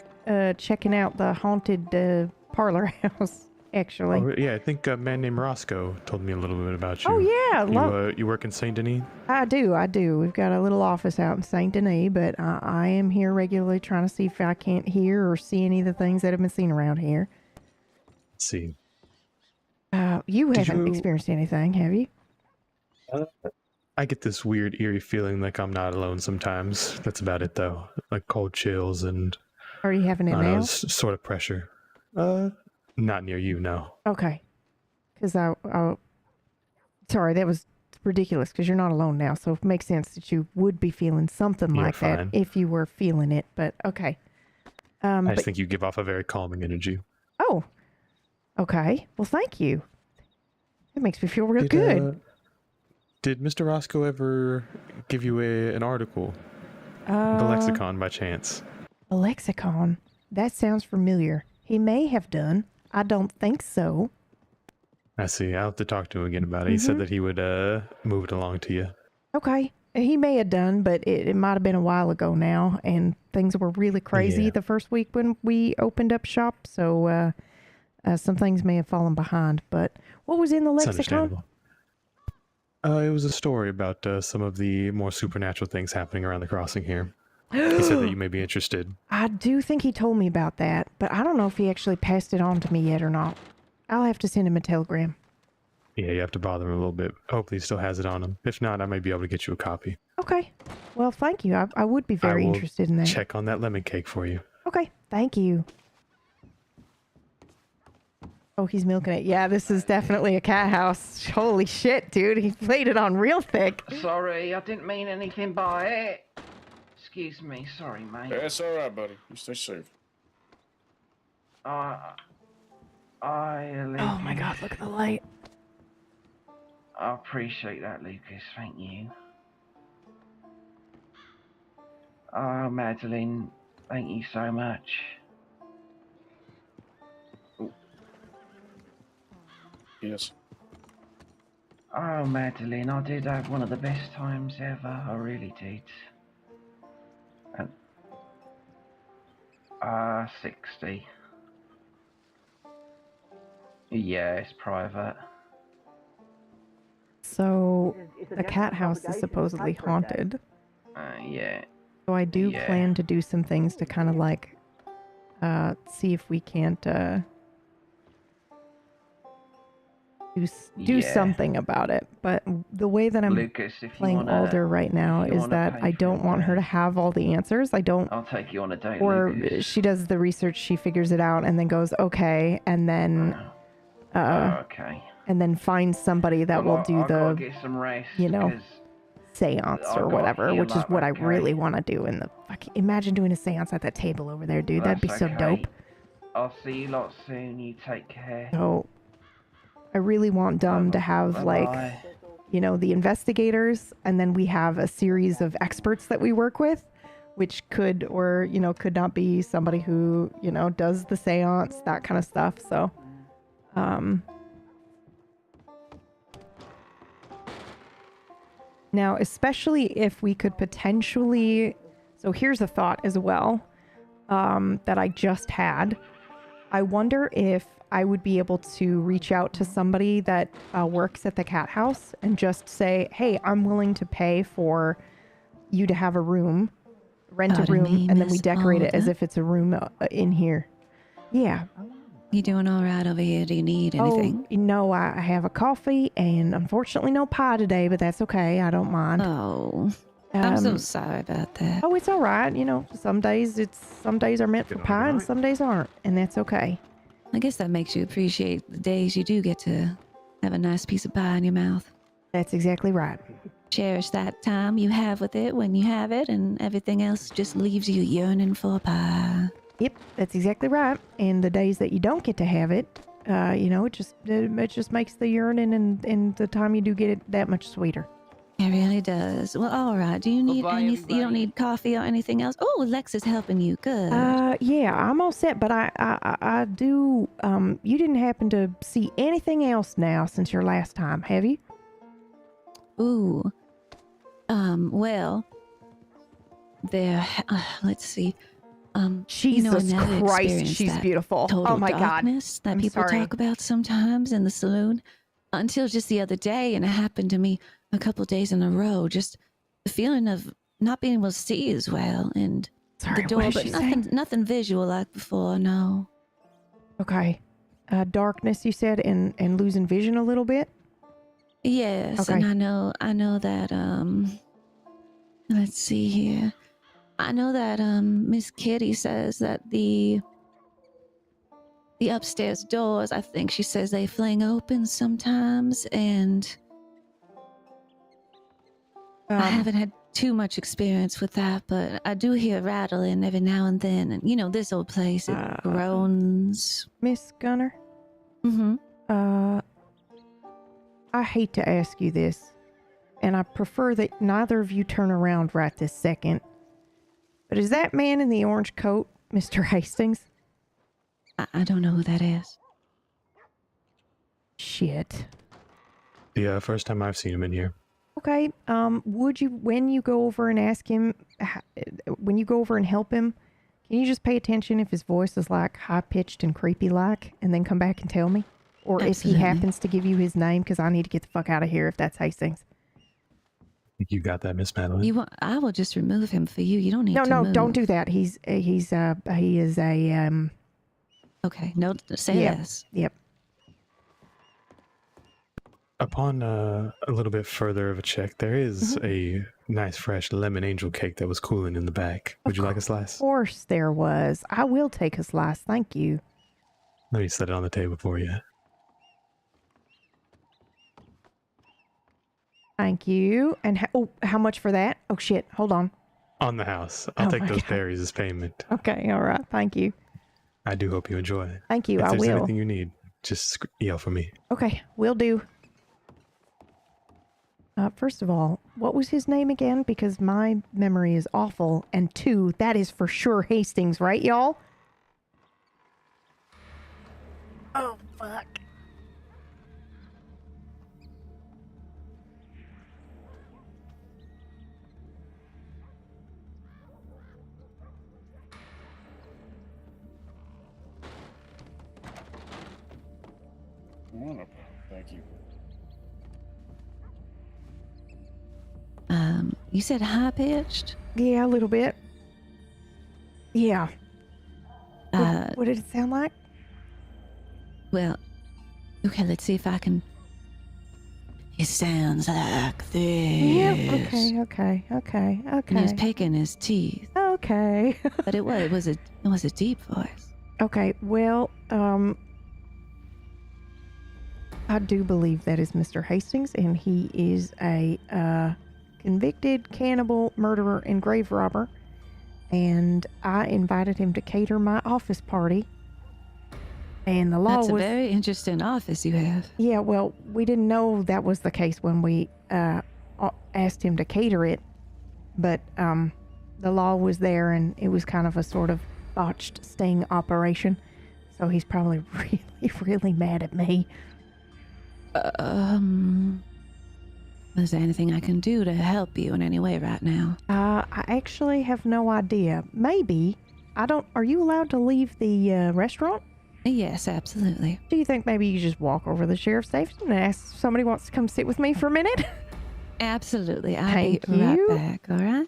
checking out the haunted parlor house, actually. Oh, yeah, I think a man named Roscoe told me a little bit about you. Oh, yeah. You work in Saint Denis? I do. We've got a little office out in Saint Denis, but I am here regularly trying to see if I can't hear or see any of the things that have been seen around here. Let's see. You haven't experienced anything, have you? I get this weird, eerie feeling like I'm not alone sometimes. That's about it, though. Like cold chills and... Are you having it now? Sort of pressure. Not near you, no. Okay. Because sorry, that was ridiculous because you're not alone now. So it makes sense that you would be feeling something like that if you were feeling it. But okay. I just think you give off a very calming energy. Oh, okay. Well, thank you. It makes me feel real good. Did Mr. Roscoe ever give you an article? The lexicon, by chance? A lexicon? That sounds familiar. He may have done. I don't think so. I see. I'll have to talk to him again about it. He said that he would move it along to you. Okay. He may have done, but it might have been a while ago now, and things were really crazy the first week when we opened up shop, so some things may have fallen behind. But what was in the lexicon? It's understandable. It was a story about some of the more supernatural things happening around the crossing here. He said that you may be interested. I do think he told me about that, but I don't know if he actually passed it on to me yet or not. I'll have to send him a telegram. Yeah, you have to bother him a little bit. Hopefully he still has it on him. If not, I may be able to get you a copy. Okay. Well, thank you. I would be very interested in that. Check on that lemon cake for you. Okay. Thank you. Oh, he's milking it. Yeah, this is definitely a cat house. Holy shit, dude. He played it on real thick. Sorry, I didn't mean anything by it. Excuse me. Sorry, mate. That's all right, buddy. You stay safe. Oh my God, look at the light. I appreciate that, Lucas. Thank you. Oh, Madeline, thank you so much. Ooh. Yes. Oh, Madeline, I did have one of the best times ever. I really did. And 60. Yeah, it's private. So, the cat house is supposedly haunted. Yeah. So I do plan to do some things to kind of like, see if we can't, do something about it. But the way that I'm Lucas, if playing Alder right now is that I don't want her to have all the answers. I'll take you on a date, or Lucas. she does the research, she figures it out, and then goes, okay, and then, okay. and then finds somebody that will do the, get some rest, you know, seance or whatever, which is what I really want to do. In the imagine doing a seance at that table over there, dude. That'd be so dope. I'll see you lot soon. You take care. So I really want DUM to have like, you know, the investigators, and then we have a series of experts that we work with, which could or, you know, could not be somebody who, you know, does the seance, that kind of stuff. So, now, especially if we could potentially, so here's a thought as well, that I just had. I wonder if I would be able to reach out to somebody that works at the cat house and just say, hey, I'm willing to pay for you to have a room, rent a room, and then we decorate it as if it's a room in here. Yeah. You doing all right over here? Do you need anything? Oh, no, I have a coffee and unfortunately no pie today, but that's okay. I don't mind. Oh, I'm so sorry about that. Oh, it's all right. You know, some days are meant for pie and some days aren't, and that's okay. I guess that makes you appreciate the days you do get to have a nice piece of pie in your mouth. That's exactly right. Cherish that time you have with it when you have it, and everything else just leaves you yearning for pie. Yep, that's exactly right. And the days that you don't get to have it, you know, it just makes the yearning and the time you do get it that much sweeter. It really does. Well, all right. Do you need anything? You don't need coffee or anything else? Oh, Lex is helping you. Good. Yeah, I'm all set, but I do, you didn't happen to see anything else now since your last time, have you? Ooh. Well, there, let's see. Jesus Christ, she's beautiful. Total oh my darkness God. that people talk about sometimes in the saloon. Until just the other day, and it happened to me a couple days in a row. Just the feeling of not being able to see as well, and the door, but nothing visual like before. No. Okay. Darkness, you said, and losing vision a little bit. Yes, okay. And I know that. Let's see here. I know that Miss Kitty says that the upstairs doors, I think she says they fling open sometimes, and I haven't had too much experience with that, but I do hear rattling every now and then, and you know, this old place, it groans. Miss Gunner? Mm-hmm. I hate to ask you this, and I prefer that neither of you turn around right this second, but is that man in the orange coat Mr. Hastings? I don't know who that is. Shit. The first time I've seen him in here. Okay. Would you, when you go over and ask him, when you go over and help him, can you just pay attention if his voice is like high pitched and creepy like, and then come back and tell me? Or Absolutely. if he happens to give you his name, because I need to get the fuck out of here if that's Hastings. think you got that, Miss Madeline. You want? I will just remove him for you. You don't need to No, move. don't do that. He is a Okay, no, say less. Yep. Upon a little bit further of a check, there is a nice fresh lemon angel cake that was cooling in the back. Would you like a slice? Of course there was. I will take a slice. Thank you. Let me set it on the table for you. Thank you. And how much for that? Oh shit! Hold on. On the house. I'll take my those God. berries as payment. Okay. All right. Thank you. I do hope you enjoy it. Thank you. If I there's will. anything you need, just yell for me. Okay. Will do. First of all, what was his name again? Because my memory is awful. And 2, that is for sure Hastings, right, y'all? Oh, fuck. Thank you. You said high pitched. Yeah, a little bit. Yeah. What did it sound like? Well, okay, let's see if I can. It sounds like this. Yeah. Okay. And he was picking his teeth. Okay. But it was a deep voice. Okay. Well, I do believe that is Mr. Hastings, and he is a convicted cannibal, murderer, and grave robber. And I invited him to cater my office party. And the law That's was... a very interesting office you have. Yeah, well, we didn't know that was the case when we asked him to cater it. But the law was there, and it was kind of a sort of botched sting operation. So he's probably really, really mad at me. Is there anything I can do to help you in any way right now? I actually have no idea. Maybe. Are you allowed to leave the restaurant? Yes, absolutely. Do you think maybe you just walk over to the sheriff's station and ask if somebody wants to come sit with me for a minute? Absolutely. I'll Thank be right you. back, all right?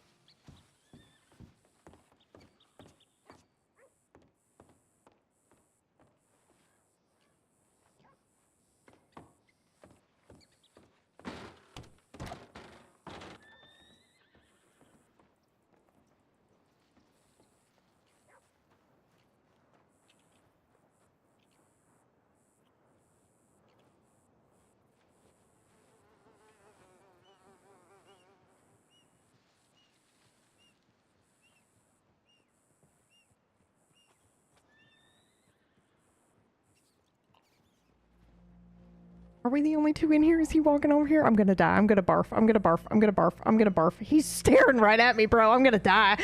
Are we the only two in here? Is he walking over here? I'm gonna die. I'm gonna barf. I'm gonna barf. I'm gonna barf. I'm gonna barf. He's staring right at me, bro. I'm gonna die.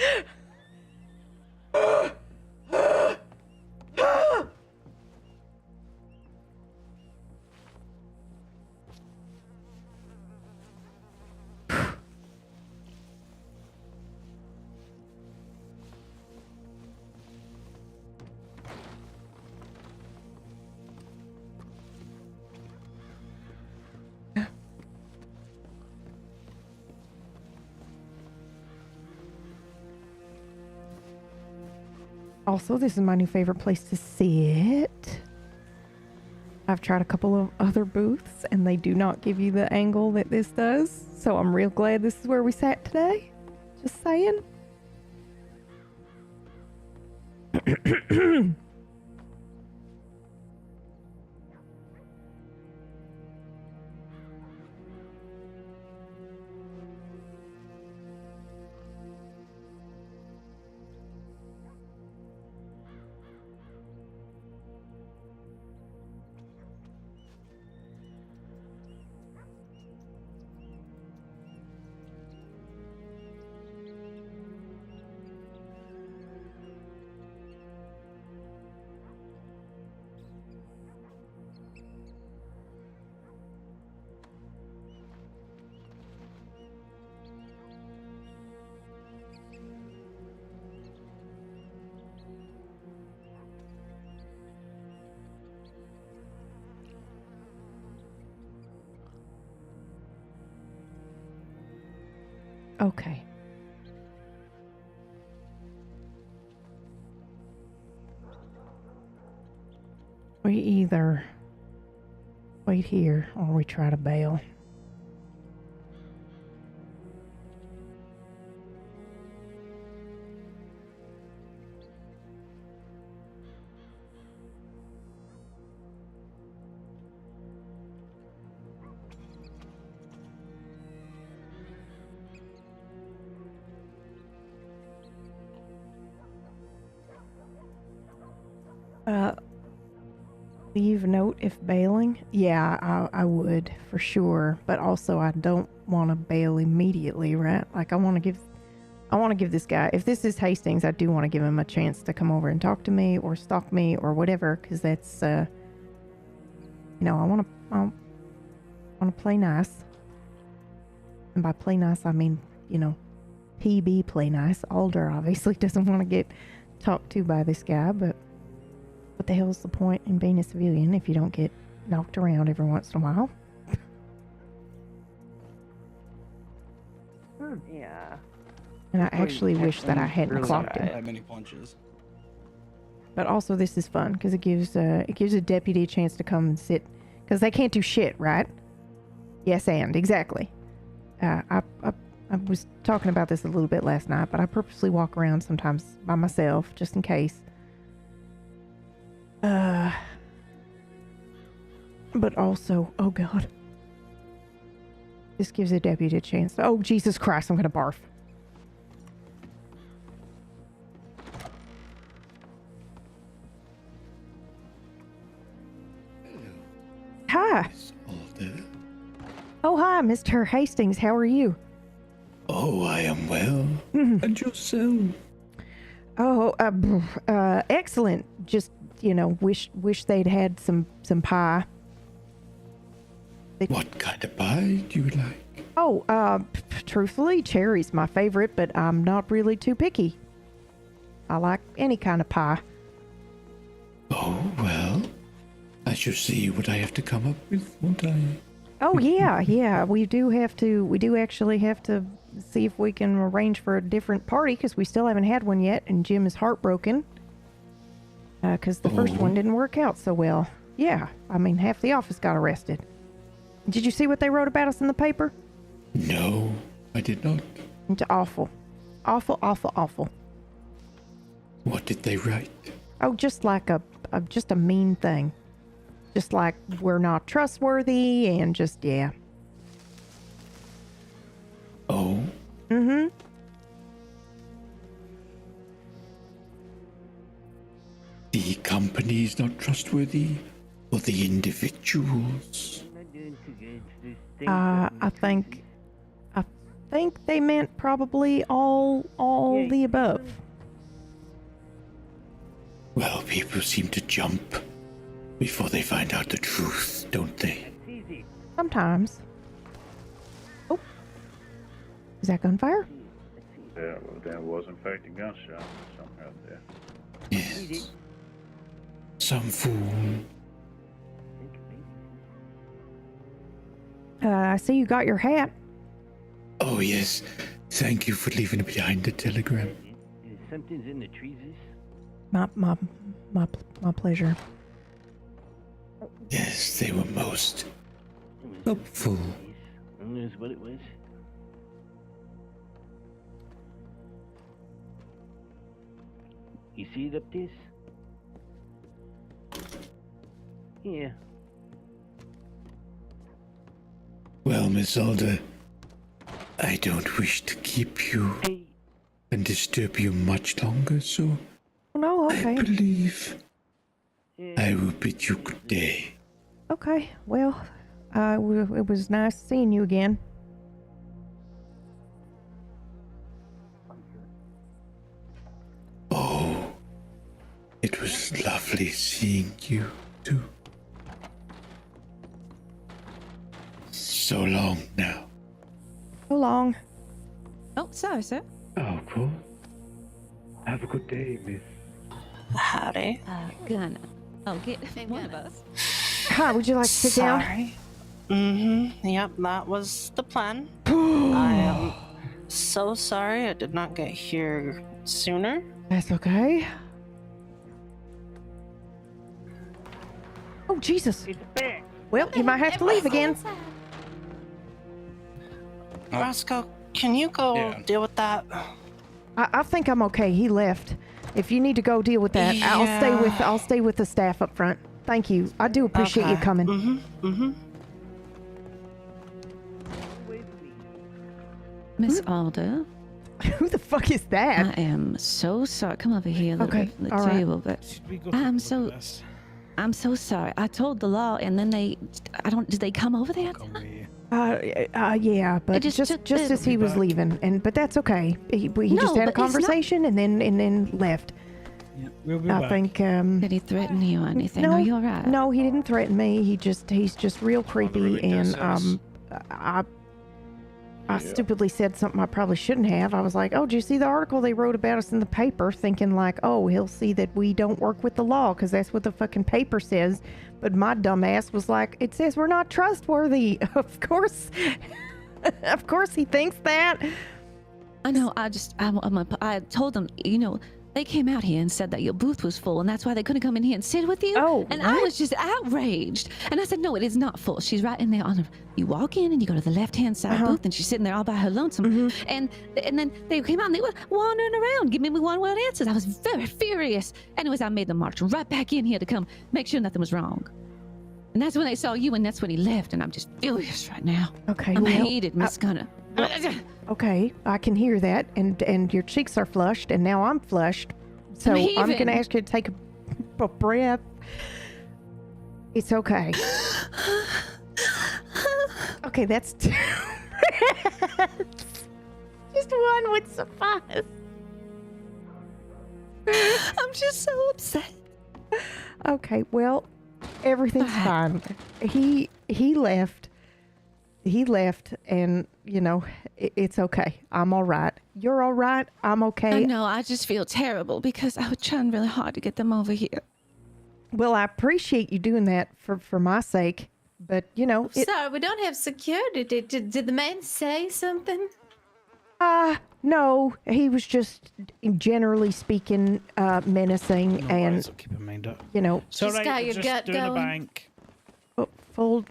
Also, this is my new favorite place to sit. I've tried a couple of other booths and they do not give you the angle that this does. So I'm real glad this is where we sat today. Just saying. Okay. We either wait here or we try to bail. Leave note if bailing? Yeah, I would for sure. But also I don't want to bail immediately, right? Like I want to give this guy, if this is Hastings, I do want to give him a chance to come over and talk to me or stalk me or whatever, because that's, I want to play nice. And by play nice, I mean, PB play nice. Alder obviously doesn't want to get talked to by this guy, but what the hell's the point in being a civilian if you don't get knocked around every once in a while? Yeah. And I actually wish that I hadn't clocked him. That many punches. But also this is fun because it gives a deputy a chance to come and sit, because they can't do shit, right? Yes, and exactly. I was talking about this a little bit last night, but I purposely walk around sometimes by myself just in case. But also, oh god, this gives a deputy a chance. Oh Jesus Christ, I'm gonna barf. Hi. Alder. Oh hi, Mr. Hastings. How are you? Oh, I am well. And yourself? Oh, excellent. Just wish they'd had some pie. What kind of pie do you like? Oh, truthfully, cherry's my favorite, but I'm not really too picky. I like any kind of pie. Oh, well, I shall see what I have to come up with, won't I? Oh, yeah. We do actually have to see if we can arrange for a different party, because we still haven't had one yet, and Jim is heartbroken. Because the first one didn't work out so well. Yeah, I mean, half the office got arrested. Did you see what they wrote about us in the paper? No, I did not. It's awful. Awful. What did they write? Oh, just like a mean thing. Just like we're not trustworthy and just, yeah. Oh? Mm-hmm. The company's not trustworthy, or the individuals? I think they meant probably all the above. Well, people seem to jump before they find out the truth, don't they? Sometimes. Oh. Is that gunfire? Yeah, well, there was in fact a gunshot somewhere out there. Yes. Some fool. I see you got your hat. Oh, yes. Thank you for leaving it behind the telegram. Something's in the trees. My pleasure. Yes, they were most helpful. That's what it was. You see it up this? Yeah. Well, Miss Alder, I don't wish to keep you and disturb you much longer, so No, okay. I believe I will bid you good day. Okay, well, it was nice seeing you again. Oh, it was lovely seeing you too. So long now. So long. Oh, sorry, sir. Oh, cool. Have a good day, miss. Howdy. Gonna. Oh, get one of us. Hi, would you like to sit down? Mm-hmm. Yep, that was the plan. I so sorry I did not get here sooner. That's okay. Oh, Jesus. Well, you might have to leave again. Roscoe, can you go deal with that? I think I'm okay. He left. If you need to go deal with that, I'll stay with the staff up front. Thank you. I do appreciate you coming. Miss Alder. Who the fuck is that? I am so sorry. Come over here, the table. But I'm so sorry. I told the law, and then did they come over there? Yeah, but just as he was leaving, but that's okay. He just had a conversation and then left. Yeah, we'll be I back. think. Did he threaten you or anything? No, Are you alright? No, he didn't threaten me. He's just real creepy, and I stupidly said something I probably shouldn't have. I was like, "Oh, did you see the article they wrote about us in the paper?" Thinking like, "Oh, he'll see that we don't work with the law because that's what the fucking paper says." But my dumbass was like, "It says we're not trustworthy." Of course he thinks that. I know. I told them, they came out here and said that your booth was full, and that's why they couldn't come in here and sit with you. Oh, and what? I was just outraged. And I said, no, it is not full. She's right in there you walk in and you go to the left-hand side booth, and she's sitting there all by her lonesome. And then they came out and they were wandering around, giving me one-word answers. I was very furious. Anyways, I made them march right back in here to come make sure nothing was wrong. And that's when they saw you, and that's when he left, and I'm just furious right now. Okay, I'm heated, Miss Gunner. Okay, I can hear that, and your cheeks are flushed, and now I'm flushed. So I'm going to ask you to take a breath. It's okay. Okay, that's 2 breaths. Just one would suffice. I'm just so upset. Okay, well, everything's fine. He left. He left, and it's okay. I'm all right. You're all right. I'm okay. I know. I just feel terrible because I was trying really hard to get them over here. Well, I appreciate you doing that for my sake, but Sorry, we don't have security. Did the man say something? No, he was just generally speaking menacing, and keep in mind up. Just right, got your just gut doing a going. bank. Full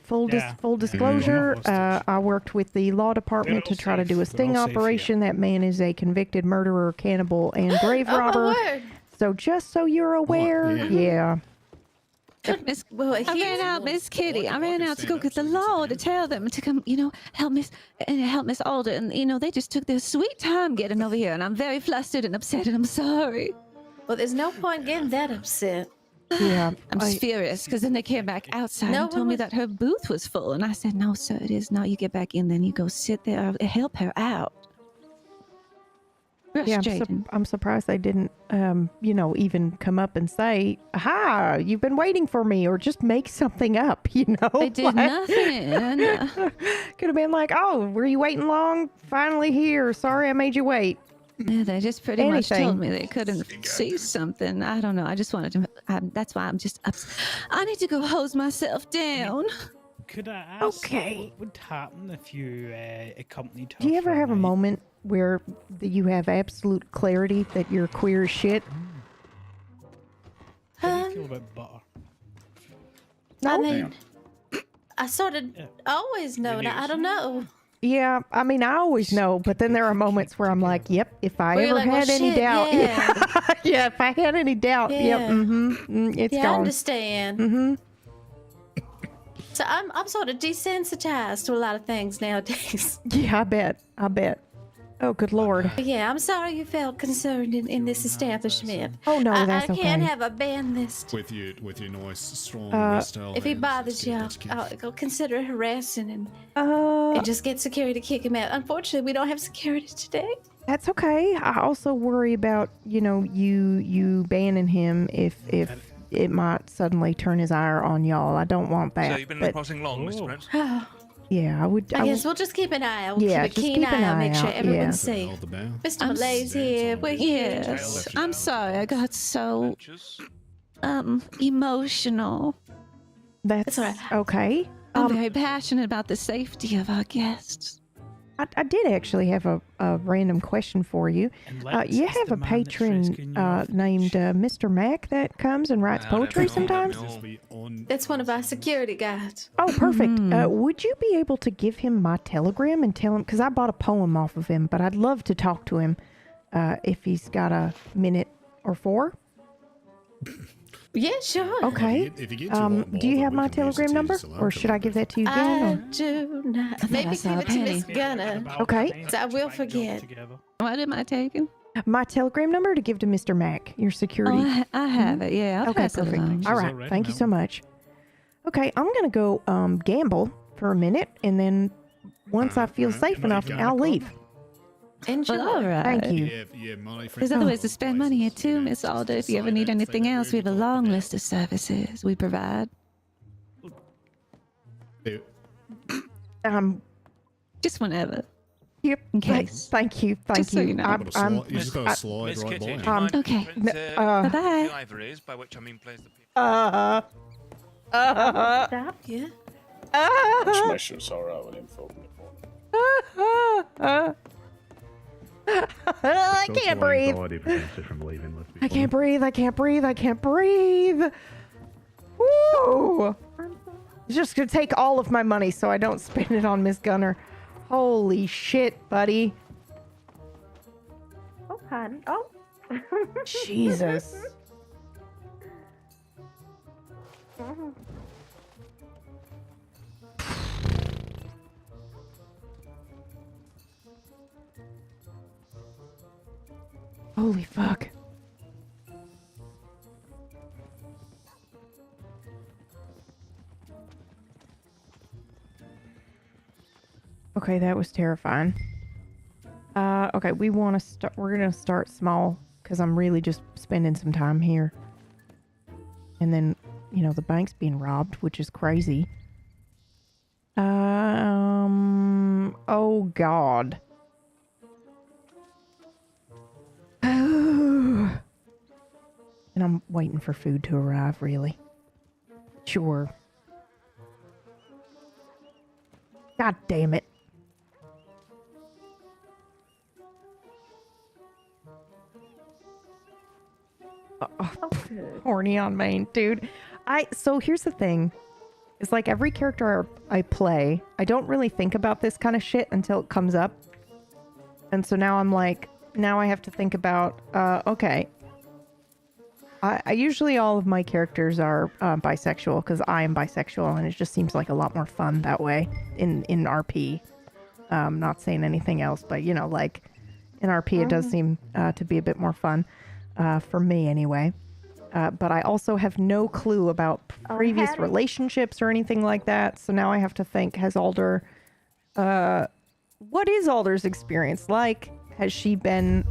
disclosure, I worked with the law department to try to do a sting operation. That man is a convicted murderer, cannibal, and grave robber. Word. So just so you're aware, yeah. Miss Kitty. I ran out to go get the law to tell them to come, help Miss Alder. And, they just took their sweet time getting over here. And I'm very flustered and upset, and I'm sorry. Well, there's no point getting that upset. Yeah. I'm just furious because then they came back outside and told me that her booth was full. And I said, no, sir, it is not. You get back in, then you go sit there, help her out. Yeah, I'm surprised they didn't, even come up and say, "Aha, you've been waiting for me," or just make something up, They did nothing. Could have been like, "Oh, were you waiting long? Finally here. Sorry I made you wait." Yeah, they just pretty much told me they couldn't see something. I don't know. I just wanted to. That's why I'm just. I need to go hose myself down. Could I ask Okay. what would happen if you accompanied her? Do you ever have a moment where you have absolute clarity that you're queer as shit? How do you feel about butter? No. I mean, I sort of always know. I don't know. Yeah, I mean, I always know, but then there are moments where I'm like, yep, if I ever had any doubt. Yeah, if I had any doubt, yep, it's gone. I understand. So I'm sort of desensitized to a lot of things nowadays. Yeah, I bet. Oh, good Lord. Yeah, I'm sorry you felt concerned in this establishment. Oh, no, that's okay. I can't have a ban list. With your nice, strong wrist. If he bothers you, I'll consider harassing and just get security to kick him out. Unfortunately, we don't have security today. That's okay. I also worry about, you banning him if it might suddenly turn his ire on y'all. I don't want that. So you've been reporting long, Mr. Prince? Yeah, I would. I guess we'll just keep an eye out. We'll keep a keen eye out, make sure everyone's safe. Mr. Malay's here. We're here. Yes, I'm sorry. I got so emotional. That's all right. Okay. I'm very passionate about the safety of our guests. I did actually have a random question for you. You have a patron named Mr. Mac that comes and writes poetry sometimes? That's one of our security guards. Oh, perfect. Would you be able to give him my telegram and tell him, because I bought a poem off of him, but I'd love to talk to him if he's got a minute or 4? Yeah, sure. Okay. If you get too hot and do you bothered, have we my can use telegram it number? to Or should I give that to you again? I or- do not. thought I Maybe saw give a it to Miss penny. Gunner. Okay. So I will forget. What am I taking? My telegram number to give to Mr. Mac, your security. Oh, I have it. Yeah, I'll Okay, pass it perfect. along. All right. Thank you so much. Okay, I'm going to go gamble for a minute, and then once I feel safe enough, I'll leave. Enjoy. Well, all right. Thank you. Yeah, money for There's other ways to spend money here too, Miss Alder. If you ever need anything else, we have a long list of services we provide. Just whenever. Yep. In case. Thank you. Thank Just so you. you know. I'm- You just gotta slide Miss right Kitty, by do you mind okay. if we print, Bye-bye. the ivories, by which I mean place the people? Stop, yeah. Just make sure it's alright with him folding it for me. I can't breathe. From leaving, let's be I can't breathe. I can't breathe. I can't breathe. Woo! It's just gonna take all of my money so I don't spend it on Miss Gunner. Holy shit, buddy. Oh, honey. Oh. Jesus. Holy fuck. Okay, that was terrifying. Okay, we want to start. We're gonna start small because I'm really just spending some time here. And then, you know, the bank's being robbed, which is crazy. Oh God. And I'm waiting for food to arrive, really. Sure. God damn it. Horny on main, dude. So here's the thing. It's like every character I play, I don't really think about this kind of shit until it comes up. And so now I'm like, now I have to think about, okay. I usually all of my characters are bisexual because I am bisexual and it just seems like a lot more fun that way in RP. Not saying anything else, but you know, like in RP it does seem to be a bit more fun for me anyway. But I also have no clue about previous relationships or anything like that. So now I have to think, has Alder, what is Alder's experience like? Has she been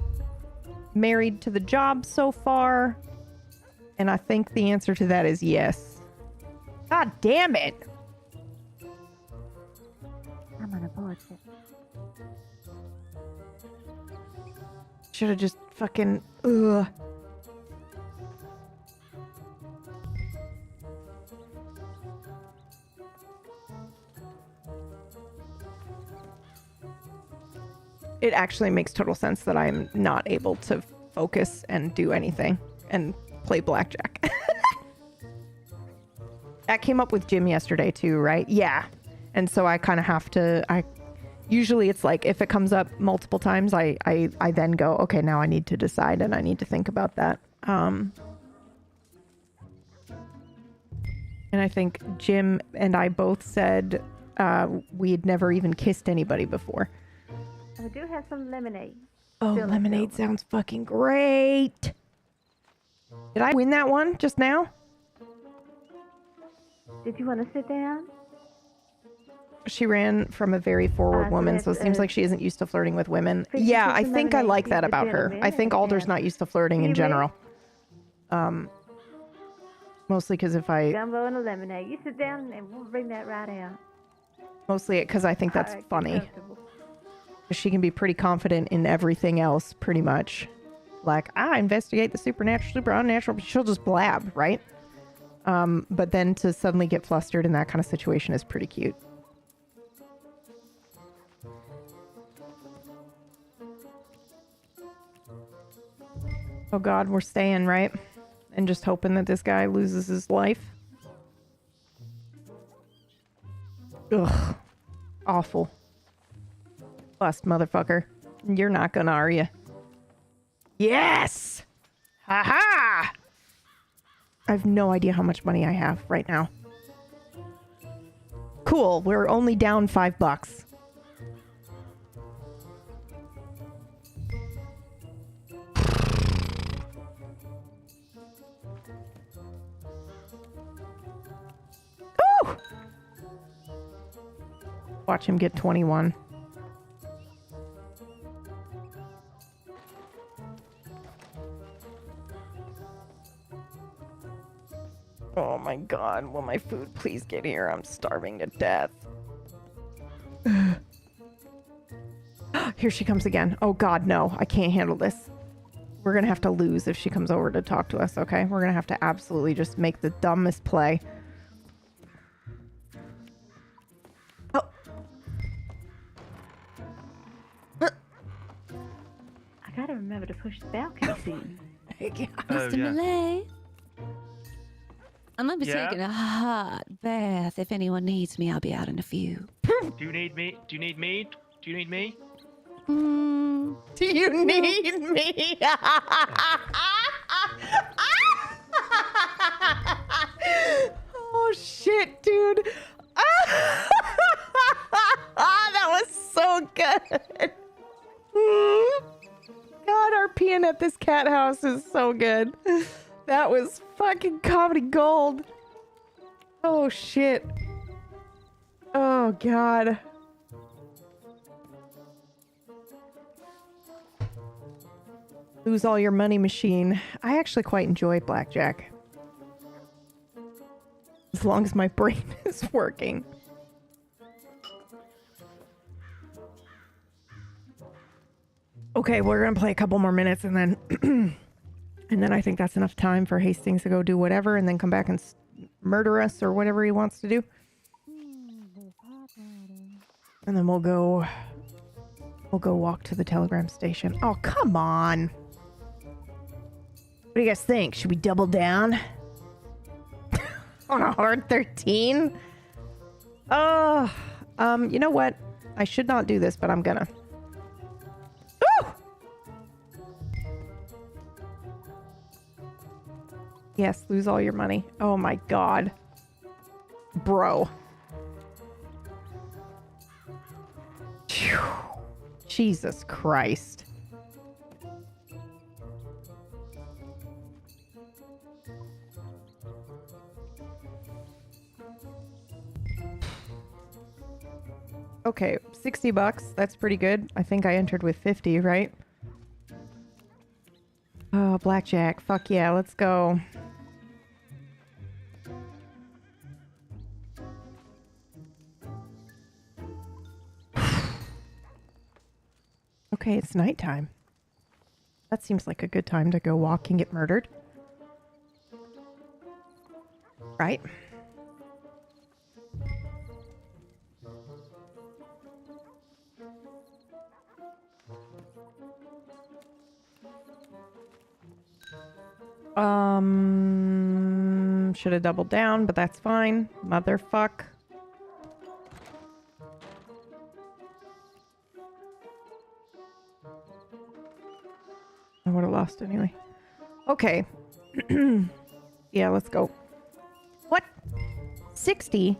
married to the job so far? And I think the answer to that is yes. God damn it! I'm gonna bullshit. Should have just fucking, ugh. It actually makes total sense that I'm not able to focus and do anything and play blackjack. That came up with Jim yesterday too, right? Yeah. And so I kind of have to, usually it's like if it comes up multiple times, I then go, okay, now I need to decide and I need to think about that. And I think Jim and I both said we had never even kissed anybody before. I do have some lemonade. Oh, lemonade sounds fucking great. Did I win that one just now? Did you want to sit down? She ran from a very forward woman, so it seems like she isn't used to flirting with women. Yeah, I think I like that about her. I think Alder's not used to flirting in general. Mostly because if I... Gumbo and a lemonade. You sit down and we'll bring that right out. Mostly because I think that's funny. She can be pretty confident in everything else, pretty much. Like, I investigate the supernatural, super unnatural. She'll just blab, right? But then to suddenly get flustered in that kind of situation is pretty cute. Oh God, we're staying, right? And just hoping that this guy loses his life. Ugh. Awful. Bust, motherfucker. You're not gonna, are you? Yes! Ha-ha! I have no idea how much money I have right now. Cool, we're only down $5. Ooh! Watch him get 21. Oh my God, will my food please get here? I'm starving to death. Here she comes again. Oh God, no, I can't handle this. We're gonna have to lose if she comes over to talk to us, okay? We're gonna have to absolutely just make the dumbest play. Oh. I gotta remember to push the balcony seat. Mr. Malay, I'm gonna be taking a hot bath. If anyone needs me, I'll be out in a few. Do you need me? Do you need me? Do you need me? Do you need me? Oh shit, dude. That was so good. God, our peeing at this cat house is so good. That was fucking comedy gold. Oh shit. Oh God. Lose all your money machine. I actually quite enjoy blackjack. As long as my brain is working. Okay, we're gonna play a couple more minutes and then and then I think that's enough time for Hastings to go do whatever and then come back and murder us or whatever he wants to do. And then we'll go walk to the telegram station. Oh, come on. What do you guys think? Should we double down on a hard 13? Oh, you know what? I should not do this, but I'm gonna. Ooh! Yes, lose all your money. Oh my God. Bro. Phew. Jesus Christ. Okay, $60. That's pretty good. I think I entered with 50, right? Oh, blackjack. Fuck yeah, let's go. Okay, it's nighttime. That seems like a good time to go walk and get murdered. Right? Should have doubled down, but that's fine. Motherfuck. I would have lost anyway. Okay. Yeah, let's go. What? 60?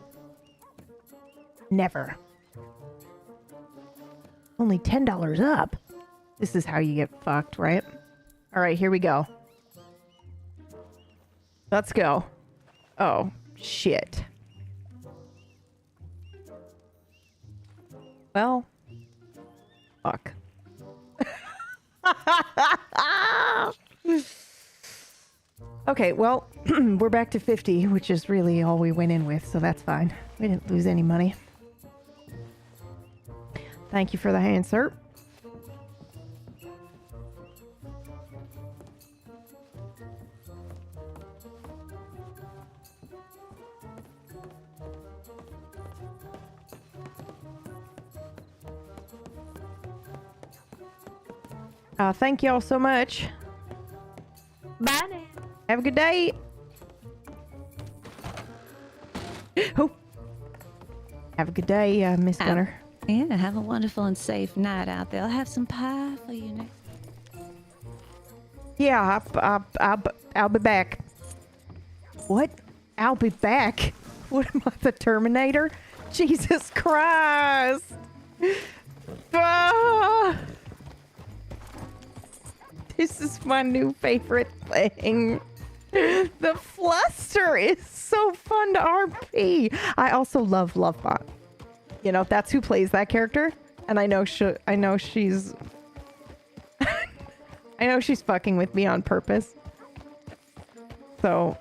Never. Only $10 up. This is how you get fucked, right? All right, here we go. Let's go. Oh, shit. Well, fuck. Okay, well, we're back to 50, which is really all we went in with, so that's fine. We didn't lose any money. Thank you for the hand, sir. Thank you all so much. Bye now. Have a good day. Oh. Have a good day, Miss Gunner. Yeah, have a wonderful and safe night out there. I'll have some pie for you next. Yeah, I'll be back. What? I'll be back? What am I, the Terminator? Jesus Christ! Ah! This is my new favorite thing. The fluster is so fun to RP. I also love Lovebot. You know, that's who plays that character, and I know she's I know she's fucking with me on purpose. So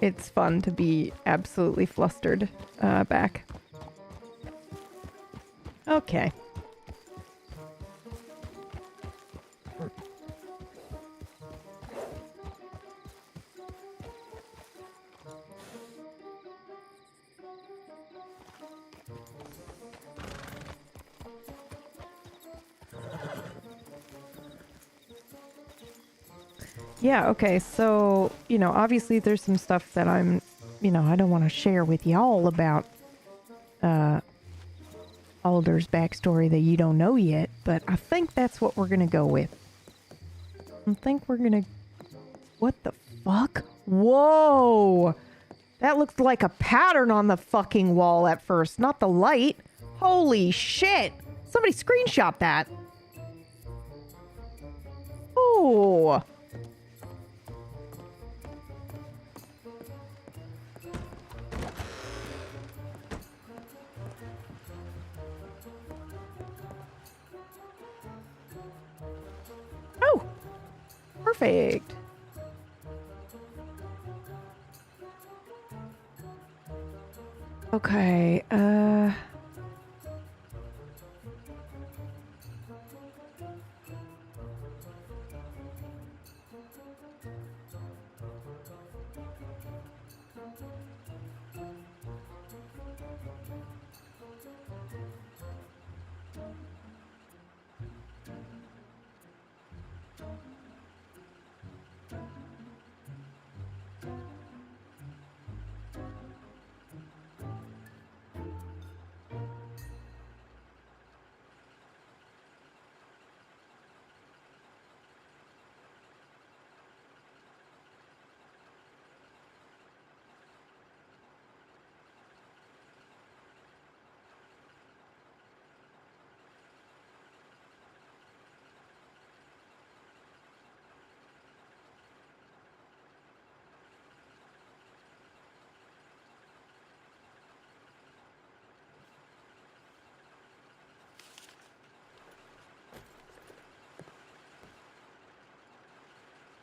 it's fun to be absolutely flustered back. Okay. Yeah, okay, so, you know, obviously there's some stuff that I'm, you know, I don't want to share with y'all about Alder's backstory that you don't know yet, but I think that's what we're gonna go with. I think we're gonna... What the fuck? Whoa! That looked like a pattern on the fucking wall at first, not the light. Holy shit! Somebody screenshot that. Oh! Perfect. Okay,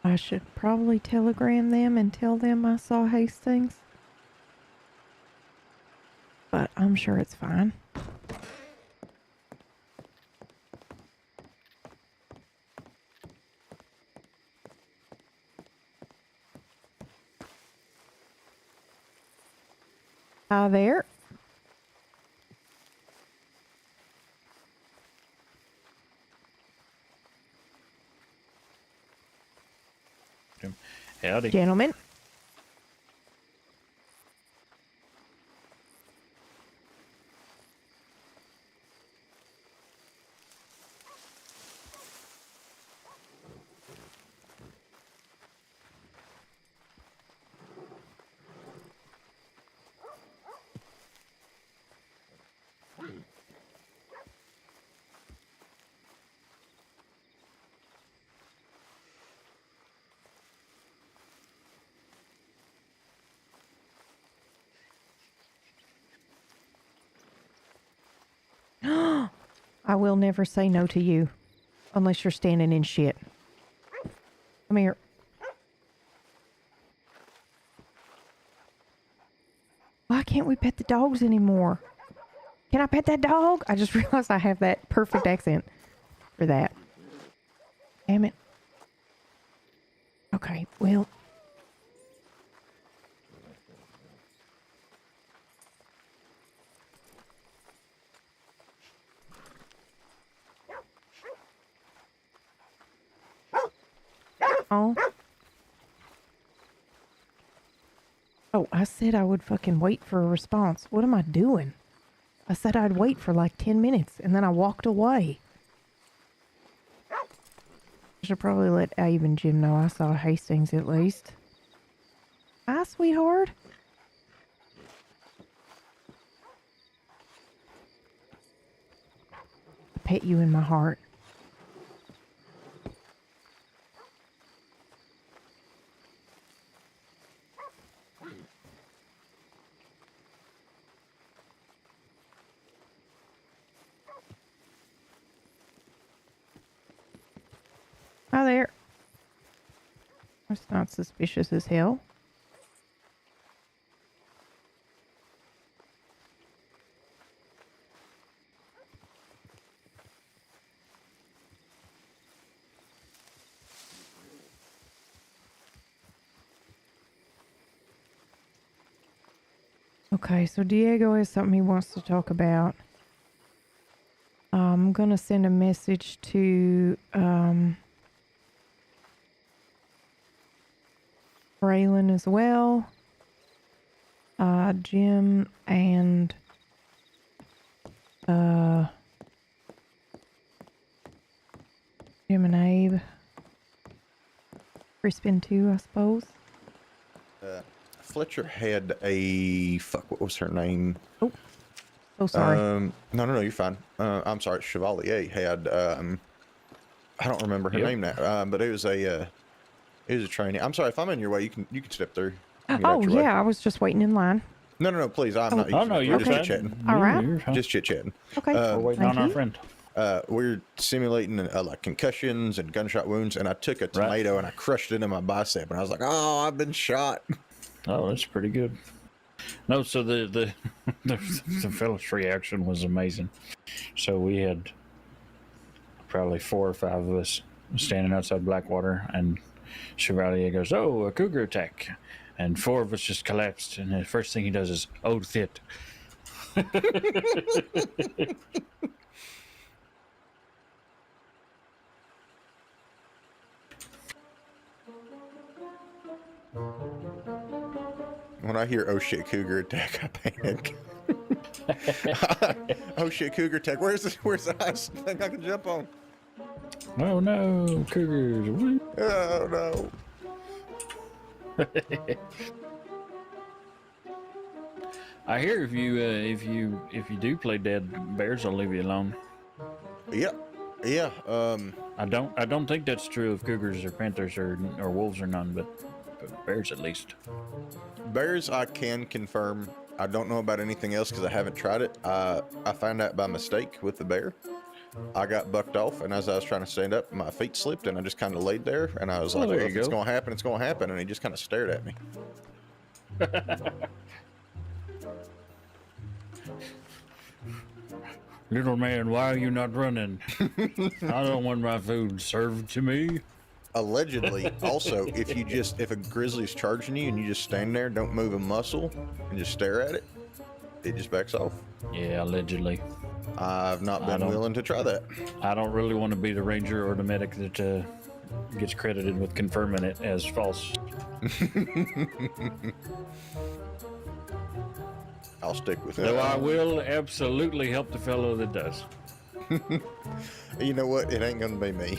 I should probably telegram them and tell them I saw Hastings. But I'm sure it's fine. Hi there. Howdy. Gentlemen. I will never say no to you. Unless you're standing in shit. Come here. Why can't we pet the dogs anymore? Can I pet that dog? I just realized I have that perfect accent for that. Damn it. Okay, well... Oh. I said I would fucking wait for a response. What am I doing? I said I'd wait for like 10 minutes and then I walked away. I should probably let Abe and Jim know I saw Hastings at least. Hi, sweetheart. I pet you in my heart. Hi there. That's not suspicious as hell. Okay, so Diego has something he wants to talk about. I'm gonna send a message to Braylon as well. Jim and Abe. Crispin too, I suppose. Fletcher had a what was her name? Oh, so sorry. No, you're fine. I'm sorry. Chevalier had I don't remember her name now, but it was a trainee. I'm sorry if I'm in your way. You can step through. Oh yeah, I was just waiting in line. No, please. I'm not. Oh no, you're just fine. chit-chatting. All right. Just chit-chatting. Okay. We're waiting on our friend. We're simulating like concussions and gunshot wounds, and I took a tomato and I crushed it in my bicep, and I was like, "Oh, I've been shot." Oh, that's pretty good. No, so the fellow's reaction was amazing. So we had probably 4 or 5 of us standing outside Blackwater, and Chevalier goes, "Oh, a cougar attack," and 4 of us just collapsed. And the first thing he does is, "Oh, shit." When I hear "oh shit, cougar attack," I panic. Oh shit, cougar attack! Where's the highest thing I can jump on? Oh no, cougars! Oh no! I hear if you do play dead, bears will leave you alone. Yeah. I don't think that's true of cougars or panthers or wolves or none, but bears at least. Bears, I can confirm. I don't know about anything else because I haven't tried it. I found out by mistake with the bear. I got bucked off, and as I was trying to stand up, my feet slipped, and I just kind of laid there, and I was like, well, if it's going to happen, it's going to happen, and he just kind of stared at me. Little man, why are you not running? I don't want my food served to me. Allegedly, also, if a grizzly's charging you and you just stand there, don't move a muscle, and just stare at it, it just backs off. Yeah, allegedly. I've not been willing to try that. I don't really want to be the ranger or the medic that gets credited with confirming it as false. I'll stick with that. Though I will absolutely help the fellow that does. You know what? It ain't gonna be me.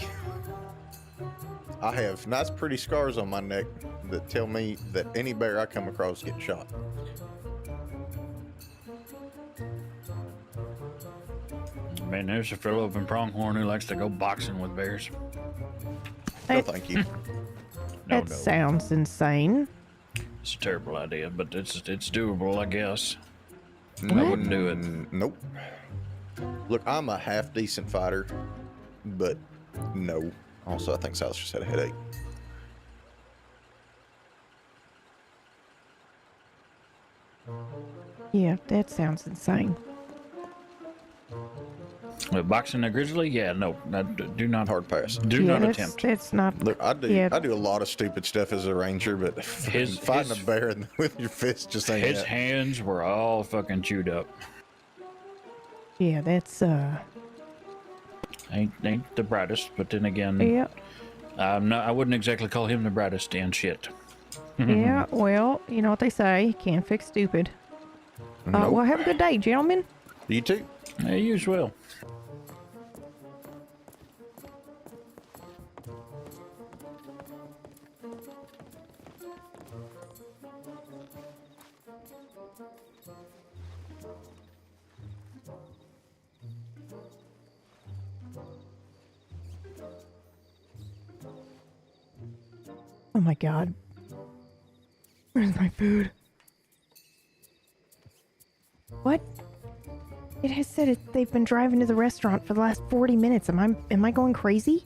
I have nice pretty scars on my neck that tell me that any bear I come across gets shot. Man, there's a fellow up in Pronghorn who likes to go boxing with bears. No, thank you. That sounds insane. It's a terrible idea, but it's doable, I guess. What? I wouldn't do it. Nope. Look, I'm a half decent fighter, but no. Also, I think Sal's just had a headache. Yeah, that sounds insane. Boxing a grizzly? Yeah, no. Do not hard pass. Do not attempt. It's not. Look, I do a lot of stupid stuff as a ranger, but fighting a bear with your fist just ain't His hands were all fucking chewed up. Yeah, that's Ain't the brightest, but then again, yeah. I wouldn't exactly call him the brightest in shit. Yeah, well, you know what they say, can't fix stupid. Nope. Well, have a good day, gentlemen. You too. Hey, you as well. Oh my god. Where's my food? What? It has said they've been driving to the restaurant for the last 40 minutes. Am I going crazy?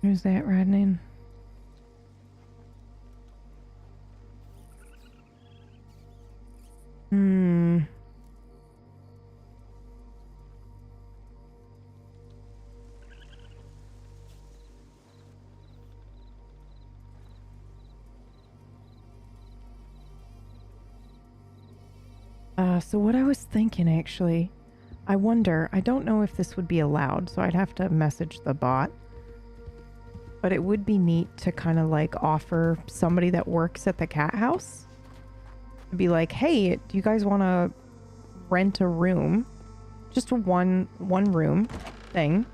Who's that riding in? So what I was thinking, actually, I wonder, I don't know if this would be allowed, so I'd have to message the bot. But it would be neat to kind of like offer somebody that works at the cat house. Be like, hey, do you guys want to rent a room? Just a one room thing.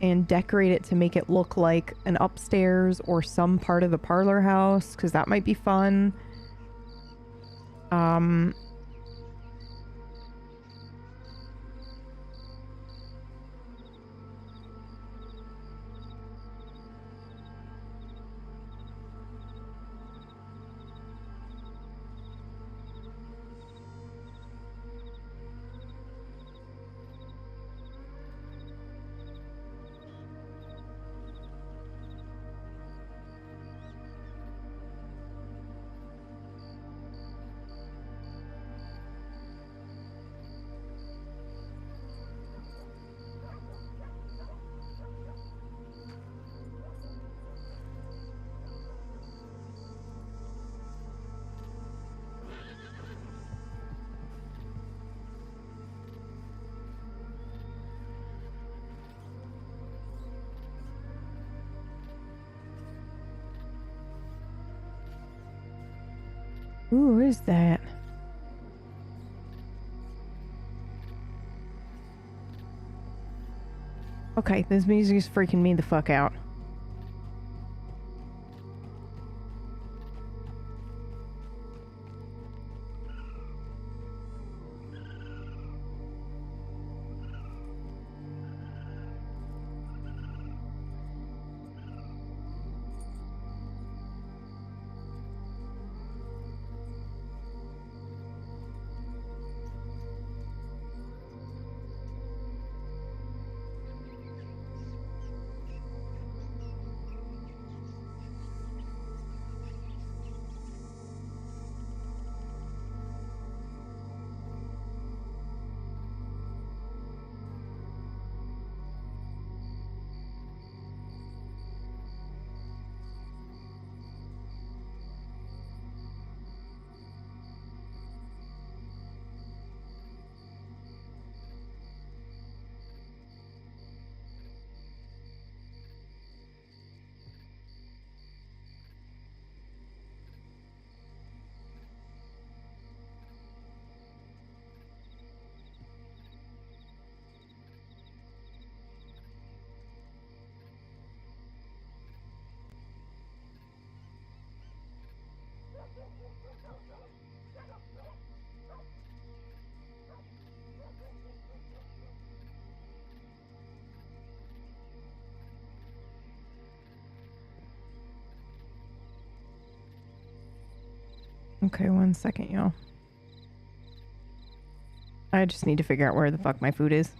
And decorate it to make it look like an upstairs or some part of the parlor house, because that might be fun. Ooh, what is that? Okay, this music is freaking me the fuck out. Okay, 1 second, y'all. I just need to figure out where the fuck my food is.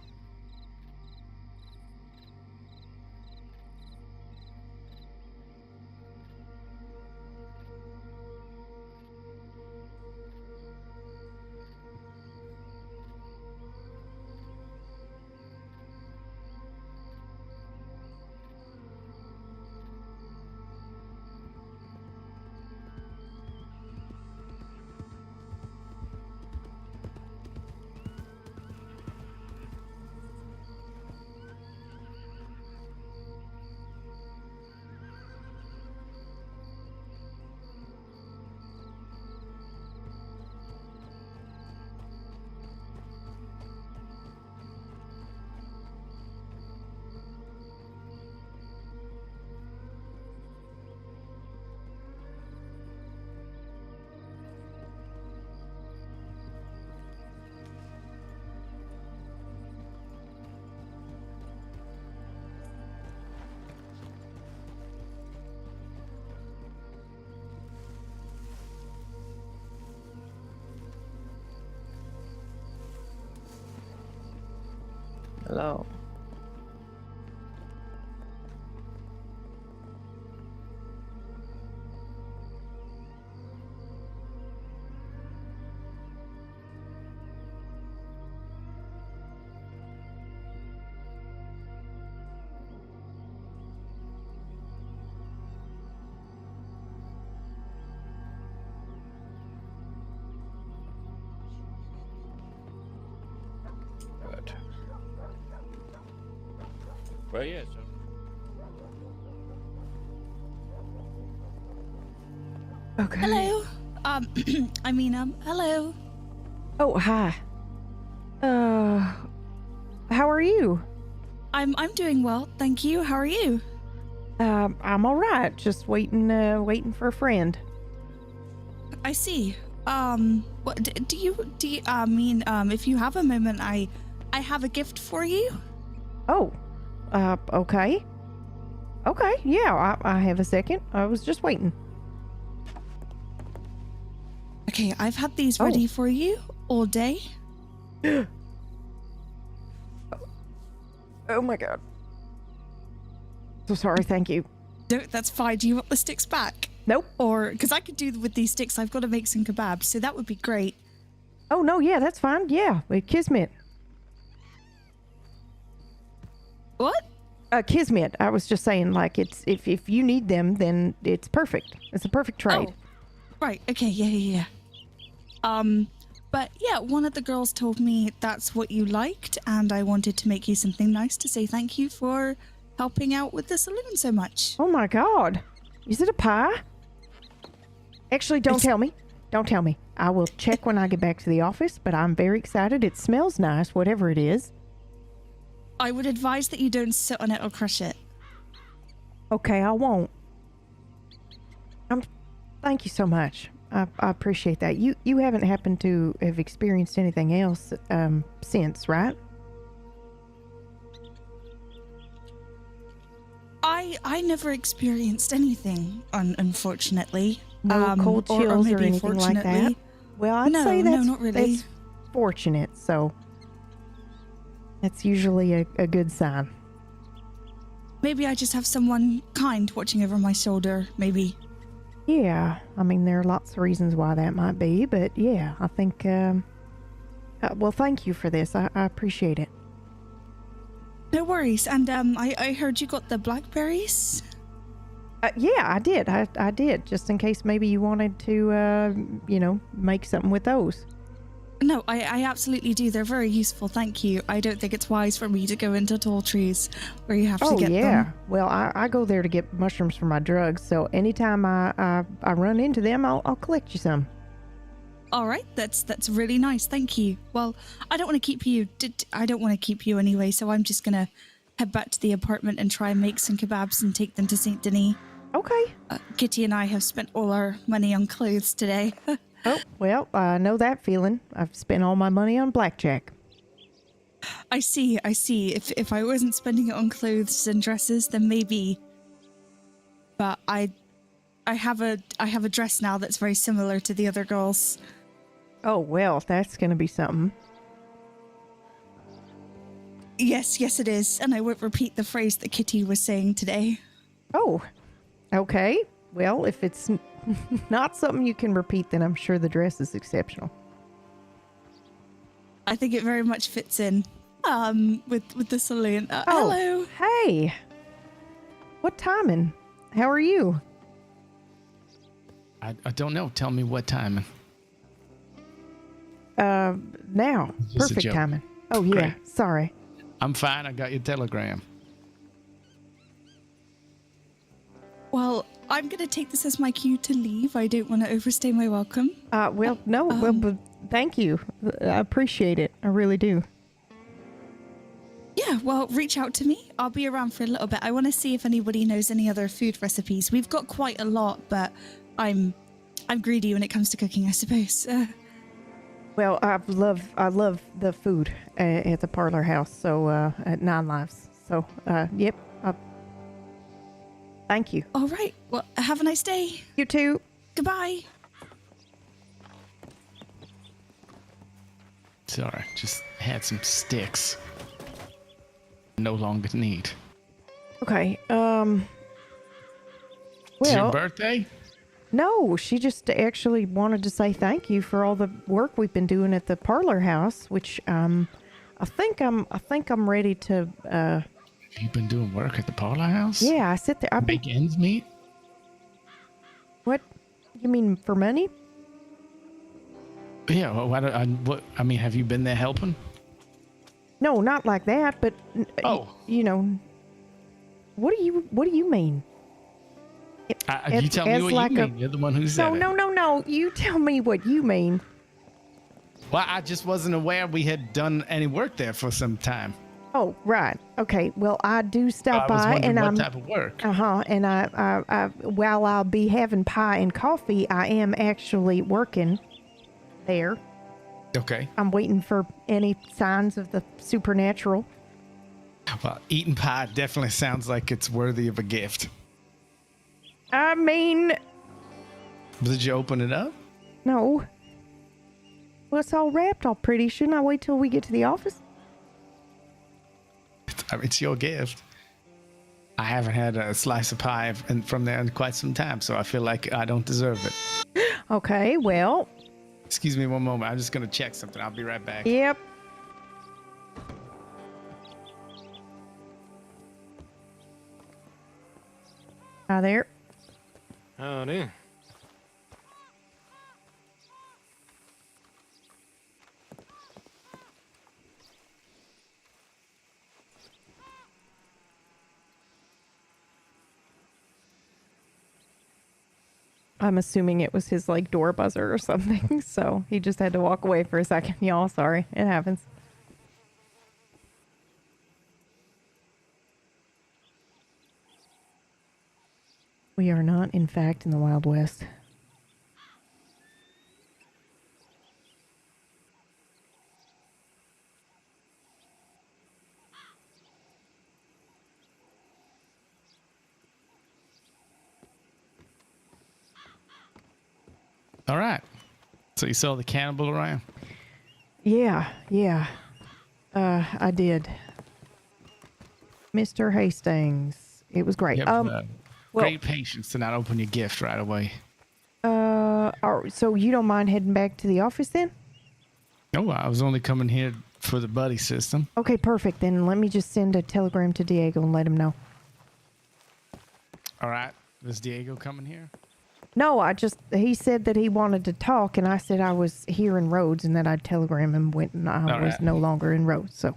Hello. But, well, yeah. So. Okay. Hello. Hello. Oh, hi. How are you? I'm doing well, thank you. How are you? I'm all right. Just waiting for a friend. I see. What do you if you have a moment, I have a gift for you. Oh, okay. Okay, yeah, I have a second. I was just waiting. Okay, I've had these ready for you all day. Oh my god. So sorry, thank you. No, that's fine. Do you want the sticks back? Nope. Or, because I could do with these sticks, I've got to make some kebabs, so that would be great. Oh, no, yeah, that's fine. Yeah, Kismet. What? Kismet. I was just saying, like, it's if you need them, then it's perfect. It's a perfect trade. Oh, right. Okay. Yeah. But yeah, one of the girls told me that's what you liked, and I wanted to make you something nice to say thank you for helping out with the saloon so much. Oh my god. Is it a pie? Actually, don't tell me. Don't tell me. I will check when I get back to the office, but I'm very excited. It smells nice, whatever it is. I would advise that you don't sit on it or crush it. Okay, I won't. Thank you so much. I appreciate that. You haven't happened to have experienced anything else since, right? I never experienced anything, unfortunately. No cold chills or anything like that? Well, I'd say that's, not really. That's fortunate, so that's usually a good sign. Maybe I just have someone kind watching over my shoulder, maybe. Yeah, I mean, there are lots of reasons why that might be, but yeah, I think, well, thank you for this. I appreciate it. No worries. And I heard you got the blackberries? Yeah, I did. I did, just in case maybe you wanted to, make something with those. No, I absolutely do. They're very useful, thank you. I don't think it's wise for me to go into tall trees where you have to get them. Well, I go there to get mushrooms for my drugs, so anytime I run into them, I'll collect you some. All right, that's really nice, thank you. Well, I don't want to keep you. I don't want to keep you anyway, so I'm just gonna head back to the apartment and try and make some kebabs and take them to Saint Denis. Okay. Kitty and I have spent all our money on clothes today. Oh, well, I know that feeling. I've spent all my money on blackjack. I see. If I wasn't spending it on clothes and dresses, then maybe. But I I have a dress now that's very similar to the other girls. Oh, well, that's going to be something. Yes, it is. And I won't repeat the phrase that Kitty was saying today. Oh, okay. Well, if it's not something you can repeat, then I'm sure the dress is exceptional. I think it very much fits in with the saloon. Oh, hello. Hey. What timing? How are you? I don't know. Tell me what timing. Now. Just a Perfect joke. timing. Oh, yeah. Great. Sorry. I'm fine. I got your telegram. Well, I'm going to take this as my cue to leave. I don't want to overstay my welcome. Well, no. Well, but thank you. I appreciate it. I really do. Yeah, well, reach out to me. I'll be around for a little bit. I want to see if anybody knows any other food recipes. We've got quite a lot, but I'm greedy when it comes to cooking, I suppose. Well, I love the food at the Parlor House. So at Nine Lives. So yep. Thank you. All right. Well, have a nice day. You too. Goodbye. Sorry, just had some sticks. No longer need. Okay. It's your Well, birthday? no, she just actually wanted to say thank you for all the work we've been doing at the Parlor House, which I think I'm ready to. You've been doing work at the Parlor House? Yeah, I sit there. Make ends meet? What? You mean for money? Yeah. Well, I mean, have you been there helping? No, not like that. But you know, what do you mean? You tell me what you mean. You're the one who said it. No. You tell me what you mean. Well, I just wasn't aware we had done any work there for some time. Oh, right. Okay. Well, I do stop I was by, wondering and what I'm type of work. And I while I'll be having pie and coffee, I am actually working there. Okay. I'm waiting for any signs of the supernatural. Well, eating pie definitely sounds like it's worthy of a gift. I mean, Did you open it up? no. Well, it's all wrapped all pretty. Shouldn't I wait till we get to the office? I mean, it's your gift. I haven't had a slice of pie from there in quite some time, so I feel like I don't deserve it. Okay, well. Excuse me one moment. I'm just going to check something. I'll be right back. Yep. Hi there. Howdy. I'm assuming it was his like door buzzer or something, so he just had to walk away for a second. Y'all, sorry. It happens. We are not, in fact, in the Wild West. All right. So you saw the cannibal around? Yeah. I did. Mr. Hastings. It was great. You have, great patience to not open your gift right away. So you don't mind heading back to the office then? No, I was only coming here for the buddy system. Okay, perfect. Then let me just send a telegram to Diego and let him know. All right. Is Diego coming here? No, he said that he wanted to talk, and I said I was here in Rhodes and that I'd telegram him when I was no longer in Rhodes, so.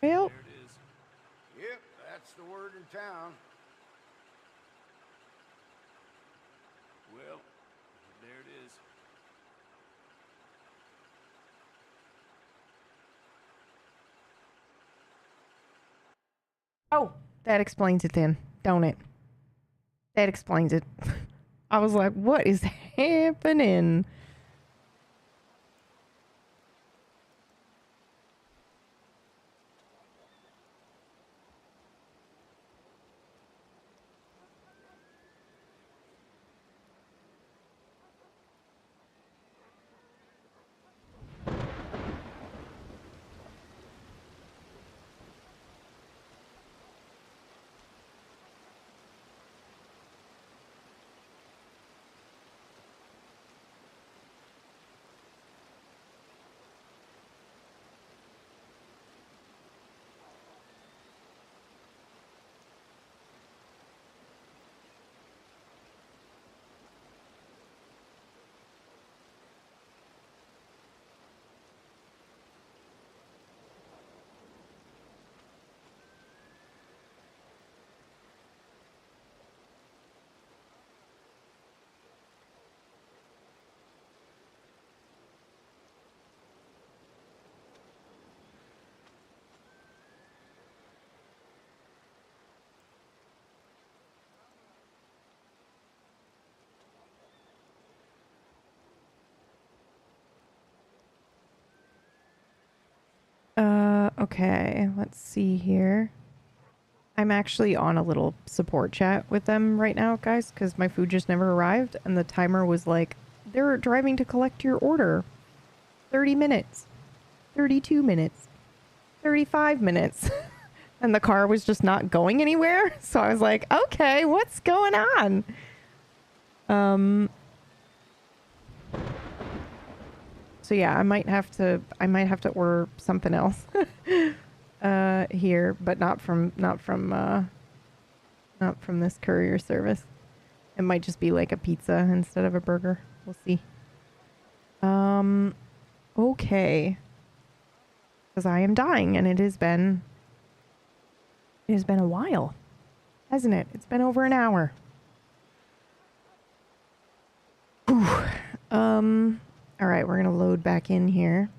Well, there it is. Yep, that's the word in town. Oh, that explains it then, don't it? That explains it. I was like, what is happening? Okay, let's see here. I'm actually on a little support chat with them right now, guys, because my food just never arrived, and the timer was like, they're driving to collect your order. 30 minutes. 32 minutes. 35 minutes. And the car was just not going anywhere, so I was like, okay, what's going on? So yeah, I might have to order something else here, but not from this courier service. It might just be like a pizza instead of a burger. We'll see. Okay. Because I am dying, and it has been a while, hasn't it? It's been over an hour. Whew. All right, we're gonna load back in here.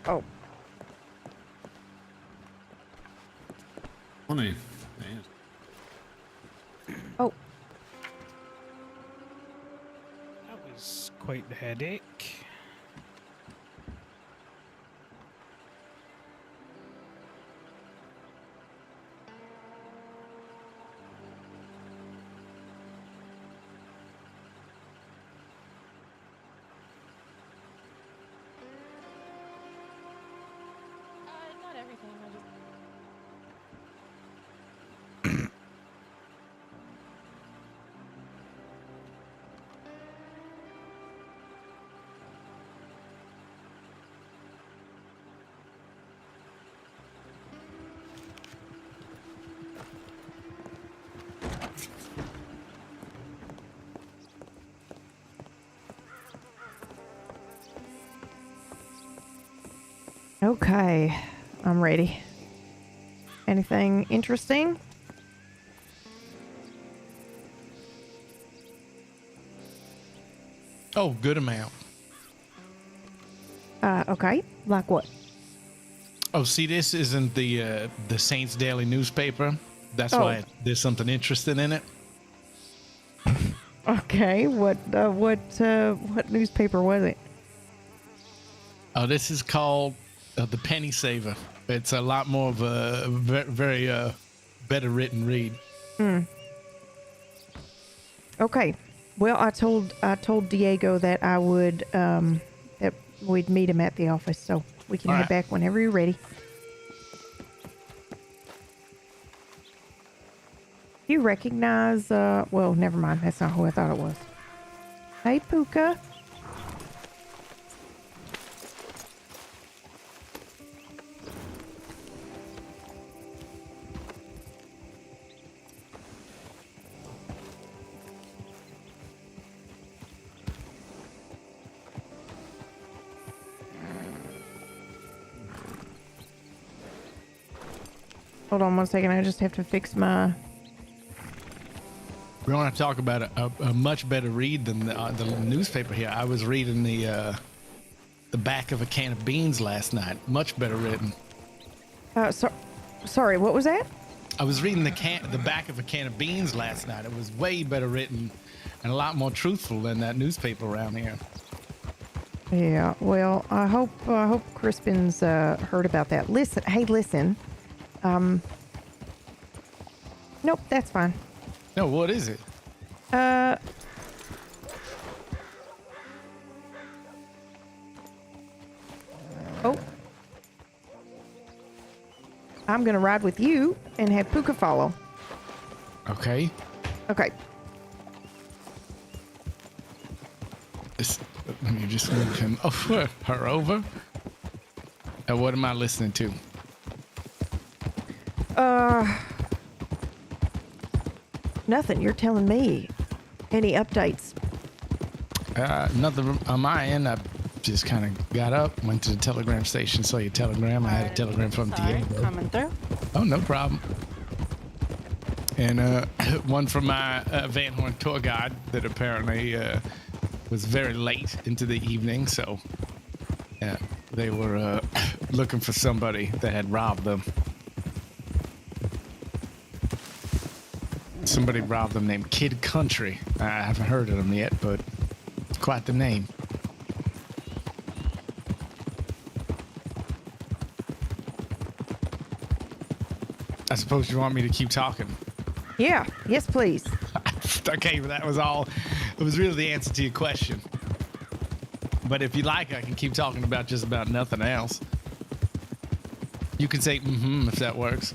Oh. Funny. Oh. That was quite the headache. Not everything. I just Okay, I'm ready. Anything interesting? Oh, good amount. Okay. Like what? Oh, see, this isn't the Saints Daily newspaper. That's why there's something interesting in it. Okay. What newspaper was it? Oh, this is called the Penny Saver. It's a lot more of a very better written read. Okay. Well, I told Diego that I would that we'd meet him at the office, so we can head back whenever you're ready. You recognize? Well, never mind. That's not who I thought it was. Hey, Puka. Hold on 1 second. I just have to fix my... We want to talk about a much better read than the newspaper here. I was reading the back of a can of beans last night. Much better written. Sorry, what was that? I was reading the back of a can of beans last night. It was way better written and a lot more truthful than that newspaper around here. Yeah, well, I hope Crispin's heard about that. Listen. Nope, that's fine. No, what is it? I'm gonna ride with you and have Puka follow. Okay. Okay. Let me just move him over. Her over. What am I listening to? Nothing. You're telling me. Any updates? Nothing on my end. I just kind of got up, went to the telegram station, saw your telegram. I had a telegram from Diego. Coming through. Oh, no problem. And one from my Van Horn tour guide that apparently was very late into the evening. So they were looking for somebody that had robbed them. Somebody robbed them named Kid Country. I haven't heard of them yet, but it's quite the name. I suppose you want me to keep talking. Yeah. Yes, please. Okay, but that was all. It was really the answer to your question. But if you like, I can keep talking about just about nothing else. You can say if that works.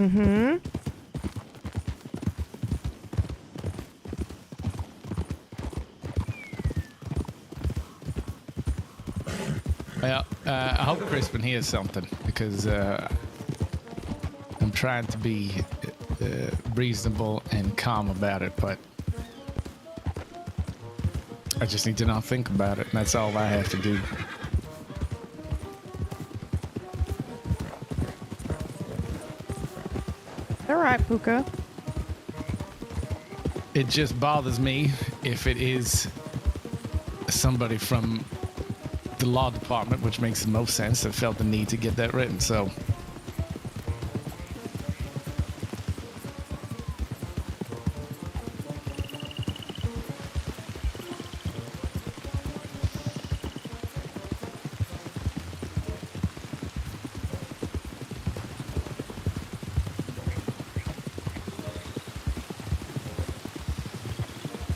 Well, I hope Crispin hears something because I'm trying to be reasonable and calm about it, but I just need to not think about it, and that's all I have to do. All right, Puka. It just bothers me if it is somebody from the law department, which makes the most sense, that felt the need to get that written, so...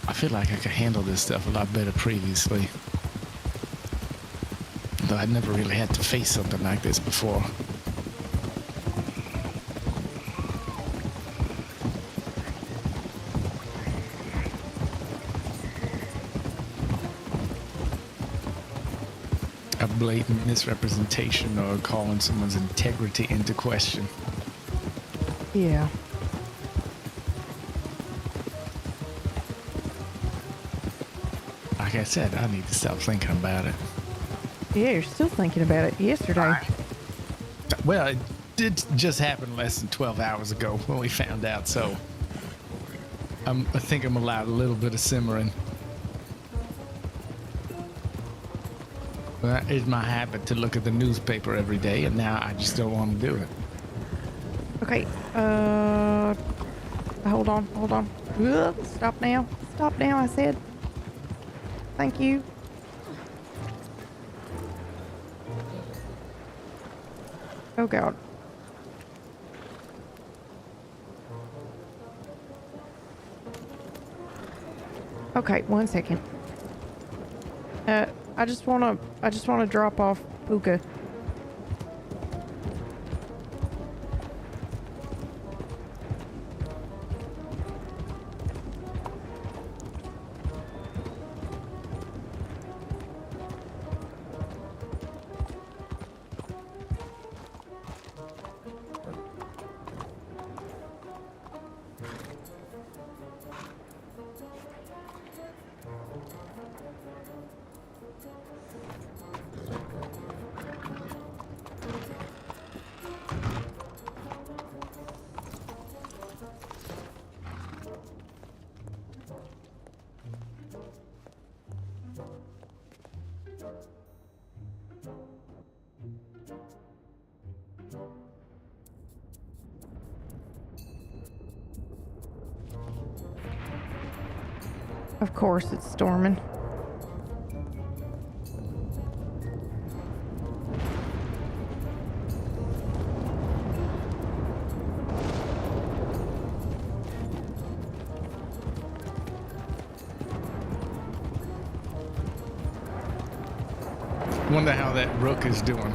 I feel like I could handle this stuff a lot better previously. Though I'd never really had to face something like this before. A blatant misrepresentation or calling someone's integrity into question. Yeah. Like I said, I need to stop thinking about it. Yeah, you're still thinking about it yesterday. Well, it did just happen less than 12 hours ago when we found out, so I think I'm allowed a little bit of simmering. Well, it's my habit to look at the newspaper every day, and now I just don't want to do it. Okay, hold on. Ugh, stop now, I said. Thank you. Oh God. Okay, 1 second. I just wanna drop off Puka. Of course it's storming. Wonder how that rook is doing.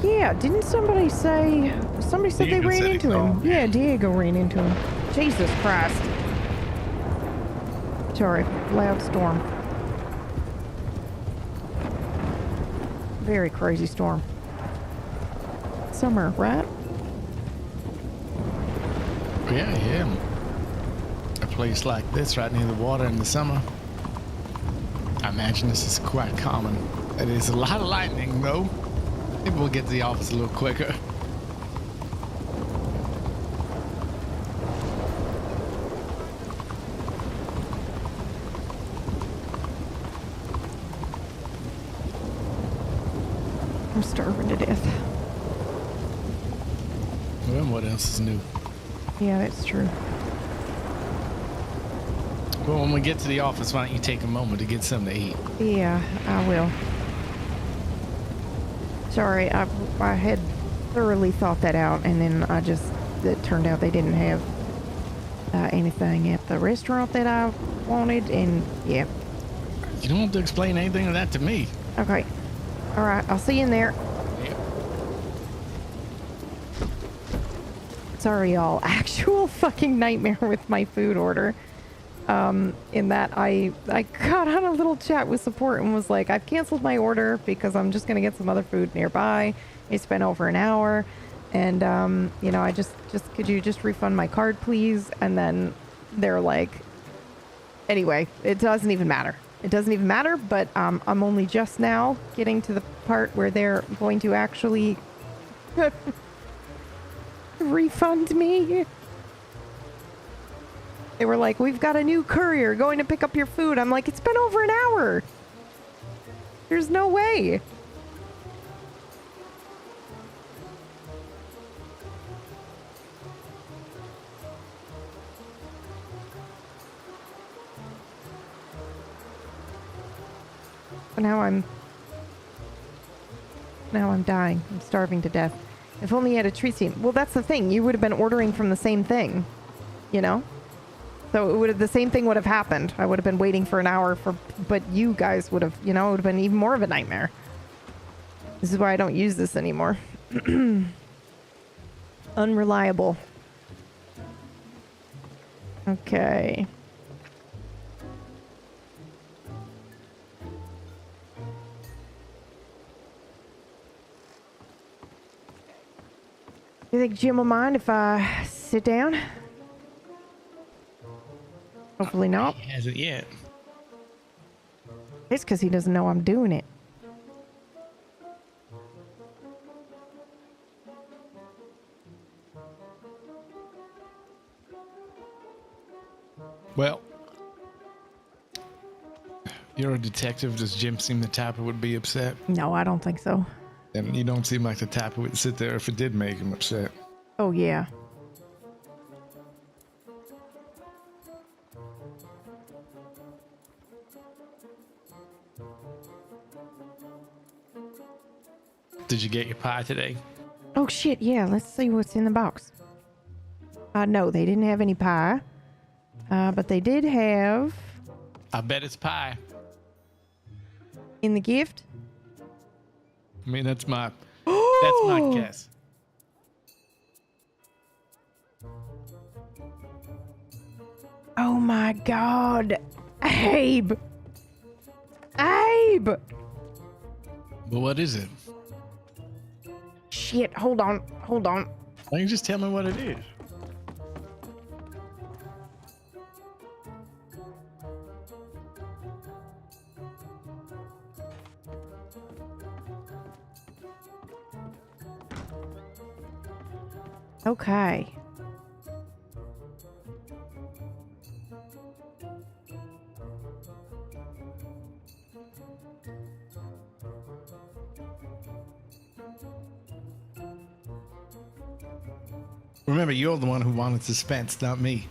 Yeah, didn't somebody say... Somebody said Diego they ran said he into saw him. him. Yeah, Diego ran into him. Jesus Christ. Sorry, loud storm. Very crazy storm. Summer, right? Yeah. A place like this right near the water in the summer. I imagine this is quite common. It is a lot of lightning though. Maybe we'll get to the office a little quicker. I'm starving to death. Well, what else is new? Yeah, that's true. Well, when we get to the office, why don't you take a moment to get something to eat? Yeah, I will. Sorry, I had thoroughly thought that out, and then it turned out they didn't have anything at the restaurant that I wanted, and yeah. You don't have to explain anything of that to me. Okay. All right, I'll see you in there. Yep. Sorry, y'all. Actual fucking nightmare with my food order. In that I got on a little chat with support and was like, I've canceled my order because I'm just gonna get some other food nearby. It spent over an hour, and you know, I just could you just refund my card, please? And then they're like, anyway, it doesn't even matter. It doesn't even matter. But I'm only just now getting to the part where they're going to actually refund me. They were like, we've got a new courier going to pick up your food. I'm like, it's been over an hour. There's no way. But now I'm dying. I'm starving to death. If only you had a treat scene. Well, that's the thing. You would have been ordering from the same thing, you know? So it would have, the same thing would have happened. I would have been waiting for an hour but you guys would have, you know, it would have been even more of a nightmare. This is why I don't use this anymore. Unreliable. Okay. You think Jim will mind if I sit down? Hopefully not. He hasn't yet. It's because he doesn't know I'm doing it. You're a detective. Does Jim seem the type who would be upset? No, I don't think so. And you don't seem like the type who would sit there if it did make him upset. Oh, yeah. Did you get your pie today? Oh, shit, yeah. Let's see what's in the box. No, they didn't have any pie. But they did have... I bet it's pie. In the gift? I mean, that's my guess. Oh my God. Abe! Abe! Well, what is it? Shit, hold on. Why don't you just tell me what it is? Okay. Remember, you're the one who wanted suspense, not me.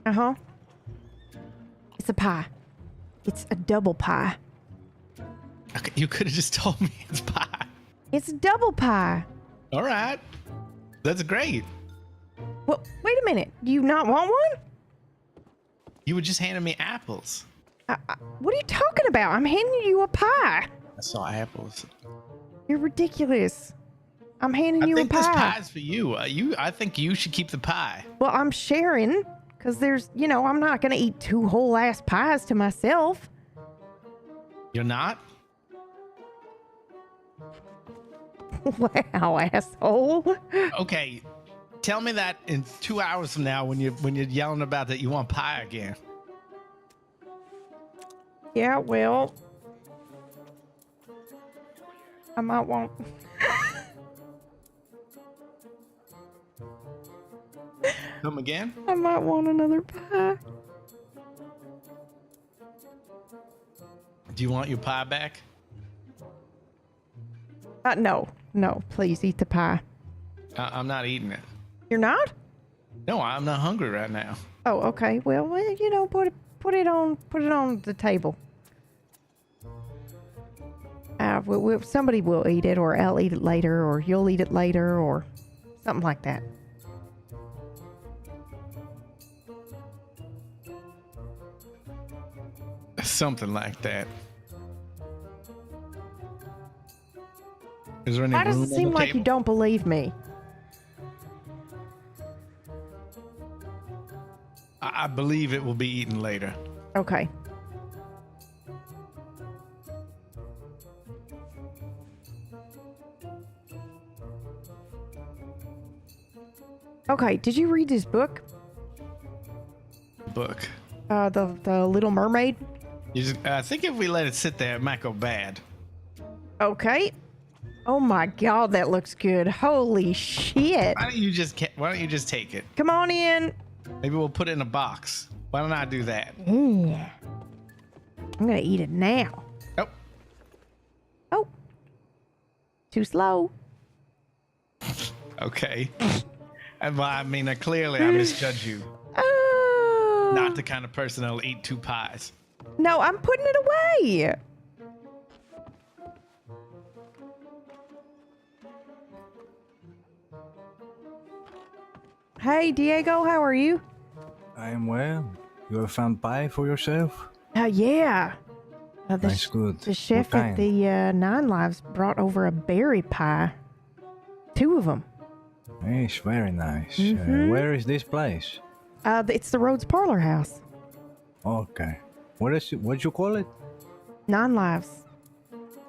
Uh-huh. It's a pie. It's a double pie. Okay, you could have just told me it's pie. It's a double pie. All right. That's great. Well, wait a minute. Do you not want one? You were just handing me apples. What are you talking about? I'm handing you a pie. I saw apples. You're ridiculous. I'm handing you a pie. I think this pie's for you. I think you should keep the pie. Well, I'm sharing because there's, I'm not going to eat 2 whole ass pies to myself. You're not? Wow, asshole. Okay, tell me that in 2 hours from now when you're yelling about that you want pie again. Yeah, well, I might want. Come again? I might want another pie. Do you want your pie back? No, please eat the pie. I'm not eating it. You're not? No, I'm not hungry right now. Oh, okay. Well, put it on the table. Somebody will eat it, or I'll eat it later, or you'll eat it later, or something like that. Something like that. Is there any Why does room it on seem the like you table? don't believe me? I believe it will be eaten later. Okay. Okay, did you read this book? Book. The Little Mermaid? I think if we let it sit there, it might go bad. Okay. Oh my God, that looks good. Holy shit. Why don't you just take it? Come on in. Maybe we'll put it in a box. Why don't I do that? Yeah. I'm gonna eat it now. Oh. Too slow. Okay. Well, I mean, clearly I misjudged you. Not the kind of person that'll eat 2 pies. No, I'm putting it away. Hey, Diego, how are you? I am well. You have found pie for yourself? Yeah. That's good. The chef What at kind? the 9 Lives brought over a berry pie. 2 of them. It's very nice. Mhm. Where is this place? It's the Rhodes Parlor House. Okay. What is it? What you call it? 9 Lives.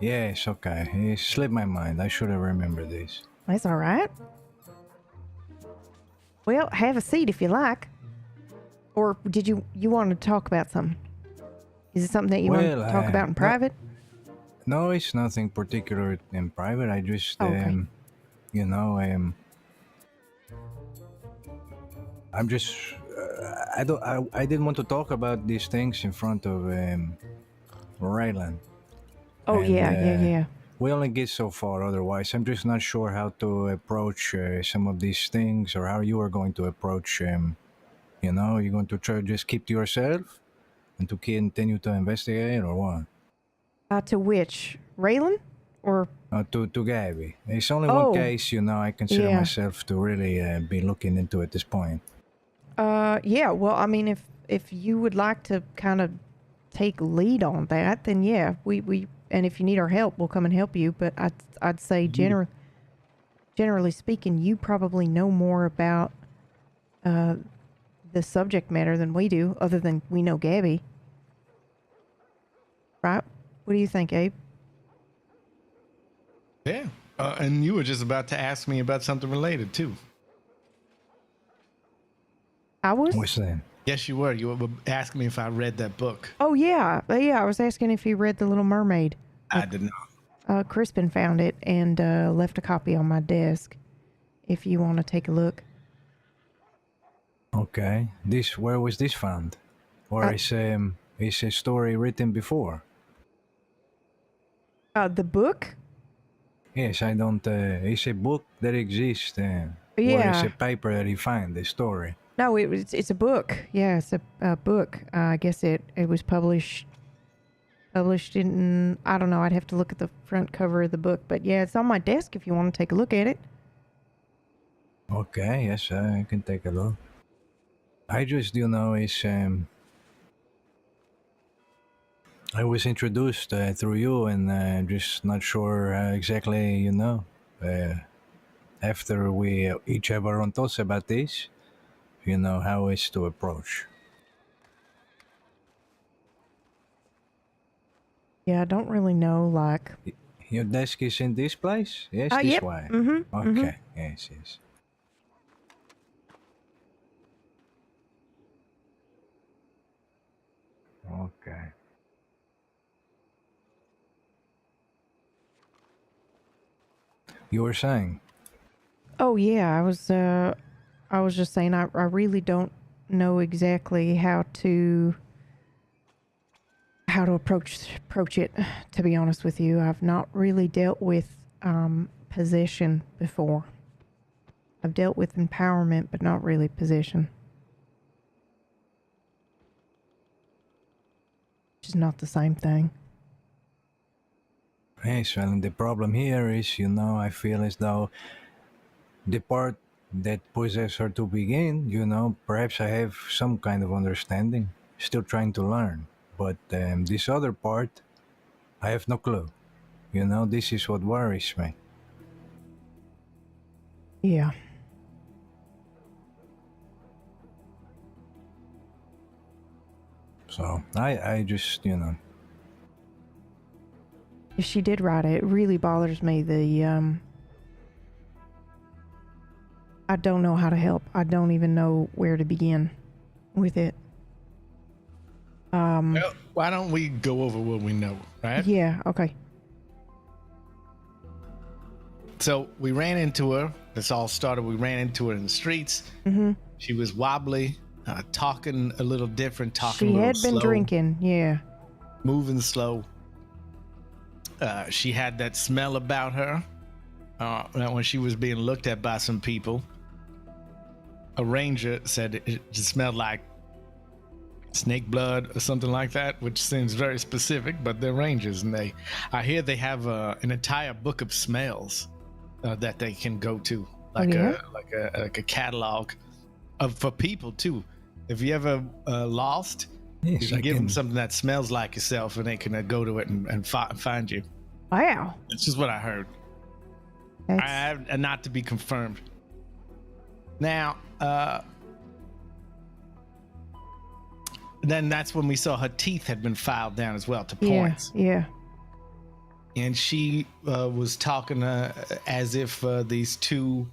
Yes, okay. It slipped my mind. I should have remembered this. That's all right. Well, have a seat if you like. Or did you want to talk about something? Is it something that you want to talk about in private? No, it's nothing particular in private. I just, Okay. I'm just, I didn't want to talk about these things in front of, Raylan. Oh, And, yeah. We only get so far otherwise. I'm just not sure how to approach some of these things or how you are going to approach them. You know, you're going to try to just keep to yourself and to continue to investigate or what? To which? Raylan? Or? To Gabby. It's only Oh, one case, you know, I consider yeah. myself to really be looking into at this point. Yeah, well, I mean, if you would like to kind of take lead on that, then yeah, we and if you need our help, we'll come and help you. But I'd say generally speaking, you probably know more about the subject matter than we do, other than we know Gabby. Right? What do you think, Abe? Yeah. And you were just about to ask me about something related too. I was? What's that? Yes, you were. You were asking me if I read that book. Oh, yeah. Yeah, I was asking if you read The Little Mermaid. I did not. Crispin found it and left a copy on my desk if you want to take a look. Okay. Where was this found? Or is a story written before? The book? Yes, I don't. It's a book that exists. Or it's a paper that he found, the story. No, it's a book. Yeah, it's a book. I guess it was published in, I don't know, I'd have to look at the front cover of the book. But yeah, it's on my desk if you want to take a look at it. Okay, yes, I can take a look. I just, you know, I was introduced through you and just not sure exactly, you know, after we each have our own thoughts about this, you know, how is to approach. Yeah, I don't really know, like... Your desk is in this place? Yes, this yep. way? Mm-hmm. Okay, yes. Okay. You were saying? Oh yeah, I was just saying I really don't know exactly how to approach it, to be honest with you. I've not really dealt with possession before. I've dealt with empowerment, but not really possession. Which is not the same thing. Yes, well, the problem here is, you know, I feel as though the part that possesses her to begin, you know, perhaps I have some kind of understanding, still trying to learn. But this other part, I have no clue. You know, this is what worries me. Yeah. So, I just, you know. She did write it. It really bothers me. I don't know how to help. I don't even know where to begin with it. Well, why don't we go over what we know, right? Yeah, okay. So we ran into her. This all started. We ran into her in the streets. Mm-hmm. She was wobbly, talking a little different, talking a She little had been slow, drinking, yeah. moving slow. She had that smell about her when she was being looked at by some people. A ranger said it smelled like snake blood or something like that, which seems very specific, but they're rangers, and I hear they have an entire book of smells that they can go to, like a catalog for people too. If you ever lost, yes, you can give them something that smells like yourself, and they can go to it and find you. Wow, that's just what I heard. I have not to be confirmed. Now, then that's when we saw her teeth had been filed down as well to points. Yeah. And she was talking as if these two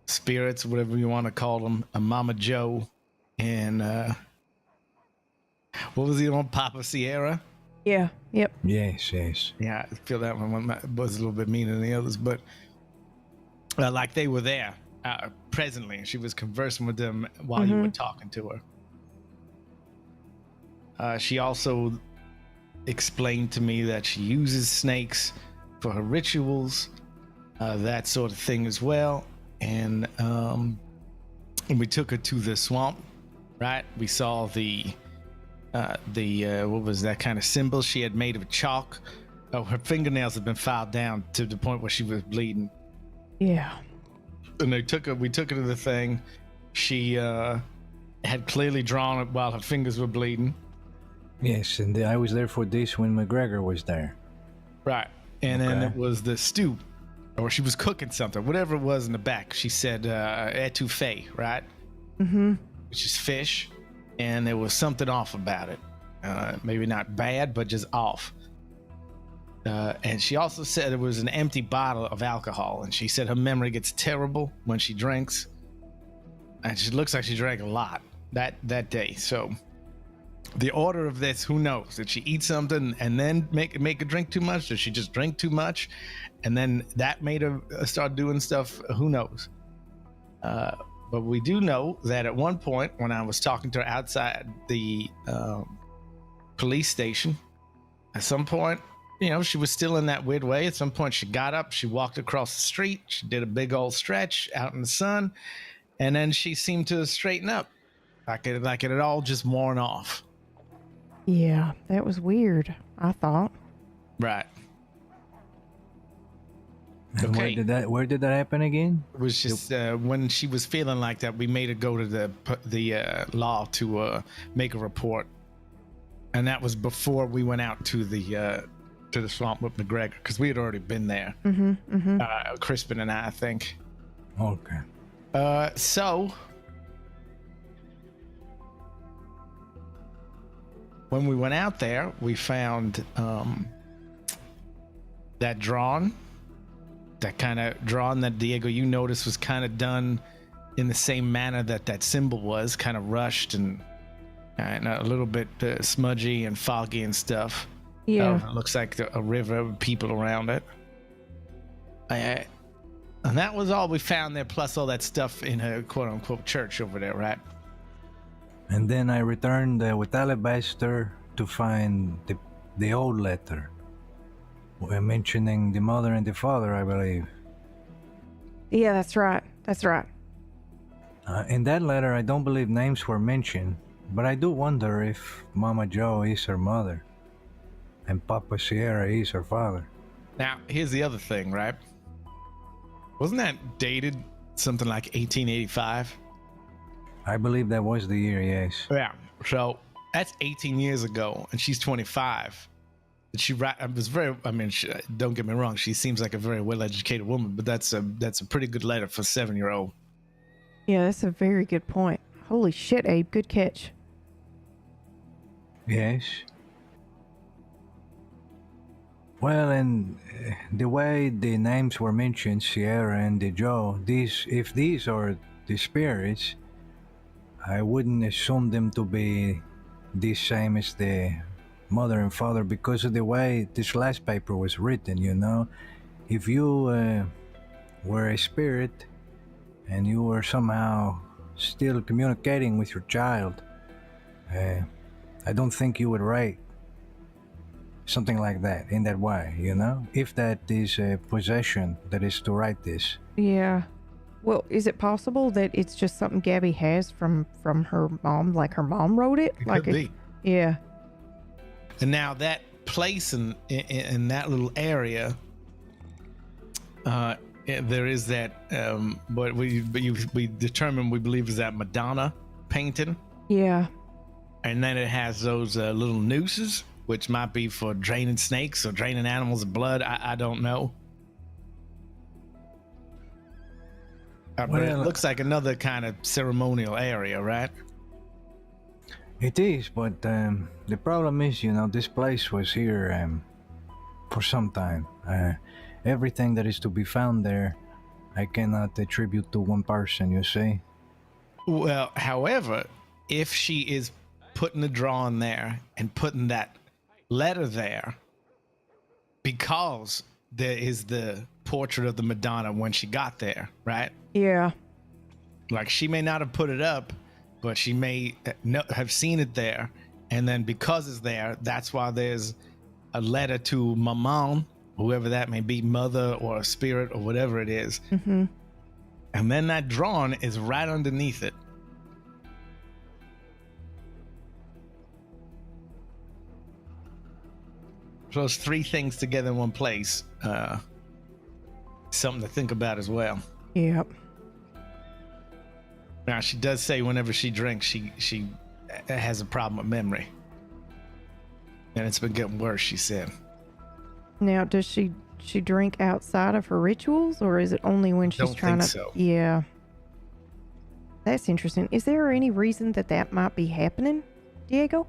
spirits, whatever you want to call them, Mama Joe and what was the one, Papa Sierra? Yeah. Yep. Yes. Yeah, I feel that one was a little bit meaner than the others, but like they were there presently, and she was conversing with them while you were talking to her. She also explained to me that she uses snakes for her rituals, that sort of thing as well. And we took her to the swamp, right? We saw the what was that kind of symbol she had made of chalk? Oh, her fingernails had been filed down to the point where she was bleeding. Yeah. And we took her to the thing. She had clearly drawn it while her fingers were bleeding. Yes, and I was there for this when McGregor was there. Right. And then it was the stew, or she was cooking something, whatever it was in the back. She said etouffee, right? Mm-hmm. Which is fish. And there was something off about it. Maybe not bad, but just off. And she also said it was an empty bottle of alcohol. And she said her memory gets terrible when she drinks. And she looks like she drank a lot that day. So the order of this, who knows? Did she eat something and then make her drink too much? Did she just drink too much? And then that made her start doing stuff? Who knows? But we do know that at one point when I was talking to her outside the police station, at some point, you know, she was still in that weird way. At some point she got up, she walked across the street, she did a big old stretch out in the sun, and then she seemed to straighten up. Like it had all just worn off. Yeah, that was weird, I thought. Right. And Okay. where did that happen again? It was just when she was feeling like that, we made her go to the law to make a report, and that was before we went out to the swamp with McGregor, because we had already been there. Mm-hmm. Mm-hmm. Crispin and I think. Okay. So when we went out there, we found that drawn. That kind of drawing that, Diego, you noticed was kind of done in the same manner that symbol was, kind of rushed and a little bit smudgy and foggy and stuff. Yeah. It looks like a river with people around it. And that was all we found there, plus all that stuff in her quote-unquote church over there, right? And then I returned with Alabaster to find the old letter. We're mentioning the mother and the father, I believe. Yeah, that's right. That's right. In that letter, I don't believe names were mentioned, but I do wonder if Mama Joe is her mother and Papa Sierra is her father. Now, here's the other thing, right? Wasn't that dated something like 1885? I believe that was the year, yes. Yeah. So that's 18 years ago, and she's 25. Don't get me wrong, she seems like a very well-educated woman, but that's a pretty good letter for a 7-year-old. Yeah, that's a very good point. Holy shit, Abe, good catch. Yes. Well, and the way the names were mentioned, Sierra and the Joe, if these are the spirits, I wouldn't assume them to be the same as the mother and father because of the way this last paper was written, you know. If you were a spirit and you were somehow still communicating with your child, I don't think you would write something like that in that way, you know, if that is a possession that is to write this. Yeah. Well, is it possible that it's just something Gabby has from her mom, like her mom wrote it? It could be. Yeah. And now that place in that little area, there is that what we determined we believe is that Madonna painting. Yeah. And then it has those little nooses, which might be for draining snakes or draining animals of blood. I don't know. But it looks like another kind of ceremonial area, right? It is, but the problem is, you know, this place was here for some time. Everything that is to be found there, I cannot attribute to one person, you see. Well, however, if she is putting the drawing there and putting that letter there because there is the portrait of the Madonna when she got there, right? Yeah. Like she may not have put it up, but she may have seen it there, and then because it's there, that's why there's a letter to Maman, whoever that may be, mother or a spirit or whatever it is. Mm-hmm. And then that drawing is right underneath it. So those three things together in one place. Something to think about as well. Yep. Now, she does say whenever she drinks, she has a problem with memory. And it's been getting worse, she said. Now, does she drink outside of her rituals, or is it only when she's trying to? So. Yeah. That's interesting. Is there any reason that might be happening, Diego?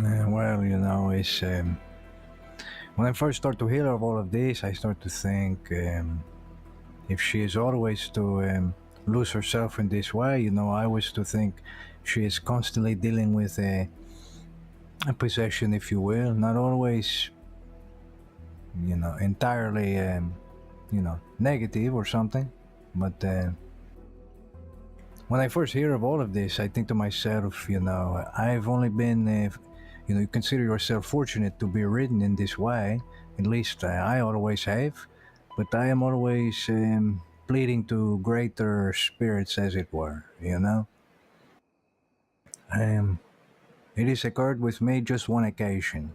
Well, it's when I first start to hear of all of this, I start to think if she is always to lose herself in this way, I was to think she is constantly dealing with a possession, if you will, not always, entirely, negative or something, but when I first hear of all of this, I think to myself, I've only been, you consider yourself fortunate to be ridden in this way. At least I always have. But I am always pleading to greater spirits, as it were, It has occurred with me just one occasion.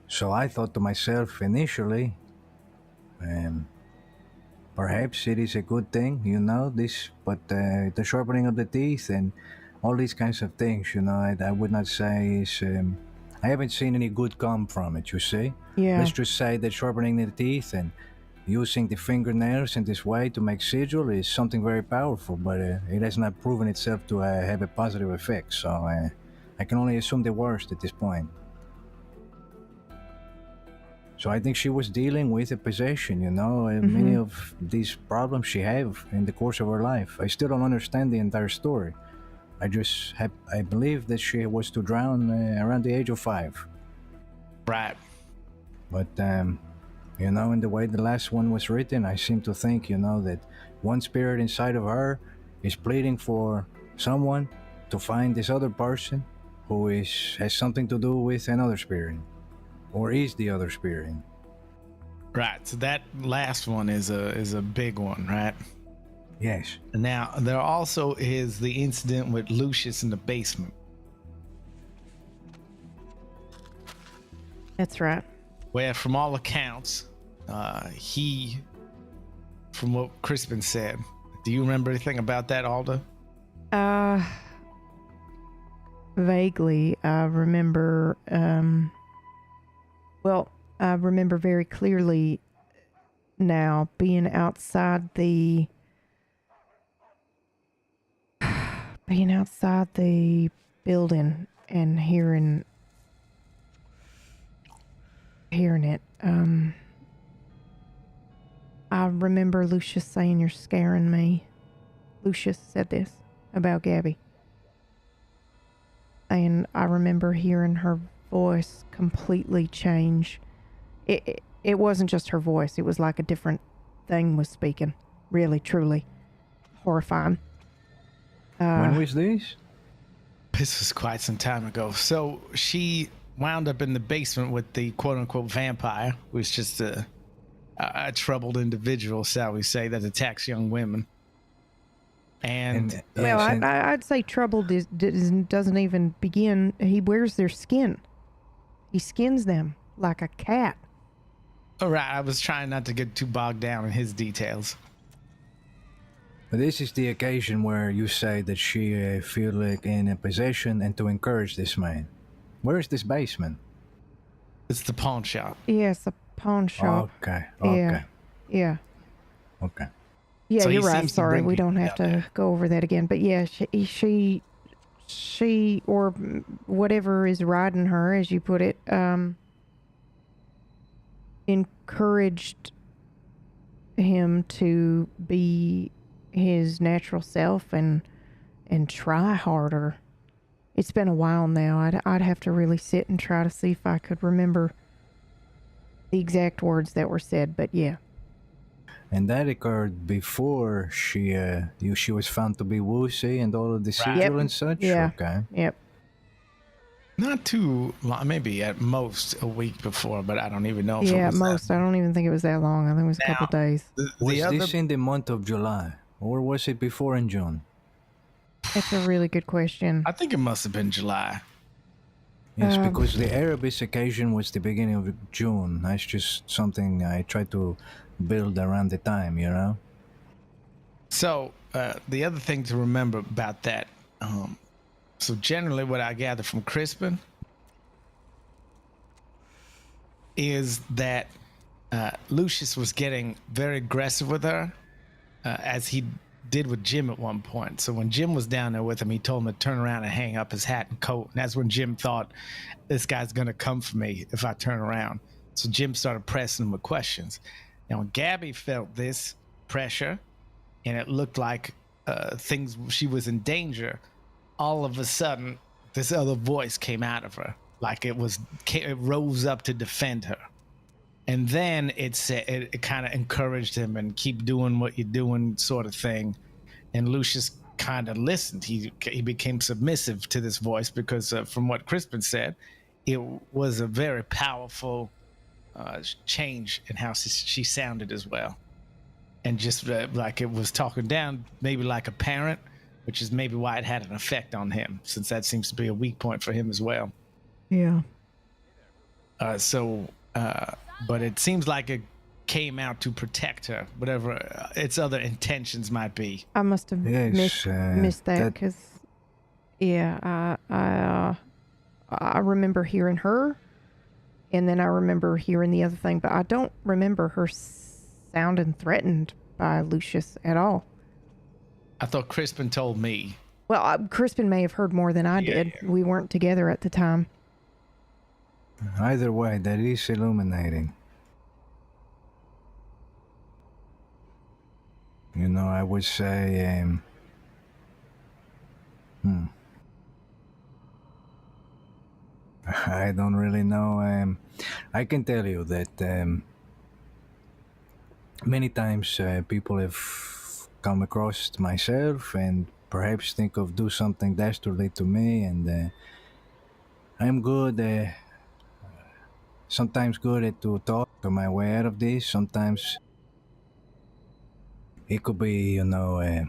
So I thought to myself initially, perhaps it is a good thing, but the sharpening of the teeth and all these kinds of things, I would not say is, I haven't seen any good come from it, you see? Yeah. Let's just say that sharpening the teeth and using the fingernails in this way to make sigil is something very powerful, but it has not proven itself to have a positive effect, so I can only assume the worst at this point. So I think she was dealing with a possession, many of these problems she have in the course of her life. I still don't understand the entire story. I believe that she was to drown around the age of 5. Right. But, in the way the last one was written, I seem to think, that one spirit inside of her is pleading for someone to find this other person who has something to do with another spirit. Or is the other spirit. Right. So that last one is a big one, right? Yes. Now, there also is the incident with Lucius in the basement. That's right. Where, from all accounts, from what Crispin said, do you remember anything about that, Alder? Vaguely, I remember, I remember very clearly now being outside the building and hearing it. I remember Lucius saying, "You're scaring me." Lucius said this about Gabby. And I remember hearing her voice completely change. It wasn't just her voice. It was like a different thing was speaking. Really, truly horrifying. When was this? This was quite some time ago. So she wound up in the basement with the quote-unquote vampire, who is just a troubled individual, shall we say, that attacks young women. And well, I'd say trouble doesn't even begin. He wears their skin. He skins them like a cat. All right, I was trying not to get too bogged down in his details. But this is the occasion where you say that she feel like in a possession and to encourage this man. Where is this basement? It's the pawn shop. Yes, a pawn shop. Okay. Yeah. Okay. Yeah, So you're right. I'm sorry. We don't have to go over that again. But yeah, she or whatever is riding her, as you put it, encouraged him to be his natural self and try harder. It's been a while now. I'd have to really sit and try to see if I could remember the exact words that were said, but yeah. And that occurred before she was found to be woozy and all of the sigil and such? Yeah. Okay. Yep. Not too long, maybe at most a week before, but I don't even know if it Yeah, at was most. I don't even think it was that long. I think it was a couple days. Was this in the month of July, or was it before in June? It's a really good question. I think it must have been July. Yes, because the Arabic occasion was the beginning of June. That's just something I try to build around the time, you know? So the other thing to remember about that, so generally what I gather from Crispin is that Lucius was getting very aggressive with her, as he did with Jim at one point. So when Jim was down there with him, he told him to turn around and hang up his hat and coat. And that's when Jim thought, this guy's going to come for me if I turn around. So Jim started pressing him with questions. Now, when Gabby felt this pressure and it looked like she was in danger, all of a sudden, this other voice came out of her. Like it rose up to defend her. And then it kind of encouraged him and keep doing what you're doing sort of thing. And Lucius kind of listened. He became submissive to this voice because from what Crispin said, it was a very powerful change in how she sounded as well. And just like it was talking down, maybe like a parent, which is maybe why it had an effect on him, since that seems to be a weak point for him as well. Yeah. But it seems like it came out to protect her, whatever its other intentions might be. I must have missed that because, I remember hearing her, and then I remember hearing the other thing, but I don't remember her sounding threatened by Lucius at all. I thought Crispin told me. Well, Crispin may have heard more than I did. Yeah. We weren't together at the time. Either way, that is illuminating. You know, I would say, I don't really know. I can tell you that many times people have come across myself and perhaps think of do something dastardly to me, and I'm good. Sometimes good to talk my way out of this. Sometimes it could be, you know,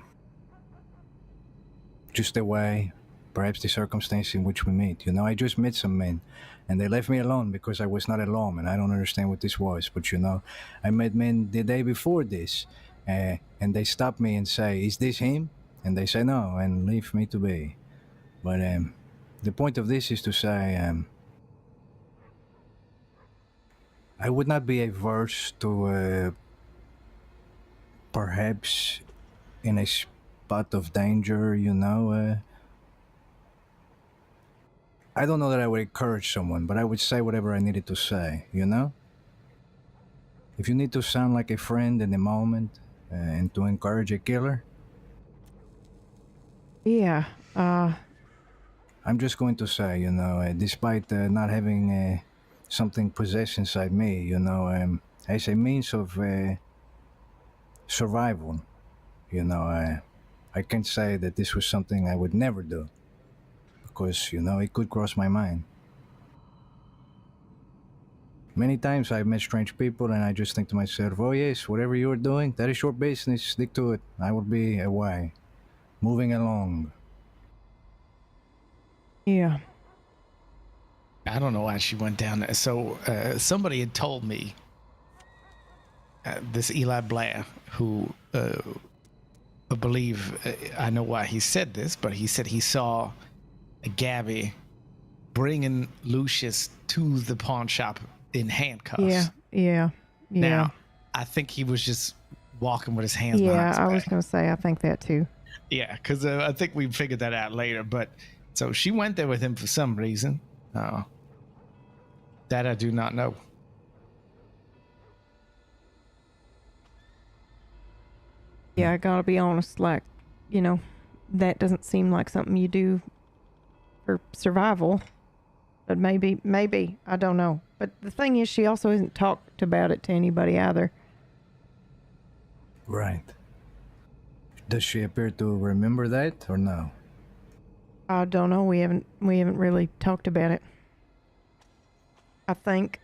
just the way, perhaps the circumstance in which we meet. You know, I just met some men and they left me alone because I was not alone, and I don't understand what this was. But, you know, I met men the day before this and they stop me and say, is this him? And they say no and leave me to be. But the point of this is to say, I would not be averse to perhaps in a spot of danger, you know. I don't know that I would encourage someone, but I would say whatever I needed to say, you know. If you need to sound like a friend in the moment and to encourage a killer. Yeah. I'm just going to say, you know, despite not having something possessed inside me, you know, as a means of survival, you know, I can't say that this was something I would never do because, you know, it could cross my mind. Many times I've met strange people and I just think to myself, oh yes, whatever you're doing, that is your business, stick to it. I will be away, moving along. Yeah. I don't know why she went down there. So somebody had told me, this Eli Blair, who I believe, I know why he said this, but he said he saw Gabby bringing Lucius to the pawn shop in handcuffs. Yeah. Now, I think he was just walking with his hands behind his back. back. I was going to say, I think that too. Yeah, because I think we figured that out later. But so she went there with him for some reason. That I do not know. Yeah, I gotta be honest, like, you know, that doesn't seem like something you do for survival. But maybe, I don't know. But the thing is, she also hasn't talked about it to anybody either. Right. Does she appear to remember that or no? I don't know. We haven't really talked about it. I think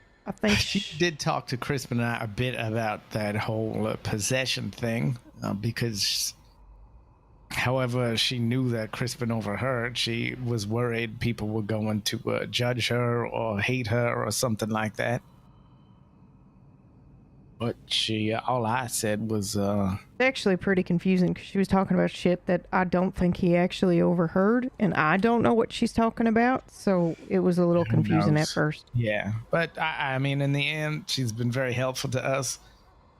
she did talk to Crispin and I a bit about that whole possession thing, because however she knew that Crispin overheard, she was worried people were going to judge her or hate her or something like that. But all I said was, it's actually pretty confusing because she was talking about shit that I don't think he actually overheard, and I don't know what she's talking about, so it was a little confusing at first. Yeah, but I mean, in the end, she's been very helpful to us.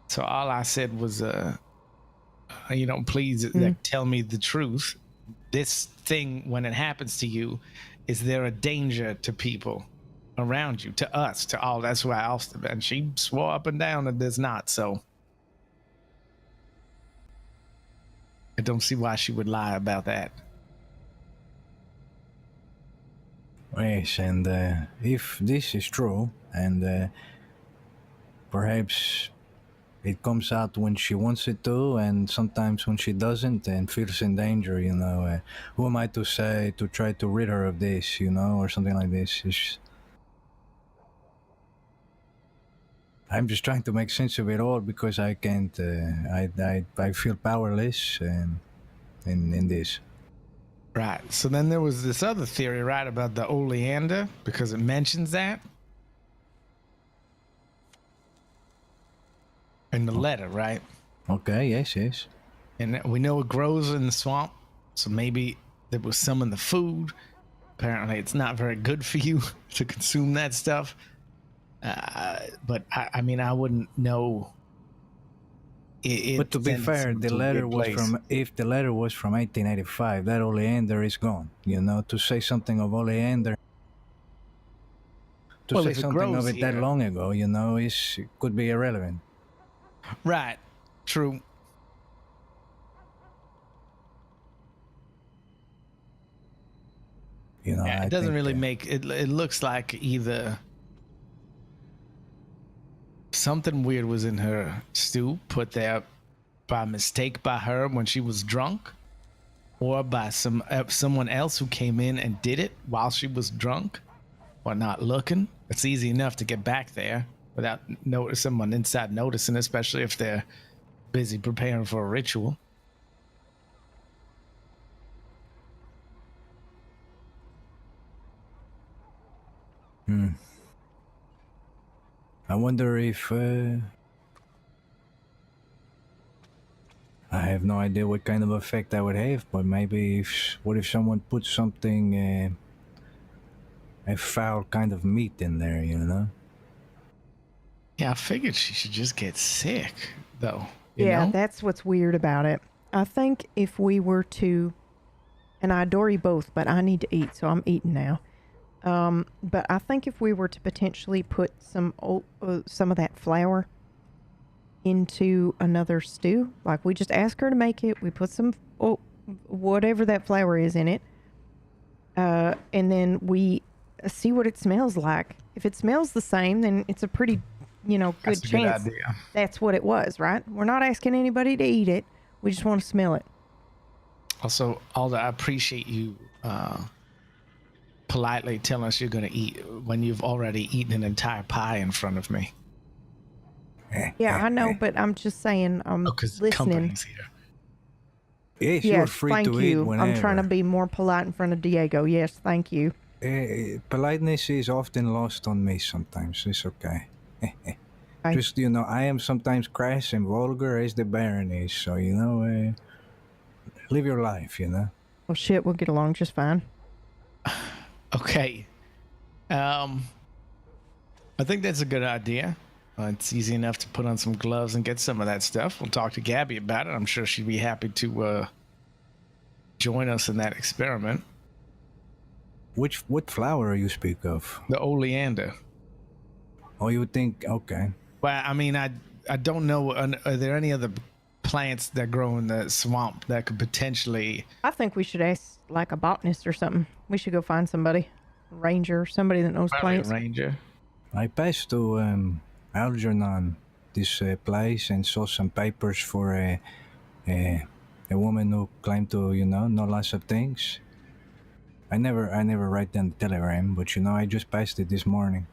So all I said was, please tell me the truth. This thing, when it happens to you, is there a danger to people around you, to us, to all? That's why I asked her, and she swore up and down that there's not. So I don't see why she would lie about that. Yes, and if this is true, and perhaps it comes out when she wants it to, and sometimes when she doesn't and feels in danger, who am I to say to try to rid her of this, or something like this? I'm just trying to make sense of it all because I can't. I feel powerless in this. Right. So then there was this other theory, right, about the oleander, because it mentions that in the letter, right? Okay. Yes. And we know it grows in the swamp, so maybe there was some in the food. Apparently, it's not very good for you to consume that stuff. But I mean, I wouldn't know. But to be fair, if the letter was from 1885, that oleander is gone. To say something of oleander, say something of it that long ago, it could be irrelevant. Right. True. It doesn't really make it. It looks like either something weird was in her stew, put there by mistake by her when she was drunk, or by someone else who came in and did it while she was drunk or not looking. It's easy enough to get back there without someone inside noticing, especially if they're busy preparing for a ritual. I wonder if I have no idea what kind of effect that would have, but maybe what if someone put something a foul kind of meat in there, Yeah, I figured she should just get sick, though. Yeah, that's what's weird about it. I think if we were to, and I adore you both, but I need to eat, so I'm eating now. But I think if we were to potentially put some of that flour into another stew, like we just ask her to make it, we put some whatever that flour is in it, and then we see what it smells like. If it smells the same, then it's a pretty, good chance that's what it was, right? We're not asking anybody to eat it. We just want to smell it. Also, Alder, I appreciate you politely telling us you're going to eat when you've already eaten an entire pie in front of me. Yeah, I know, but I'm just saying, listening. Company's here. Yes, you're free thank to you. eat whenever. I'm trying to be more polite in front of Diego. Yes, thank you. Politeness is often lost on me sometimes. It's okay. Just, I am sometimes crass and vulgar as the Baron is. So, live your life, Well, shit, we'll get along just fine. Okay. I think that's a good idea. It's easy enough to put on some gloves and get some of that stuff. We'll talk to Gabby about it. I'm sure she'd be happy to join us in that experiment. What flower you speak of? The oleander. Oh, you think? Okay. Well, I mean, I don't know. Are there any other plants that grow in the swamp that could potentially... I think we should ask, like, a botanist or something. We should go find somebody. Ranger, somebody that knows plants. Ranger. I passed to Algernon, this place, and saw some papers for a woman who claimed to, know lots of things. I never write down the telegram, but you know, I just passed it this morning.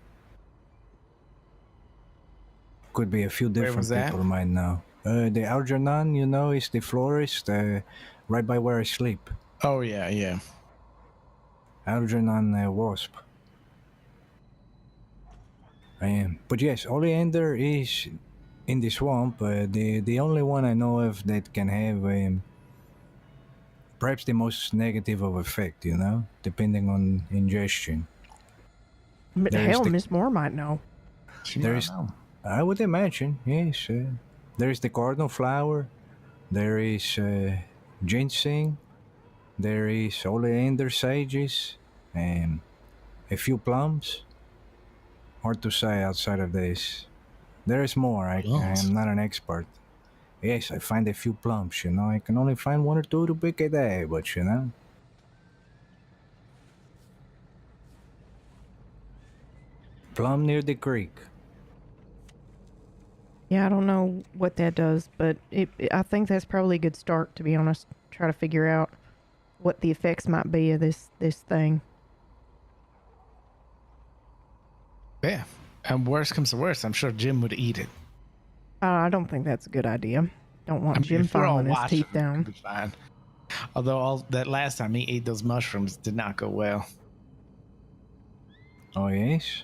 Could be a few different was that? people might know. The Algernon, you know, is the florist right by where I sleep. Oh, yeah. Algernon Wasp. I am. But yes, Oleander is in the swamp. The only one I know of that can have perhaps the most negative of effect, you know, depending on ingestion. But hell, Miss Moore might know. I would imagine, yes. There is the cardinal flower. There is ginseng. There is oleander sages. And a few plums. Hard to say outside of this. There is more. I am not an expert. Yes, I find a few plums, you know. I can only find 1 or 2 to pick a day, but you know. Plum near the creek. Yeah, I don't know what that does, but I think that's probably a good start, to be honest. Try to figure out what the effects might be of this thing. Yeah. And worst comes to worst, I'm sure Jim would eat it. I don't think that's a good idea. Don't want Jim if we're all filing his watching, teeth down. it'll be fine. Although that last time he ate those mushrooms did not go well. Oh, yes?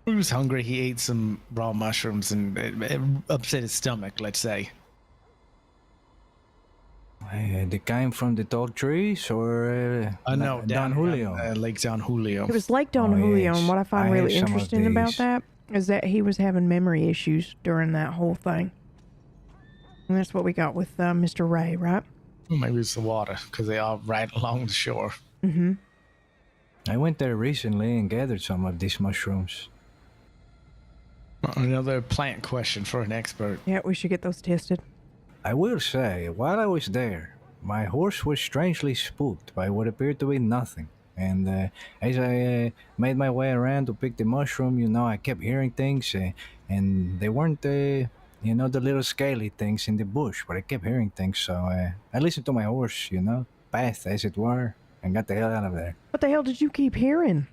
He was hungry. He ate some raw mushrooms and it upset his stomach, let's say. The kind from the tall trees or No, Don Julio? Lake Don Julio. It was Lake Don Julio, yes. and what I find I really have some of interesting about these. that is that he was having memory issues during that whole thing. And that's what we got with Mr. Ray, right? Well, maybe it's the water, because they are right along the shore. Mm-hmm. I went there recently and gathered some of these mushrooms. Another plant question for an expert. Yeah, we should get those tested. I will say, while I was there, my horse was strangely spooked by what appeared to be nothing. And as I made my way around to pick the mushroom, you know, I kept hearing things, and they weren't, you know, the little scaly things in the bush, but I kept hearing things. So I listened to my horse, you know, path as it were, and got the hell out of there. What the hell did you keep hearing?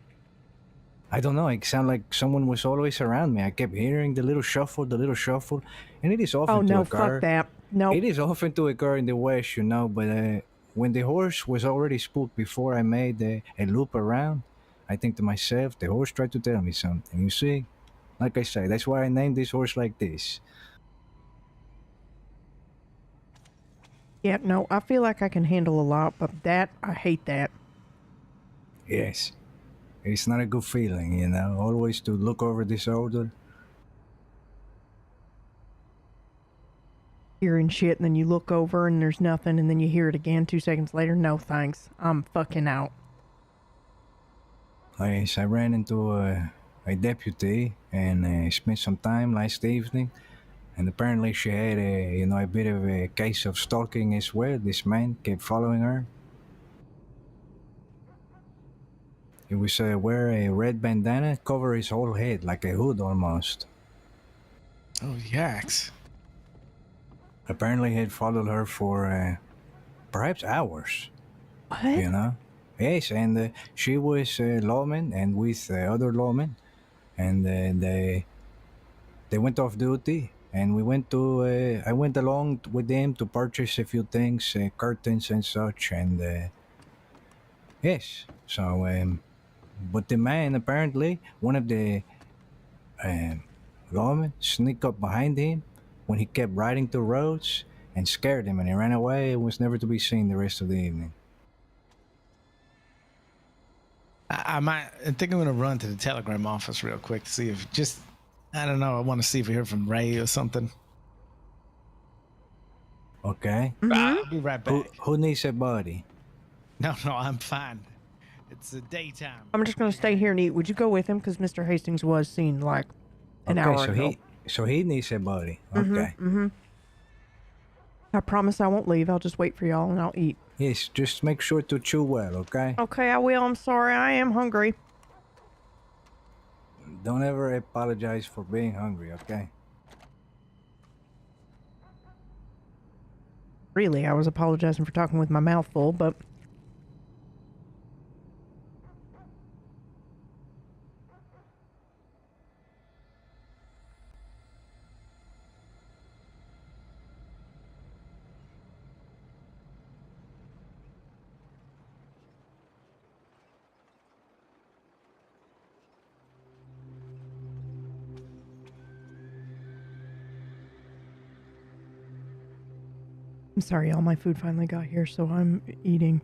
I don't know. It sounded like someone was always around me. I kept hearing the little shuffle, and it is often Oh, to no, occur. fuck that. No. It is often to occur in the West, you know, but when the horse was already spooked before I made a loop around, I think to myself, the horse tried to tell me something. You see? Like I say, that's why I named this horse like this. Yeah, no, I feel like I can handle a lot, but I hate that. Yes. It's not a good feeling, you know, always to look over the shoulder. Hearing shit, and then you look over and there's nothing, and then you hear it again 2 seconds later. No thanks. I'm fucking out. Yes, I ran into a deputy and spent some time last evening. And apparently she had a bit of a case of stalking as well. This man kept following her. He was wear a red bandana, cover his whole head like a hood almost. Oh, yaks. Apparently he had followed her for perhaps hours. What? You know? Yes, and she was a lawman and with other lawmen. And they went off duty. And we went to, I went along with them to purchase a few things, curtains and such. And yes, so... But the man, apparently, one of the lawmen sneaked up behind him when he kept riding through roads and scared him, and he ran away and was never to be seen the rest of the evening. I think I'm going to run to the telegram office real quick to see if I don't know, I want to see if we hear from Ray or something. Okay. I'll be right back. Who needs a body? No, I'm fine. It's the daytime. I'm just going to stay here and eat. Would you go with him? Because Mr. Hastings was seen like an hour ago. So he needs a body. Okay. Mm-hmm. I promise I won't leave. I'll just wait for y'all and I'll eat. Yes, just make sure to chew well, okay? Okay, I will. I'm sorry. I am hungry. Don't ever apologize for being hungry, okay? Really, I was apologizing for talking with my mouth full, but... I'm sorry, all my food finally got here, so I'm eating.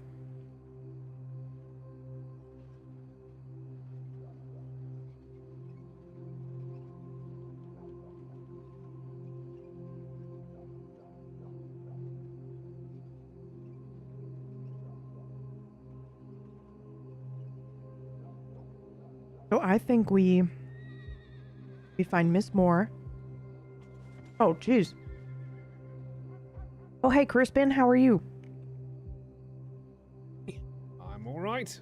So I think we find Miss Moore. Oh, jeez. Oh, hey, Crispin, how are you? I'm all right.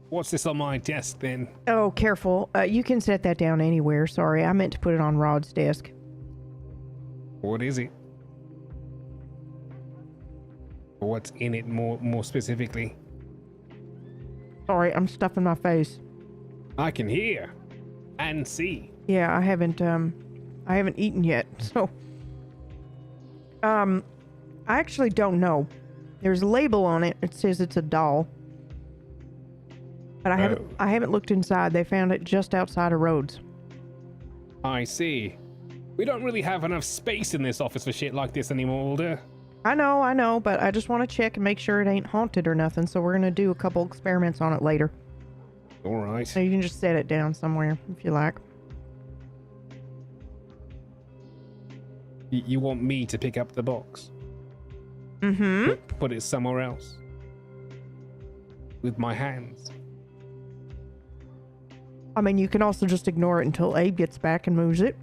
What's this on my desk then? Oh, careful. You can set that down anywhere. Sorry, I meant to put it on Rod's desk. What is it? What's in it more specifically? Sorry, I'm stuffing my face. I can hear and see. Yeah, I haven't eaten yet, so I actually don't know. There's a label on it. It says it's a doll. But I haven't looked inside. They found it just outside of Rhodes. I see. We don't really have enough space in this office for shit like this anymore, Alder. I know, but I just want to check and make sure it ain't haunted or nothing, so we're gonna do a couple experiments on it later. All right. So you can just set it down somewhere if you like. You want me to pick up the box? Mm-hmm. Put it somewhere else? With my hands? I mean, you can also just ignore it until Abe gets back and moves it.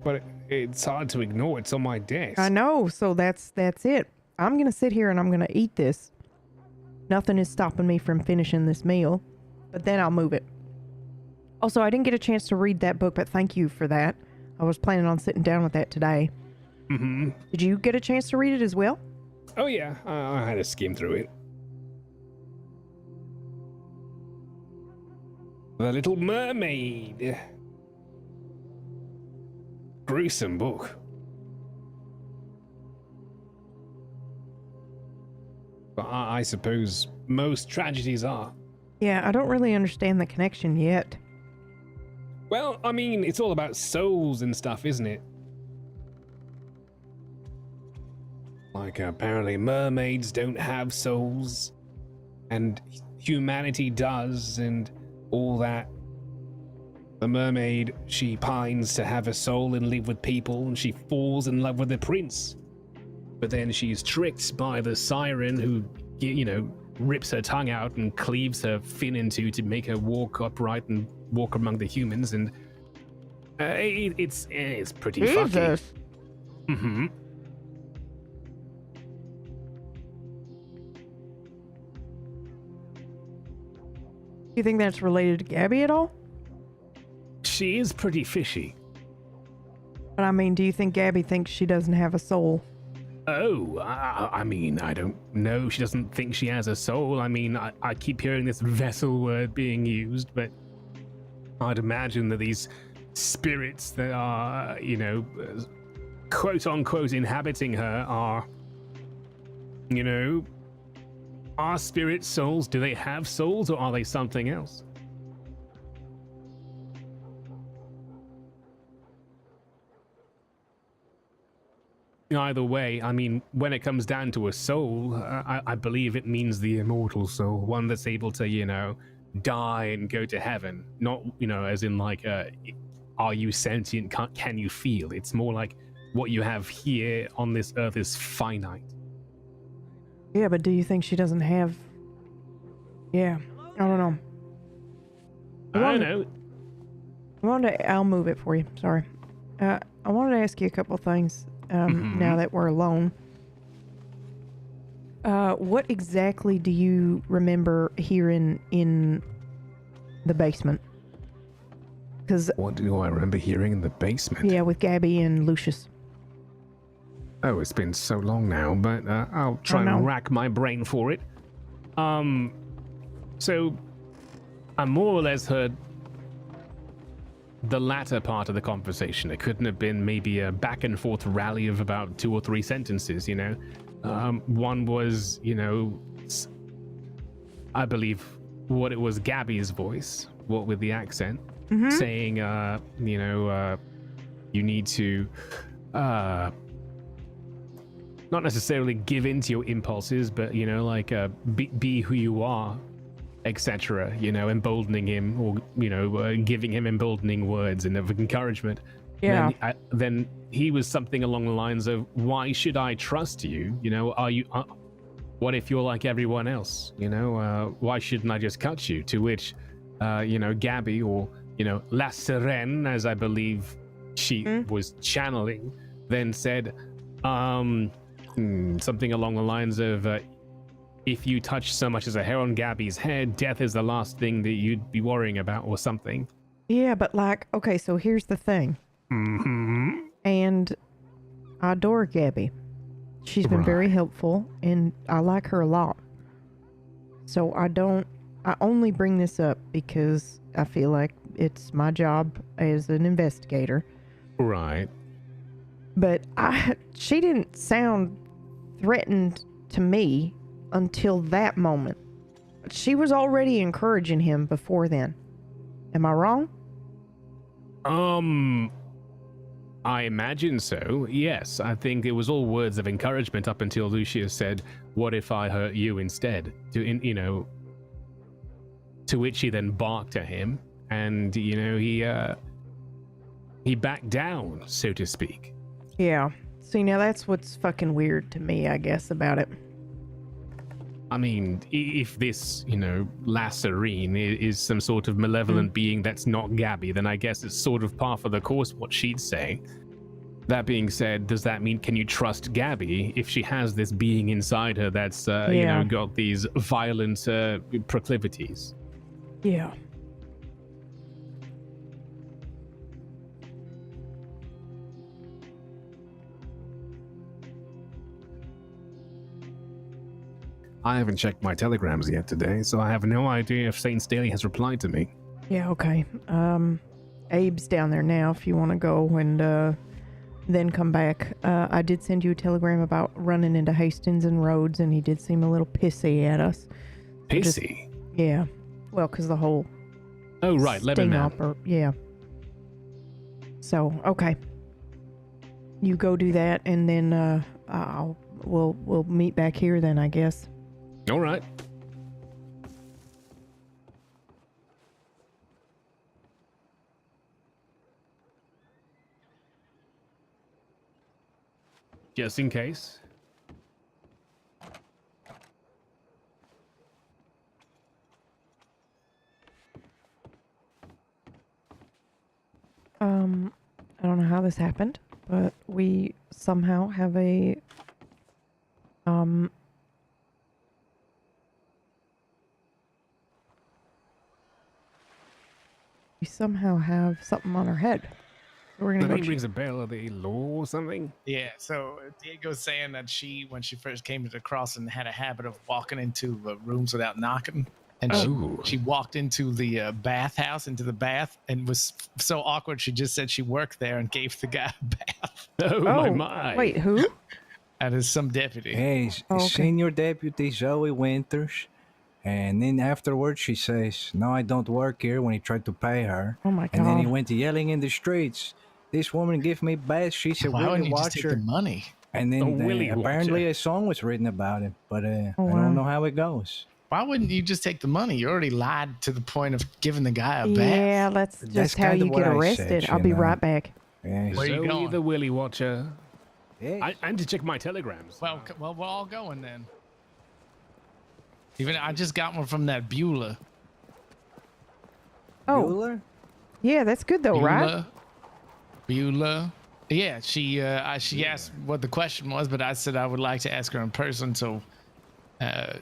But it's hard to ignore. It's on my desk. I know, so that's it. I'm gonna sit here and I'm gonna eat this. Nothing is stopping me from finishing this meal, but then I'll move it. Also, I didn't get a chance to read that book, but thank you for that. I was planning on sitting down with that today. Mm-hmm. Did you get a chance to read it as well? Oh yeah, I had to skim through it. The Little Mermaid. Gruesome book. But I suppose most tragedies are. Yeah, I don't really understand the connection yet. Well, I mean, it's all about souls and stuff, isn't it? Like, apparently mermaids don't have souls, and humanity does, and all that. The mermaid, she pines to have a soul and live with people, and she falls in love with the prince. But then she's tricked by the siren who, you know, rips her tongue out and cleaves her fin in two to make her walk upright and walk among the humans, and it's pretty fucky. Mm-hmm. Do you think that's related to Gabby at all? She is pretty fishy. But I mean, do you think Gabby thinks she doesn't have a soul? Oh, I mean, I don't know. She doesn't think she has a soul. I mean, I keep hearing this vessel word being used, but I'd imagine that these spirits that are, you know, quote unquote inhabiting her are, you know, are spirit souls? Do they have souls, or are they something else? Either way, I mean, when it comes down to a soul, I believe it means the immortal soul, one that's able to, you know, die and go to heaven. Not, you know, as in like, are you sentient? Can you feel? It's more like what you have here on this earth is finite. Yeah, but do you think she doesn't have... Yeah, I don't know. I don't know. I'll move it for you, sorry. I wanted to ask you a couple things. Now that we're alone. What exactly do you remember hearing in the basement? Because what do I remember hearing in the basement? Yeah, with Gabby and Lucius. Oh, it's been so long now, but I'll try and rack my brain for it. So I more or less heard the latter part of the conversation. It couldn't have been maybe a back and forth rally of about 2 or 3 sentences, you know. One was, you know, I believe what it was Gabby's voice, what with the accent, saying, you know, you need to not necessarily give in to your impulses, but, you know, like be who you are, etc. You know, emboldening him, or, you know, giving him emboldening words and of encouragement. Yeah. Then he was something along the lines of, why should I trust you? You know, are you... what if you're like everyone else? You know, why shouldn't I just cut you? To which, you know, Gabby, or, you know, La Sirene, as I believe she was channeling, then said something along the lines of, if you touch so much as a hair on Gabby's head, death is the last thing that you'd be worrying about, or something. Yeah, but like, okay, so here's the thing. And I adore Gabby. She's been very helpful, and I like her a lot. So I only bring this up because I feel like it's my job as an investigator. Right. But she didn't sound threatened to me until that moment. She was already encouraging him before then. Am I wrong? I imagine so, yes. I think it was all words of encouragement up until Lucia said, what if I hurt you instead? You know, to which he then barked at him, and, you know, he backed down, so to speak. Yeah. See, now that's what's fucking weird to me, I guess, about it. I mean, if this, you know, La Serene is some sort of malevolent being that's not Gabby, then I guess it's sort of par for the course what she'd say. That being said, does that mean, can you trust Gabby if she has this being inside her that's, you know, got these violent proclivities? Yeah. I haven't checked my telegrams yet today, so I have no idea if Saint Staley has replied to me. Yeah, okay. Abe's down there now if you want to go and then come back. I did send you a telegram about running into Hastings and Rhodes, and he did seem a little pissy at us. Pissy? Yeah. Well, because the whole... Oh, right, Lebanon. Yeah. So, okay. You go do that, and then we'll meet back here then, I guess. All right. Just in case. I don't know how this happened, but we somehow have a we somehow have something on our head. So we're gonna The go name rings a bell. Are they law or something? Yeah, so Diego's saying that she, when she first came to the crossing, had a habit of walking into rooms without knocking. And she walked into the bathhouse, into the bath, and was so awkward, she just said she worked there and gave the guy a bath. Oh, my. Wait, who? That is some deputy. Hey, Senior Deputy Zoe Winters. And then afterwards she says, no, I don't work here, when he tried to pay her. Oh my God. And then he went yelling in the streets. This woman give me bath. She's a Why Willie wouldn't you just Watcher. take the money? And then apparently a song was written about it, but I don't know how it goes. Why wouldn't you just take the money? You already lied to the point of giving the guy a bath. Yeah, that's just how you get arrested. I'll be right back. Yeah. Where you going? The Willie Watcher. Yes. I need to check my telegrams. Well, we're all going then. Even I just got one from that Beulah. Oh, Bueller? Yeah, that's good though, right? Beulah. Yeah, she asked what the question was, but I said I would like to ask her in person. So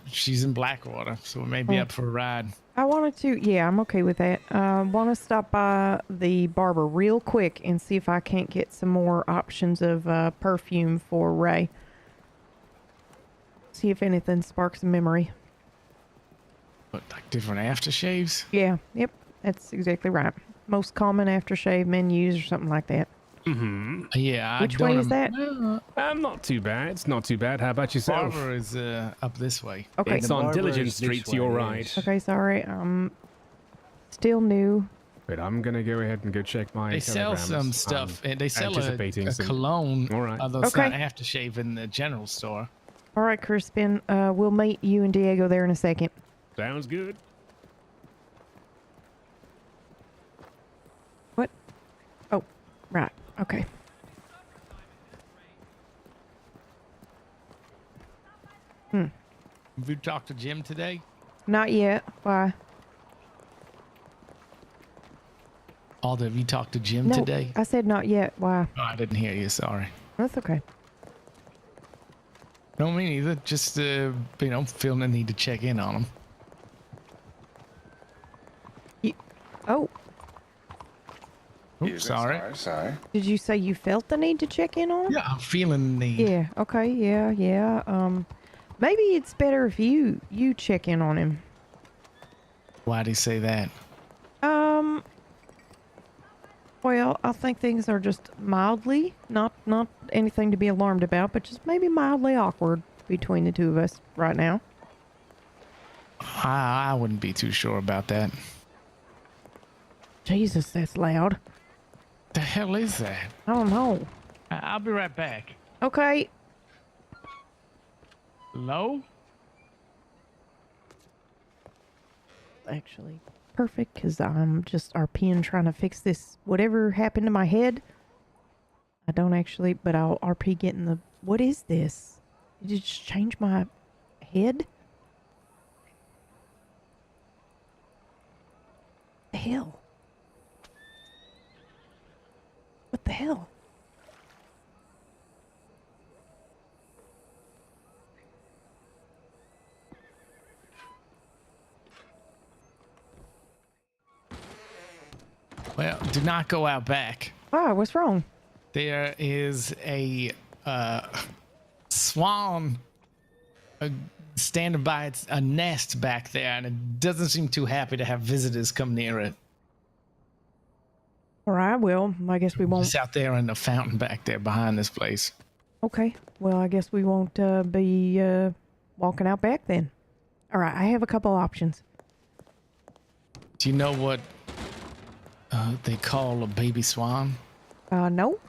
she's in Blackwater, so it may be up for a ride. I wanted to, yeah, I'm okay with that. Want to stop by the barber real quick and see if I can't get some more options of perfume for Ray. See if anything sparks a memory. What, like different aftershaves? Yeah, yep, that's exactly right. Most common aftershave menus or something like that. Mm-hmm. Yeah. Which way is that? Not too bad. It's not too bad. How about yourself? Barber is up this way. Okay. It's on Diligence Street to your right. Okay, sorry. Still new. But I'm gonna go ahead and go check my They sell telegrams. some stuff, and they sell a anticipating some- cologne, All right. although it's Okay. not aftershave in the general store. All right, Crispin. We'll meet you and Diego there in a second. Sounds good. What? Oh, right. Okay. Have you talked to Jim today? Not yet. Why? Alder, have you talked to Jim No, today? I said not yet. Why? Oh, I didn't hear you. Sorry. That's okay. No, me neither. Just, feeling the need to check in on him. Oh, Oops, sorry. did you say you felt the need to check in on him? Yeah, I'm feeling the need. Yeah. Okay. Yeah. Maybe it's better if you check in on him. Why'd he say that? Well, I think things are just mildly, not anything to be alarmed about, but just maybe mildly awkward between the two of us right now. I wouldn't be too sure about that. Jesus, that's loud. The hell is that? I don't know. I'll be right back. Okay. Hello? Actually, perfect, because I'm just RPing trying to fix this. Whatever happened to my head, I don't actually, but I'll RP getting the... What is this? Did you just change my head? What the hell? What the hell? Well, do not go out back. Why? What's wrong? There is a swan standing by a nest back there, and it doesn't seem too happy to have visitors come near it. All right, well, I guess we won't... It's out there in the fountain back there behind this place. Okay, well, I guess we won't be walking out back then. All right, I have a couple options. Do you know what they call a baby swan? No.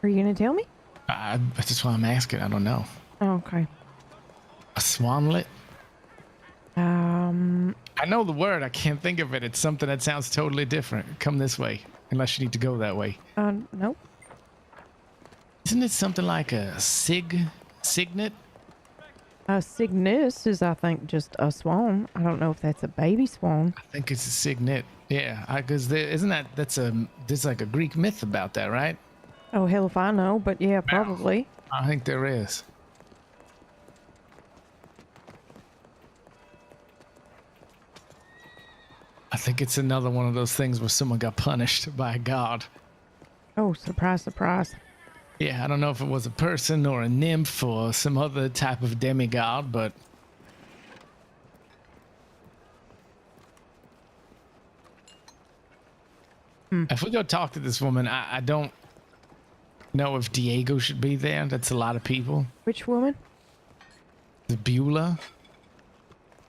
Are you gonna tell me? That's why I'm asking. I don't know. Oh, okay. A swanlet? I know the word. I can't think of it. It's something that sounds totally different. Come this way, unless you need to go that way. Nope. Isn't it something like a signet? A cygnus is, I think, just a swan. I don't know if that's a baby swan. I think it's a signet. Yeah, because there's like a Greek myth about that, right? Oh, hell if I know, but yeah, probably. I think there is. I think it's another one of those things where someone got punished by a god. Oh, surprise, surprise. Yeah, I don't know if it was a person or a nymph or some other type of demigod, but... If we go talk to this woman, I don't know if Diego should be there. That's a lot of people. Which woman? The Beulah.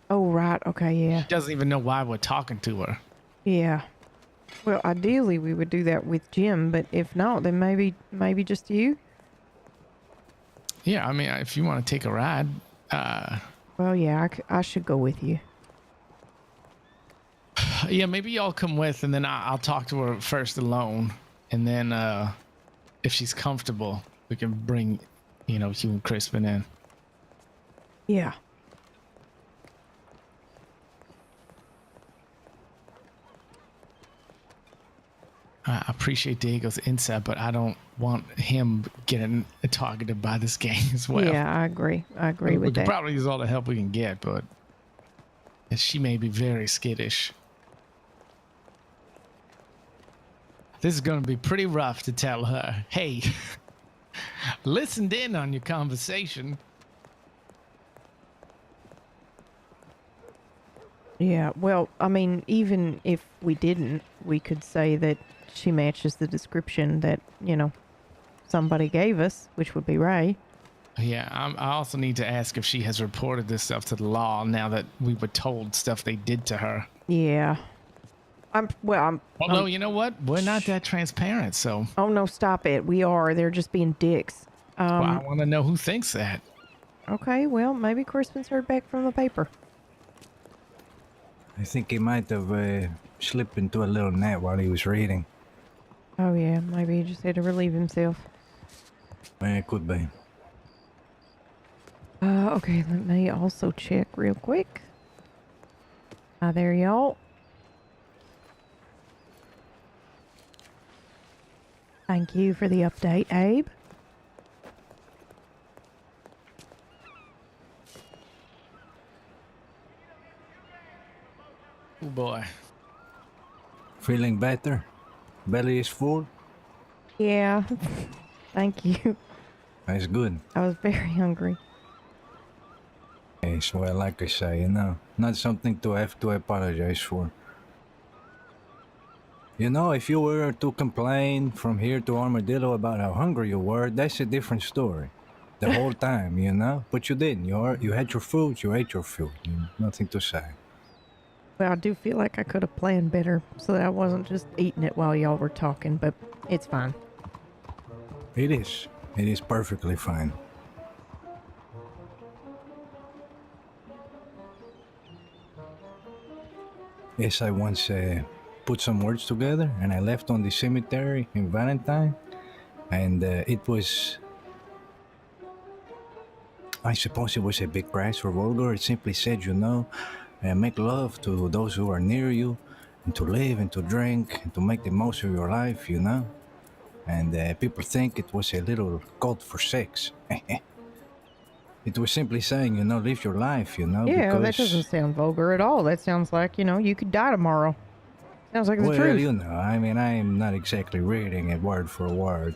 Oh, right. Okay, yeah. She doesn't even know why we're talking to her. Yeah. Well, ideally we would do that with Jim, but if not, then maybe just you. Yeah, I mean, if you want to take a ride. Well, yeah, I should go with you. Yeah, maybe y'all come with, and then I'll talk to her first alone, and then if she's comfortable, we can bring, you and Crispin in. Yeah. I appreciate Diego's insight, but I don't want him getting targeted by this gang as well. Yeah, I agree. I agree with We that. can probably use all the help we can get, but she may be very skittish. This is going to be pretty rough to tell her, hey, listened in on your conversation. Yeah, well, I mean, even if we didn't, we could say that she matches the description that, somebody gave us, which would be Ray. Yeah, I also need to ask if she has reported this stuff to the law now that we were told stuff they did to her. Yeah. Although, you know what? We're not that transparent, so. Oh, no, stop it. We are. They're just being dicks. Well, I want to know who thinks that. Okay, well, maybe Crispin's heard back from the paper. I think he might have slipped into a little nap while he was reading. Oh, yeah, maybe he just had to relieve himself. It could be. Okay, let me also check real quick. Hi there, y'all. Thank you for the update, Abe. Oh boy. Feeling better? Belly is full? Yeah, thank you. That's good. I was very hungry. Yes, well, like I say, you know, not something to have to apologize for. You know, if you were to complain from here to Armadillo about how hungry you were, that's a different story. The whole time, you know? But you didn't. You had your food, you ate your food. Nothing to say. Well, I do feel like I could have planned better so that I wasn't just eating it while y'all were talking, but it's fine. It is. It is perfectly fine. Yes, I once put some words together and I left on the cemetery in Valentine, and it was, I suppose it was a bit crass or vulgar. It simply said, you know, make love to those who are near you, and to live and to drink and to make the most of your life, you know. And people think it was a little code for sex. It was simply saying, you know, live your life, you know. Yeah, because, that doesn't sound vulgar at all. That sounds like, you know, you could die tomorrow. Sounds like the well, truth. you know, I mean, I'm not exactly reading it word for word.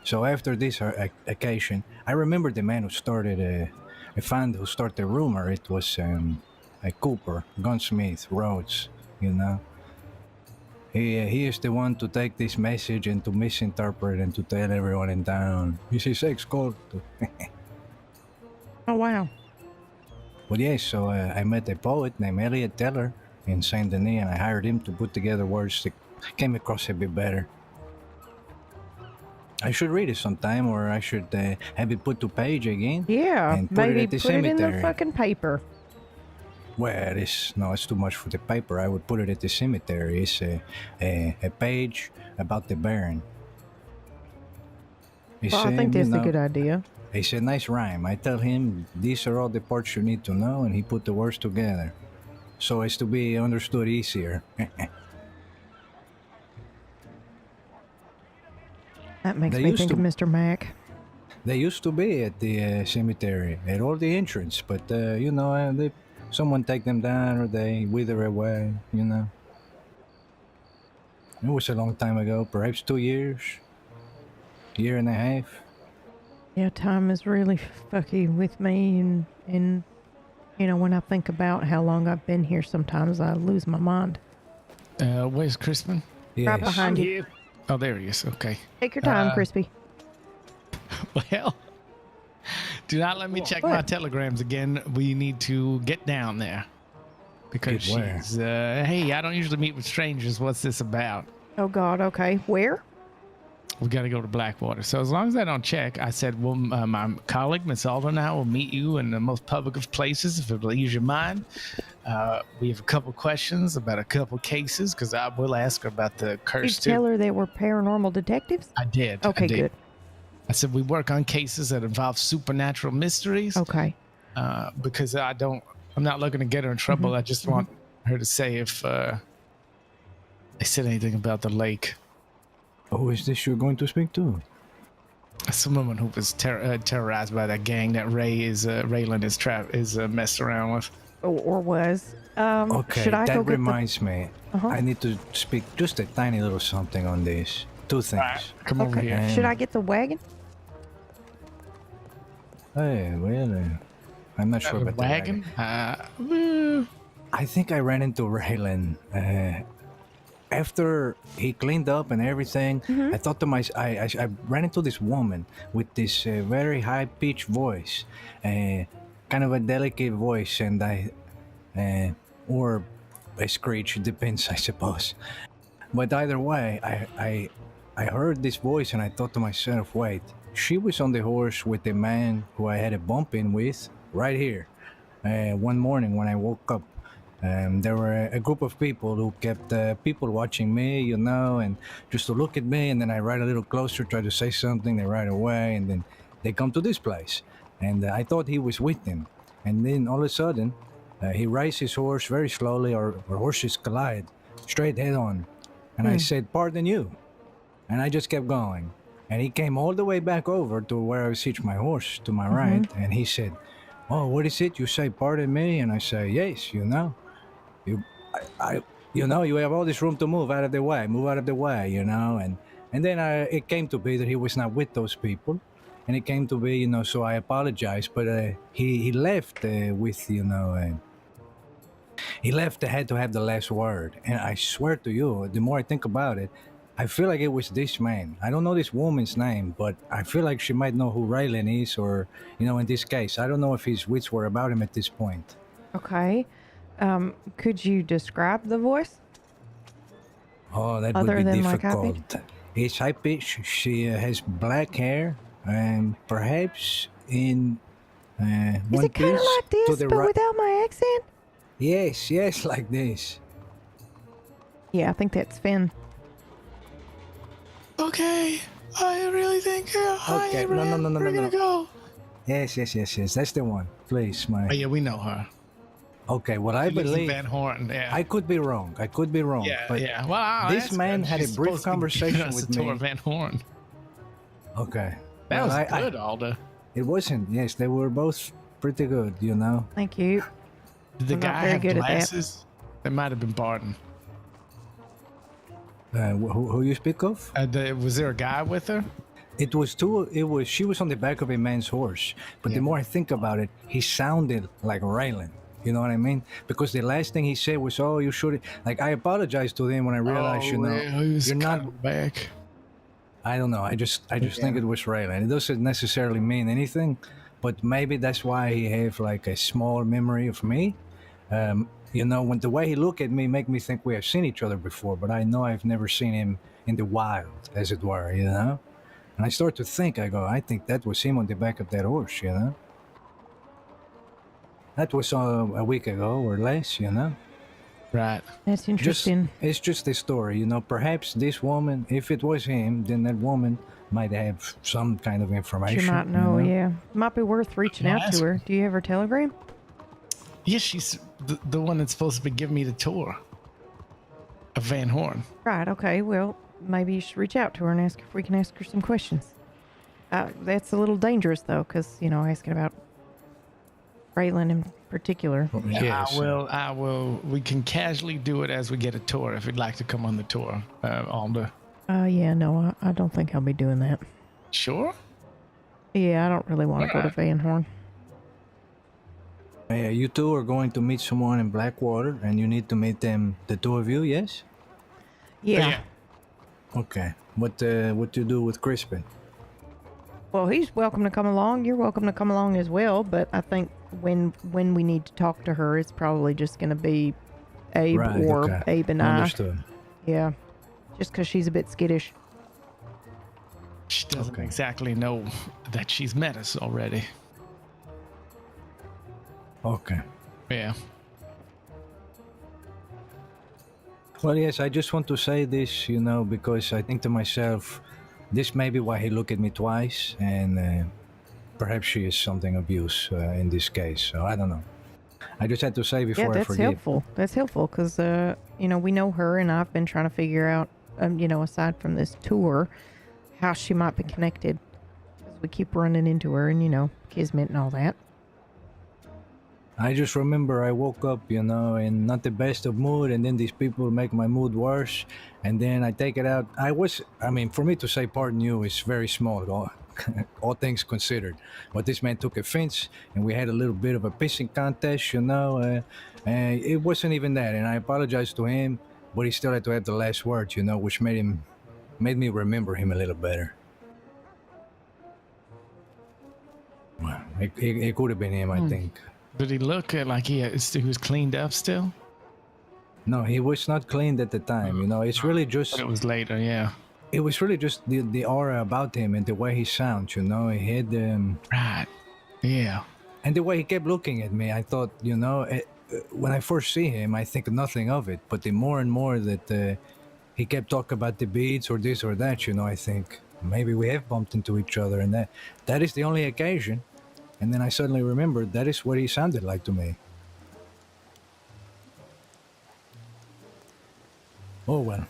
So after this occasion, I remember the man who started who started the rumor. It was a Cooper, gunsmith, Rhodes, you know. He is the one to take this message and to misinterpret and to tell everyone in town, this is sex cult. Oh, wow. But yes, so I met a poet named Elliot Teller in Saint Denis, and I hired him to put together words that came across a bit better. I should read it sometime, or I should have it put to page again. Yeah, and maybe put it in the fucking paper. Well, it's too much for the paper. I would put it at the cemetery. It's a page about the Baron. Well, I think that's a good idea. It's a nice rhyme. I tell him these are all the parts you need to know, and he put the words together so as to be understood easier. That makes me think of Mr. Mac. They used to be at the cemetery, at all the entrance, but you know, someone take them down or they wither away, you know. It was a long time ago, perhaps 2 years, year and a half. Yeah, time is really fucky with me, and you know, when I think about how long I've been here, sometimes I lose my mind. Where's Crispin? Yes. Right behind you. Here. Oh, there he is. Okay. Take your time, Crispy. Well, do not let me check my telegrams again. We need to get down there. Because she's, hey, I don't usually meet with strangers. What's this about? Oh, God. Okay. Where? We got to go to Blackwater. So as long as I don't check, I said, well, my colleague, Miss Alder, and I will meet you in the most public of places, if it will ease your mind. We have a couple questions about a couple cases, because I will ask her about the curse, Did you tell her they were paranormal detectives? I did. Okay, good. I said, we work on cases that involve supernatural mysteries. Okay. Because I'm not looking to get her in trouble. I just want her to say if they said anything about the lake. Who is this you're going to speak to? Some woman who was terrorized by that gang that Raylan is messed around with. Or was. Okay, should I that reminds me. Uh-huh. I need to speak just a tiny little something on this. Two things. Right, come over here. Should I get the wagon? Hey, well, I'm not sure about wagon. I think I ran into Raylan after he cleaned up and everything, I thought to myself, I ran into this woman with this very high pitched voice, kind of a delicate voice, and or a screech, depends, I suppose. But either way, I heard this voice and I thought to myself, wait, she was on the horse with the man who I had a bump in with right here. One morning when I woke up, there were a group of people who kept people watching me, and just to look at me, and then I ride a little closer, try to say something, they ride away, and then they come to this place. And I thought he was with them. And then all of a sudden, he rides his horse very slowly, our horses collide, straight head on. And I said, pardon you. And I just kept going. And he came all the way back over to where I hitched my horse to my right. And he said, oh, what is it? You say, pardon me? And I say, yes, you have all this room to move out of the way, And then it came to be that he was not with those people. And it came to be, so I apologized. But he left with, he left, had to have the last word. And I swear to you, the more I think about it, I feel like it was this man. I don't know this woman's name, but I feel like she might know who Raylan is, or, in this case, I don't know if his wits were about him at this point. Okay. Could you describe the voice? Oh, that Other would be than difficult. It's high pitched. She has black hair, and perhaps in Is one it kind of piece like this, to the but right. without my accent? Yes, like this. Yeah, I think that's Finn. Okay, I really think Okay, no, we're gonna go. Yes. That's the one. Please, my. Oh yeah, we know her. Okay, what I She lives in believe. Van Horn. Yeah. I could be wrong. Yeah, but yeah. Well, I'll this ask man her. had She's a brief supposed to be giving conversation us with a tour me. of Van Horn. Okay. That Well, was good, Alder. It wasn't. Yes, they were both pretty good. Thank you. Did the I'm not guy very have good at that. glasses? That might have been Barton. Who you speak of? Was there a guy with her? It was two. She was on the back of a man's horse. But the more I think about it, he sounded like Raylan. You know what I mean? Because the last thing he said was, "Oh, you should." Like, I apologized to him when I realized, you're not back. I don't know. I just think it was Raylan. It doesn't necessarily mean anything, but maybe that's why he have like a small memory of me. When the way he looked at me make me think we have seen each other before, but I know I've never seen him in the wild, as it were. And I start to think. I think that was him on the back of that horse. That was a week ago or less. Right. That's interesting. It's just a story, Perhaps this woman, if it was him, then that woman might have some kind of information. She might know, yeah. Might be worth reaching out to her. Do you have her telegram? Yeah, she's the one that's supposed to be giving me the tour of Van Horn. Right, okay. Well, maybe you should reach out to her and ask if we can ask her some questions. That's a little dangerous, though, because, asking about Raylan in particular. Yeah, I will. We can casually do it as we get a tour if you'd like to come on the tour, Alder. Yeah, no, I don't think I'll be doing that. Sure? Yeah, I don't really want to go to Van Horn. You two are going to meet someone in Blackwater, and you need to meet them, the two of you, yes? Yeah. Okay. What do you do with Crispin? Well, he's welcome to come along. You're welcome to come along as well, but I think when we need to talk to her, it's probably just going to be Abe Abe and I. Understood. Yeah. Just because she's a bit skittish. She doesn't exactly know that she's met us already. Okay. Yeah. Well, yes, I just want to say this, because I think to myself, this may be why he looked at me twice, and perhaps she is something abuse in this case. So I don't know. I just had to say before I forget. Helpful. That's helpful because, we know her, and I've been trying to figure out, aside from this tour, how she might be connected. Because we keep running into her and, Kismet and all that. I just remember I woke up, in not the best of mood, and then these people make my mood worse, and then I take it out. For me to say pardon you is very small, all things considered. But this man took offense, and we had a little bit of a pissing contest, it wasn't even that, and I apologized to him, but he still had to have the last word, which made me remember him a little better. Well, it could have been him, I think. Did he look like he was cleaned up still? No, he was not cleaned at the time. It's really just. But it was later, yeah. It was really just the aura about him and the way he sounds. He had right, yeah. And the way he kept looking at me, I thought, when I first see him, I think nothing of it. But the more and more that he kept talking about the beats or this or that, I think maybe we have bumped into each other, and that is the only occasion. And then I suddenly remembered that is what he sounded like to me. Oh well.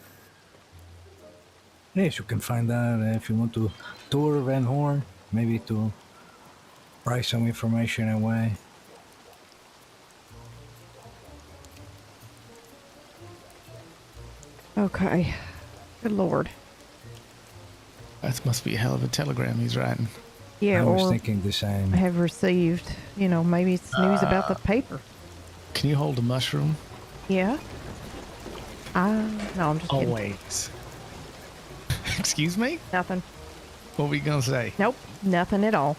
Yes, you can find out if you want to tour Van Horn, maybe to pry some information away. Okay. Good lord. That must be a hell of a telegram he's writing. Yeah, I was thinking the same. I have received, maybe it's news about the paper. Can you hold a mushroom? Yeah. No, I'm just kidding. Always. Excuse me? Nothing. What were we gonna say? Nope, nothing at all.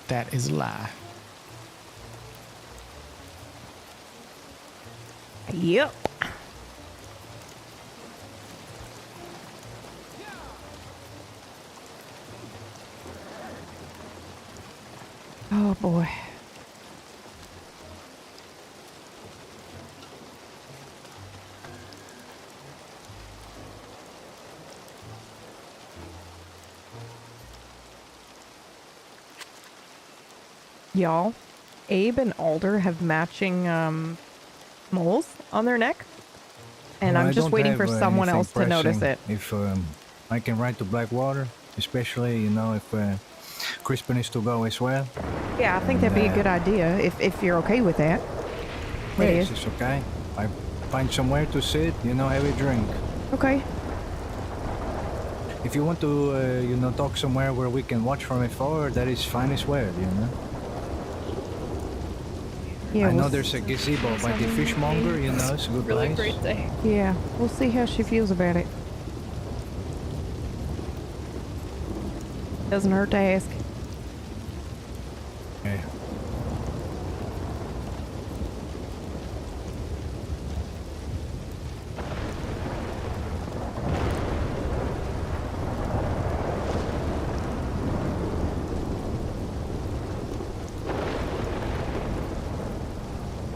That is a lie. Yep. Oh boy. Y'all, Abe and Alder have matching moles on their neck, and I'm just waiting for someone else to notice it. If I can ride to Blackwater, especially if Crispin is to go as well. Yeah, I think that'd be a good idea if you're okay with that. Yes, it's okay. I find somewhere to sit, have a drink. Okay. If you want to, talk somewhere where we can watch from afar, that is fine as well, Yeah, I know there's a gazebo by the fishmonger, it's a good place. Great day. Yeah, we'll see how she feels about it. Doesn't hurt to ask. Okay.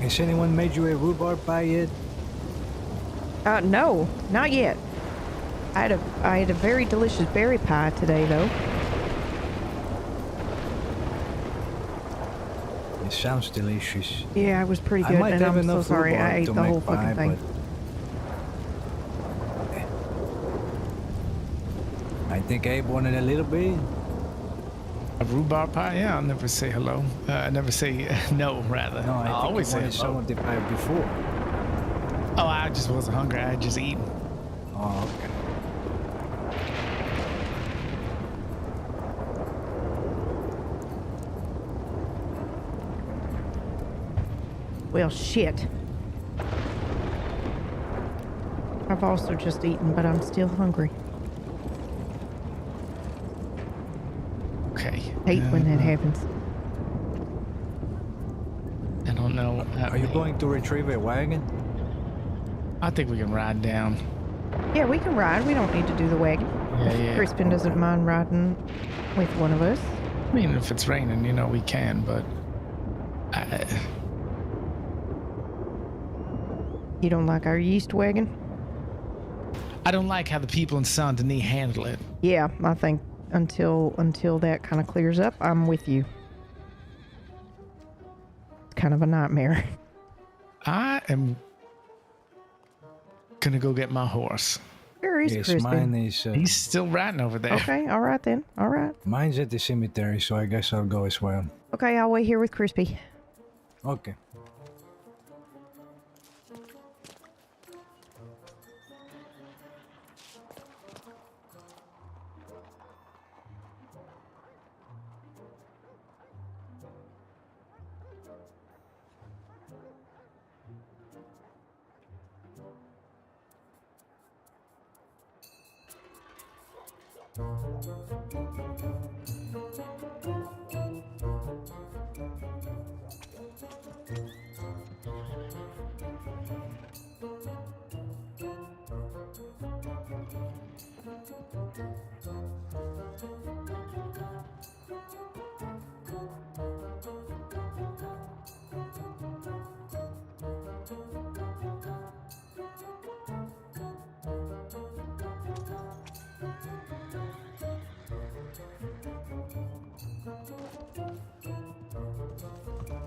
Has anyone made you a rhubarb pie yet? No, not yet. I had a very delicious berry pie today, though. It sounds delicious. Yeah, it was pretty good, and I'm so sorry I ate the whole fucking thing. I think Abe wanted a little bit. A rhubarb pie? Yeah, I'll never say hello. I never say no, rather. No, I always say wanted some of the pie before. Oh, I just wasn't hungry. I had just eaten. Oh, okay. Well, shit. I've also just eaten, but I'm still hungry. Okay. Hate when that happens. I don't know. Are you going to retrieve a wagon? I think we can ride down. Yeah, we can ride. We don't need to do the wagon. Yeah. Crispin doesn't mind riding with one of us. I mean, if it's raining, we can, but... You don't like our yeast wagon? I don't like how the people in Saint Denis handle it. Yeah, I think until that kind of clears up, I'm with you. It's kind of a nightmare. I am gonna go get my horse. Where is Crispin? Mine is... He's still riding over there. Okay, all right then. All right. Mine's at the cemetery, so I guess I'll go as well. Okay, I'll wait here with Crispy. Okay.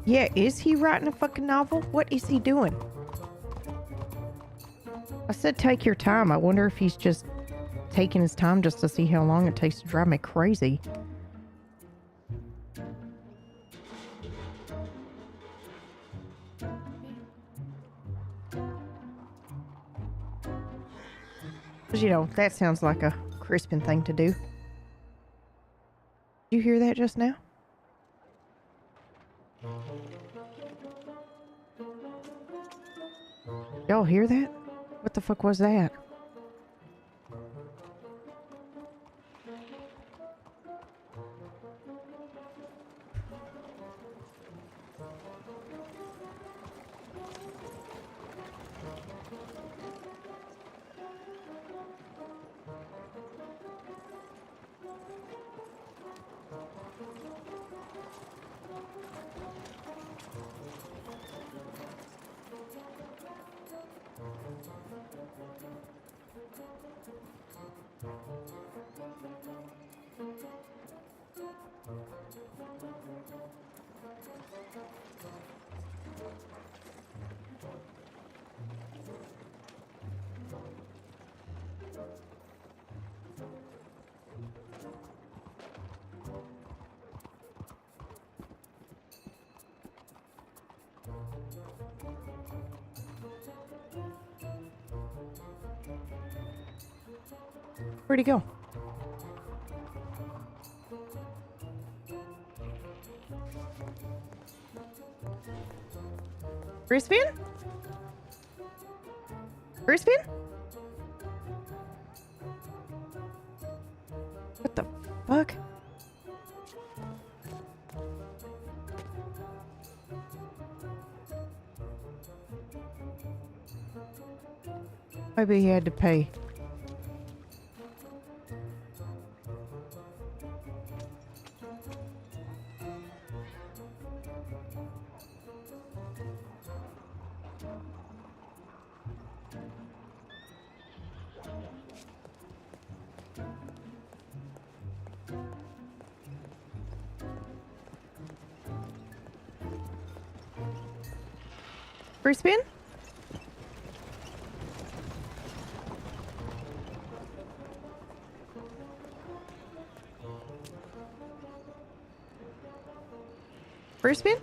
Yeah, is he writing a fucking novel? What is he doing? I said take your time. I wonder if he's just taking his time just to see how long it takes to drive me crazy. Because, you know, that sounds like a Crispin thing to do. Did you hear that just now? Y'all hear that? What the fuck was that? Where'd he go? Crispin? Crispin? What the fuck? Maybe he had to pay. Crispin? Crispin?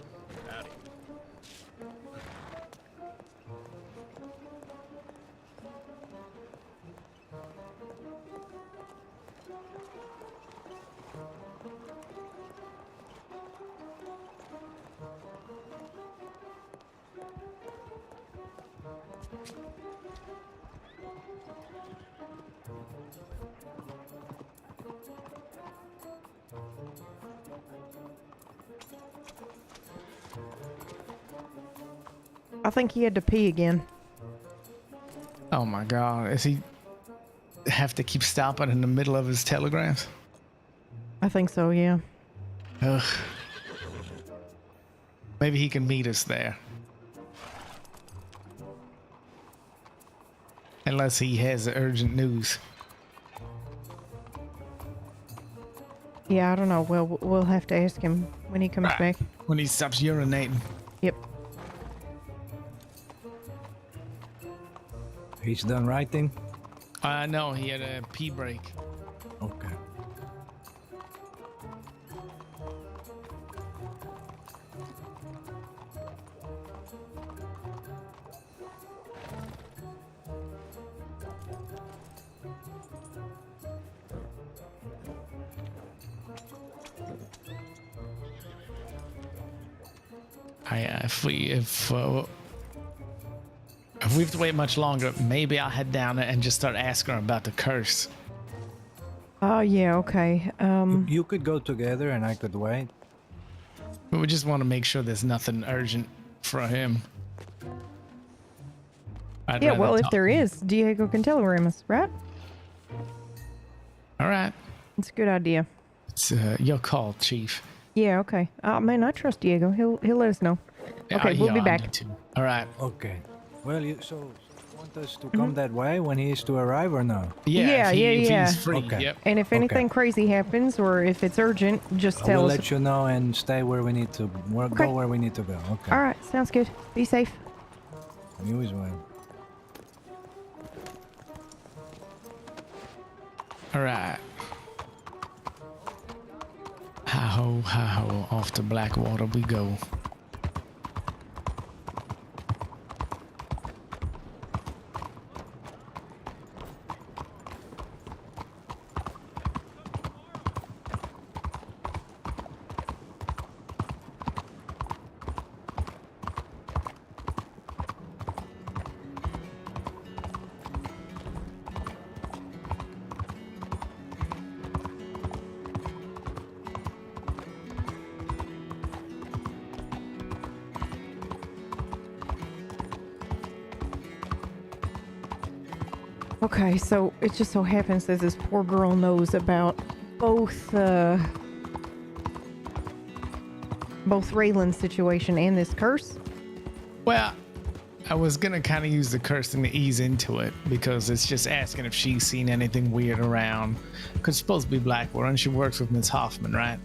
I think he had to pee again. Oh my god, is he have to keep stopping in the middle of his telegrams? I think so, yeah. Ugh. Maybe he can meet us there. Unless he has urgent news. Yeah, I don't know. We'll have to ask him when he comes back. When he stops urinating. Yep. He's done writing? No, he had a pee break. Okay. If we have to wait much longer, maybe I'll head down and just start asking her about the curse. Oh, yeah, okay. You could go together and I could wait. But we just want to make sure there's nothing urgent for him. Yeah, well, if there is, Diego can telegram us, right? All right. It's a good idea. It's your call, Chief. Yeah, okay. Man, I trust Diego. He'll let us know. Okay, we'll be back. All right. Okay. Well, you want us to come that way when he is to arrive or no? Yeah, if he's free. Okay. Yep. And if anything crazy happens or if it's urgent, just tell We'll us. let you know and stay where we need to. Go where we need to go. Okay. All right, sounds good. Be safe. You as well. All right. Hi-ho, hi-ho, off to Blackwater we go. Okay, so it just so happens that this poor girl knows about both Raylan's situation and this curse. Well, I was gonna kind of use the cursing to ease into it because it's just asking if she's seen anything weird around. Because it's supposed to be Blackwater and she works with Miss Hoffman, right?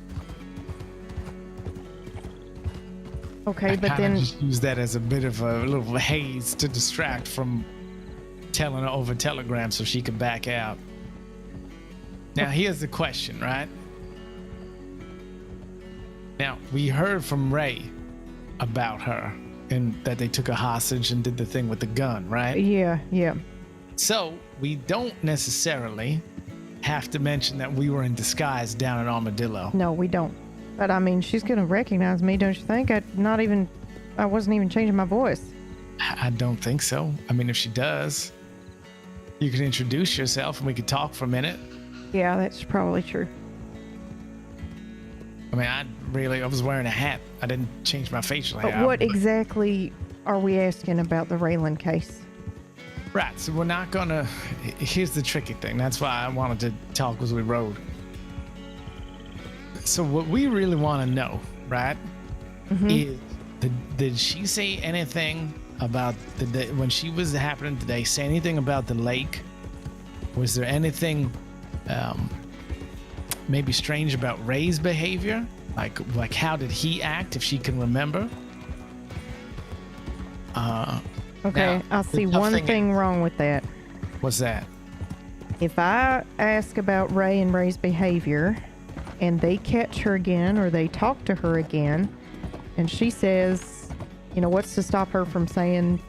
Okay, I but then just use that as a bit of a little haze to distract from telling her over telegram so she can back out. Now here's the question, right? Now we heard from Ray about her and that they took a hostage and did the thing with the gun, right? Yeah. So we don't necessarily have to mention that we were in disguise down at Armadillo. No, we don't. But I mean, she's gonna recognize me, don't you think? I wasn't even changing my voice. I don't think so. I mean, if she does, you can introduce yourself and we could talk for a minute. Yeah, that's probably true. I mean, I was wearing a hat. I didn't change my facial hair. But what exactly are we asking about the Raylan case? Right, so we're not gonna... Here's the tricky thing. That's why I wanted to talk as we rode. So what we really want to know, right, is did she say anything about when she was happening today, say anything about the lake? Was there anything maybe strange about Ray's behavior? Like how did he act, if she can remember? Okay, now, I see one thing wrong with that. What's that? If I ask about Ray and Ray's behavior and they catch her again or they talk to her again and she says, you know, what's to stop her from saying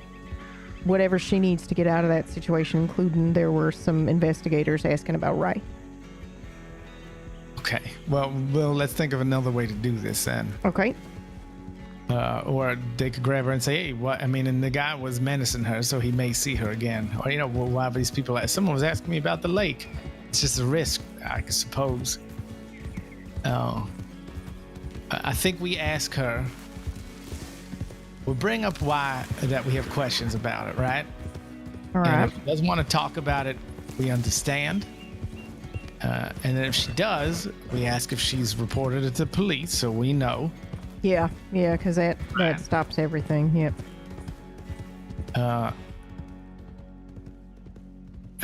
whatever she needs to get out of that situation, including there were some investigators asking about Ray. Okay, well, let's think of another way to do this then. Okay. Or they could grab her and say, hey, what? I mean, and the guy was menacing her, so he may see her again. Or, you know, why these people... Someone was asking me about the lake. It's just a risk, I suppose. I think we ask her... We'll bring up why that we have questions about it, right? All right. And if she doesn't want to talk about it, we understand. And then if she does, we ask if she's reported it to police, so we know. Yeah, because that stops everything. Yep.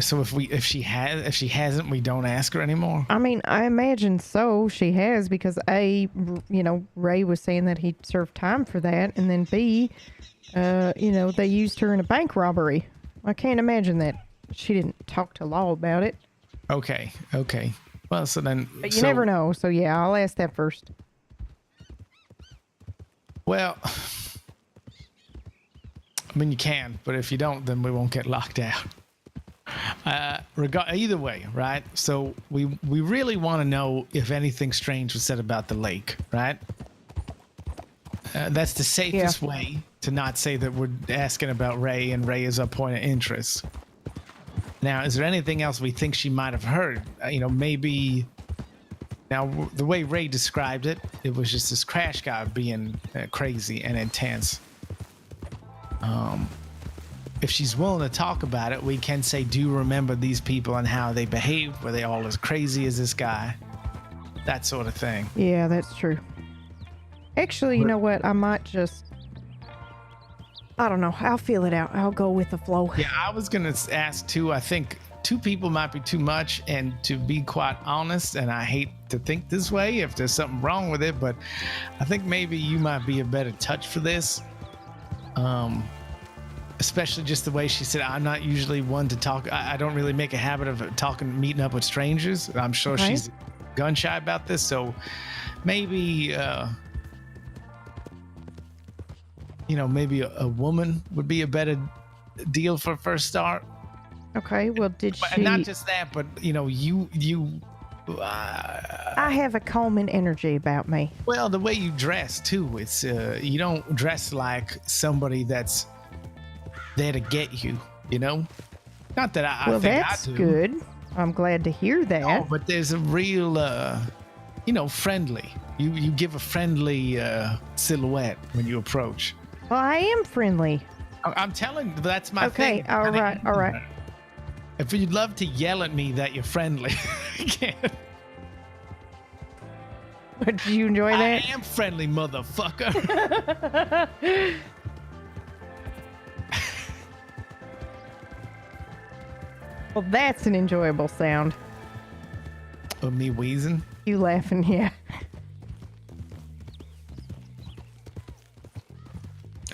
So if she hasn't, we don't ask her anymore. I mean, I imagine so. She has, because A, you know, Ray was saying that he served time for that, and then B, you know, they used her in a bank robbery. I can't imagine that she didn't talk to law about it. Okay. Well, so then... But you never know, so yeah, I'll ask that first. Well, I mean, you can, but if you don't, then we won't get locked out. Either way, right? So we really want to know if anything strange was said about the lake, right? That's the safest way to not say that we're asking about Ray and Ray is our point of interest. Now, is there anything else we think she might have heard? Maybe. Now, the way Ray described it, it was just this crash guy being crazy and intense. If she's willing to talk about it, we can say, do you remember these people and how they behaved? Were they all as crazy as this guy? That sort of thing. Yeah, that's true. Actually, you know what? I might just... I don't know. I'll feel it out. I'll go with the flow. Yeah, I was going to ask too. I think 2 people might be too much, and to be quite honest, and I hate to think this way if there's something wrong with it, but I think maybe you might be a better touch for this. Especially just the way she said, I'm not usually one to talk. I don't really make a habit of meeting up with strangers. I'm sure she's gun shy about this, so maybe maybe a woman would be a better deal for first start. Okay, well, did she... And not just that, but you I have a calming energy about me. Well, the way you dress too, it's you don't dress like somebody that's there to get you, Not that I think that's I do. Good. I'm glad to hear that. No, but there's a real friendly. You give a friendly silhouette when you approach. Well, I am friendly. I'm telling you, that's my thing. Okay, all right. If you'd love to yell at me that you're friendly, you can. Did you enjoy that? I am friendly, motherfucker. Well, that's an enjoyable sound. Of me wheezing? You laughing, yeah.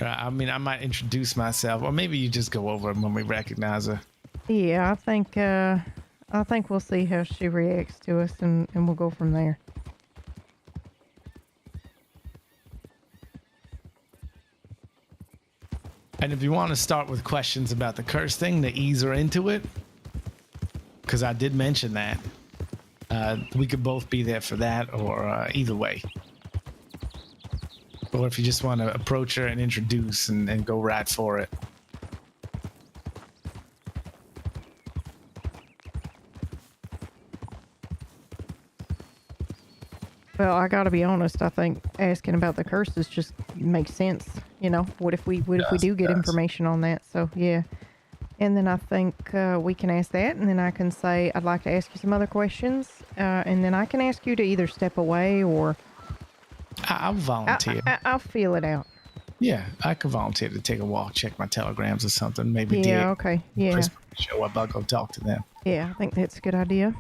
I might introduce myself, or maybe you just go over it when we recognize her. Yeah, I think we'll see how she reacts to us, and we'll go from there. And if you want to start with questions about the curse thing to ease her into it, because I did mention that, we could both be there for that, or either way. Or if you just want to approach her and introduce and go right for it. Well, I gotta be honest. I think asking about the curses just makes sense. What if we do get information on that? So yeah, and then I think we can ask that, and then I can say I'd like to ask you some other questions, and then I can ask you to either step away or I'll volunteer. I'll feel it out. Yeah, I could volunteer to take a walk, check my telegrams or something. Maybe yeah, okay, yeah. Show up, I'll go talk to them. Yeah, I think that's a good idea.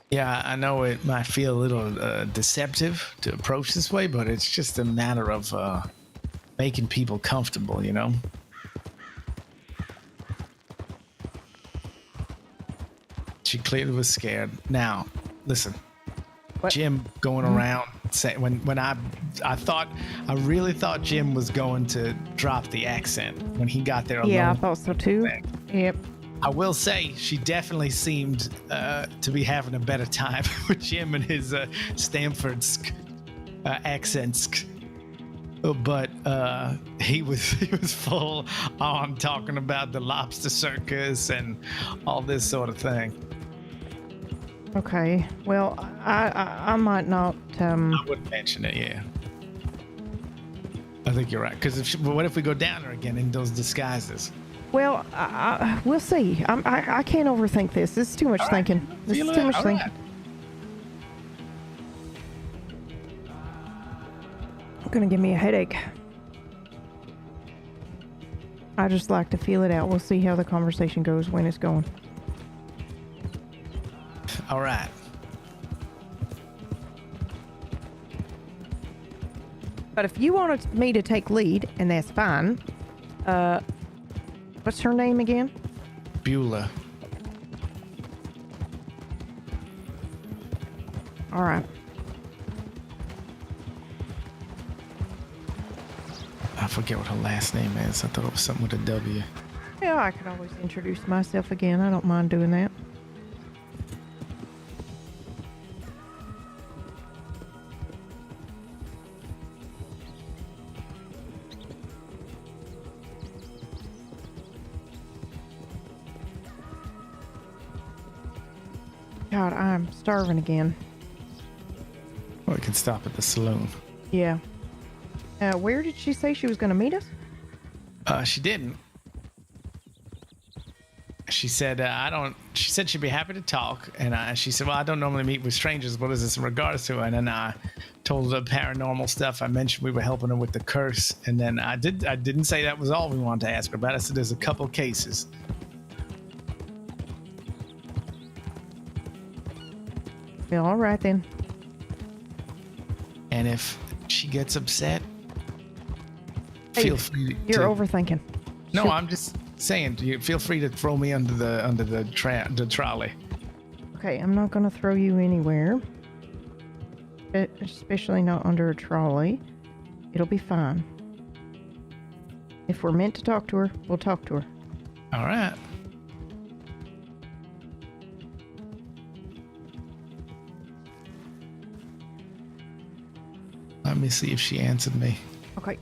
Yeah, I know it might feel a little deceptive to approach this way, but it's just a matter of making people comfortable, She clearly was scared. Now, listen, what? Jim going around saying when I really thought Jim was going to drop the accent when he got there alone. Yeah, I thought so too. Yep. I will say she definitely seemed to be having a better time with Jim and his Stanford's accents. But he was full on talking about the lobster circus and all this sort of thing. Okay. Well, I might not. I wouldn't mention it. Yeah. I think you're right. Because what if we go down there again in those disguises? Well, we'll see. I can't overthink this. This is too much thinking. This is too much thinking. It's gonna give me a headache. I just like to feel it out. We'll see how the conversation goes when it's going. All right. But if you wanted me to take lead, and that's fine. What's her name again? Beulah. All right. I forget what her last name is. I thought it was something with a W. Yeah, I could always introduce myself again. I don't mind doing that. God, I'm starving again. Well, we can stop at the saloon. Yeah. Where did she say she was going to meet us? She didn't. She said, she said she'd be happy to talk. And she said, well, I don't normally meet with strangers. What is this in regards to? And then I told her the paranormal stuff. I mentioned we were helping her with the curse. And then I didn't say that was all we wanted to ask her about. I said, there's a couple cases. Yeah, all right then. And if she gets upset, Hey, feel free you're overthinking. No, I'm just saying, you feel free to throw me under the trolley. Okay, I'm not going to throw you anywhere. Especially not under a trolley. It'll be fine. If we're meant to talk to her, we'll talk to her. All right. Let me see if she answered me. Okay.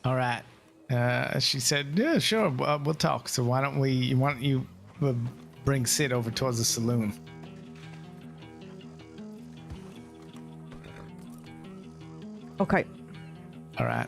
All right. She said, yeah, sure, we'll talk. So why don't you bring Sid over towards the saloon? Okay. All right.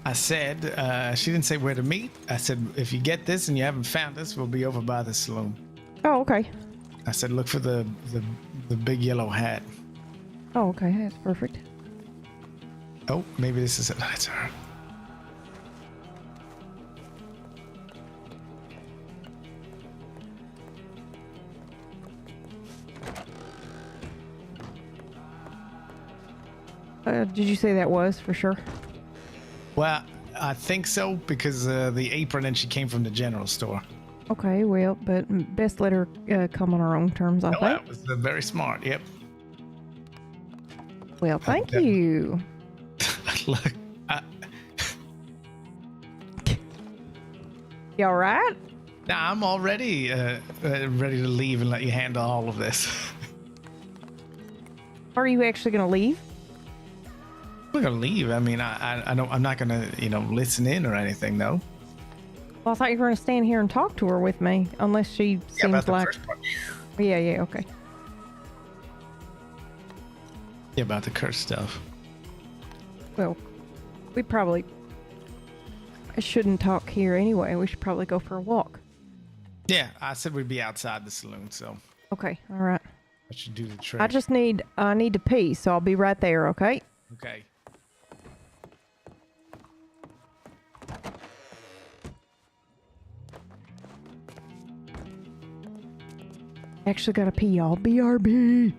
I said, she didn't say where to meet. I said, if you get this and you haven't found us, we'll be over by the saloon. Oh, okay. I said, look for the big yellow hat. Oh, okay. That's perfect. Oh, maybe this is it. That's her. Did you say that was for sure? Well, I think so because the apron and she came from the general store. Okay, well, but best let her come on her own terms, I think. That was very smart. Yep. Well, thank you. Look, you all right? Nah, I'm already ready to leave and let you handle all of this. Are you actually going to leave? I'm not gonna leave. I mean, I don't. I'm not gonna, listen in or anything, though. Well, I thought you were going to stand here and talk to her with me, unless she seems like. First part. Yeah, okay. Yeah, about the curse stuff. Well, I shouldn't talk here anyway. We should probably go for a walk. Yeah, I said we'd be outside the saloon, so. Okay, all right. I should do the trick. I need to pee, so I'll be right there. Okay. Okay. Actually gotta pee, y'all. BRB.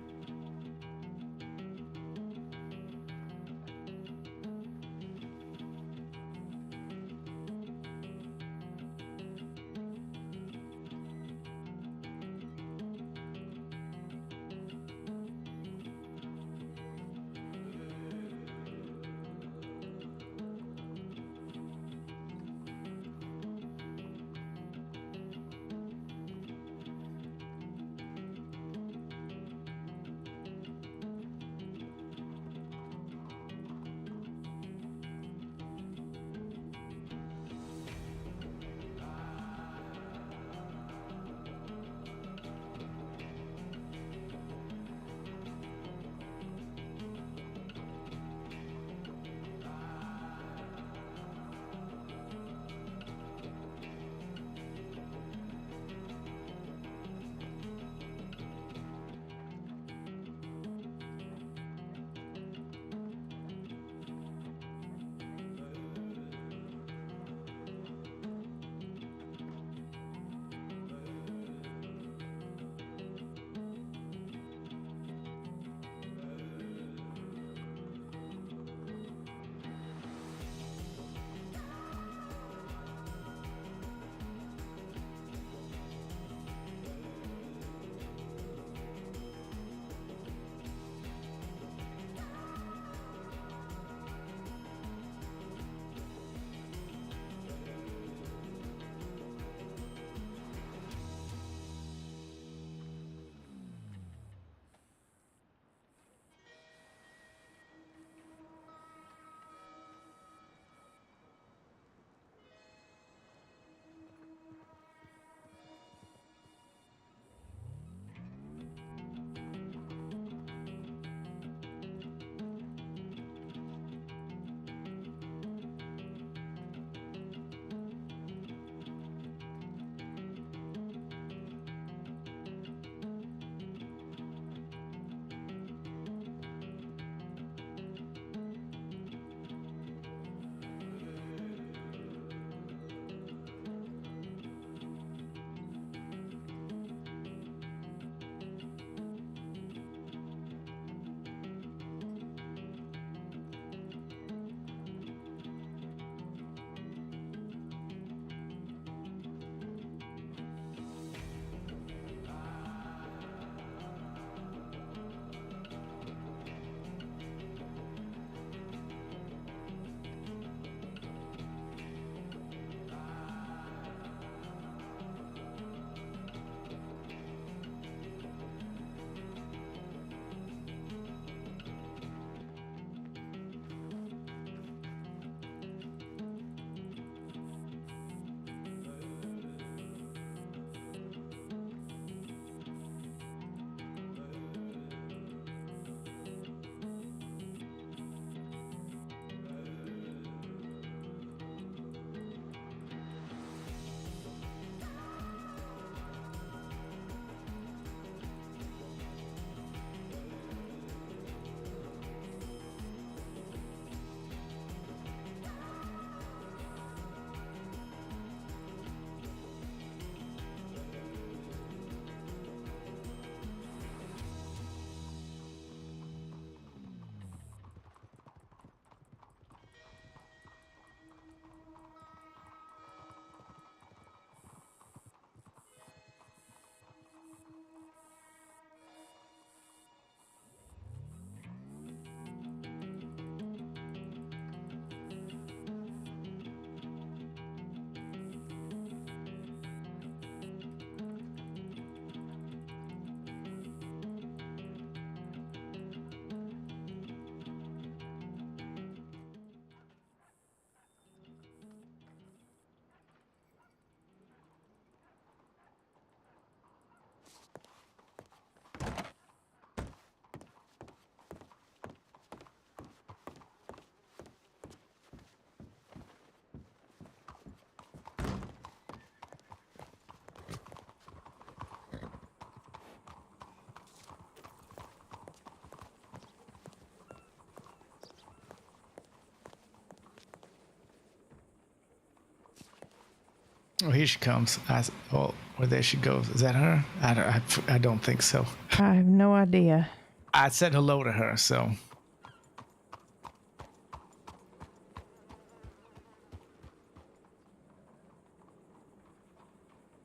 Oh, here she comes. Oh, well, there she goes. Is that her? I don't think so. I have no idea. I said hello to her, so.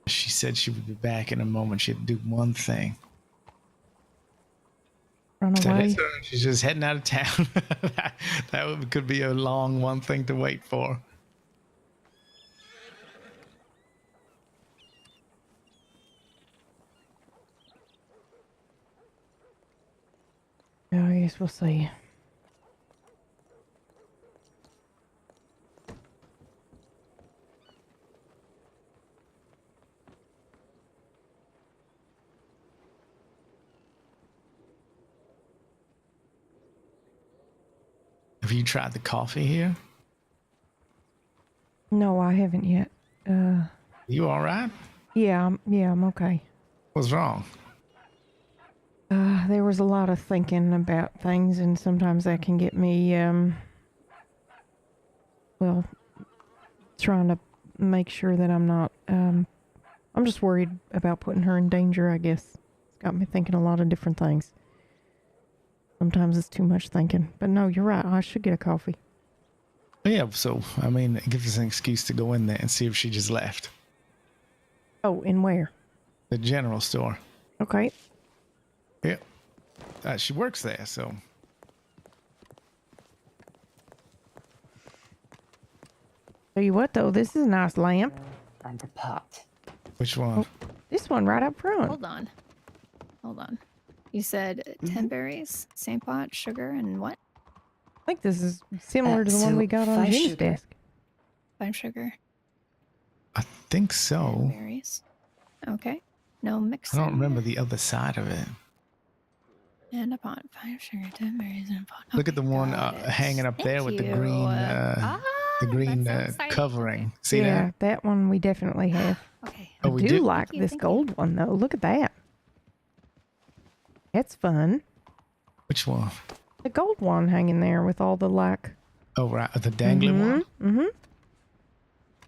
She said she would be back in a moment. She'd do one thing. Run away. She's just heading out of town. Could be a long one thing to wait for. I guess we'll see. Have you tried the coffee here? No, I haven't yet. You all right? Yeah, I'm okay. What's wrong? There was a lot of thinking about things, and sometimes that can get me, well, trying to make sure that I'm not, I'm just worried about putting her in danger, I guess. It's got me thinking a lot of different things. Sometimes it's too much thinking. But no, you're right. I should get a coffee. Yeah, so, I mean, it gives us an excuse to go in there and see if she just left. Oh, in where? The general store. Okay. Yeah. She works there, so. Tell you what, though, this is a nice lamp. And the pot. Which one? Oh, this one right up front. Hold on. You said 10 berries, same pot, sugar, and what? I think this is similar to the one we got on Jim's desk. 5 sugar. I think so. Berries. Okay. No mixing. I don't remember the other side of it. And a pot. 5 sugar, 10 berries, and a pot. Look at the one hanging up there with the green covering. See that? Yeah, that one we definitely have. Okay. I do like this gold one, though. Look at that. That's fun. Which one? The gold one hanging there with all the Oh, right, the dangling one. Mm-hmm.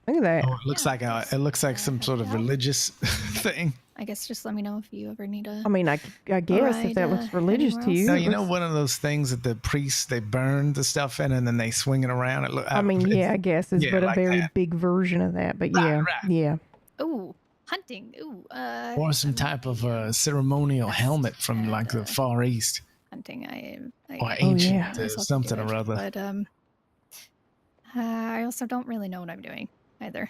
Look at that. Oh, it looks like some sort of religious thing. I guess just let me know if you ever need a. I mean, I guess if that looks religious to you. No, you know one of those things that the priests they burn the stuff in and then they swing it around. I guess it's but a very big version of that. But yeah. Ooh, hunting. Ooh. Or some type of ceremonial helmet from like the Far East. Hunting. Or ancient something or other. But I also don't really know what I'm doing either.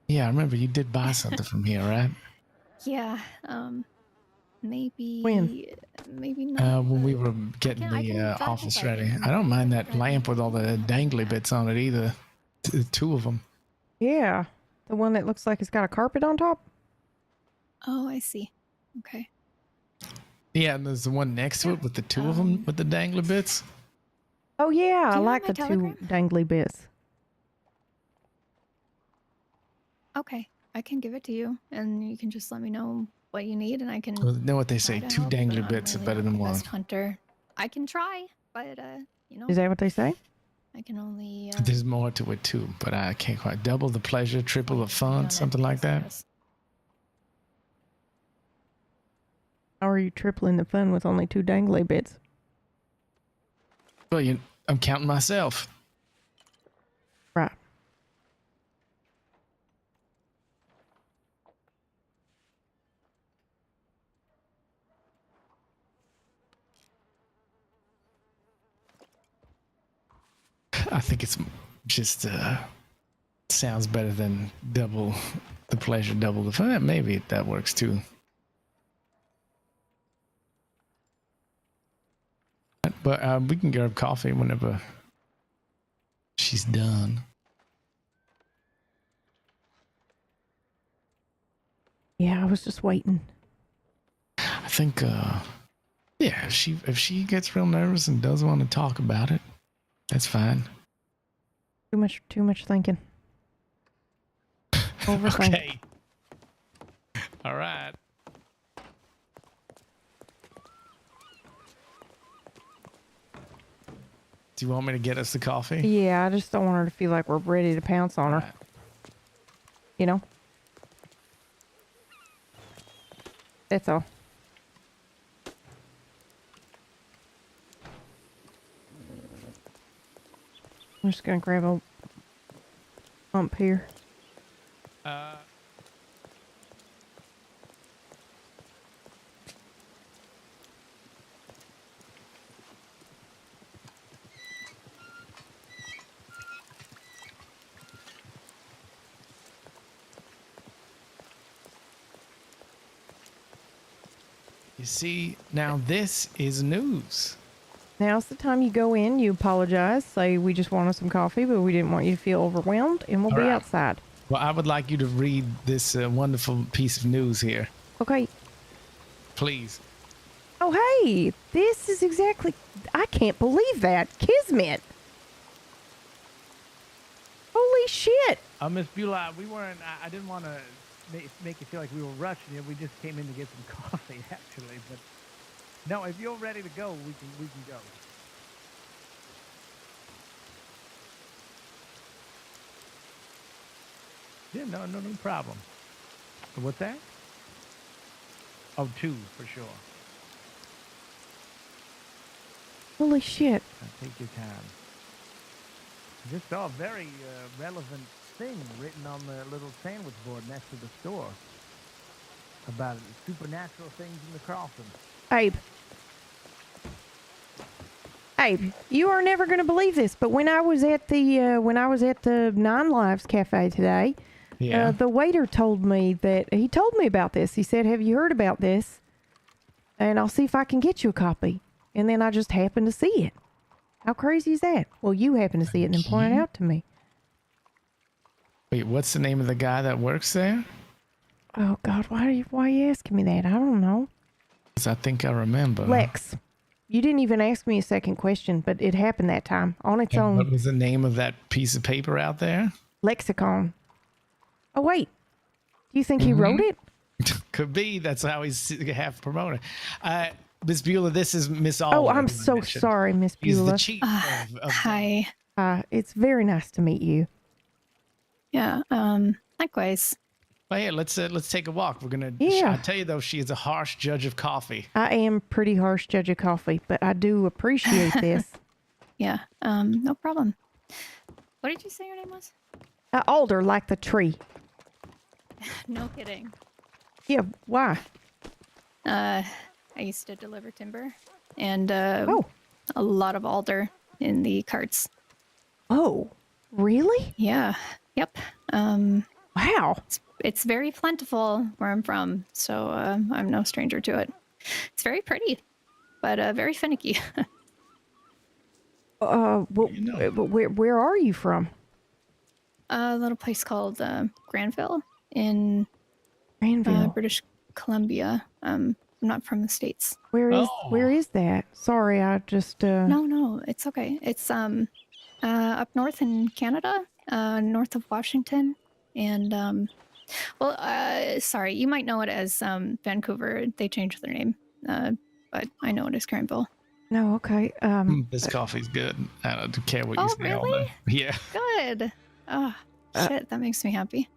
Yeah, I remember you did buy something from here, right? Yeah. Maybe. When? Maybe not. When we were getting the office ready. I don't mind that lamp with all the dangly bits on it either. Two of them. Yeah. The one that looks like it's got a carpet on top? Oh, I see. Okay. Yeah, and there's the one next to it with the two of them with the dangly bits. Oh, yeah. I like the telegram? 2 dangly bits. Okay. I can give it to you, and you can just let me know what you need, and I can. Well, know what they say? 2 dangly bits are better than one. Best hunter. I can try, but Is that what they say? I can only. There's more to it too, but I can't quite. Double the pleasure, triple the fun, something like that. How are you tripling the fun with only 2 dangly bits? Well, I'm counting myself. Right. I think it's just sounds better than double the pleasure, double the fun. Maybe that works too. But we can grab coffee whenever she's done. Yeah, I was just waiting. I think, yeah, if she gets real nervous and doesn't want to talk about it, that's fine. Too much thinking. Overthinking. Okay. All right. Do you want me to get us the coffee? Yeah, I just don't want her to feel like we're ready to pounce on her. Right. You know? That's all. I'm just gonna grab a pump here. You see, now this is news. Now's the time you go in, you apologize, say we just wanted some coffee, but we didn't want you to feel overwhelmed, and we'll All be right. outside. Well, I would like you to read this wonderful piece of news here. Okay. Please. Oh, hey, this is exactly... I can't believe that. Kismet. Holy shit. Miss Beulah, we weren't... I didn't want to make you feel like we were rushing you. We just came in to get some coffee, actually. But no, if you're ready to go, we can go. Yeah, no problem. What's that? Oh, 2 for sure. Holy shit. Take your time. Just saw a very relevant thing written on the little sandwich board next to the store about supernatural things in the crossing. Abe. Abe, you are never going to believe this, but when I was at the Nine Lives Cafe today, the waiter told me that he told me about this. He said, "Have you heard about this? And I'll see if I can get you a copy." And then I just happened to see it. How crazy is that? Well, you happened to see it and then point it out to me. Wait, what's the name of the guy that works there? Oh God, why are you asking me that? I don't know. 'Cause I think I remember. Lex. You didn't even ask me a second question, but it happened that time on its own. What was the name of that piece of paper out there? Lexicon. Oh wait, do you think he wrote it? Could be. That's how he's half promoter. Miss Beulah, this is Miss Alder. Oh, I'm so sorry, Miss Beulah. He's the chief of Hi. It's very nice to meet you. Yeah, likewise. Well, here, let's take a walk. We're gonna. Yeah. I tell you though, she is a harsh judge of coffee. I am pretty harsh judge of coffee, but I do appreciate this. Yeah, no problem. What did you say your name was? Alder, like the tree. No kidding. Yeah, why? I used to deliver timber, and a lot of alder in the carts. Oh, really? Yeah. Yep. Wow. It's very plentiful where I'm from, so I'm no stranger to it. It's very pretty, but very finicky. Where are you from? A little place called Granville in British Columbia. I'm not from the States. Where is that? Sorry, I just No, it's okay. It's up north in Canada, north of Washington, and sorry, you might know it as Vancouver. They changed their name, but I know it as Granville. No, okay. This coffee's good. I don't care what you say. really? Alder. Yeah. Good. Oh, shit, that makes me happy.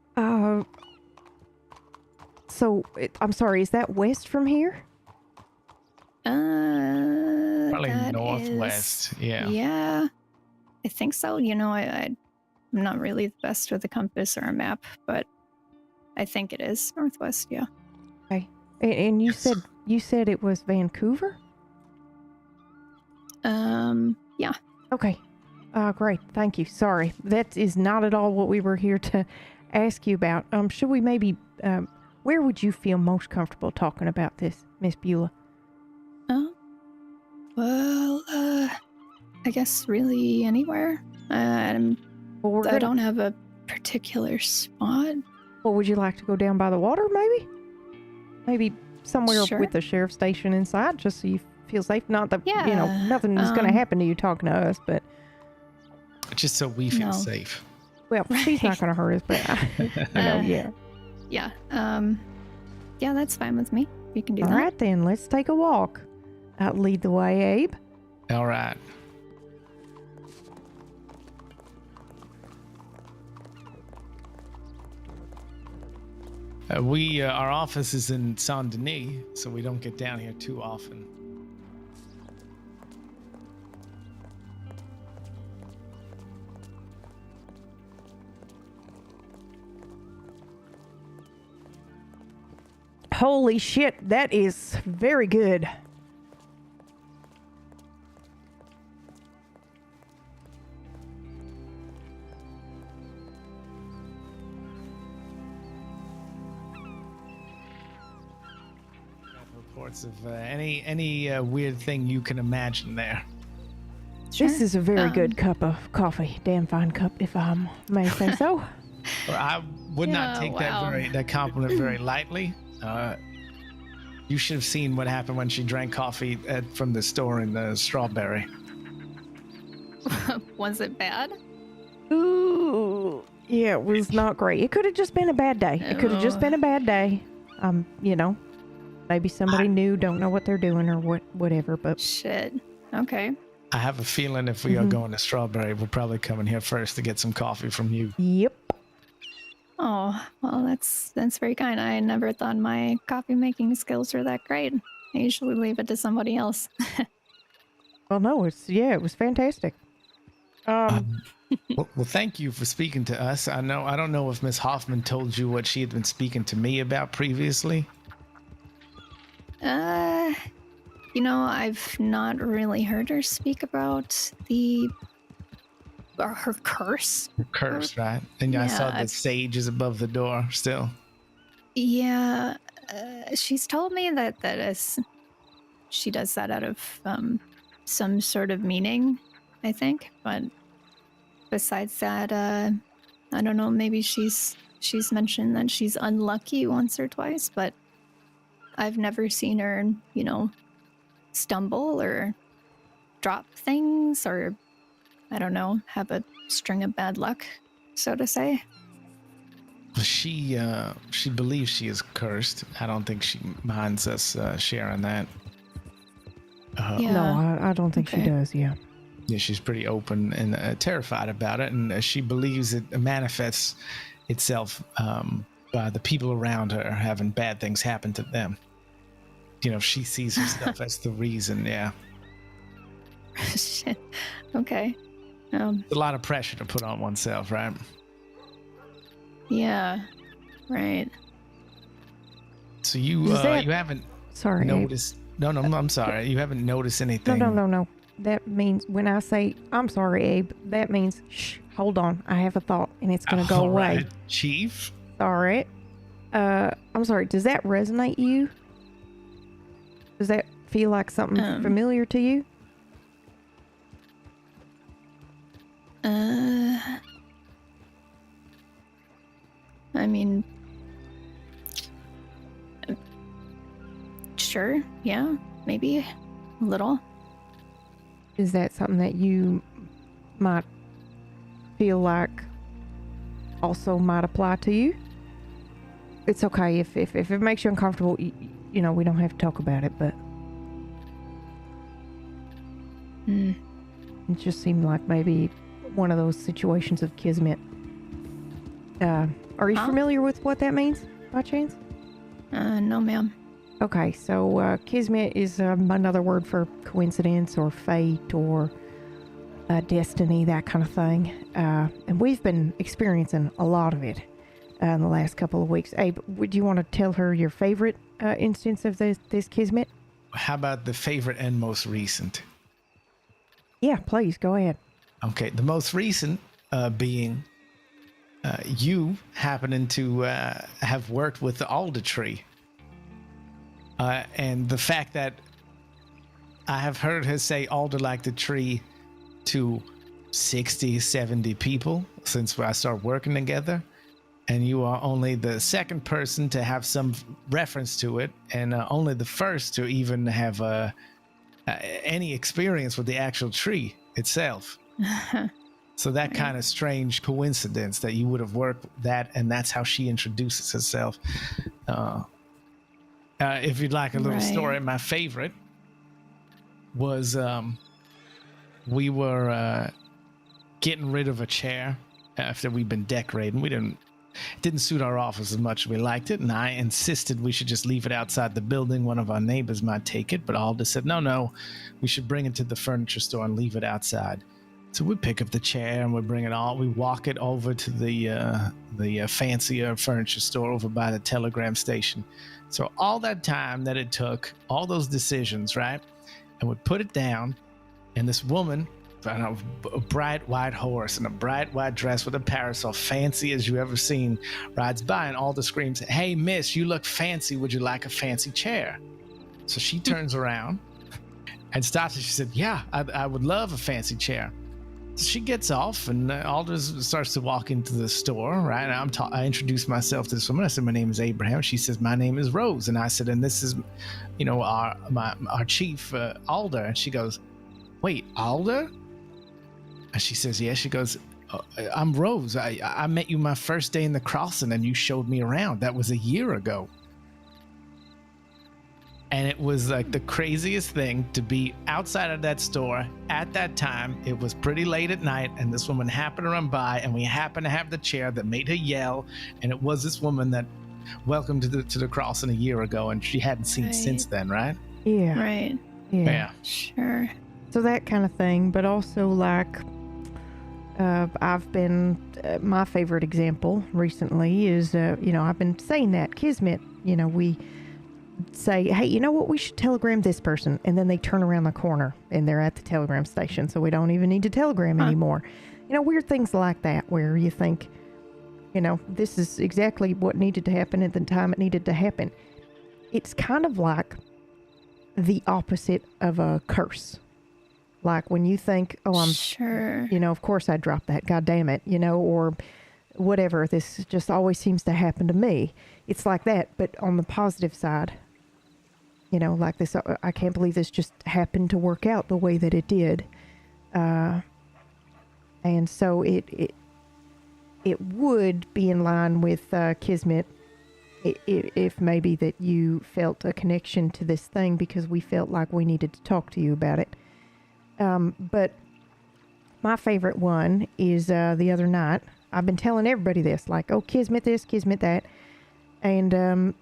So I'm sorry. Is that west from here? Probably that northwest. Yeah. Yeah, I think so. You know, I'm not really the best with a compass or a map, but I think it is northwest. Yeah. Okay. And you said it was Vancouver? Yeah. Okay. Great. Thank you. Sorry. That is not at all what we were here to ask you about. Should we maybe, where would you feel most comfortable talking about this, Miss Beulah? Well, I guess really anywhere. I don't have a particular spot. Well, would you like to go down by the water, maybe? Maybe somewhere Sure. with the sheriff's station inside, just so you feel safe. Not that, Yeah, nothing is going to happen to you talking to us, but... Just so we feel No. safe. Well, she's not going to hurt us, but, yeah. Yeah. Yeah, that's fine with me. You can do All that. right, then. Let's take a walk. Lead the way, Abe. All right. Our office is in Saint Denis, so we don't get down here too often. Holy shit, that is very good. Reports of any weird thing you can imagine there. This is a very good cup of coffee. Damn fine cup, if I may say so. Or I would not take that compliment very lightly. You should have seen what happened when she drank coffee from the store in the Strawberry. Was it bad? Ooh, yeah, it was not great. It could have just been a bad day. It could have just been a bad day. You know, maybe somebody new, don't know what they're doing or whatever. But shit. Okay. I have a feeling if we are going to Strawberry, we're probably coming here first to get some coffee from you. Yep. Oh, well, that's very kind. I never thought my coffee making skills were that great. I usually leave it to somebody else. Well, no, it was fantastic. Well, thank you for speaking to us. I don't know if Miss Hoffman told you what she had been speaking to me about previously. You know, I've not really heard her speak about her curse. Her curse, right? And I saw the sage is above the door still. Yeah, she's told me that she does that out of some sort of meaning, I think. But besides that, I don't know. Maybe she's mentioned that she's unlucky once or twice, but I've never seen her, you know, stumble or drop things or, I don't know, have a string of bad luck, so to say. She believes she is cursed. I don't think she minds us sharing that. No, I don't think she does, yeah. Yeah, she's pretty open and terrified about it, and she believes it manifests itself by the people around her having bad things happen to them. You know, she sees herself as the reason, yeah. Shit. Okay. It's a lot of pressure to put on oneself, right? Yeah. Right. So you haven't noticed. No, I'm sorry. You haven't noticed anything. No. That means when I say I'm sorry, Abe, that means shh, hold on. I have a thought and it's gonna go away. Right, Chief. Sorry. I'm sorry. Does that resonate you? Does that feel like something familiar to you? I mean, sure, yeah, maybe a little. Is that something that you might feel like also might apply to you? It's okay if it makes you uncomfortable. You know, we don't have to talk about it, but it just seemed like maybe one of those situations of kismet. Are you familiar with what that means, by chance? No, ma'am. Okay, so kismet is another word for coincidence or fate or destiny, that kind of thing. And we've been experiencing a lot of it in the last couple of weeks. Abe, would you want to tell her your favorite instance of this kismet? How about the favorite and most recent? Yeah, please, go ahead. Okay, the most recent being you happening to have worked with the Alder tree. And the fact that I have heard her say Alder like the tree to 60, 70 people since I started working together. And you are only the second person to have some reference to it, and only the first to even have any experience with the actual tree itself. So that kind of strange coincidence that you would have worked that, and that's how she introduces herself. If you'd like a little story, my favorite was we were getting rid of a chair after we'd been decorating. We didn't didn't suit our office as much as we liked it, and I insisted we should just leave it outside the building. One of our neighbors might take it, but Alder said, no, we should bring it to the furniture store and leave it outside. So we pick up the chair and we walk it over to the fancier furniture store over by the telegram station. So all that time that it took, all those decisions, right? And we put it down, and this woman, a bright white horse and a bright white dress with a parasol, fancy as you ever seen, rides by, and Alder screams, "Hey, miss, you look fancy. Would you like a fancy chair?" So she turns around and stops, and she said, "Yeah, I would love a fancy chair." So she gets off, and Alder starts to walk into the store, right? And I introduce myself to this woman. I said, "My name is Abraham." She says, "My name is Rose." And I said, "And this is, our chief, Alder." And she goes, "Wait, Alder?" And she says, "Yeah." She goes, "I'm Rose. I met you my first day in the crossing, and you showed me around. That was a year ago." And it was like the craziest thing to be outside of that store at that time. It was pretty late at night, and this woman happened to run by, and we happened to have the chair that made her yell. And it was this woman that welcomed to the crossing a year ago, and she hadn't seen since then, right? Yeah. Right. Yeah. Sure. So that kind of thing, but also like I've been, my favorite example recently is, I've been saying that Kismet, we say, "Hey, you know what? We should telegram this person." And then they turn around the corner and they're at the telegram station. So we don't even need to telegram anymore. Weird things like that where you think, this is exactly what needed to happen at the time it needed to happen. It's kind of like the opposite of a curse. Like when you think, "Oh, I'm sure, of course I dropped that, God damn it, or whatever. This just always seems to happen to me." It's like that, but on the positive side, like this, I can't believe this just happened to work out the way that it did. And so it would be in line with Kismet if maybe that you felt a connection to this thing because we felt like we needed to talk to you about it. But my favorite one is the other night. I've been telling everybody this, like, "Oh, Kismet this, Kismet that." And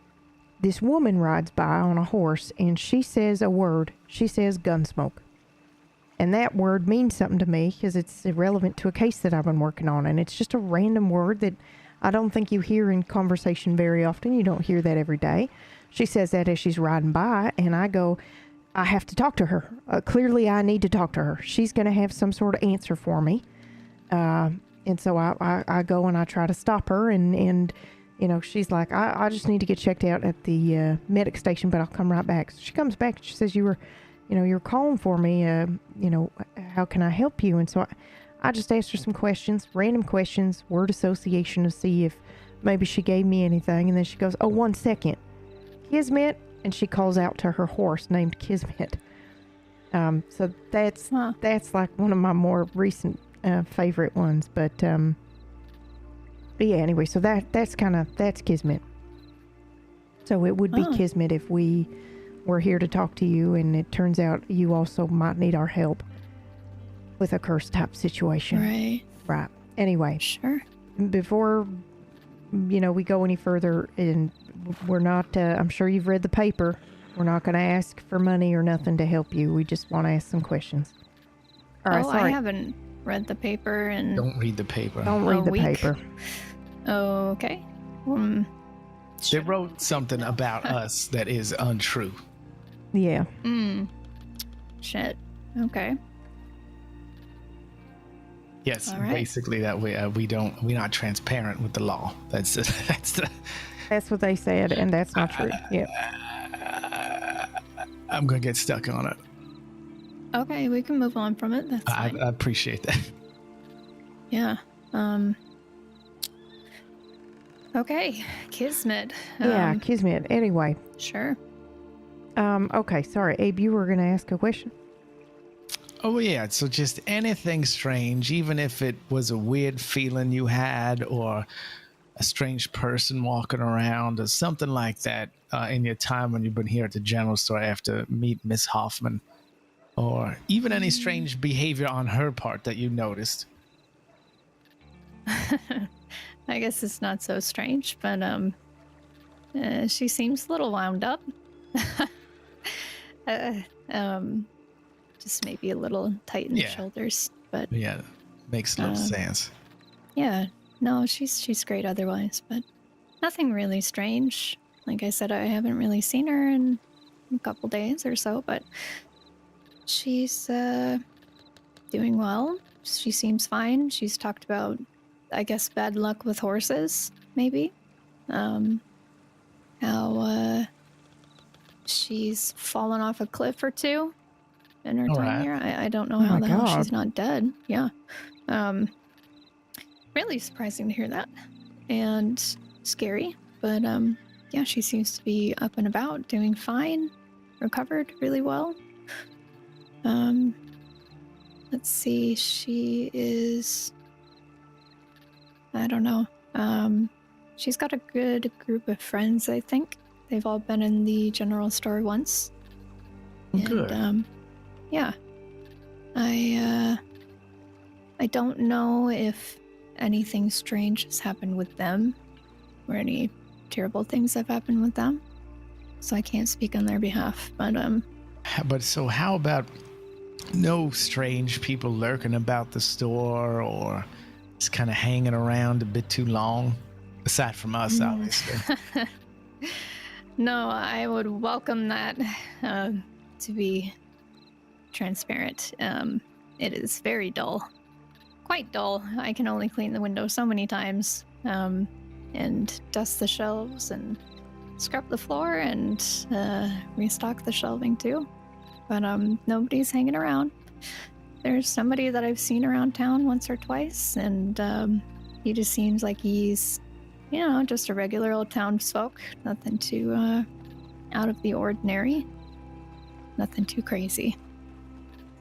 this woman rides by on a horse, and she says a word. She says Gunsmoke. And that word means something to me because it's irrelevant to a case that I've been working on. And it's just a random word that I don't think you hear in conversation very often. You don't hear that every day. She says that as she's riding by, and I go, I have to talk to her. Clearly, I need to talk to her. She's going to have some sort of answer for me. And so I go and I try to stop her, and she's like, I just need to get checked out at the medic station, but I'll come right back. So she comes back and she says, you were calling for me. How can I help you? And so I just asked her some questions, random questions, word association to see if maybe she gave me anything. And then she goes, "Oh, 1 second. Kismet." And she calls out to her horse named Kismet. So that's like one of my more recent favorite ones. But yeah, anyway, so that's Kismet. So it would be Kismet if we were here to talk to you, and it turns out you also might need our help with a curse type situation. Right. Anyway. Sure. Before, we go any further, and we're not, I'm sure you've read the paper. We're not going to ask for money or nothing to help you. We just want to ask some questions. All right, sorry. I haven't read the paper and... Don't read the paper. Don't read the paper. Okay. They wrote something about us that is untrue. Yeah. Shit. Okay. Yes, right. Basically that we're not transparent with the law. That's what they said, and that's not true. Yeah. I'm gonna get stuck on it. Okay, we can move on from it. That's fine. I appreciate that. Yeah. Okay, Kismet. Yeah, Kismet. Anyway. Sure. Okay, sorry, Abe, you were gonna ask a question? Oh yeah, so just anything strange, even if it was a weird feeling you had, or a strange person walking around, or something like that, in your time when you've been here at the general store after meet Miss Hoffman, or even any strange behavior on her part that you noticed. I guess it's not so strange, but she seems a little wound up. Just maybe a little tight in the shoulders, but yeah, makes no sense. yeah, no, she's great otherwise, but nothing really strange. Like I said, I haven't really seen her in a couple days or so, but she's doing well. She seems fine. She's talked about, I guess, bad luck with horses, maybe. How she's fallen off a cliff or two in her time here. I don't know how the hell she's not dead. Yeah. Really surprising to hear that. And scary. But yeah, she seems to be up and about, doing fine, recovered really well. Let's see, she is, I don't know. She's got a good group of friends, I think. They've all been in the general store once. Good. And yeah. I don't know if anything strange has happened with them or any terrible things have happened with them. So I can't speak on their behalf, But so how about no strange people lurking about the store or just kind of hanging around a bit too long? Aside from us, obviously. No, I would welcome that, to be transparent. It is very dull. Quite dull. I can only clean the window so many times, and dust the shelves and scrub the floor and restock the shelving too. But nobody's hanging around. There's somebody that I've seen around town once or twice, and he just seems like he's, you know, just a regular old townsfolk. Nothing too out of the ordinary. Nothing too crazy.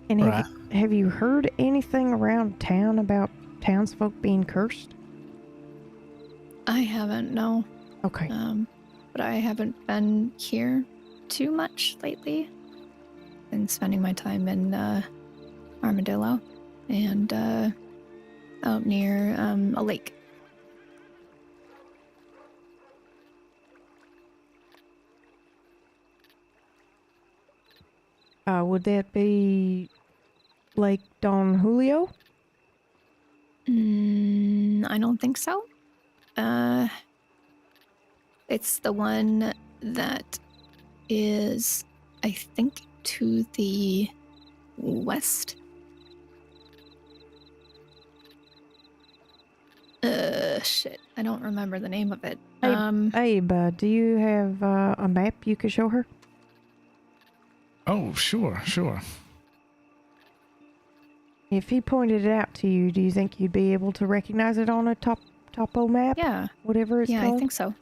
And have you heard anything around town about townsfolk being cursed? I haven't, no. Okay. But I haven't been here too much lately. Been spending my time in Armadillo and out near a lake. Would that be Lake Don Julio? I don't think so. It's the one that is, I think, to the west. Shit. I don't remember the name of it. Abe, do you have a map you could show her? Oh, sure. If he pointed it out to you, do you think you'd be able to recognize it on a topo map? Yeah. Whatever it's called? Yeah, I think so.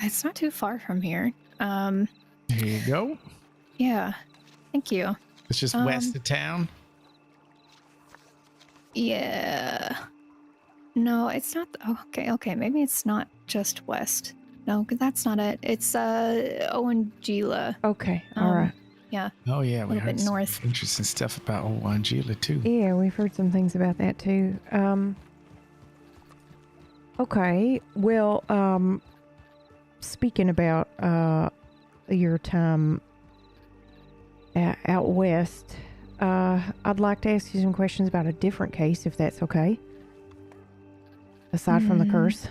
It's not too far from here. Here you go. Yeah. Thank you. It's just west of town. Yeah. No, it's not. Okay. Maybe it's not just west. No, that's not it. It's Owangila. Okay. All right. Yeah. Oh yeah, we a little heard bit some north. interesting stuff about Owangila too. Yeah, we've heard some things about that too. Okay. Well, speaking about your time out west, I'd like to ask you some questions about a different case, if that's okay. Aside from the curse.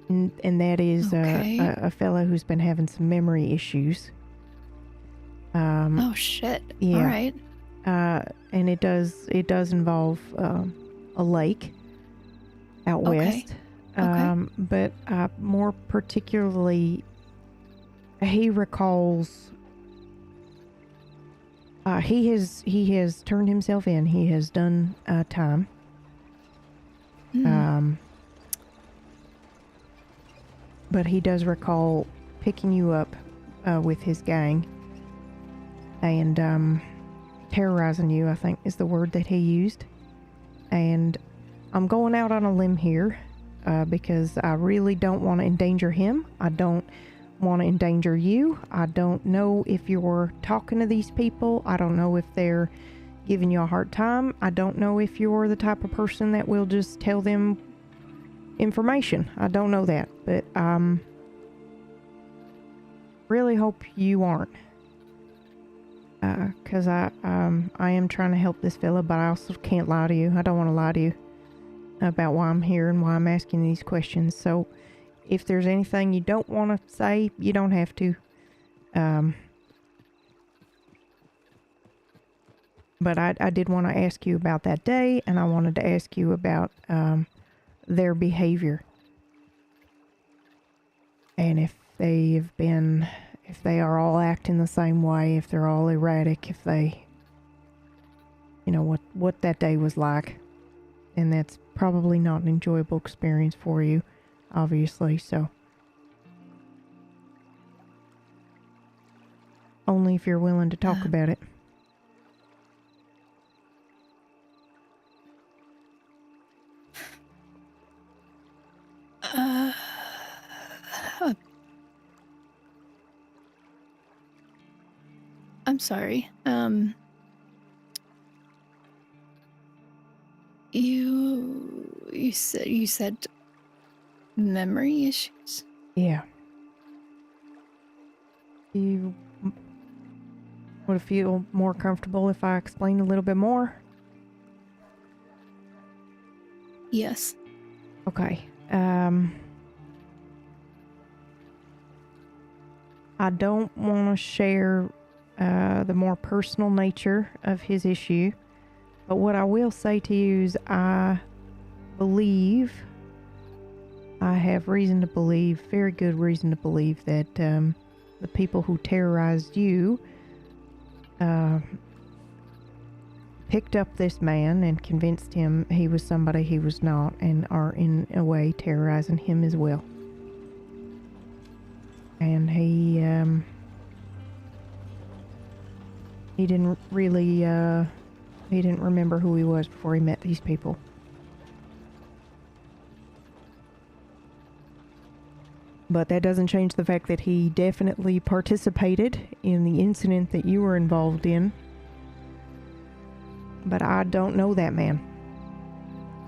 And that is a fellow who's been having some memory issues. Oh shit! Yeah. All right. And it does involve a lake out west. But more particularly, he recalls. He has turned himself in. He has done time. But he does recall picking you up with his gang and terrorizing you, I think is the word that he used. And I'm going out on a limb here because I really don't want to endanger him. I don't want to endanger you. I don't know if you're talking to these people. I don't know if they're giving you a hard time. I don't know if you're the type of person that will just tell them information. I don't know that, but really hope you aren't. Because I am trying to help this fella, but I also can't lie to you. I don't want to lie to you about why I'm here and why I'm asking these questions. So if there's anything you don't want to say, you don't have to. But I did want to ask you about that day, and I wanted to ask you about their behavior. And if they are all acting the same way, if they're all erratic, if they, you know, what that day was like. And that's probably not an enjoyable experience for you, obviously, so. Only if you're willing to talk about it. I'm sorry. You said memory issues? Yeah. You would feel more comfortable if I explain a little bit more? Yes. Okay. I don't want to share the more personal nature of his issue, but what I will say to you is I have reason to believe, very good reason to believe, that the people who terrorized you picked up this man and convinced him he was somebody he was not, and are in a way terrorizing him as well. And he didn't really, he didn't remember who he was before he met these people. But that doesn't change the fact that he definitely participated in the incident that you were involved in. But I don't know that man.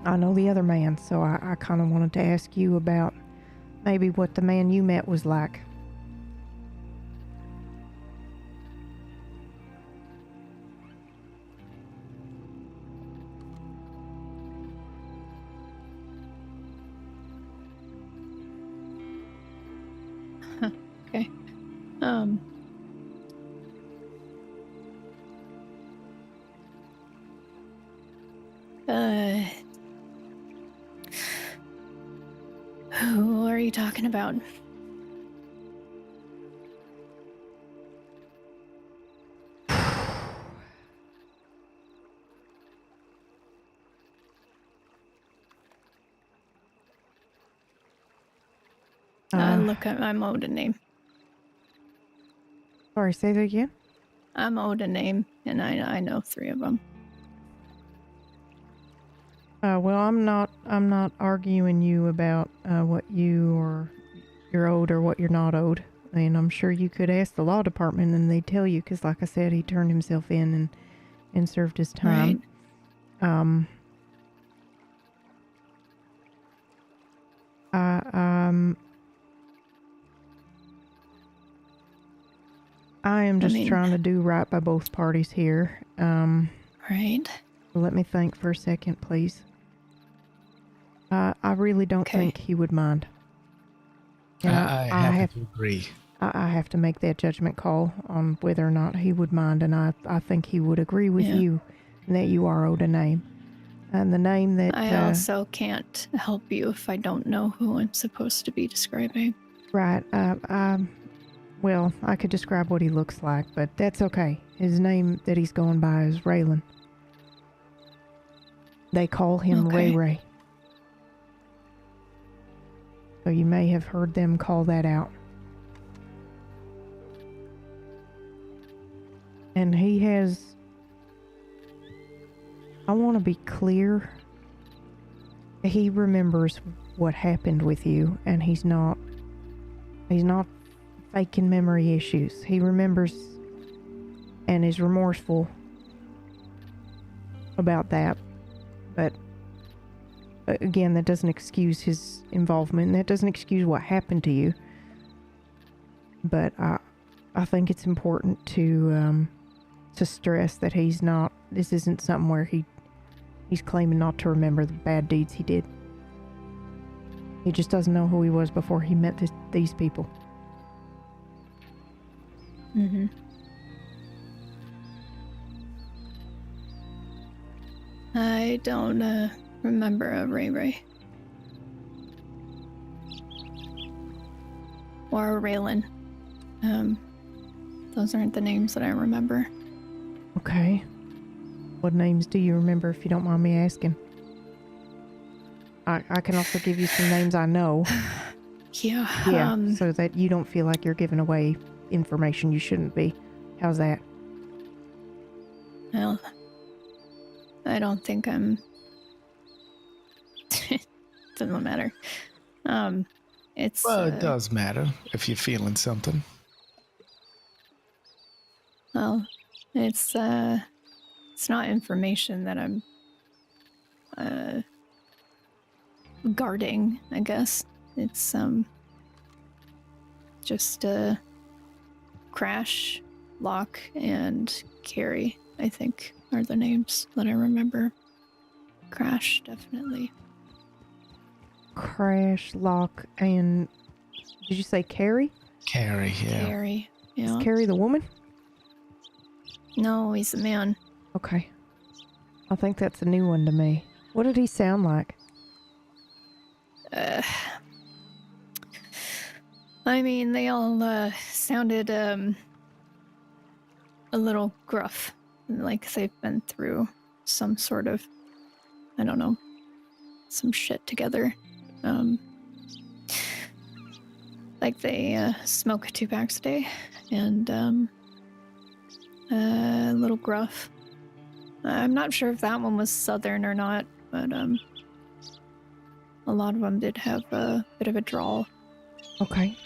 I know the other man, so I kind of wanted to ask you about maybe what the man you met was like. Okay. Who are you talking about? Look, I'm owed a name. Sorry, say that again? I'm owed a name, and I know 3 of them. Well, I'm not arguing you about what you're owed or what you're not owed. I mean, I'm sure you could ask the law department and they'd tell you, because like I said, he turned himself in and served his time. Right. I am just trying to do right by both parties here. Right. Let me think for a second, please. I really don't think he would mind. I have to agree. I have to make that judgment call on whether or not he would mind, and I think he would agree with you that you are owed a name. And the name that... I also can't help you if I don't know who I'm supposed to be describing. Right. Well, I could describe what he looks like, but that's okay. His name that he's going by is Raylan. They call him Ray Ray. So you may have heard them call that out. And he has... I want to be clear. He remembers what happened with you, and he's not faking memory issues. He remembers and is remorseful about that. But again, that doesn't excuse his involvement. That doesn't excuse what happened to you. But I think it's important to stress that this isn't something where he's claiming not to remember the bad deeds he did. He just doesn't know who he was before he met these people. Mm-hmm. I don't remember a Ray Ray. Or a Raylan. Those aren't the names that I remember. Okay. What names do you remember, if you don't mind me asking? I can also give you some names I know. Yeah. Yeah, so that you don't feel like you're giving away information you shouldn't be. How's that? Well, I don't think I'm... Doesn't matter. It's... Well, it does matter if you're feeling something. Well, it's not information that I'm guarding, I guess. It's just Crash, Lock, and Carrie, I think, are the names that I remember. Crash, definitely. Crash, Lock, and did you say Carrie? Carrie, yeah. Carrie, yeah. Is Carrie the woman? No, he's a man. Okay. I think that's a new one to me. What did he sound like? I mean, they all sounded a little gruff, like they've been through some sort of, I don't know, some shit together. Like they smoke 2 packs a day, and a little gruff. I'm not sure if that one was southern or not, but a lot of them did have a bit of a drawl. Okay.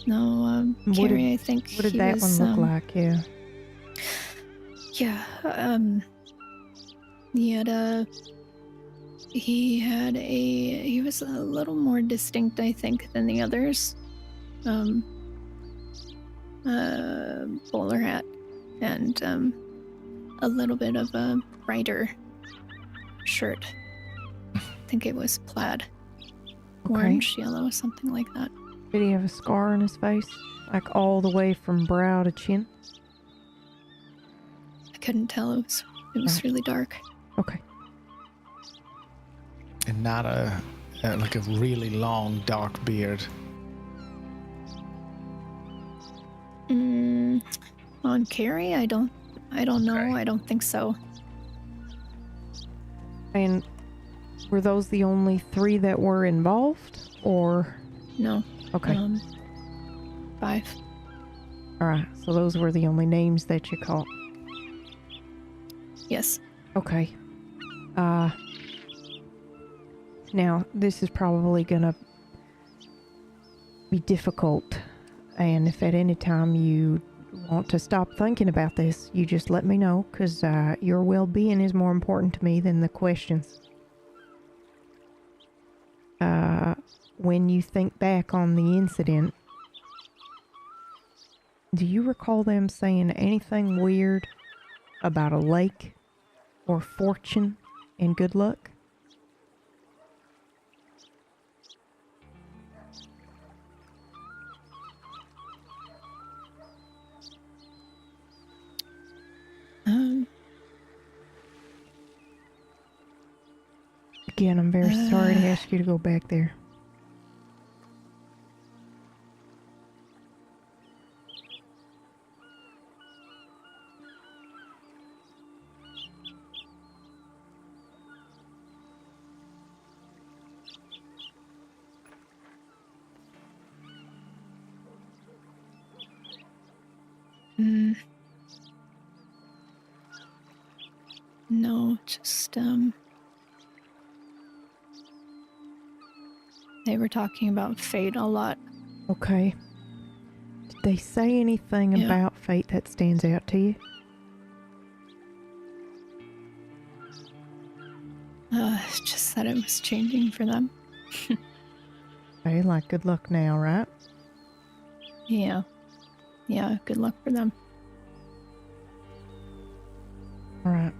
No, Carrie, I think what did that was, one look like? Yeah. Yeah, he was a little more distinct, I think, than the others. Bowler hat and a little bit of a brighter shirt. I think it was plaid. Okay. Orange, yellow, something like that. Did he have a scar on his face? Like all the way from brow to chin? I couldn't tell. It was really dark. Okay. And not like a really long dark beard. On Carrie, I don't know. I don't think so. And were those the only 3 that were involved, or? No. Okay. 5. All right. So those were the only names that you caught. Yes. Okay. Now this is probably gonna be difficult, and if at any time you want to stop thinking about this, you just let me know, because your well-being is more important to me than the questions. When you think back on the incident, do you recall them saying anything weird about a lake or fortune and good luck? Again, I'm very sorry to ask you to go back there. No, just they were talking about fate a lot. Okay. Did they say anything about fate that stands out to you? Just that it was changing for them. Hey, like, good luck now, right? Yeah. Yeah, good luck for them. Alright.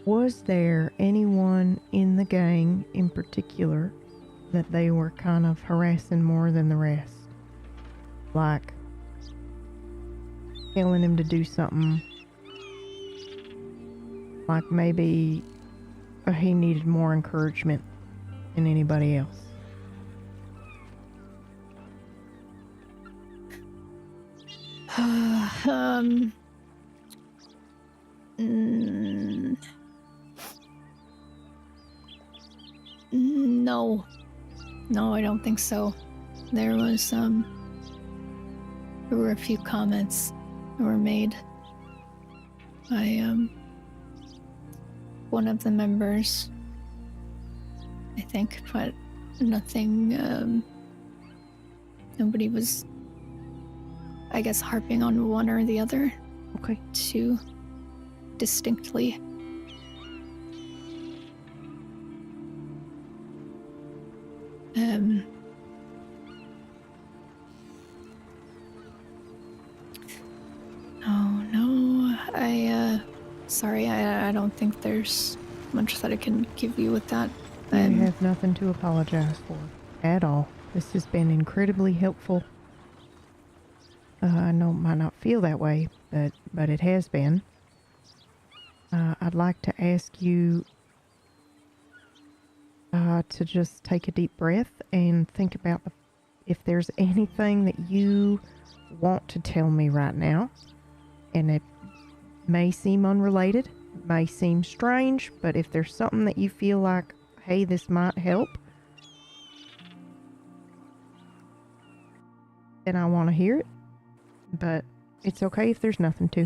Was there anyone in the gang in particular that they were kind of harassing more than the rest? Like, telling him to do something. Like maybe he needed more encouragement than anybody else. No. No, I don't think so. There was, there were a few comments that were made by, one of the members, I think, but nothing, nobody was, I guess, harping on one or the other. Okay. Too distinctly. Oh no, sorry, I don't think there's much that I can give you with that. You have nothing to apologize for at all. This has been incredibly helpful. I know it might not feel that way, but it has been. I'd like to ask you to just take a deep breath and think about if there's anything that you want to tell me right now. And it may seem unrelated, may seem strange, but if there's something that you feel like, hey, this might help, then I want to hear it. But it's okay if there's nothing to.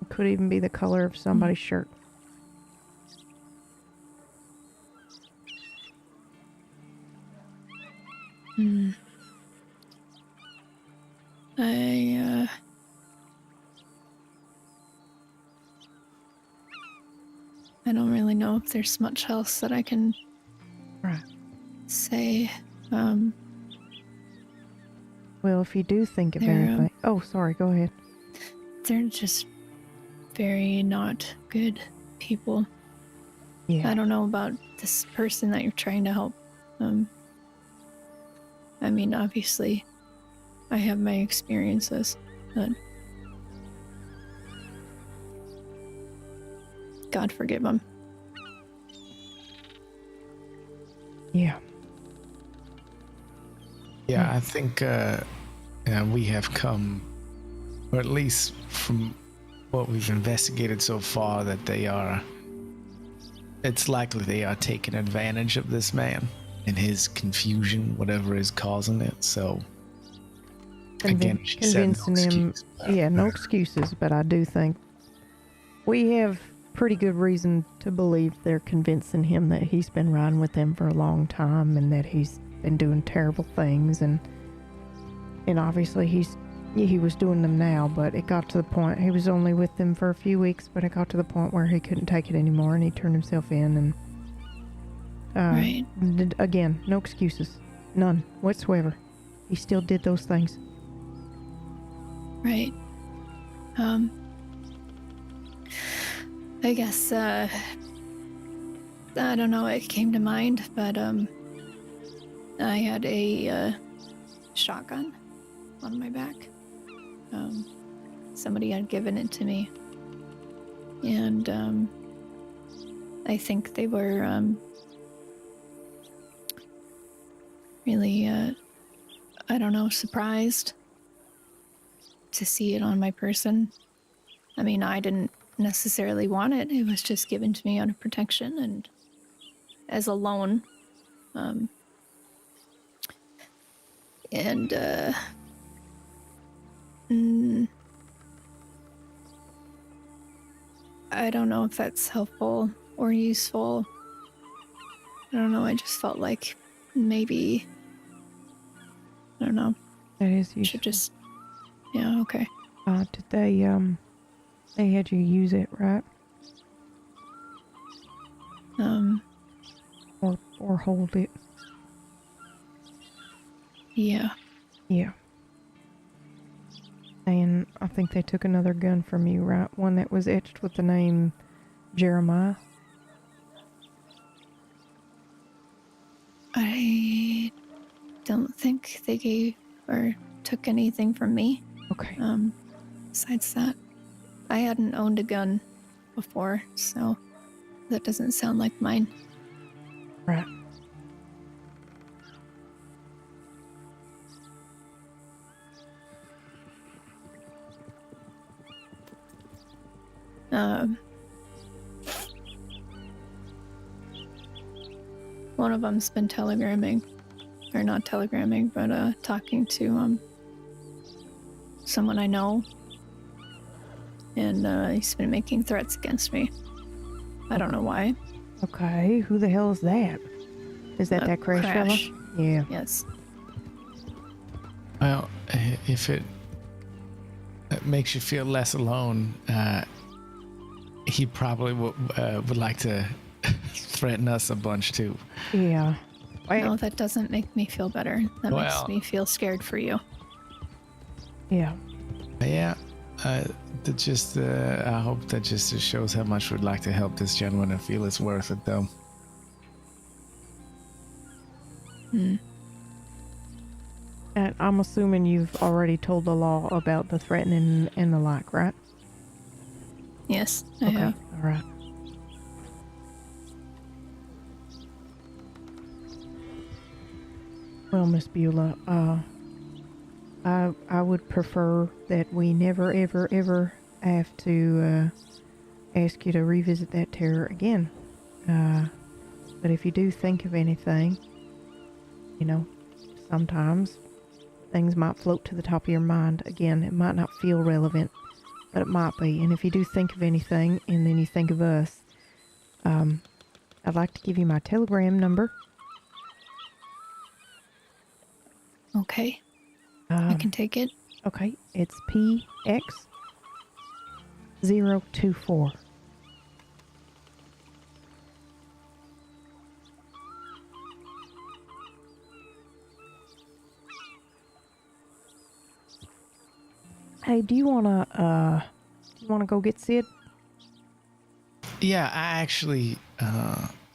It could even be the color of somebody's shirt. I don't really know if there's much else that I can say. Well, if you do think of anything... Oh, sorry, go ahead. They're just very not good people. Yeah. I don't know about this person that you're trying to help. I mean, obviously, I have my experiences, but God forgive them. Yeah. Yeah, I think we have come, or at least from what we've investigated so far, that it's likely they are taking advantage of this man and his confusion, whatever is causing it. So, again, she said no excuse, no excuses, but I do think we have pretty good reason to believe they're convincing him that he's been riding with them for a long time and that he's been doing terrible things, and obviously he was doing them now, but it got to the point, he was only with them for a few weeks, but it got to the point where he couldn't take it anymore and he turned himself in, and right. Again, no excuses, none whatsoever. He still did those things. Right. I guess I don't know, it came to mind, but I had a shotgun on my back. Somebody had given it to me, and I think they were really I don't know, surprised to see it on my person. I mean, I didn't necessarily want it. It was just given to me out of protection and as a loan. I don't know if that's helpful or useful. I don't know, I just felt like maybe, I don't know. That is useful. Should just Yeah, okay. Did they had you use it, right? Or hold it? Yeah. Yeah. And I think they took another gun from you, right? One that was etched with the name Jeremiah. I don't think they gave or took anything from me. Okay. Besides that, I hadn't owned a gun before, so that doesn't sound like mine. Right. One of them's been telegramming, or not telegramming, but talking to someone I know, and he's been making threats against me. I don't know why. Okay, who the hell is that? Is that Crash fella? Yeah. Yes. Well, if it makes you feel less alone, he probably would like to threaten us a bunch too. Yeah. No, that doesn't make me feel better. That makes me feel scared for you. Yeah. Yeah. I hope that just shows how much we'd like to help this gentleman and feel it's worth it, though. And I'm assuming you've already told the law about the threatening and the like, right? Yes, I have. All right. Well, Miss Beulah, I would prefer that we never, ever, ever have to ask you to revisit that terror again. But if you do think of anything, you know, sometimes things might float to the top of your mind. Again, it might not feel relevant, but it might be. And if you do think of anything and then you think of us, I'd like to give you my telegram number. Okay. I can take it. Okay. It's PX024. Hey, do you wanna go get Sid? Yeah, I actually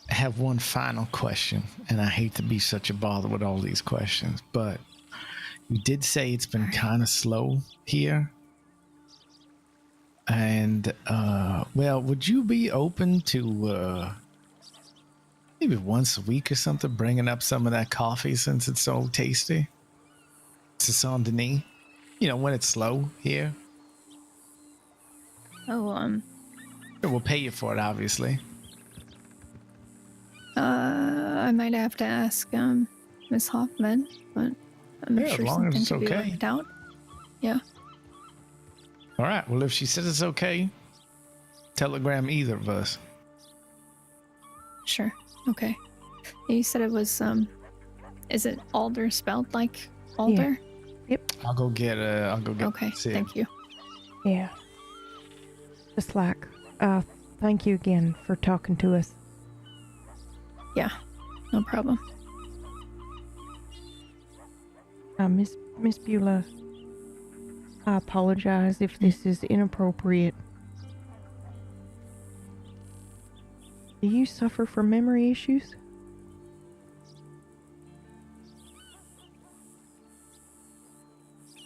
have one final question, and I hate to be such a bother with all these questions, but you did say it's been kind of slow here. And, well, would you be open to maybe once a week or something, bringing up some of that coffee since it's so tasty? To Saint Denis, you know, when it's slow here. Oh, We'll pay you for it, obviously. I might have to ask Miss Hoffman, but I'm Yeah, sure as long as something it's can be okay. worked out. Yeah. All right. Well, if she says it's okay, telegram either of us. Sure. Okay. You said it was is it Alder spelled like Alder? Yep. I'll go get Okay, Sid. thank you. Yeah. Just like, thank you again for talking to us. Yeah, no problem. Miss Beulah, I apologize if this is inappropriate. Do you suffer from memory issues?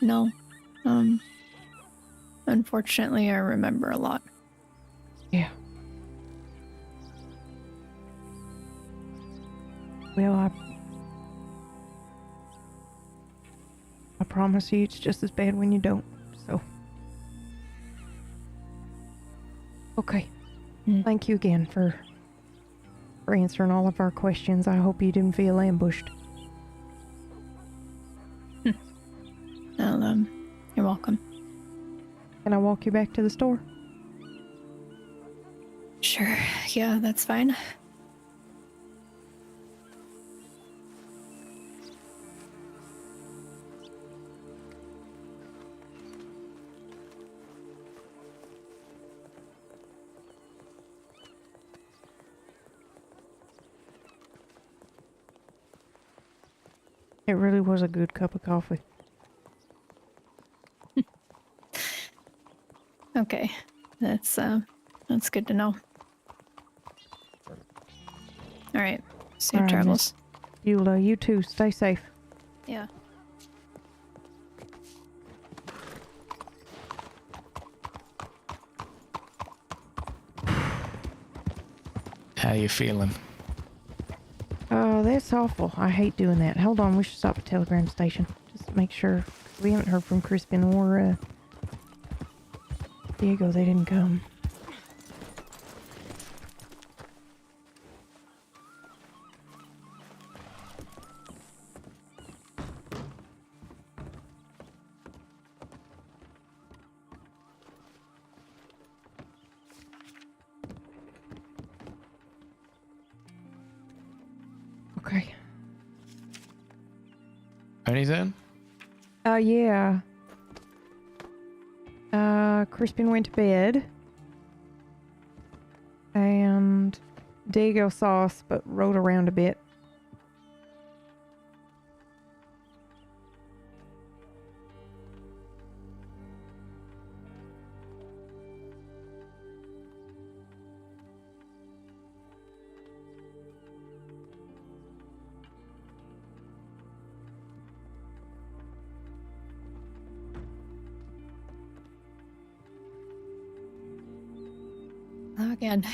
No. Unfortunately, I remember a lot. Yeah. Well, I promise you it's just as bad when you don't, so. Okay. Thank you again for answering all of our questions. I hope you didn't feel ambushed. Well, you're welcome. Can I walk you back to the store? Sure. Yeah, that's fine. It really was a good cup of coffee. Okay, that's good to know. All right, safe All right, travels. Beulah, you too. Stay safe. Yeah. How you feeling? That's awful. I hate doing that. Hold on, we should stop at Telegram Station. Just make sure. We haven't heard from Crispin or Diego. They didn't come. Okay. Anything? Yeah. Crispin went to bed. And Diego saw us, but rode around a bit. Again.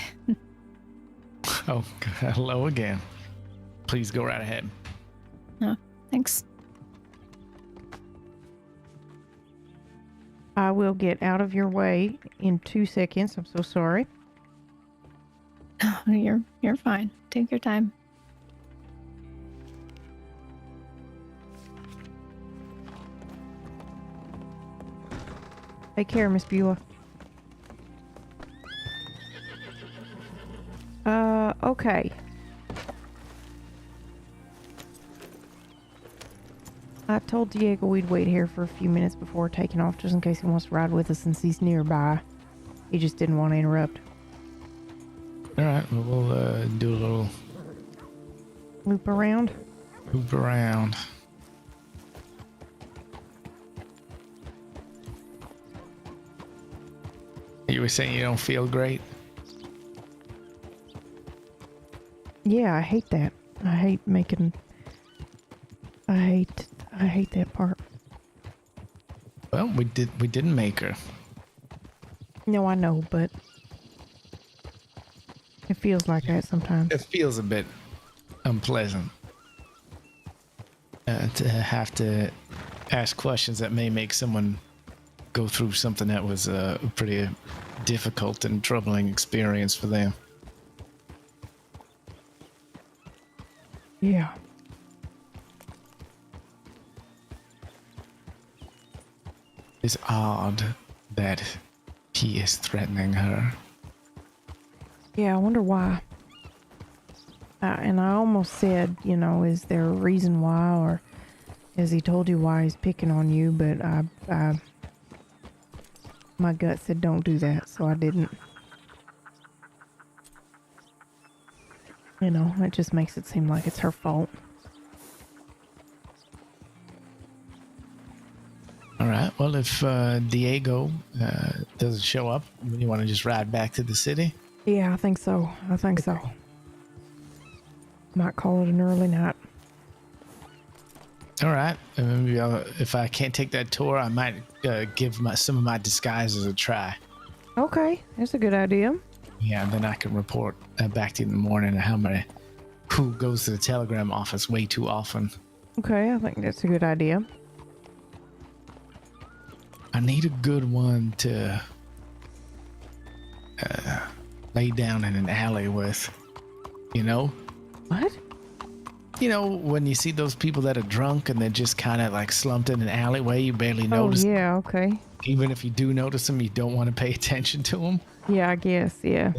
Oh, hello again. Please go right ahead. No, thanks. I will get out of your way in 2 seconds. I'm so sorry. Oh, you're fine. Take your time. Take care, Miss Beulah. Okay. I told Diego we'd wait here for a few minutes before taking off, just in case he wants to ride with us since he's nearby. He just didn't want to interrupt. All right, well, we'll do a little Loop around? loop around. You were saying you don't feel great? Yeah, I hate that. I hate that part. Well, we didn't make her. No, I know, but it feels like that sometimes. It feels a bit unpleasant to have to ask questions that may make someone go through something that was a pretty difficult and troubling experience for them. Yeah. It's odd that he is threatening her. Yeah, I wonder why. And I almost said, you know, is there a reason why, or has he told you why he's picking on you? But my gut said don't do that, so I didn't. You know, it just makes it seem like it's her fault. All right. Well, if Diego doesn't show up, you want to just ride back to the city? Yeah, I think so. Might call it an early night. All right. Maybe if I can't take that tour, I might give some of my disguises a try. Okay, that's a good idea. Yeah, and then I can report back to you in the morning who goes to the telegram office way too often. Okay, I think that's a good idea. I need a good one to lay down in an alley with, you know? What? You know, when you see those people that are drunk and they're just kind of like slumped in an alleyway, you barely notice. Oh, yeah, okay. Even if you do notice them, you don't want to pay attention to them. Yeah, I guess, yeah.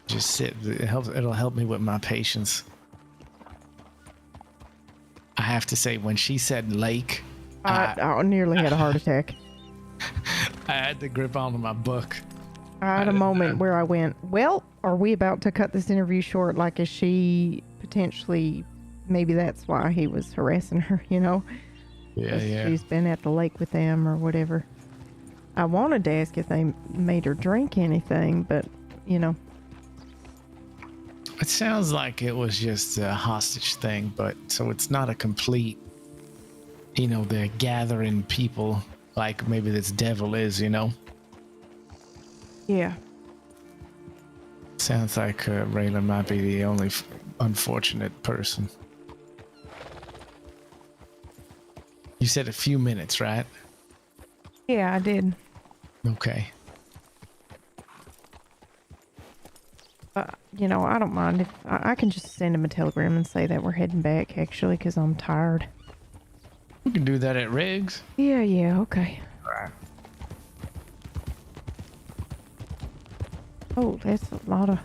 Just sit. It'll help me with my patience. I have to say, when she said lake, I nearly had a heart attack. I had to grip onto my book. I had a moment where I went, well, are we about to cut this interview short? Like, is she potentially maybe that's why he was harassing her, you know? Yeah, 'Cause yeah. she's been at the lake with them or whatever. I wanted to ask if they made her drink anything, but, you know. It sounds like it was just a hostage thing, but so it's not a complete, you know, they're gathering people like maybe this devil is, you know? Yeah. Sounds like Raylan might be the only unfortunate person. You said a few minutes, right? Yeah, I did. Okay. You know, I don't mind if I can just send him a telegram and say that we're heading back, actually, because I'm tired. We can do that at Riggs. Yeah, okay. All right. Oh, that's a lot of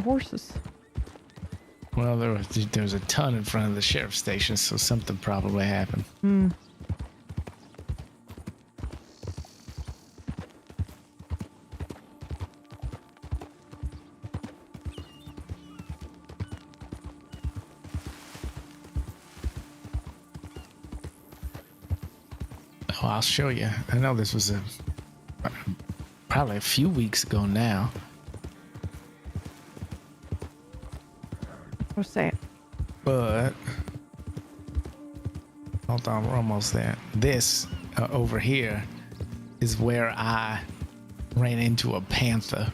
horses. Well, there was a ton in front of the sheriff's station, so something probably happened. Hmm. Oh, I'll show you. I know this was probably a few weeks ago now. What's that? But hold on, we're almost there. This over here is where I ran into a panther.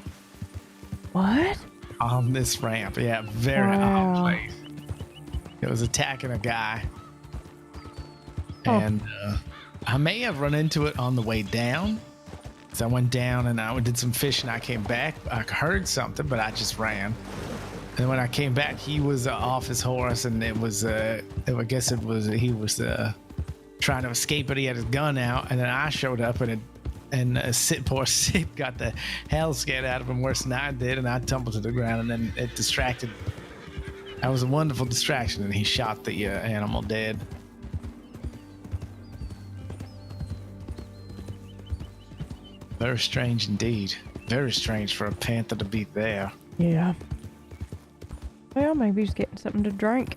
What? On this ramp. Yeah, very odd place. It was attacking a guy. And I may have run into it on the way down. So I went down and I did some fishing. I came back. I heard something, but I just ran. And when I came back, he was off his horse, and it was, I guess it was, he was trying to escape, but he had his gun out. And then I showed up, and poor Sid got the hell scared out of him worse than I did, and I tumbled to the ground, and then it distracted. That was a wonderful distraction, and he shot the animal dead. Very strange indeed. Very strange for a panther to be there. Yeah. Well, maybe he's getting something to drink.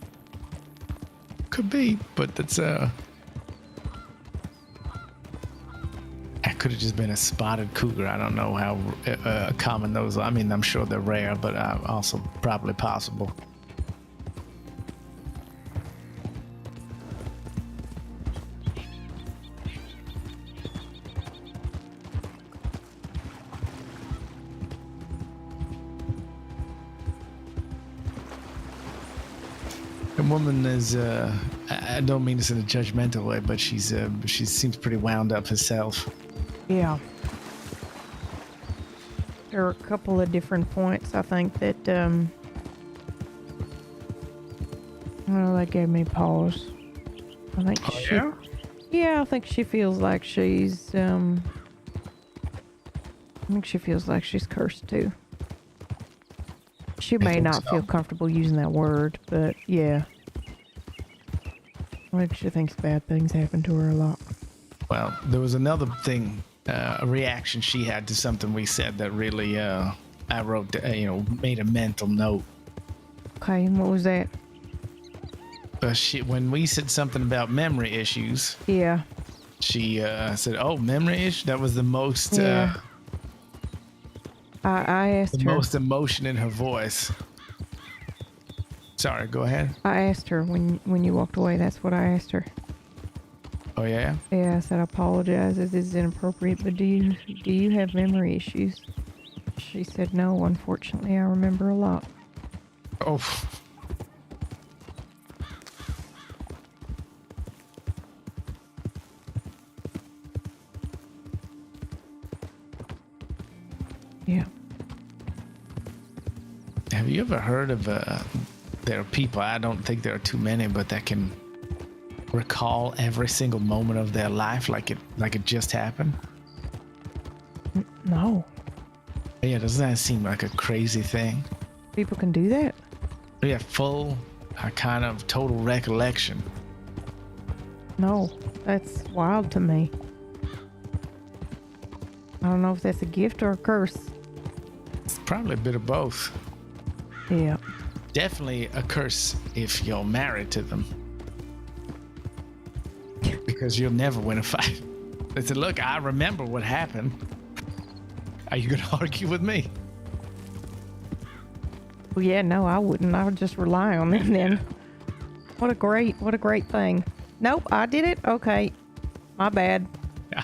Could be, but that's that could have just been a spotted cougar. I don't know how common those are. I mean, I'm sure they're rare, but also probably possible. The woman is, I don't mean this in a judgmental way, but she seems pretty wound up herself. Yeah. There are a couple of different points, I think, that, well, that gave me pause. I think yeah, I think she feels like she's, I think she feels like she's cursed too. She may not feel comfortable using that word, but yeah. I think she thinks bad things happen to her a lot. Well, there was another thing, a reaction she had to something we said that really, I wrote, made a mental note. Okay, and what was that? When we said something about memory issues. Yeah. She said, "Oh, memory issue." That was the most. Yeah. I asked her. The most emotion in her voice. Sorry, go ahead. I asked her when you walked away. That's what I asked her. Oh yeah. Yeah, I said I apologize if this is inappropriate, but do you have memory issues? She said no. Unfortunately, I remember a lot. Oh. Yeah. Have you ever heard of there are people, I don't think there are too many, but that can recall every single moment of their life like it just happened? No. Yeah, doesn't that seem like a crazy thing? People can do that? Yeah, full kind of total recollection. No, that's wild to me. I don't know if that's a gift or a curse. It's probably a bit of both. Yeah. definitely a curse if you're married to them. Because you'll never win a fight. They said, look, I remember what happened. Are you going to argue with me? Well, yeah, no, I wouldn't. I would just rely on them then. What a great thing. Nope, I did it. Okay. My bad. I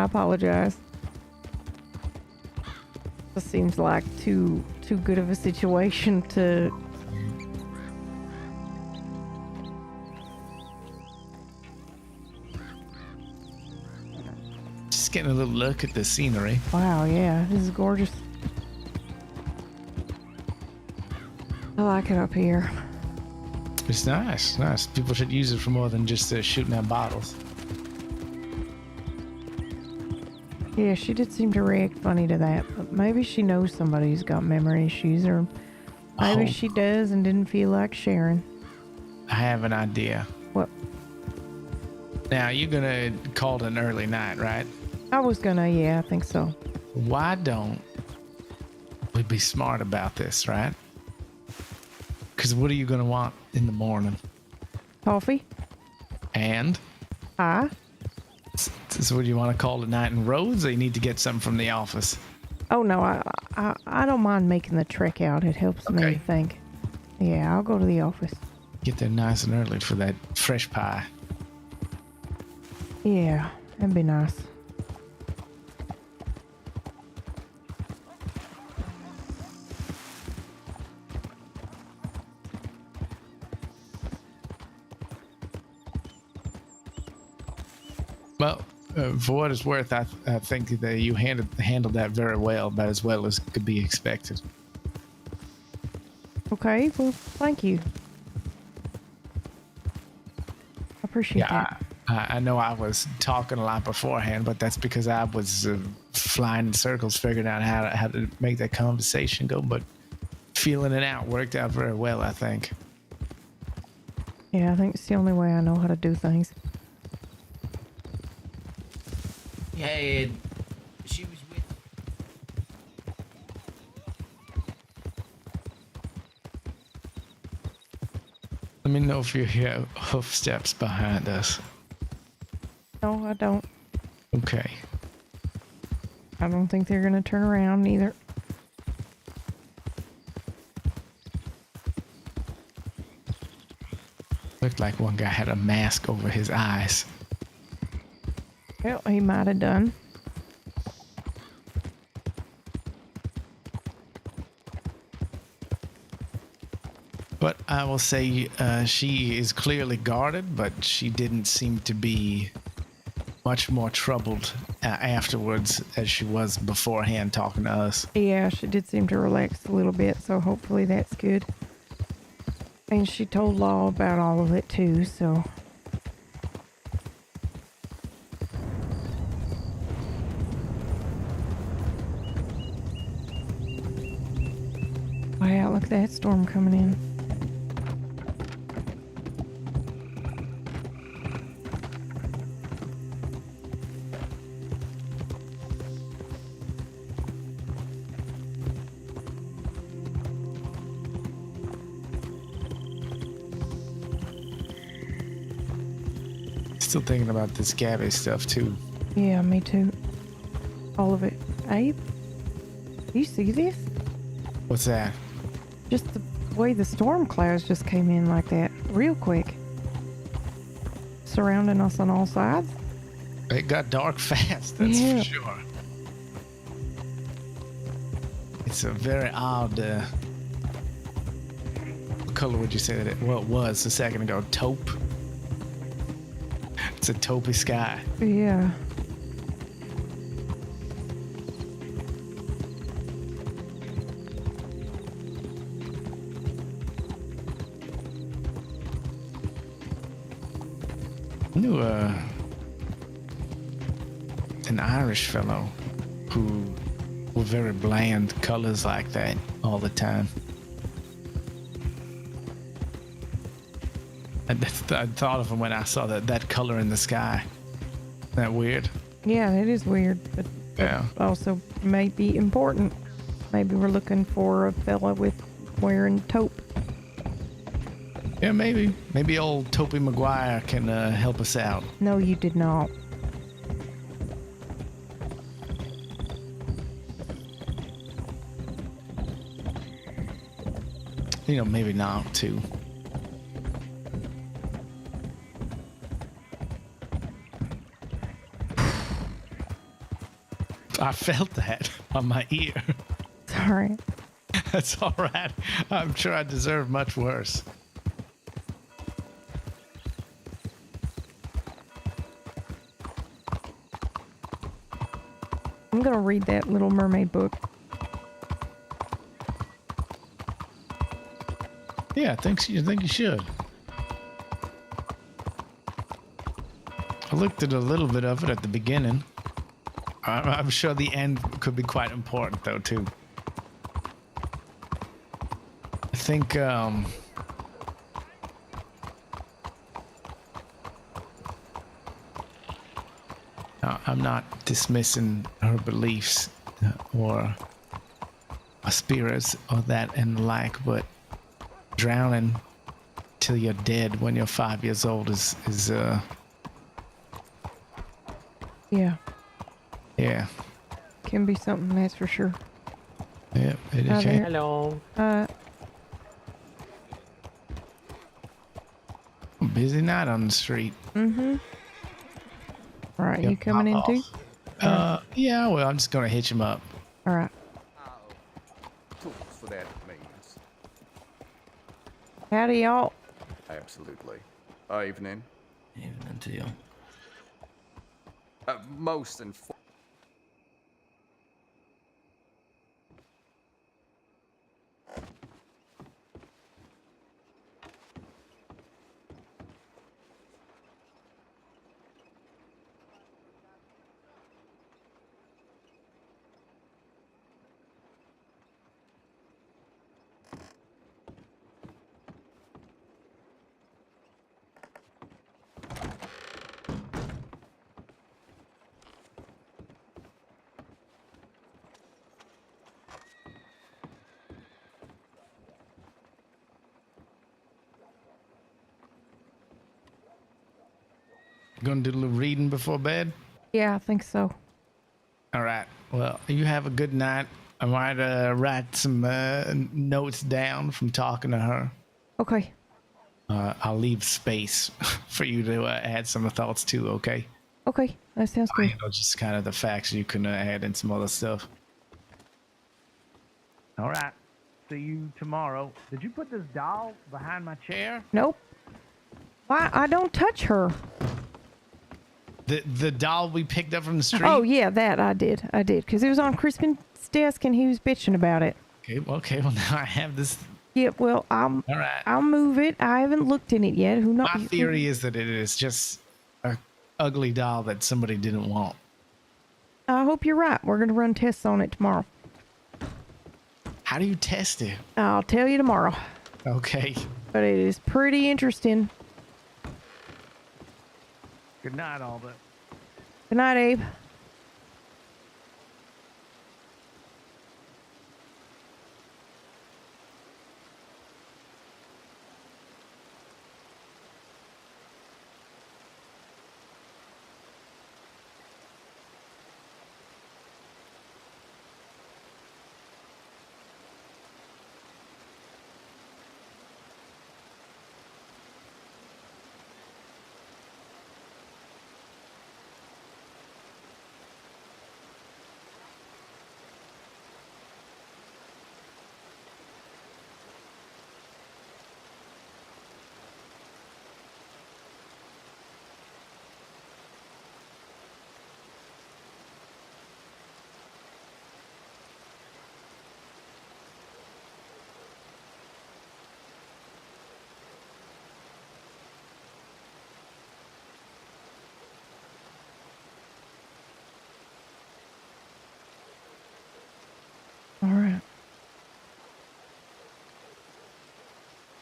apologize. This seems like too good of a situation to... Just getting a little look at the scenery. Wow, yeah, this is gorgeous. I like it up here. It's nice. People should use it for more than just shooting at bottles. Yeah, she did seem to react funny to that, but maybe she knows somebody who's got memory issues, or maybe she does and didn't feel like sharing. I have an idea. What? Now, you're gonna call it an early night, right? I was gonna, yeah, I think so. Why don't we be smart about this, right? Because what are you gonna want in the morning? Coffee. And? So what do you want to call it, night in roads, or you need to get something from the office? Oh no, I don't mind making the trek out. It helps me think. Yeah, I'll go to the office. Get there nice and early for that fresh pie. Yeah, that'd be nice. Well, for what it's worth, I think that you handled that very well, about as well as could be expected. Okay, well, thank you. I appreciate that. I know I was talking a lot beforehand, but that's because I was flying in circles, figuring out how to make that conversation go. But feeling it out worked out very well, I think. Yeah, I think it's the only way I know how to do things. Yeah, she was with... Let me know if you hear hoof steps behind us. No, I don't. Okay. I don't think they're gonna turn around either. Looked like one guy had a mask over his eyes. Well, he might have done. But I will say she is clearly guarded, but she didn't seem to be much more troubled afterwards as she was beforehand talking to us. Yeah, she did seem to relax a little bit, so hopefully that's good. And she told Law about all of it too, so... Wow, look at that storm coming in. Still thinking about this Gabby stuff too. Yeah, me too. All of it. Abe? Do you see this? What's that? Just the way the storm clouds just came in like that, real quick. Surrounding us on all sides. It got dark fast, that's for sure. It's a very odd... what color would you say that it was a second ago? Taupe? It's a taupey sky. Yeah. I knew an Irish fellow who wore very bland colors like that all the time. I thought of him when I saw that color in the sky. Isn't that weird? Yeah, it is weird, but yeah, also may be important. Maybe we're looking for a fella with wearing taupe. Yeah, maybe. Maybe old Toby Maguire can help us out. No, you did not. You know, maybe not, too. I felt that on my ear. Sorry. That's all right. I'm sure I deserve much worse. I'm gonna read that Little Mermaid book. Yeah, I think you should. I looked at a little bit of it at the beginning. I'm sure the end could be quite important, though, too. I think, I'm not dismissing her beliefs or spirits or that and the like, but drowning till you're dead when you're 5 years old is Yeah. Yeah. Can be something, that's for sure. Yeah, it is. Hello. Busy night on the street. Mm-hmm. All right, Yep, you coming in too? Yeah, well, I'm just gonna hitch him up. All right. Tools for that means. Howdy, y'all. Absolutely. Evening. Evening to you. Most Gonna do a little reading before bed? Yeah, I think so. All right. Well, you have a good night. I might write some notes down from talking to her. Okay. I'll leave space for you to add some thoughts too, okay? Okay, that sounds good. You know, just kind of the facts. You can add in some other stuff. All right. See you tomorrow. Did you put this doll behind my chair? Nope. Why? I don't touch her. The doll we picked up from the street? Oh, yeah, that I did. Because it was on Crispin's desk and he was bitching about it. Okay, well, now I have this. Yeah, well, All right. I'll move it. I haven't looked in it yet. Who knows? My theory is that it is just a ugly doll that somebody didn't want. I hope you're right. We're going to run tests on it tomorrow. How do you test it? I'll tell you tomorrow. Okay. But it is pretty interesting. Good night, Alder. Good night, Abe. All right.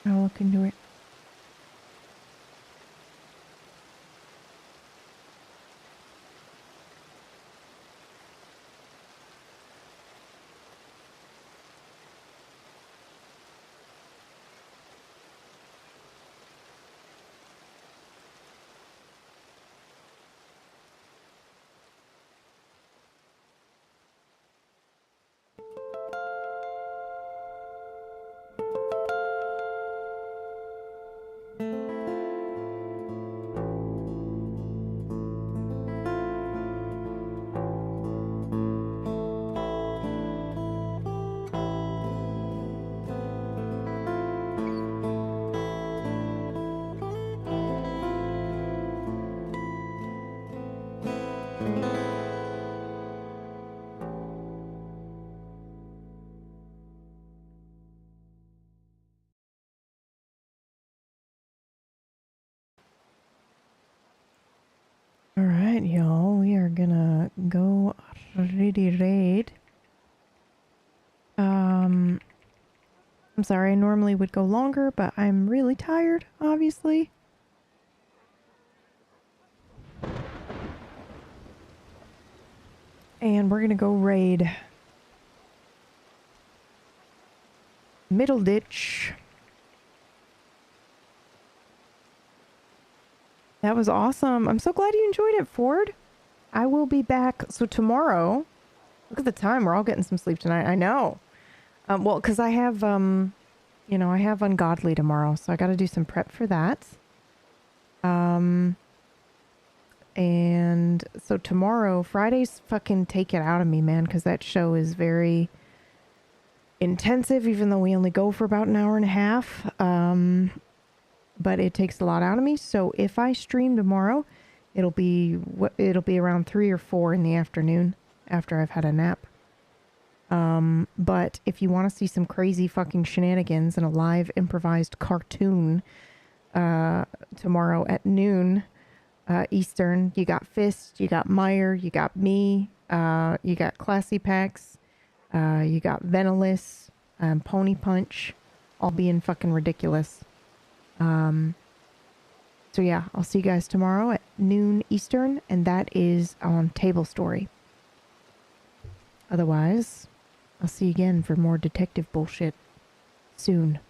I'll look into it. right, y'all. We are gonna go ready raid. I'm sorry, I normally would go longer, but I'm really tired, obviously. And we're gonna go raid Middle Ditch. That was awesome. I'm so glad you enjoyed it, Ford. I will be back. So tomorrow, look at the time. We're all getting some sleep tonight. I know. Well, because I have, I have Ungodly tomorrow, so I got to do some prep for that. And so tomorrow, Friday's fucking take it out of me, man, because that show is very intensive, even though we only go for about an hour and a half. But it takes a lot out of me. So if I stream tomorrow, it'll be around 3 or 4 in the afternoon after I've had a nap. But if you want to see some crazy fucking shenanigans and a live improvised cartoon, tomorrow at noon, Eastern, you got Fist, you got Meyer, you got me, you got Classy Packs, you got Venolis, Pony Punch, all being fucking ridiculous. So yeah, I'll see you guys tomorrow at noon Eastern, and that is on Table Story. Otherwise, I'll see you again for more detective bullshit soon.